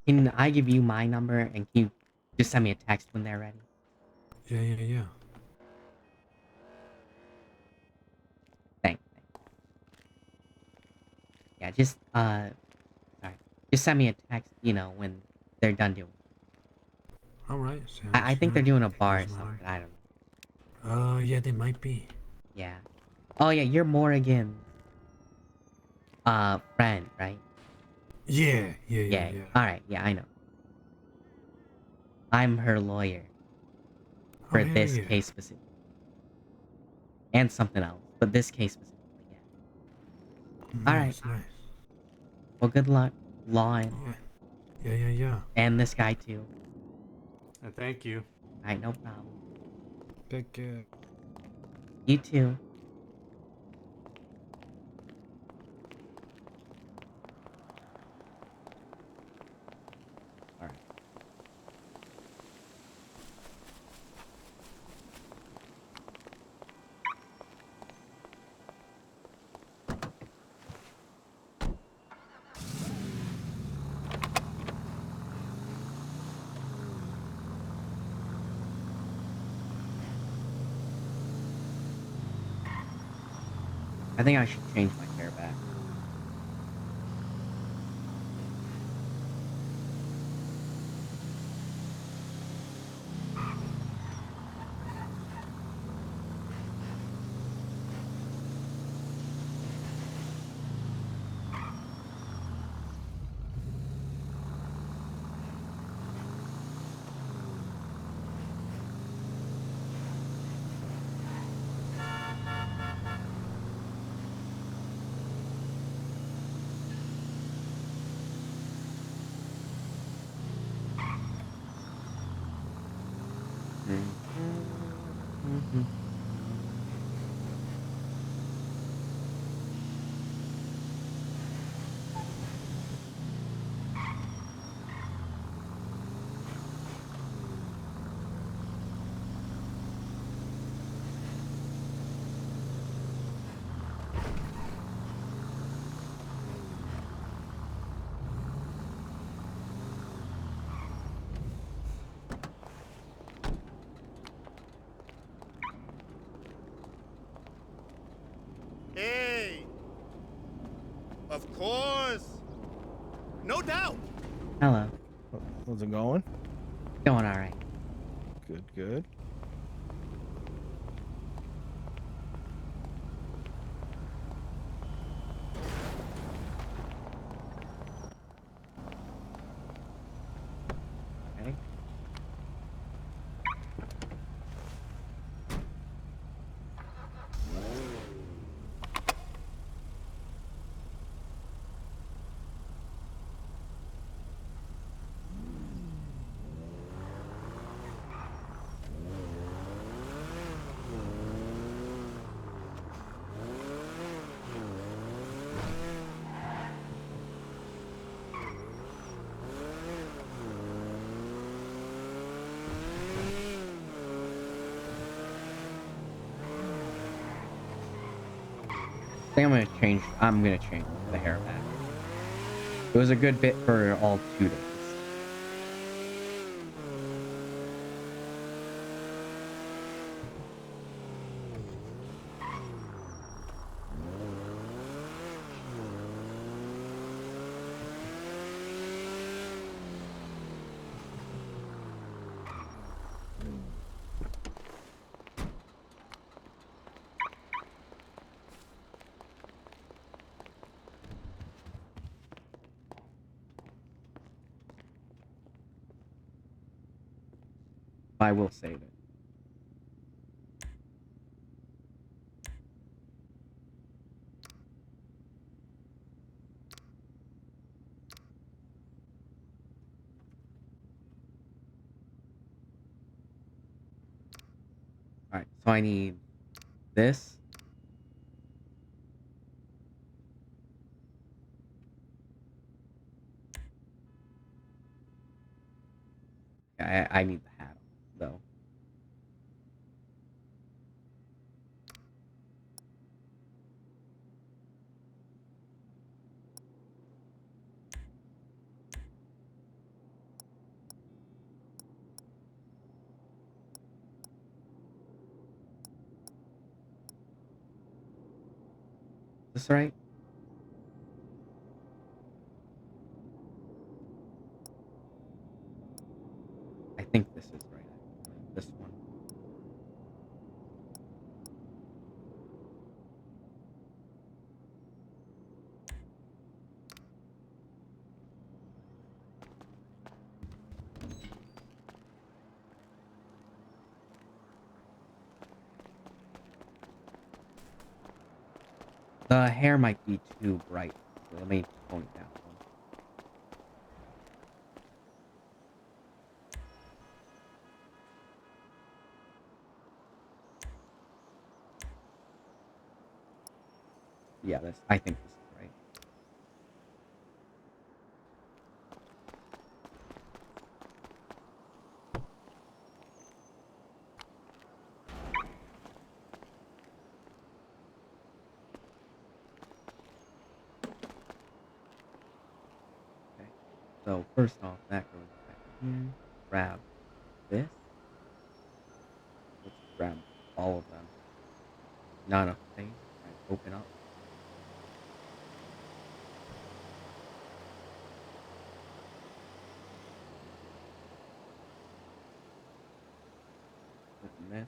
Can I give you my number and can you just send me a text when they're ready? Yeah. Thanks. Yeah, just sorry. Just send me a text, you know, when they're done doing it. Alright. I think they're doing a bar or something. I don't know. Yeah, they might be. Yeah. Oh yeah, you're Morrigan's friend, right? Yeah. Alright, yeah, I know. I'm her lawyer. For yeah, this yeah. case specifically. And something else. But this case specifically, yeah. Alright. Nice. Well, good luck, Law and... Yeah. And this guy, too. Thank you. Alright, no problem. Take care. You too. Alright. I think I should change my hair back. Hey! Of course! No doubt! Hello. How's it going? Going all right. Good, good. Okay. I think I'm gonna change the hair back. It was a good bit for all 2 days. I will save it. Alright, so I need this. I need the hat, though. Is this right? I think this is right, actually. This one. The hair might be too bright. So let me tone it down. Yeah, I think this is right. Okay. So first off, that goes back here. Grab this. Let's grab all of them. Not enough space. Right, open up. Open this.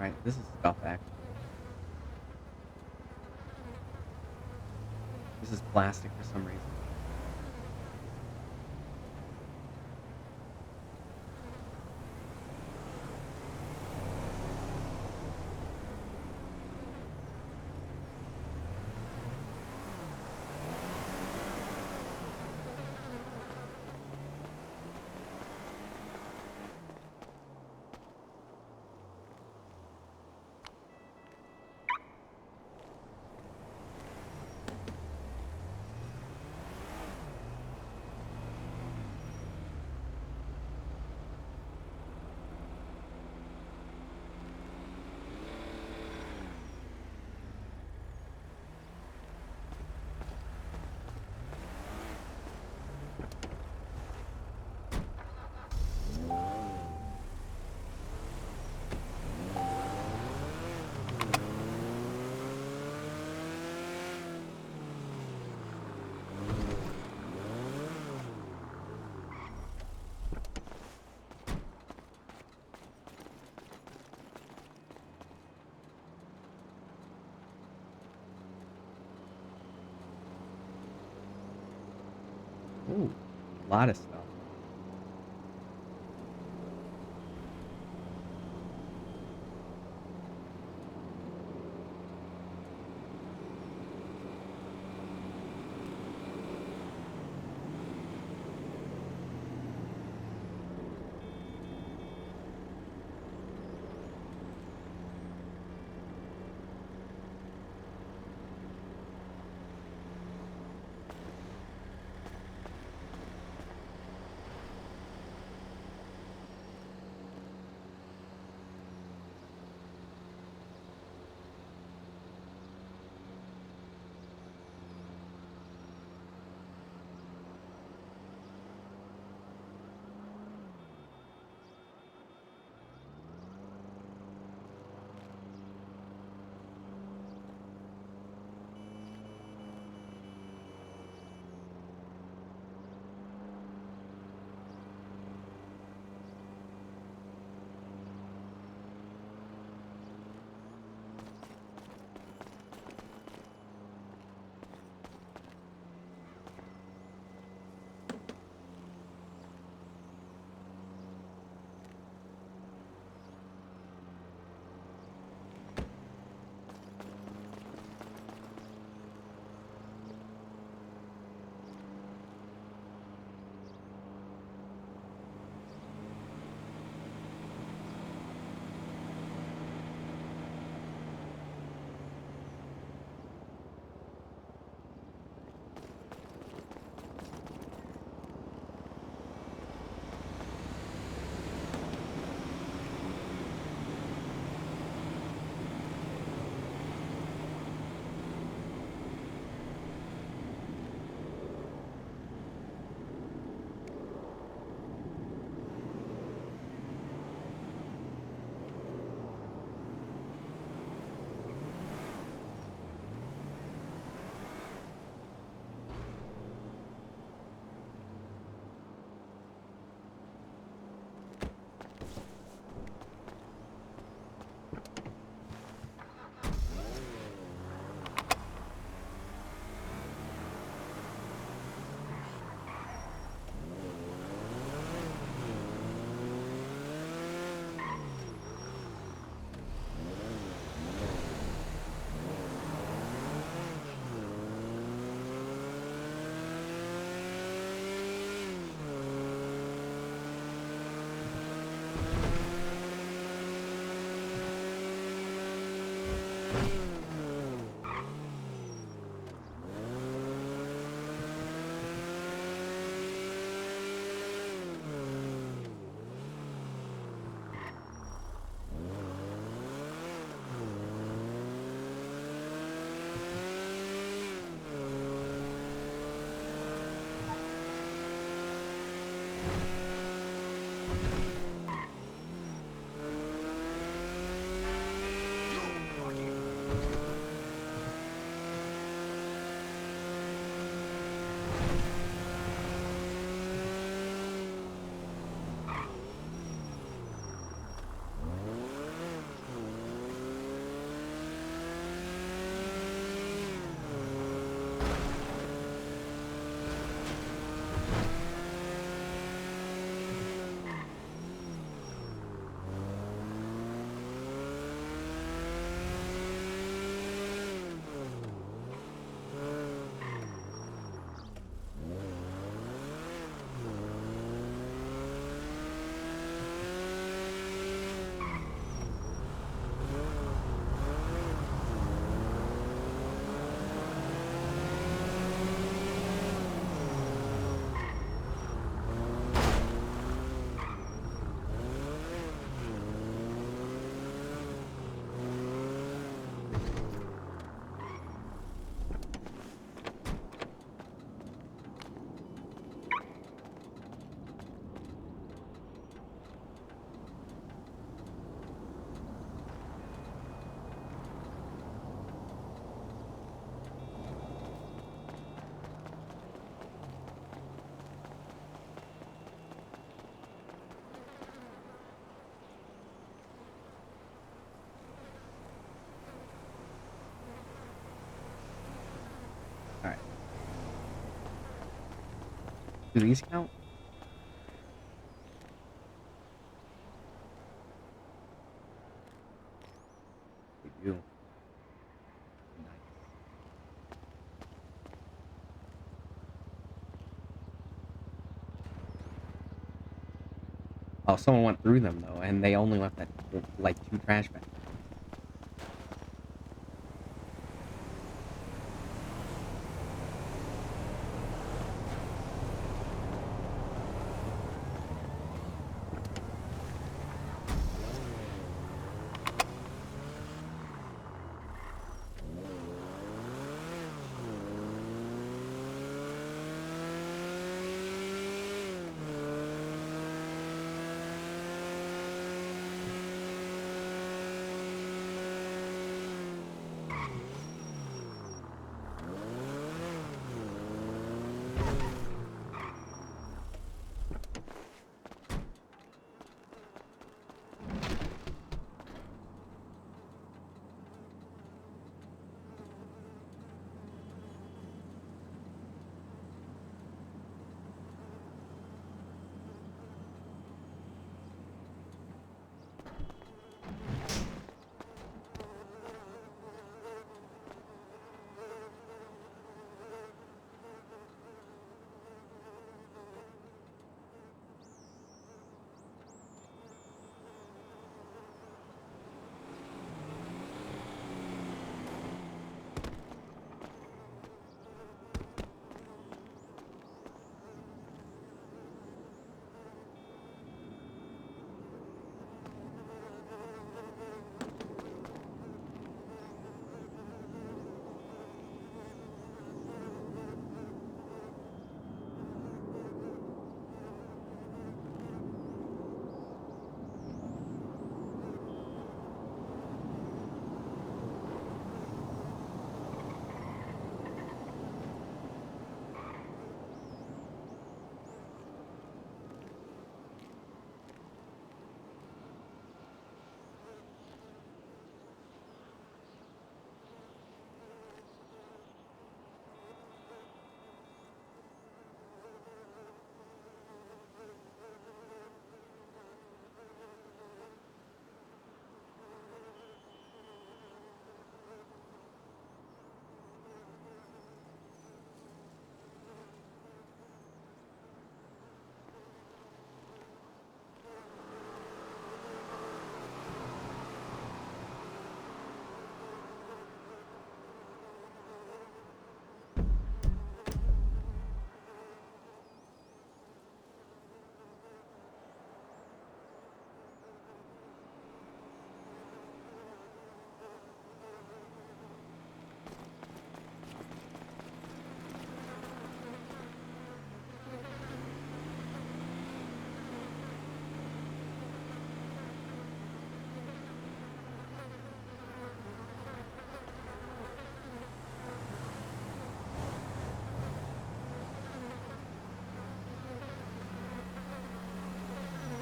Alright, this is stuff actually. This is plastic for some reason. Ooh, a lot of stuff. Do these count? They do. Oh, someone went through them though, and they only left that like 2 trash bags.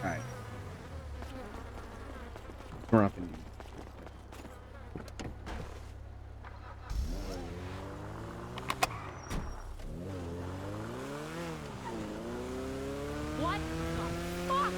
Alright. We're up in What the fuck?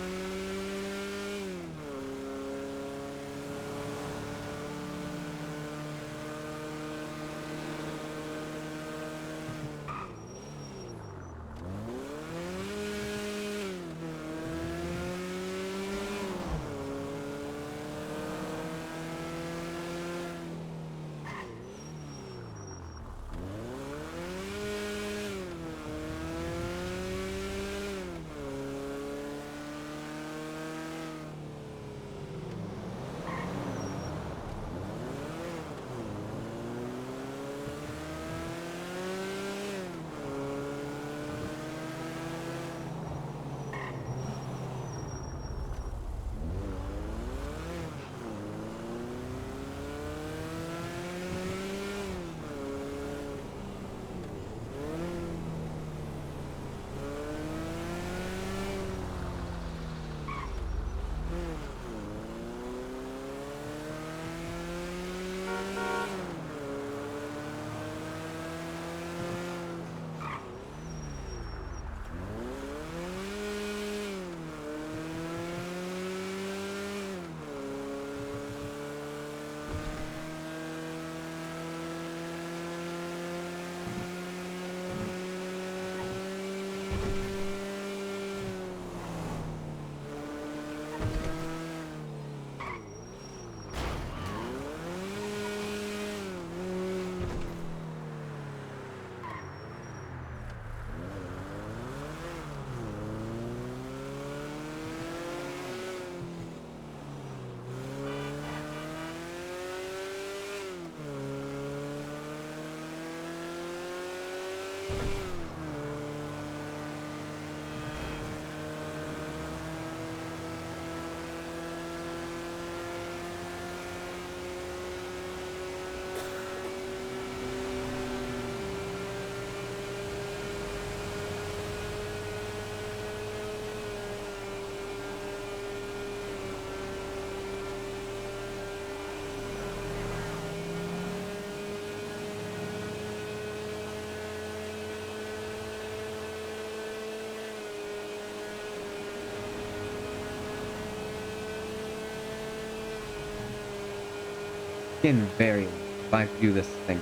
getting very late. If I have to do this thing.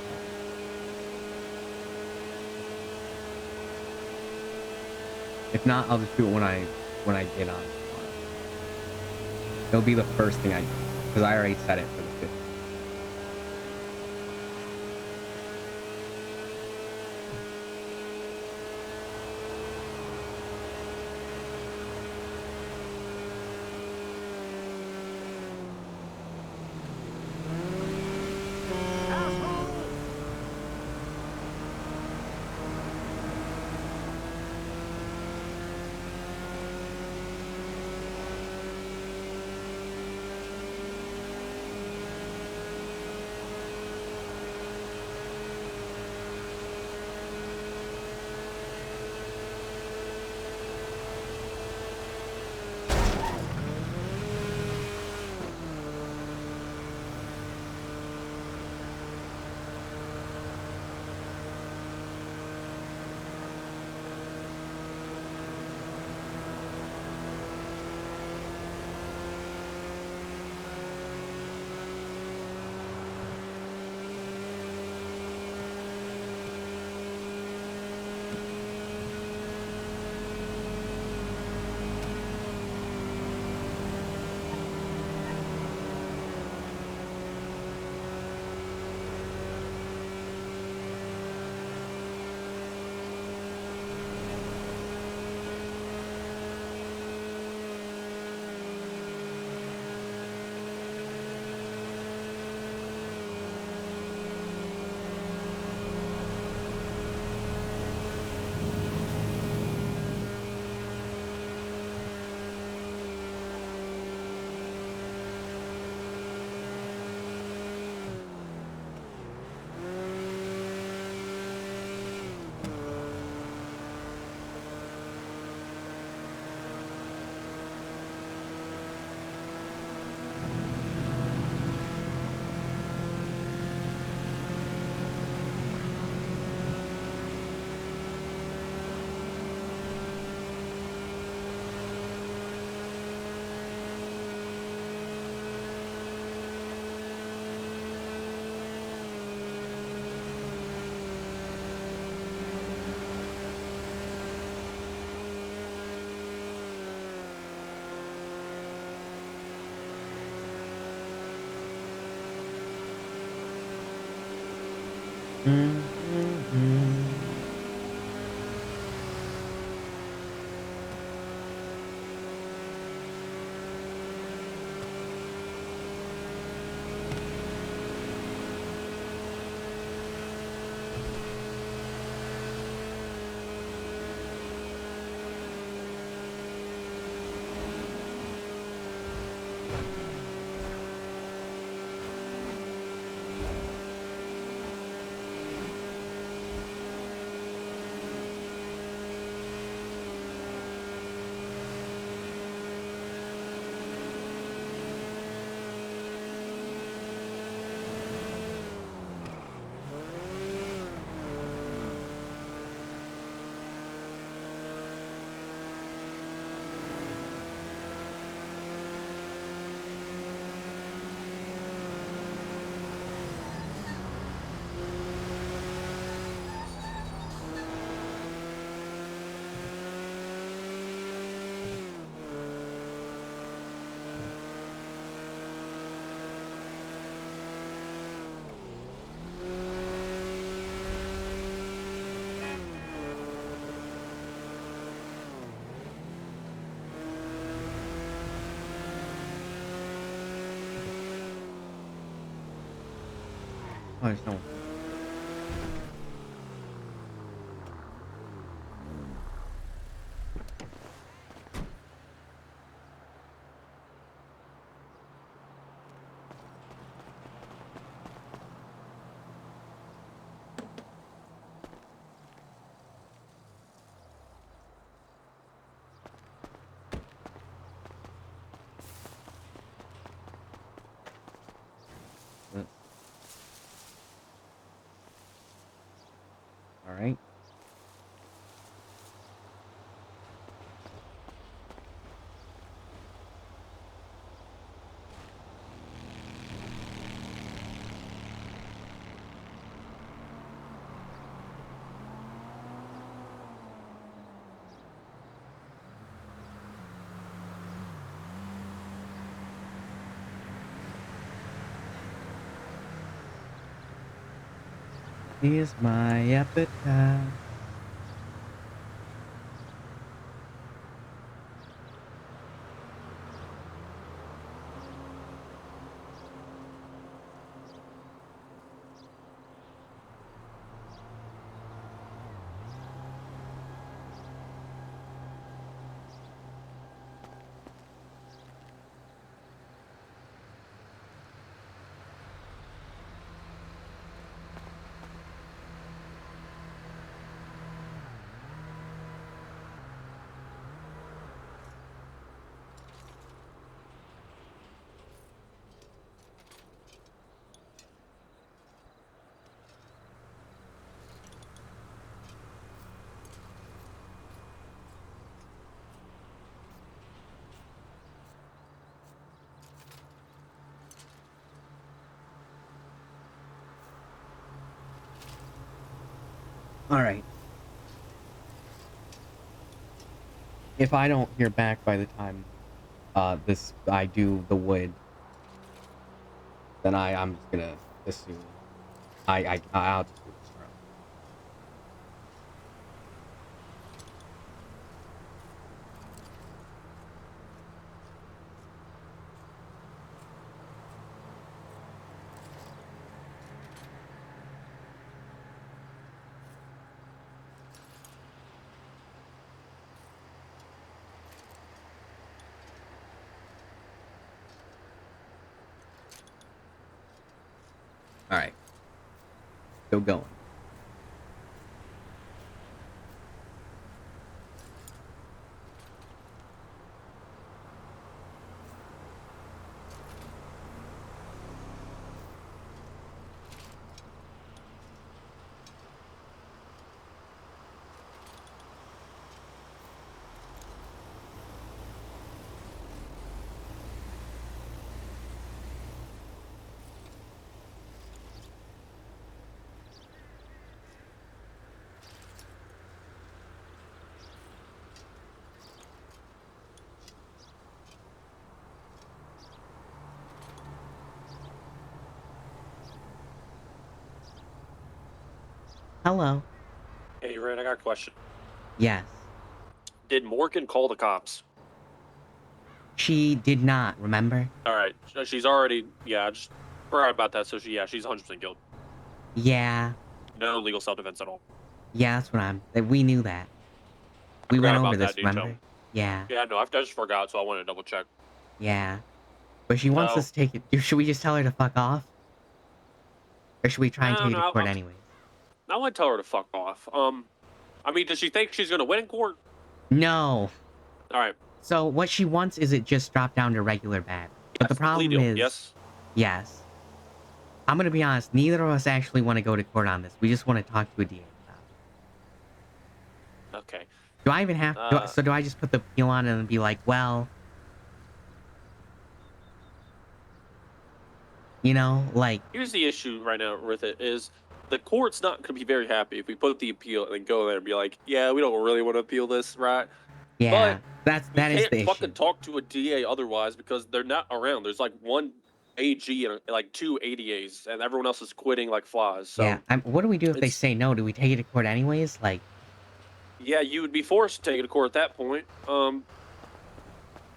If not, I'll just do it when I get on tomorrow. It'll be the first thing I do because I already set it for the 5th. Oh, there's no one. is my appetite. All right. If I don't hear back by the time I do the wood, then I'm just gonna assume I'll just do this. All right. Still going. Hello. Hey, Rand, I got a question. Yes. Did Morgan call the cops? She did not, remember? All right, she's already, yeah, just forgot about that. So she's 100% guilty. Yeah. No legal self-defense at all. Yeah, that's what we knew that. We went Forgot over about this, that detail. remember? Yeah. Yeah, no, I just forgot, so I wanted to double check. Yeah. But she wants So- us to take it. Should we just tell her to fuck off? Or should we try and take it to court anyways? I want to tell her to fuck off. I mean, does she think she's gonna win in court? No. All right. So what she wants is it just drop down to regular bad. But the problem deal, is... yes? Yes. I'm gonna be honest, neither of us actually want to go to court on this. We just want to talk to a DA about it. Okay. Do I even have... so do I just put the appeal on and be like, well... You know, like... Here's the issue right now with it is the court's not going to be very happy if we put the appeal and then go there and be like, yeah, we don't really want to appeal this, right? Yeah, that is the can't fucking issue. talk to a DA otherwise because they're not around. There's like one AG and like two ADAs, and everyone else is quitting like flies. So Yeah, what do we do if they say no? Do we take it to court anyways? Like... yeah, you would be forced to take it to court at that point. I'm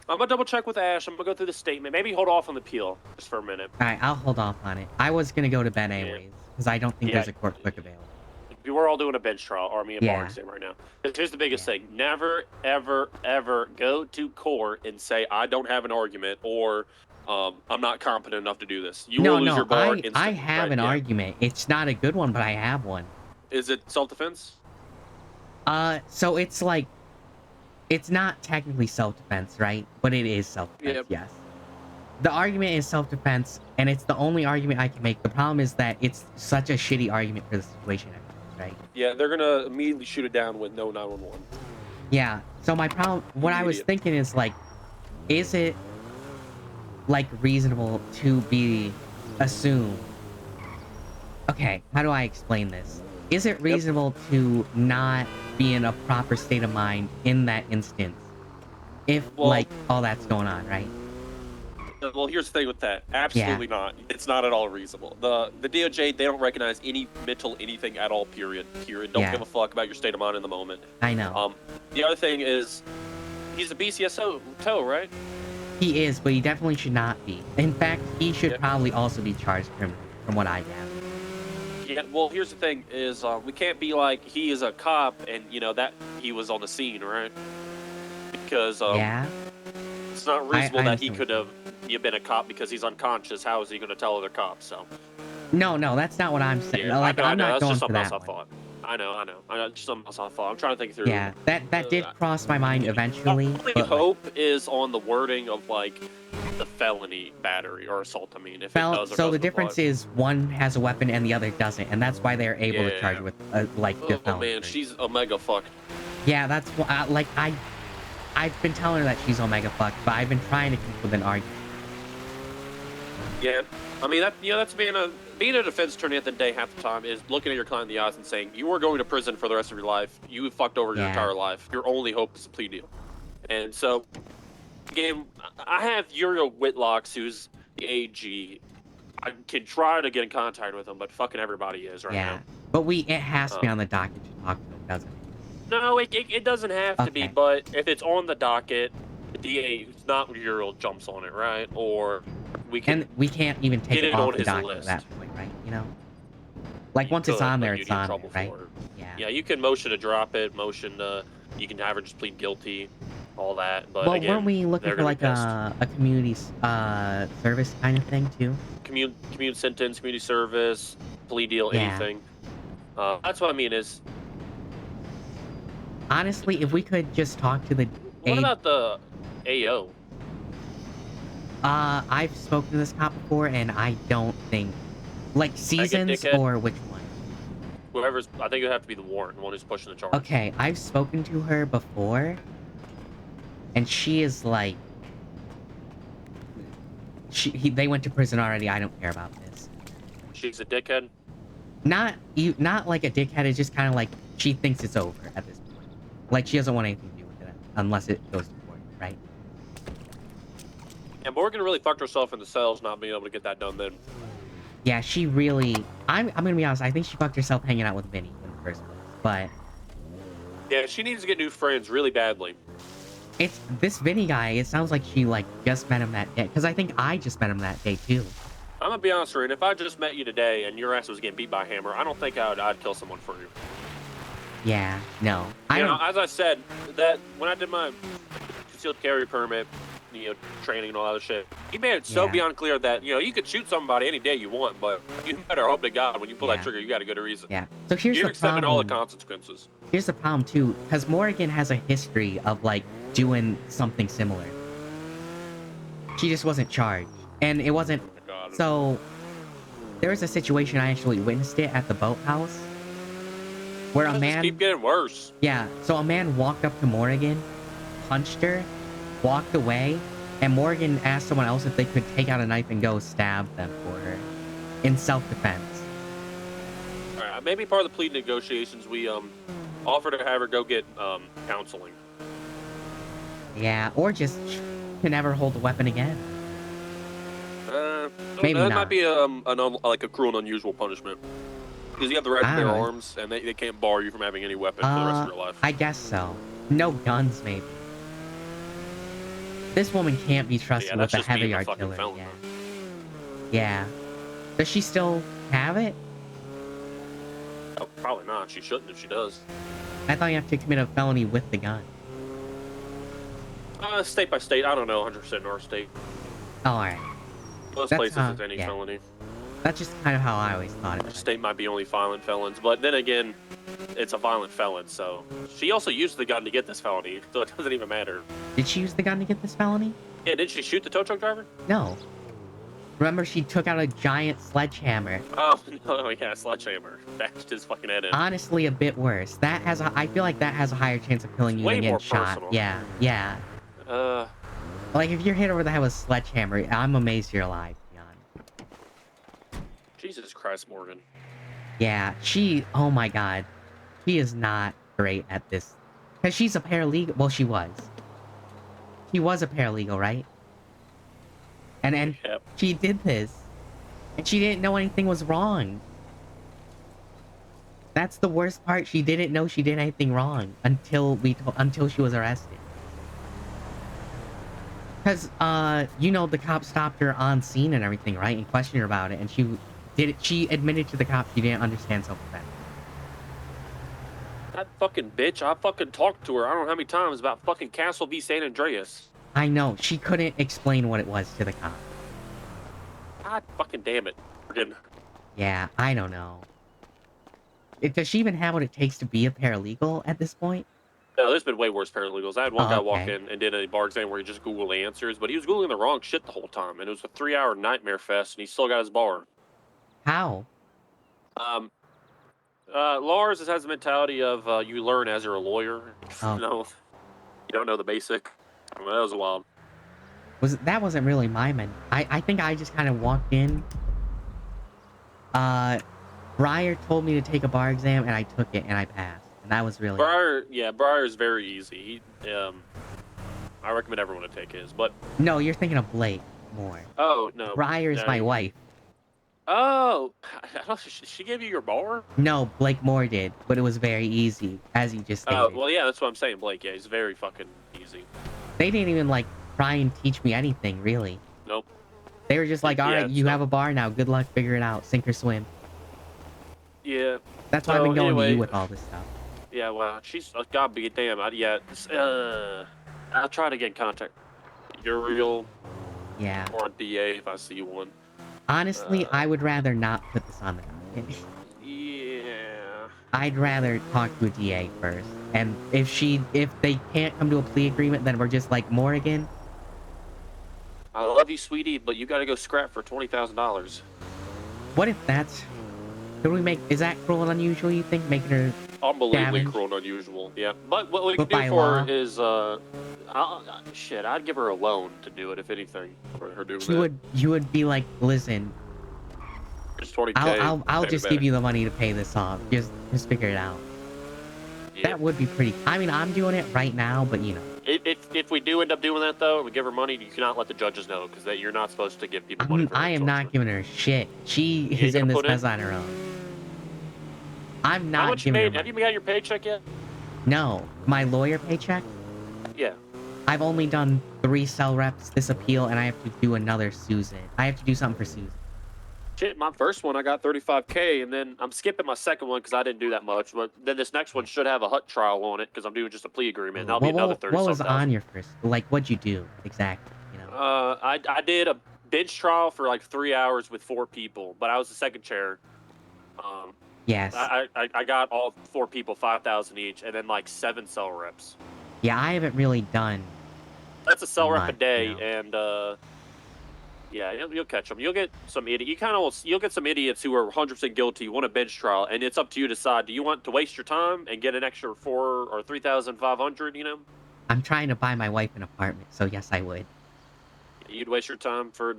gonna double check with Ash. I'm gonna go through the statement. Maybe hold off on the appeal just for a minute. Alright, I'll hold off on it. I was gonna go to bed anyways, because I don't think Yeah. there's a court quick available. We're all doing a bench trial, or me and Yeah. bar exam right now. 'Cause here's the biggest thing: never, ever, ever go to court and say I don't have an argument or I'm not competent enough to do this. You will lose your bar instantly. I have an argument. It's not a good one, but I have one. Is it self-defense? So it's like, it's not technically self-defense, right? But it is self-defense, Yep. yes. The argument is self-defense, and it's the only argument I can make. The problem is that it's such a shitty argument for the situation, right? Yeah, they're gonna immediately shoot it down with no 911. Yeah, so my problem, what I was Idiot. thinking is like, is it like reasonable to assume, okay, how do I explain this? Is it reasonable to not be in a proper state of mind in that instance if like all that's going on, right? Well, here's the thing with that. Absolutely not. It's not at all reasonable. The DOJ, they don't recognize any mental anything at all. Period. Don't Yeah. give a fuck about your state of mind in the moment. I know. The other thing is, he's a BCSO tow, right? He is, but he definitely should not be. In fact, he should probably also be charged criminally, from what I gather. Yeah. Well, here's the thing: is we can't be like he is a cop and that he was on the scene, right? Because Yeah. it's not reasonable I that he understand could have been a cop because he's unconscious. How is he going to tell other cops? So. No, that's not what I'm saying. Yeah, Like, I I'm know. not That's going just for something else that I one. thought. I know. Just something else I thought. I'm trying to think through. Yeah, that did cross my mind eventually. My only But hope is on the wording of like the felony battery or assault. I mean, if it does or so the doesn't difference apply. is one has a weapon and the other doesn't, and that's why they're able to charge Yeah. with like the Oh felony. man, she's omega fucked. Yeah, that's why. Like I've been telling her that she's omega fucked, but I've been trying to come up with an argument. Yeah, I mean that's being a defense attorney at the end of the day. Half the time is looking at your client in the eyes and saying you are going to prison for the rest of your life. You fucked over your Yeah. entire life. Your only hope is a plea deal. And so, again, I have Uriel Whitlocks, who's the AG. I can try to get in contact with him, but fucking everybody is right Yeah, now. but it has to be on the docket to talk to him, doesn't it? No, it doesn't have to be, Okay. but if it's on the docket, the DA, not Uriel, jumps on it, right? Or we can. And we can't even take get it it off on the his docket list. at that point, right? You know, like once it's could, on but there, you'd it's get in on there, trouble right? for it. Yeah. Yeah, you can motion to drop it, motion to, you can have her just plead guilty, all that. But Well, again, weren't we looking they're for gonna like be pissed. a community service kind of thing too? Commune sentence, community service, plea deal, Yeah. anything. That's what I mean is, Honestly, if we could just talk to the what about the AO? I've spoken to this cop before, and I don't think like seasons dickhead? or which one. Whoever's, I think it would have to be the warrant, the one who's pushing the charge. Okay, I've spoken to her before, and she is like, they went to prison already. I don't care about this. She's a dickhead. Not like a dickhead. It's just kind of like she thinks it's over at this point. Like she doesn't want anything to do with it unless it goes to court, right? And Morgan really fucked herself in the cells not being able to get that done then. Yeah, she really. I'm gonna be honest. I think she fucked herself hanging out with Vinny in the first place. But Yeah, she needs to get new friends really badly. it's this Vinny guy. It sounds like she like just met him that day. Because I think I just met him that day too. I'm gonna be honest, Ryan, if I just met you today and your ass was getting beat by a hammer, I don't think I'd kill someone for you. Yeah, no. You know, as I said, that when I did my concealed carry permit, training and all that other shit, he made it so Yeah. beyond clear that, you could shoot somebody any day you want, but you better hope to God when you pull Yeah. that trigger, you got a good reason. Yeah. So here's You're the accepting all the problem. consequences. Here's the problem too, because Morgan has a history of like doing something similar. She just wasn't charged, and it wasn't. God. So there was a situation I actually witnessed it at the boathouse, where a Just man. keep getting worse. Yeah. So a man walked up to Morgan, punched her, walked away, and Morgan asked someone else if they could take out a knife and go stab them for her, in self-defense. All right, maybe part of the plea negotiations, we offer to have her go get counseling. Yeah, or just to never hold a weapon again. Maybe that not. might be like a cruel and unusual punishment. Because you have the right to I bear don't know. arms, and they can't bar you from having any weapon for the rest of your life. I guess so. No guns, maybe. This woman can't be trusted Yeah, with that's the just heavy being a fucking artillery. felon, Yeah. Does she still have it? Oh, probably not. She shouldn't if she does. I thought you have to commit a felony with the gun. State by state, I don't know 100% in our state. Oh, alright. Most That's places how- it's any yeah. felony. That's just kind of how I always thought it Our was. state might be only violent felons, but then again, it's a violent felon, so she also used the gun to get this felony, so it doesn't even matter. Did she use the gun to get this felony? Yeah, did she shoot the tow truck driver? No. Remember, she took out a giant sledgehammer. Oh, no, yeah, sledgehammer. Bashed his fucking head in. Honestly, a bit worse. I feel like that has a higher chance of killing you Way than more getting shot. personal. Yeah. Like, if you're hit over the head with a sledgehammer, I'm amazed you're alive, to be honest. Jesus Christ, Morgan. Yeah, oh my god. She is not great at this. Because she's a paralegal. Well, she was. She was a paralegal, right? And Yep. she did this. And she didn't know anything was wrong. That's the worst part. She didn't know she did anything wrong until until she was arrested. Cause you know, the cop stopped her on scene and everything, right? And questioned her about it, and she admitted to the cop she didn't understand self-defense. That fucking bitch, I fucking talked to her I don't know how many times about fucking Castle v. San Andreas. I know, she couldn't explain what it was to the cop. God fucking damn it. Friggin'. Yeah, I don't know. Does she even have what it takes to be a paralegal at this point? No, there's been way worse paralegals. I had one Oh, guy walk okay. in and did a bar exam where he just Googled answers, but he was Googling the wrong shit the whole time, and it was a 3-hour nightmare fest, and he still got his bar. How? Lars has the mentality of you learn as you're a lawyer. Oh. No, you don't know the basic. I mean, that was wild. That wasn't really my I think I just kind of walked in. Breyer told me to take a bar exam, and I took it, and I passed. And that was really... Breyer's very easy. I recommend everyone to take his, but... No, you're thinking of Blake more. Oh, no. Breyer's my wife. Oh, she gave you your bar? No, Blake Moore did, but it was very easy, as you just stated. Oh, well, yeah, that's what I'm saying, Blake. Yeah, he's very fucking easy. They didn't even, like, try and teach me anything, really. Nope. They were just like, Yeah, alright, it's you not- have a bar now, good luck, figure it out, sink or swim. Yeah. That's why I've been So, going to anyway, you with all this stuff. Yeah, well, she's... God be damn. I'll try to get in contact. You're real... Yeah. Or a DA if I see one. Honestly, I would rather not put this on the docket. Yeah. I'd rather talk to a DA first. And if they can't come to a plea agreement, then we're just like Morrigan. I love you, sweetie, but you gotta go scrap for $20,000. What if that's... is that cruel and unusual, you think? Making her Unbelievably damage? cruel and unusual. Yeah. But what we But can by do for law? her is, shit, I'd give her a loan to do it, if anything, for her doing that. You would be like, listen, Just 20K. I'll pay just me give back. you the money to pay this off. Just figure it out. Yeah. That would be pretty... I mean, I'm doing it right now, but you know. If we do end up doing that, though, and we give her money, you cannot let the judges know, because you're not supposed to give people money for I am not giving her shit. She You is ain't in gonna this put in? mess on her own. I'm How not much you giving her made? Have money. you got your paycheck yet? No. My lawyer paycheck? Yeah. I've only done 3 cell reps this appeal, and I have to do another Susan. I have to do something for Susan. Shit, my first one I got 35K, and then I'm skipping my second one because I didn't do that much. But then this next one should have a HUT trial on it because I'm doing just a plea agreement. That'll be another 30 What was on your first... Like, what'd you do, exactly? You know? I did a bench trial for like 3 hours with 4 people, but I was the second chair. Yes. I got all 4 people 5,000 each, and then like 7 cell reps. Yeah, I haven't really done... That's a cell rep a Much, day, you know. and yeah, you'll catch them. You'll get some idiot. You'll get some idiots who are 100% guilty, want a bench trial, and it's up to you to decide. Do you want to waste your time and get an extra 4 or 3,500? You know, I'm trying to buy my wife an apartment, so yes, I would. you'd waste your time for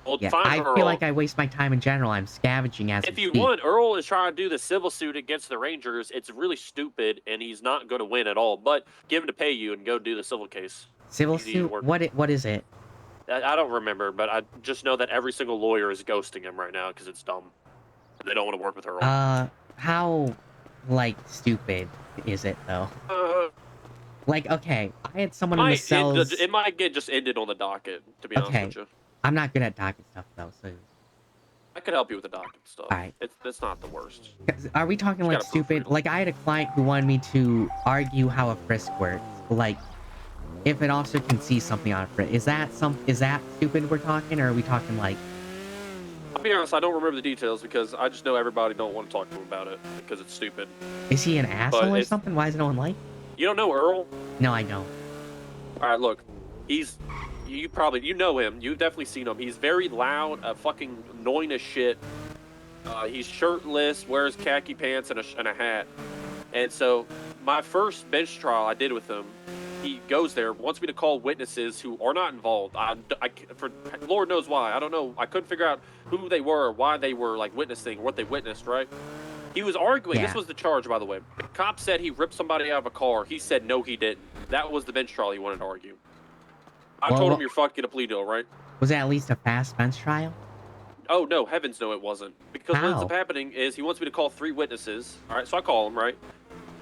Well, Yeah, find I Earl. feel like I waste my time in general. I'm scavenging as If we you speak. want, Earl is trying to do the civil suit against the Rangers. It's really stupid, and he's not going to win at all. But give him to pay you and go do the civil case. Civil Easy to suit? work. What is it? I don't remember, but I just know that every single lawyer is ghosting him right now because it's dumb. They don't want to work with Earl. How, like, stupid is it, though? Like, okay, I had someone in the cells... It might get just ended on the docket, to be Okay. honest with you. I'm not good at docket stuff, though, so... I could help you with the docket stuff. Alright. It's not the worst. Are we talking, like, gotta prove stupid? Like, I had a client who wanted me to argue how a frisk works. Like, if an officer can see something on a frisk. Is that stupid we're talking, or are we talking, like... I'll be honest, I don't remember the details because I just know everybody don't want to talk to him about it because it's stupid. Is he an asshole or it's- something? Why is no one like? You don't know Earl? No, I don't. Alright, look. You know him. You've definitely seen him. He's very loud, fucking annoying as shit. He's shirtless, wears khaki pants and a hat. And so, my first bench trial I did with him, he goes there, wants me to call witnesses who are not involved. For Lord knows why. I don't know. I couldn't figure out who they were, why they were like witnessing, what they witnessed, right? He was arguing. Yeah. This was the charge, by the way. The cop said he ripped somebody out of a car. He said no, he didn't. That was the bench trial he wanted to argue. I Well, told him well- you're fucked, get a plea deal, right? Was it at least a fast bench trial? Oh no, heavens no, it wasn't. Because what ends How? up happening is he wants me to call 3 witnesses. All right, so I call him, right?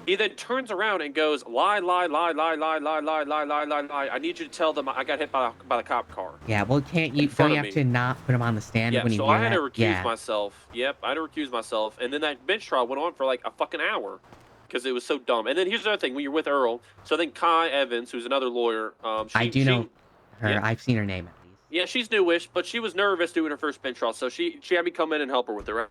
He then turns around and goes, lie. I need you to tell them I got hit by the cop car. Yeah, well, can't you? In front Don't you of have me. to not put him on the stand Yeah, when you so hear I had that? to recuse Yeah. myself. Yep, I had to recuse myself. And then that bench trial went on for like a fucking hour because it was so dumb. And then here's the other thing: when you're with Earl, so I think Kai Evans, who's another lawyer, I do know her. Yeah. I've seen her name at least. Yeah, she's newish, but she was nervous doing her first bench trial, so she had me come in and help her with it. Right?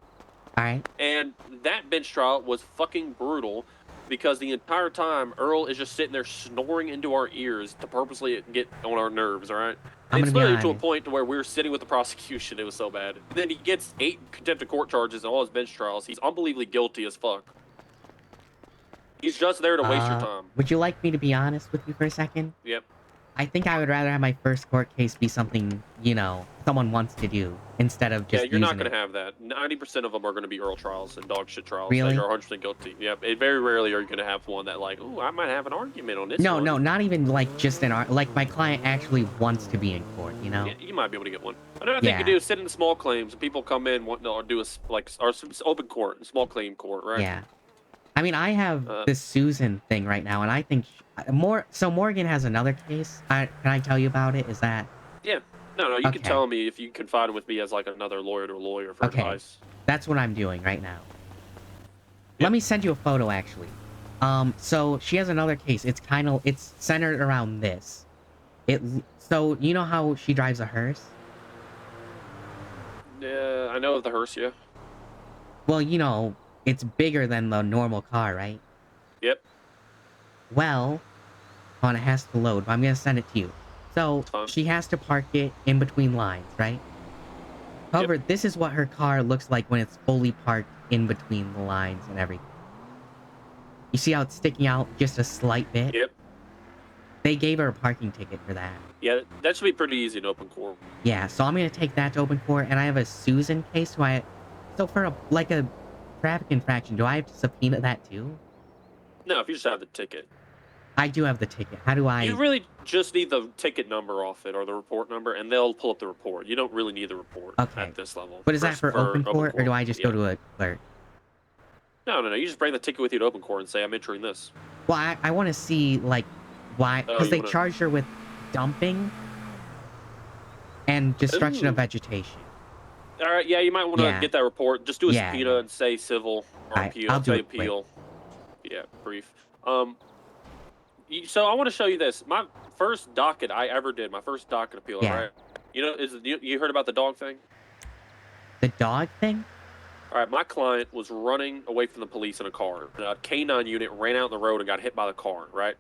All right. And that bench trial was fucking brutal because the entire time Earl is just sitting there snoring into our ears to purposely get on our nerves. All right. I'm It's gonna be literally to a honest. point to where we were sitting with the prosecution. It was so bad. And then he gets 8 contempt of court charges in all his bench trials. He's unbelievably guilty as fuck. He's just there to waste your time. Would you like me to be honest with you for a second? Yep. I think I would rather have my first court case be something, someone wants to do instead of just Yeah, you're not using going it. to have that. 90% of them are going to be Earl trials and dog shit trials. Really? That you're 100% guilty. Yep. Very rarely are you going to have one that like, ooh, I might have an argument on this No, one. no, not even like just like my client actually wants to be in court, Yeah, you might be able to get one. Another thing Yeah. you do is sit in the small claims, and people come in wanting to do open court, small claim court, right? Yeah. I mean, I have this Susan thing right now, and I think So Morgan has another case. Can I tell you about it? Is that Yeah. No, you can Okay. tell me if you confide with me as like another lawyer to a lawyer for okay? advice. That's what I'm doing right now. Let me send you a photo, actually. So she has another case. It's centered around this. So you know how she drives a hearse? Yeah, I know of the hearse, yeah. Well, it's bigger than the normal car, right? Yep. Well, it has to load, but I'm gonna send it to you. So she has to park it in between lines, right? However, this is what her car looks like when it's fully parked in between the lines and everything. You see how it's sticking out just a slight bit? Yep. They gave her a parking ticket for that. Yeah, that should be pretty easy in open court. Yeah, so I'm gonna take that to open court, and I have a Susan case. So for a traffic infraction, do I have to subpoena that too? No, if you just have the ticket. I do have the ticket. How do I? You really just need the ticket number off it or the report number, and they'll pull up the report. You don't really need the report at this level. But is that for open court, or do I just go to a clerk? No. You just bring the ticket with you to open court and say, I'm entering this. Well, I want to see, why, Oh, because you they wanna- charged her with dumping and destruction of vegetation. All right, yeah, you might want to Yeah. get that report. Just do a Yeah. subpoena and say civil or Alright, appeal. I'll do Say it quick. appeal. Yeah, brief. So I want to show you this. My first docket I ever did, my first docket appeal, Yeah. right? You heard about the dog thing? The dog thing? All right, my client was running away from the police in a car. A K9 unit ran out in the road and got hit by the car, right?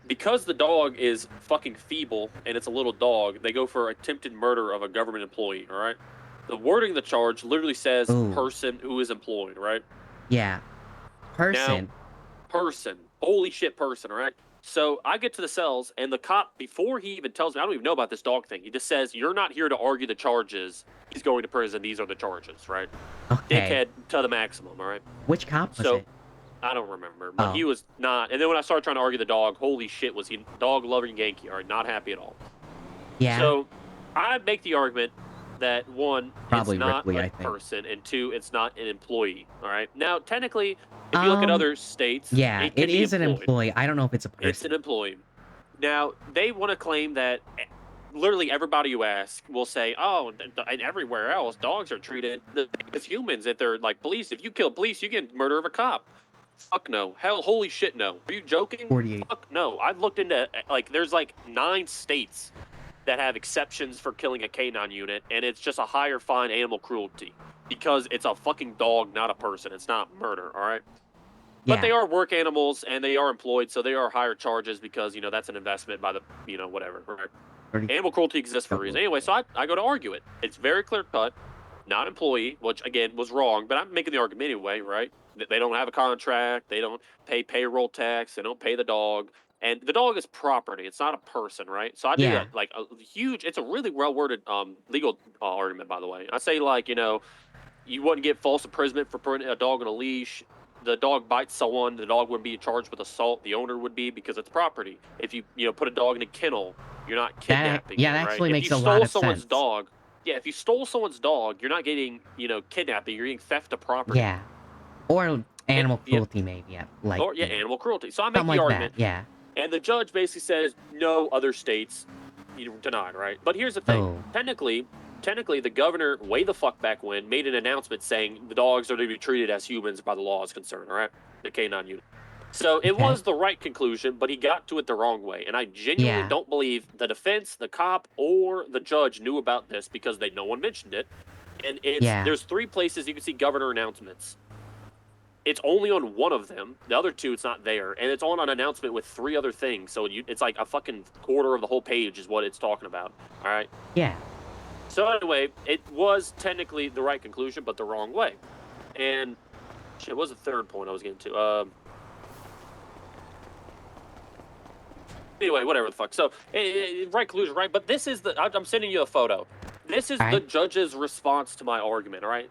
Because the dog is fucking feeble and it's a little dog, they go for attempted murder of a government employee, all right? The wording of the charge literally says Ooh. person who is employed, right? Yeah. Person. Now, person. Holy shit, person, all right? So I get to the cells, and the cop, before he even tells me, I don't even know about this dog thing. He just says, you're not here to argue the charges. He's going to prison. These are the charges, right? Okay. Dickhead to the maximum, all right? Which cop was So, it? I don't remember, but Oh. he was not. And then when I started trying to argue the dog, holy shit, was he dog-loving Yankee, all right? Not happy at all. Yeah. So I make the argument that, one, Probably it's not Ripley, a I think. person, and two, it's not an employee, all right? Now, technically, if you look at other states, Yeah, it can it be is an employed. employee. I don't know if it's a person. It's an employee. Now, they want to claim that literally everybody you ask will say, oh, and everywhere else, dogs are treated as humans. If they're like police, if you kill police, you get murder of a cop. Fuck no. Hell, holy shit, no. Are you joking? 48. Fuck no. I've looked into, there's 9 states that have exceptions for killing a canine unit, and it's just a higher fine animal cruelty because it's a fucking dog, not a person. It's not murder, all right? But Yeah. they are work animals and they are employed, so they are higher charges because, that's an investment by the, whatever, right? Animal cruelty exists for a reason. Anyway, so I go to argue it. It's very clear cut, not employee, which again was wrong, but I'm making the argument anyway, right? They don't have a contract, they don't pay payroll tax, they don't pay the dog, and the dog is property. It's not a person, right? So I do Yeah. that a huge. It's a really well worded legal argument, by the way. I say you wouldn't get false imprisonment for putting a dog on a leash. the dog bites someone, the dog wouldn't be charged with assault. The owner would be because it's property. If you put a dog in a kennel, you're not kidnapping. yeah, it, that right? actually If makes you a stole lot of someone's sense. dog, yeah, if you stole someone's dog, you're not getting kidnapping. You're getting theft of property. Yeah. Or animal cruelty, maybe. Yeah. Like. Or animal cruelty. So I make Something the like argument. that. Yeah. And the judge basically says no other states denied, right? But here's the thing. Oh. Technically, the governor, way the fuck back when, made an announcement saying the dogs are to be treated as humans by the law is concerned, all right? The K9 unit. So it was the right conclusion, but he got to it the wrong way. And I genuinely don't believe the defense, the cop, or the judge knew about this because no one mentioned it. And there's 3 places you can see governor announcements. It's only on one of them. The other 2, it's not there. And it's on an announcement with 3 other things. So it's like a fucking quarter of the whole page is what it's talking about. All right? Yeah. So anyway, it was technically the right conclusion, but the wrong way. And shit, what was the third point I was getting to? Anyway, whatever the fuck. So, right conclusion, right? But this is I'm sending you a photo. This is the judge's response to my argument, all right?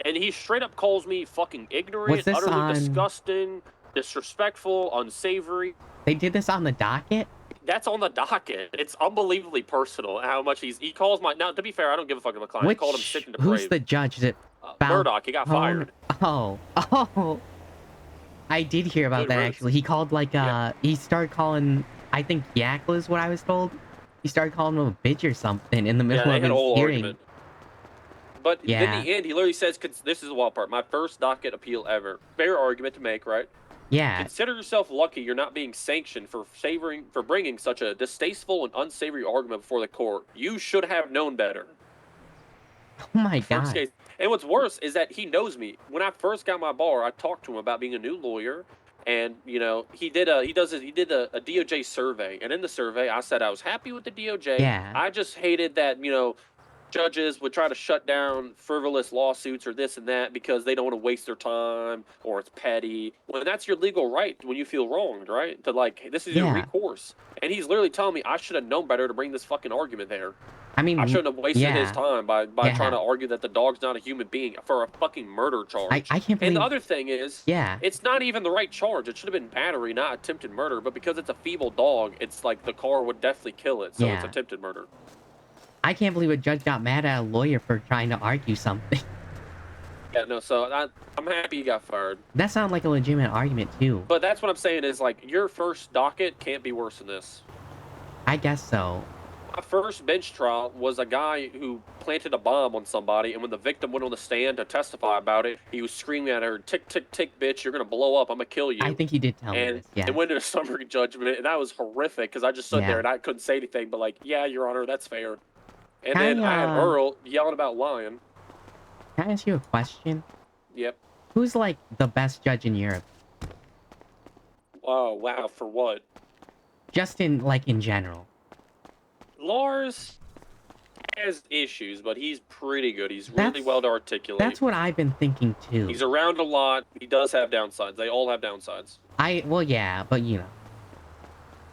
And he straight up calls me fucking ignorant, utterly disgusting, disrespectful, unsavory. They did this on the docket? That's on the docket. It's unbelievably personal how much he calls my... Now, to be fair, I don't give a fuck if my client. I called him sick and depraved. Who's the judge that Murdoch, he got fired. Oh. I did hear about that, actually. He called, he started calling, I think Yackle is what I was told. He started calling him a bitch or something in the middle of his hearing. Argument. But in the end, he literally says, this is the wild part, my first docket appeal ever. Fair argument to make, right? Yeah. Consider yourself lucky you're not being sanctioned for bringing such a distasteful and unsavory argument before the court. You should have known better. Oh my god. Case. And what's worse is that he knows me. When I first got my bar, I talked to him about being a new lawyer, and he did a DOJ survey, and in the survey I said I was happy with the DOJ. Yeah. I just hated that judges would try to shut down frivolous lawsuits or this and that because they don't want to waste their time or it's petty. Well, that's your legal right when you feel wronged, right? To this is your recourse. And he's literally telling me I should have known better to bring this fucking argument there. I mean, I shouldn't have wasted his time by trying to argue that the dog's not a human being for a fucking murder charge. I can't believe... And the other thing is, yeah, it's not even the right charge. It should have been battery, not attempted murder. But because it's a feeble dog, it's like the car would definitely kill it. So it's attempted murder. I can't believe a judge got mad at a lawyer for trying to argue something. Yeah, no, so I'm happy you got fired. That sounds like a legitimate argument, too. But that's what I'm saying is, your first docket can't be worse than this. I guess so. My first bench trial was a guy who planted a bomb on somebody, and when the victim went on the stand to testify about it, he was screaming at her, tick, tick, tick, bitch, you're going to blow up, I'm going to kill you. I think he did tell me this, yeah. It went to a summary judgment, and that was horrific, because I just stood there and I couldn't say anything, but yeah, Your Honor, that's fair. And then I had Earl yelling about lying. Can I ask you a question? Yep. Who's, the best judge in Europe? Oh, wow, for what? Just in general. Lars has issues, but he's pretty good. He's really well to articulate. That's what I've been thinking, too. He's around a lot. He does have downsides. They all have downsides. Well, yeah, but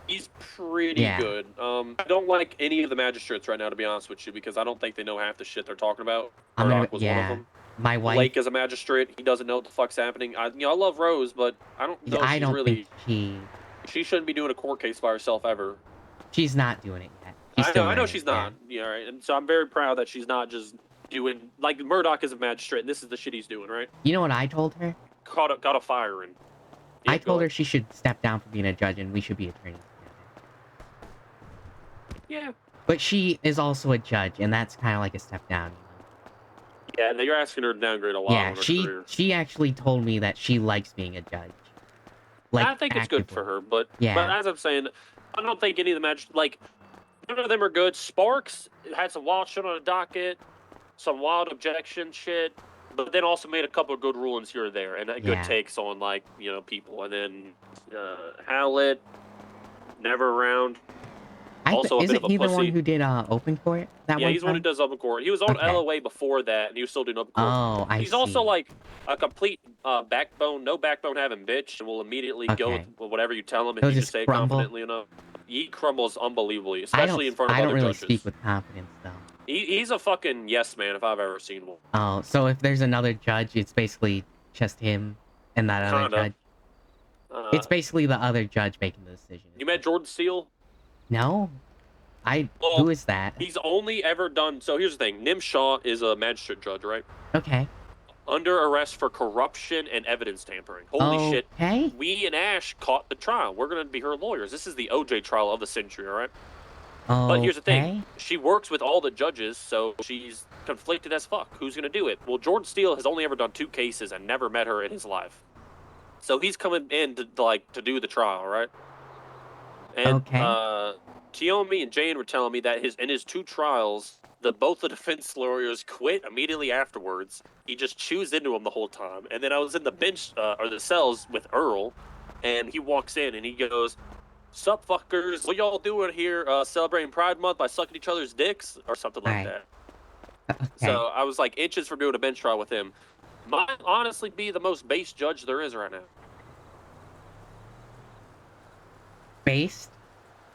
He's pretty good. I don't like any of the magistrates right now, to be honest with you, because I don't think they know half the shit they're talking about. Murdoch was one of them. My wife... Blake is a magistrate. He doesn't know what the fuck's happening. I love Rose, but I don't know if she's really... She shouldn't be doing a court case by herself ever. She's not doing it yet. I know she's not. Yeah, right. And so I'm very proud that she's not just doing... Murdoch is a magistrate, and this is the shit he's doing, right? You know what I told her? Got a firing. Yeah, I told her she should step down from being a judge, and we should be attorneys. Yeah. But she is also a judge, and that's kind of like a step down. Yeah, you're asking her to downgrade a lot on her career. She actually told me that she likes being a judge. I think it's good for her, but as I'm saying, I don't think any of the magistrates, none of them are good. Sparks had some wild shit on the docket, some wild objection shit, but then also made a couple of good rulings here or there, and good takes on, people. And then Howlett, never around. Also, isn't he the one who did open court? Yeah, he's the one who does open court. He was on LOA before that, and he was still doing open court. Oh, I see. He's also a complete no backbone having bitch, and will immediately go with whatever you tell him, and he just say confidently enough. He crumbles unbelievably, especially in front of other judges. I don't really speak with confidence, though. He's a fucking yes man if I've ever seen one. Oh, so if there's another judge, it's basically just him And that other Kinda. judge. It's basically the other judge making the decision. You met Jordan Steele? No? Well, Who is that? He's only ever done. So here's the thing: Nim Shaw is a magistrate judge, right? Okay. Under arrest for corruption and evidence tampering. Holy shit! Okay. We and Ash caught the trial. We're gonna be her lawyers. This is the OJ trial of the century, all right? Okay. But here's the thing: she works with all the judges, so she's conflicted as fuck. Who's gonna do it? Well, Jordan Steele has only ever done 2 cases and never met her in his life. So he's coming in to do the trial, right? And Kiyomi and Jane were telling me that in his 2 trials, both the defense lawyers quit immediately afterwards. He just chews into them the whole time. And then I was in the bench or the cells with Earl, and he walks in and he goes, "Sup, fuckers? What y'all doing here? Celebrating Pride Month by sucking each other's dicks or something like that?" So I was like inches from doing a bench trial with him. Might honestly be the most base judge there is right now. Based?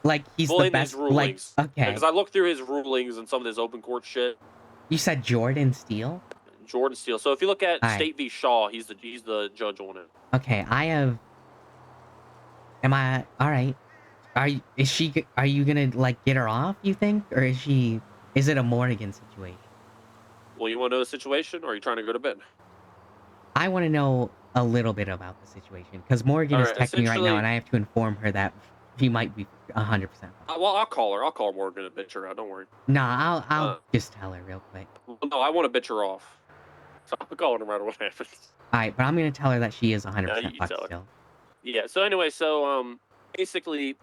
Like he's Well, the in best. his rulings. Like okay. Because I looked through his rulings and some of his open court shit. You said Jordan Steele? Jordan Steele. So if you look at Alright. State v. Shaw, he's the judge on it. Okay, am I alright? Are you gonna like get her off, you think? Or is it a Morgan situation? Well, you want to know the situation, or are you trying to go to bed? I want to know a little bit about the situation because Morgan is Alright, texting me right now, essentially- and I have to inform her that she might be 100%. Well, I'll call her. I'll call Morgan and bitch her out. Don't worry. Nah, I'll just tell her real quick. Well, no, I want to bitch her off. So I'll call her no matter what happens. Alright, but I'm gonna tell her that she is 100% Yeah, you fucked tell her. still. Yeah. So anyway, basically,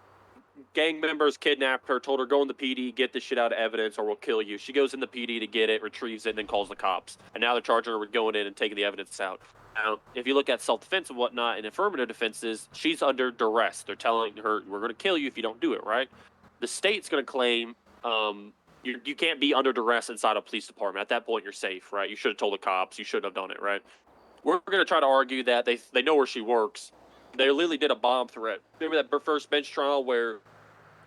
gang members kidnapped her, told her go in the PD, get this shit out of evidence, or we'll kill you. She goes in the PD to get it, retrieves it, and then calls the cops. And now they're charging her with going in and taking the evidence out. Now, if you look at self-defense and whatnot and affirmative defenses, she's under duress. They're telling her, "We're going to kill you if you don't do it," right? The state's going to claim you can't be under duress inside a police department. At that point, you're safe, right? You should have told the cops. You shouldn't have done it, right? We're going to try to argue that they know where she works. They literally did a bomb threat. Remember that first bench trial where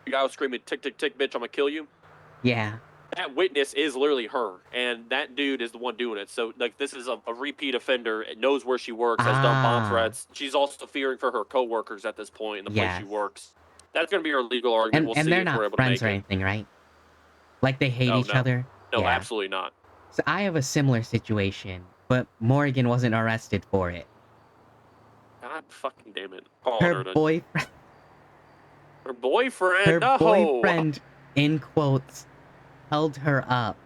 the guy was screaming, "Tick, tick, tick, bitch, I'm going to kill you"? Yeah. That witness is literally her, and that dude is the one doing it. So, like, this is a repeat offender. It knows where she works, has done bomb threats. She's also fearing for her coworkers at this point in the place she Yes. works. That's going to be her legal argument. And, We'll and see they're if we're not able to friends make or it. anything, right? Like they hate Oh, each no. other? No, Yeah. absolutely not. So I have a similar situation, but Morgan wasn't arrested for it. God fucking damn it. Call Her her then. boyfriend... Her boyfriend? Her No! boyfriend, in quotes, held her up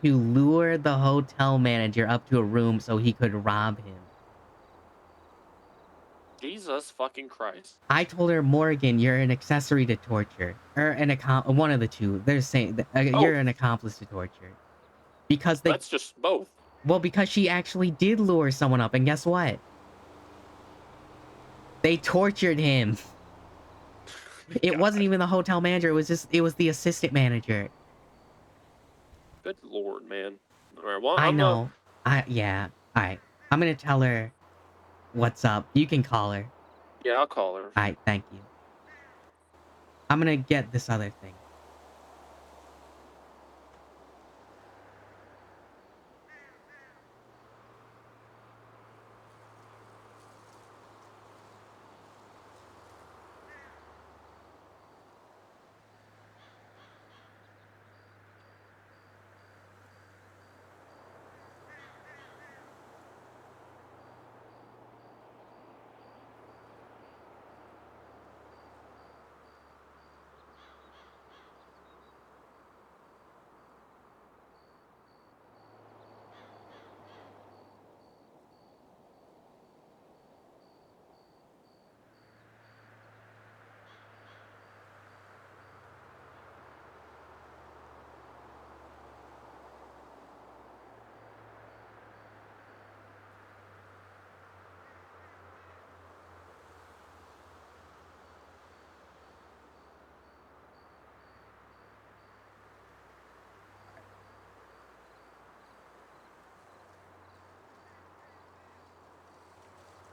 to lure the hotel manager up to a room so he could rob him. Jesus fucking Christ. I told her, Morgan, you're an accessory to torture. Or one of the two. They're saying you're an accomplice to torture. Because they... That's just both. Well, because she actually did lure someone up, and guess what? They tortured him. It wasn't even the hotel manager, it was the assistant manager. Good lord, man. Alright, well, I know. Yeah. Alright. I'm gonna tell her what's up. You can call her. Yeah, I'll call her. Alright, thank you. I'm gonna get this other thing.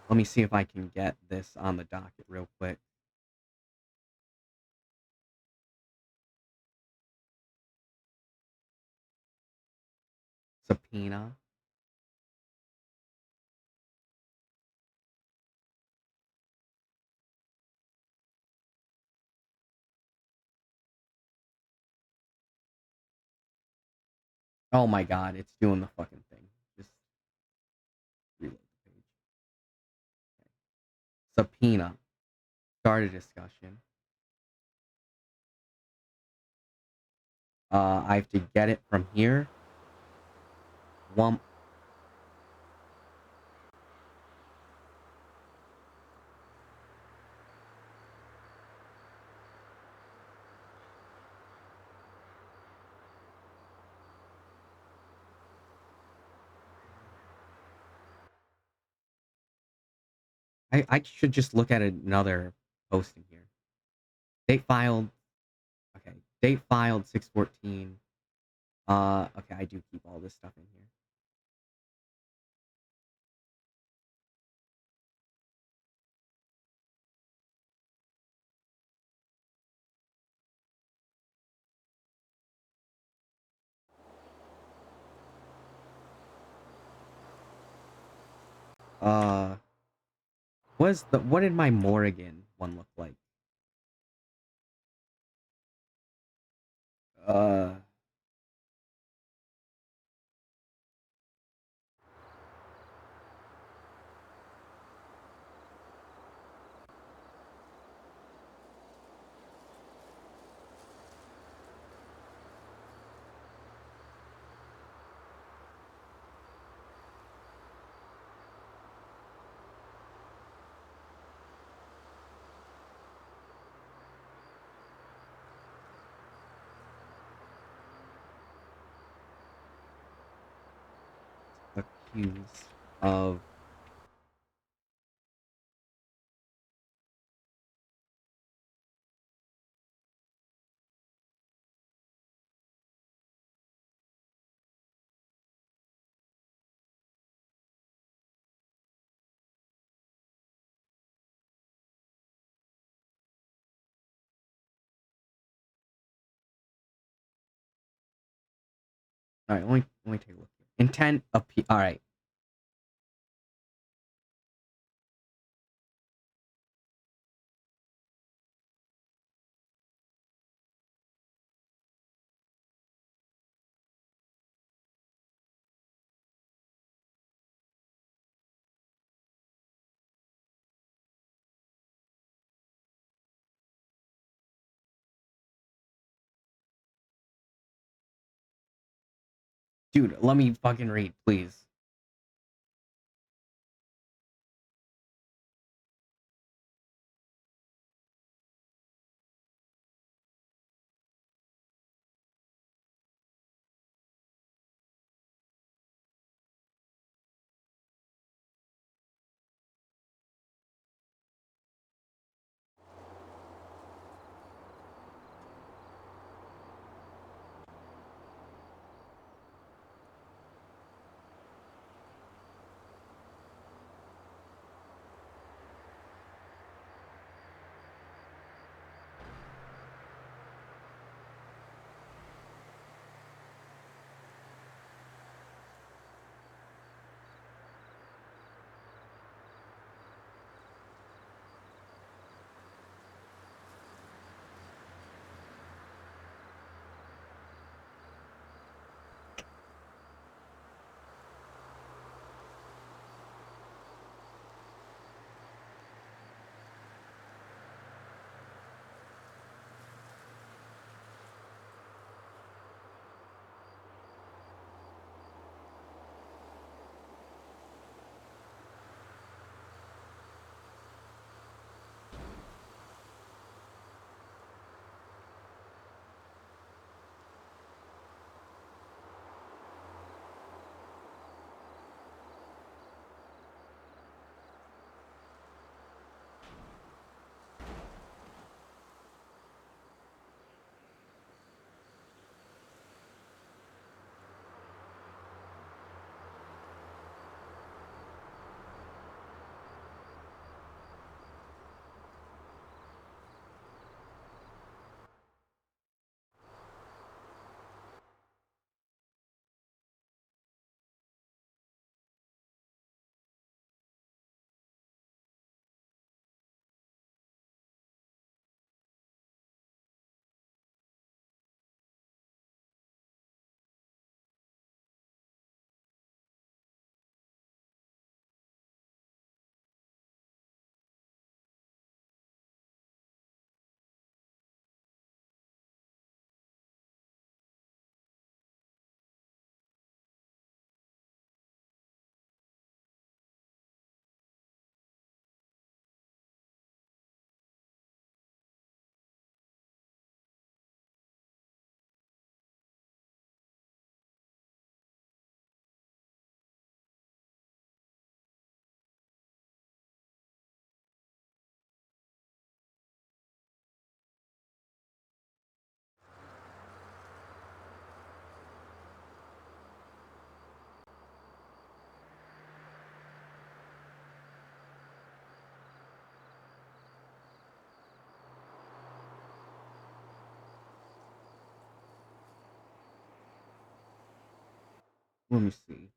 Let me see if I can get this on the docket real quick. Subpoena. Oh my god, it's doing the fucking thing. Just reload the page. Subpoena. Start a discussion. I have to get it from here. One. I should just look at another posting here. Date filed. Okay. Date filed 6/14. Okay, I do keep all this stuff in here. What did my Morrigan one look like? Uh, accused of all right. Let me take a look. Here. Intent appeal. All right. Dude, let me fucking read, please. Let me see.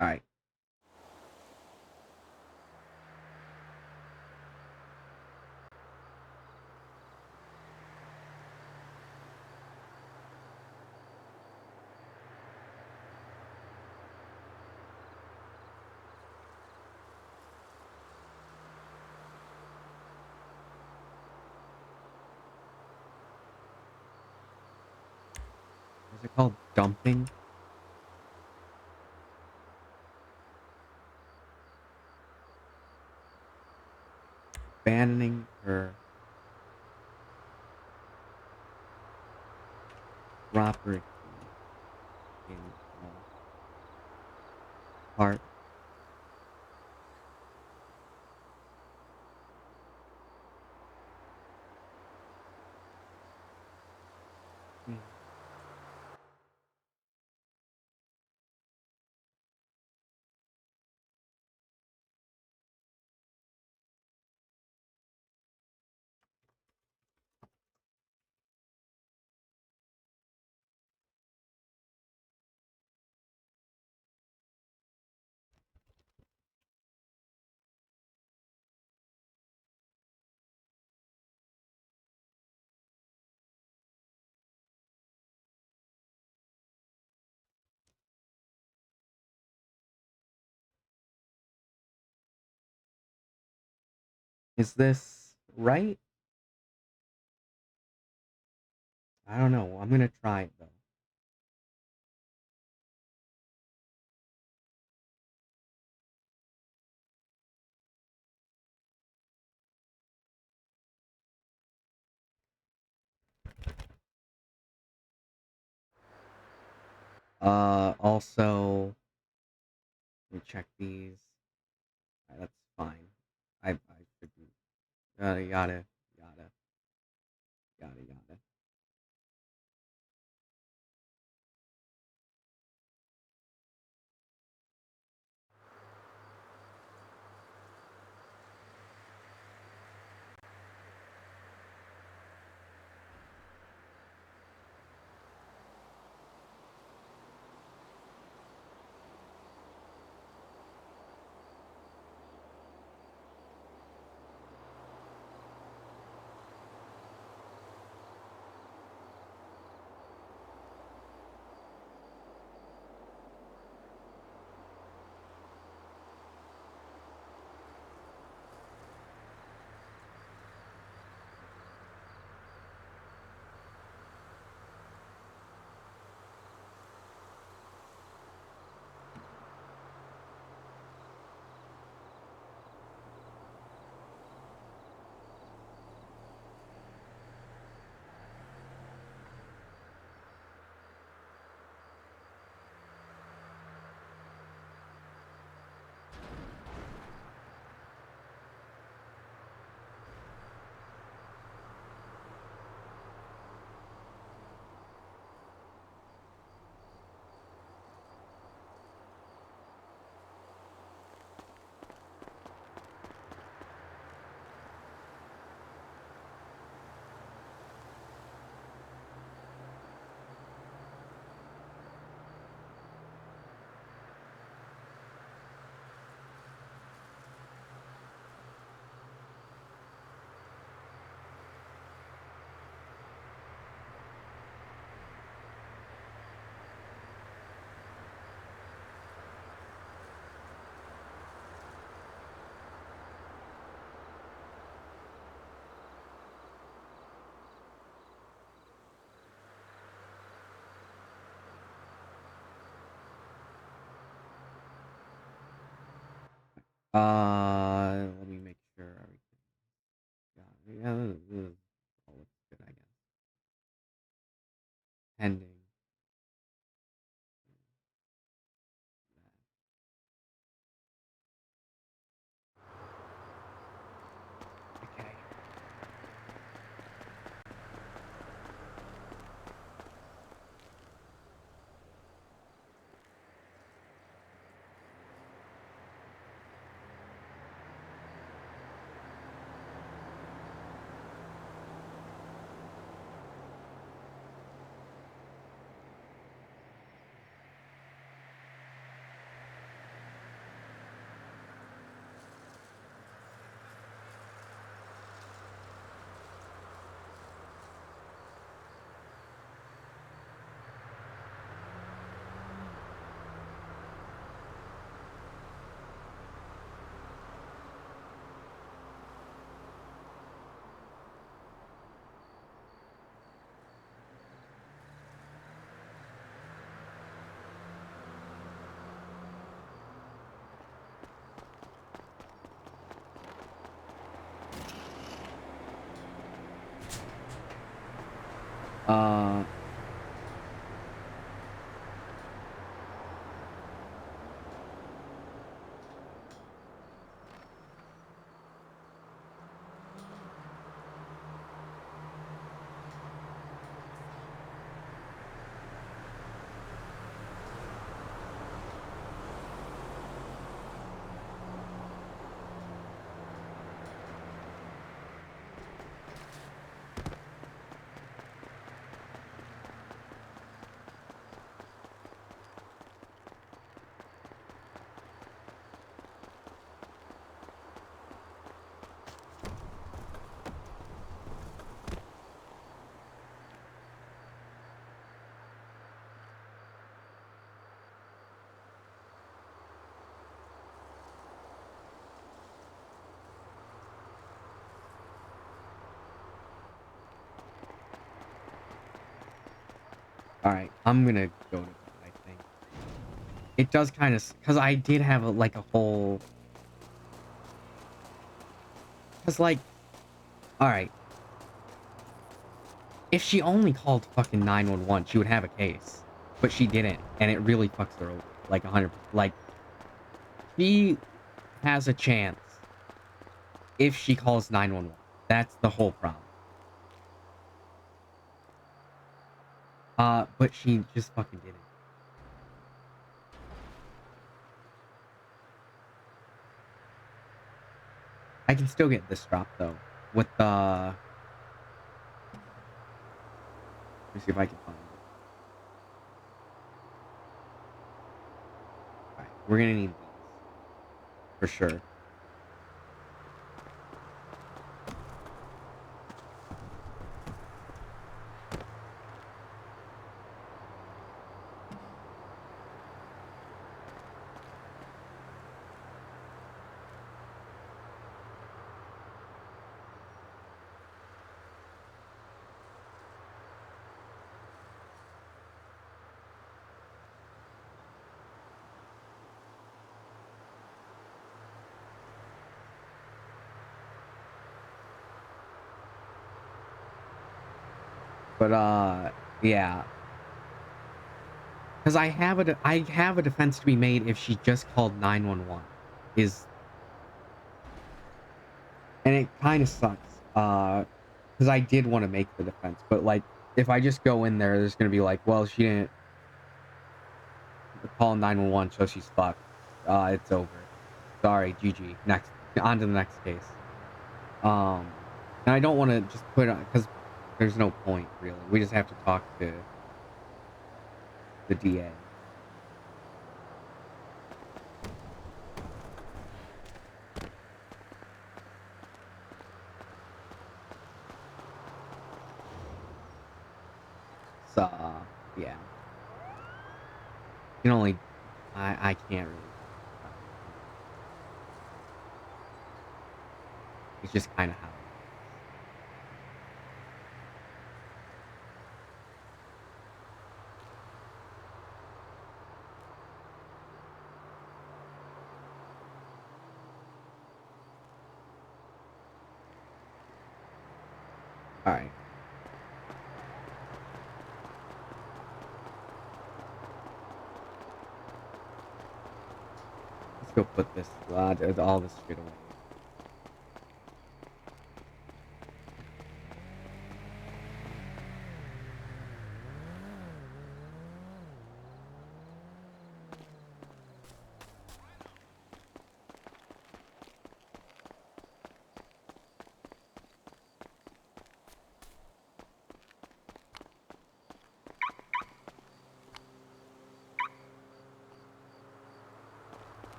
All right. Is it called dumping? Abandoning her property in part. Is this right? I don't know. I'm gonna try it though. Also, let me check these. That's fine. I should be. Yada yada yada yada yada. Let me make sure everything. Yeah, yeah. Uh. Alright, I'm gonna go to bed, I think. It does kind of... Because I did have, like, a whole... Because, like... Alright. If she only called fucking 911, she would have a case. But she didn't, and it really fucks her over. Like, 100%. Like, she has a chance if she calls 911. That's the whole problem. But she just fucking didn't. I can still get this drop, though. With the... Let me see if I can find it. Alright, we're gonna need these. For sure. But, yeah. Because I have a defense to be made if she just called 911. And it kind of sucks. Because I did want to make the defense. But, like, if I just go in there, there's going to be like, well, she didn't call 911, so she's fucked. It's over. Sorry, GG. Next. On to the next case. And I don't want to just put it on, because there's no point, really. We just have to talk to the DA. So, yeah. You can only... I can't really... It's just kind of how... Alright. Let's go put this, all this shit away.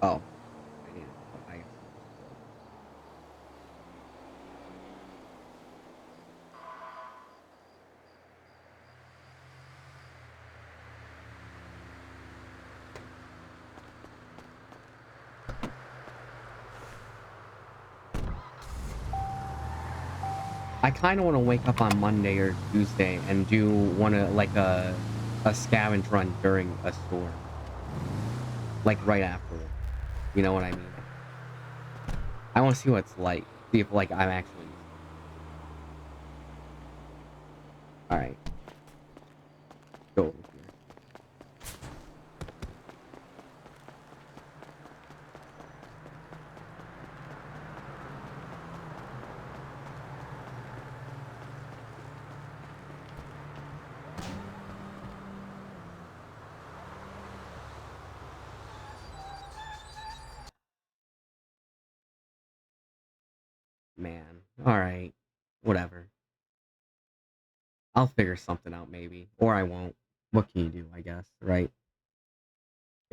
Oh. I kind of want to wake up on Monday or Tuesday and do one of like a a scavenge run during a storm. Like right afterward. You know what I mean? I want to see what it's like. See if like I'm actually. All right. Go over here. Man. All right. Whatever. I'll figure something out maybe, or I won't. What can you do? I guess, right?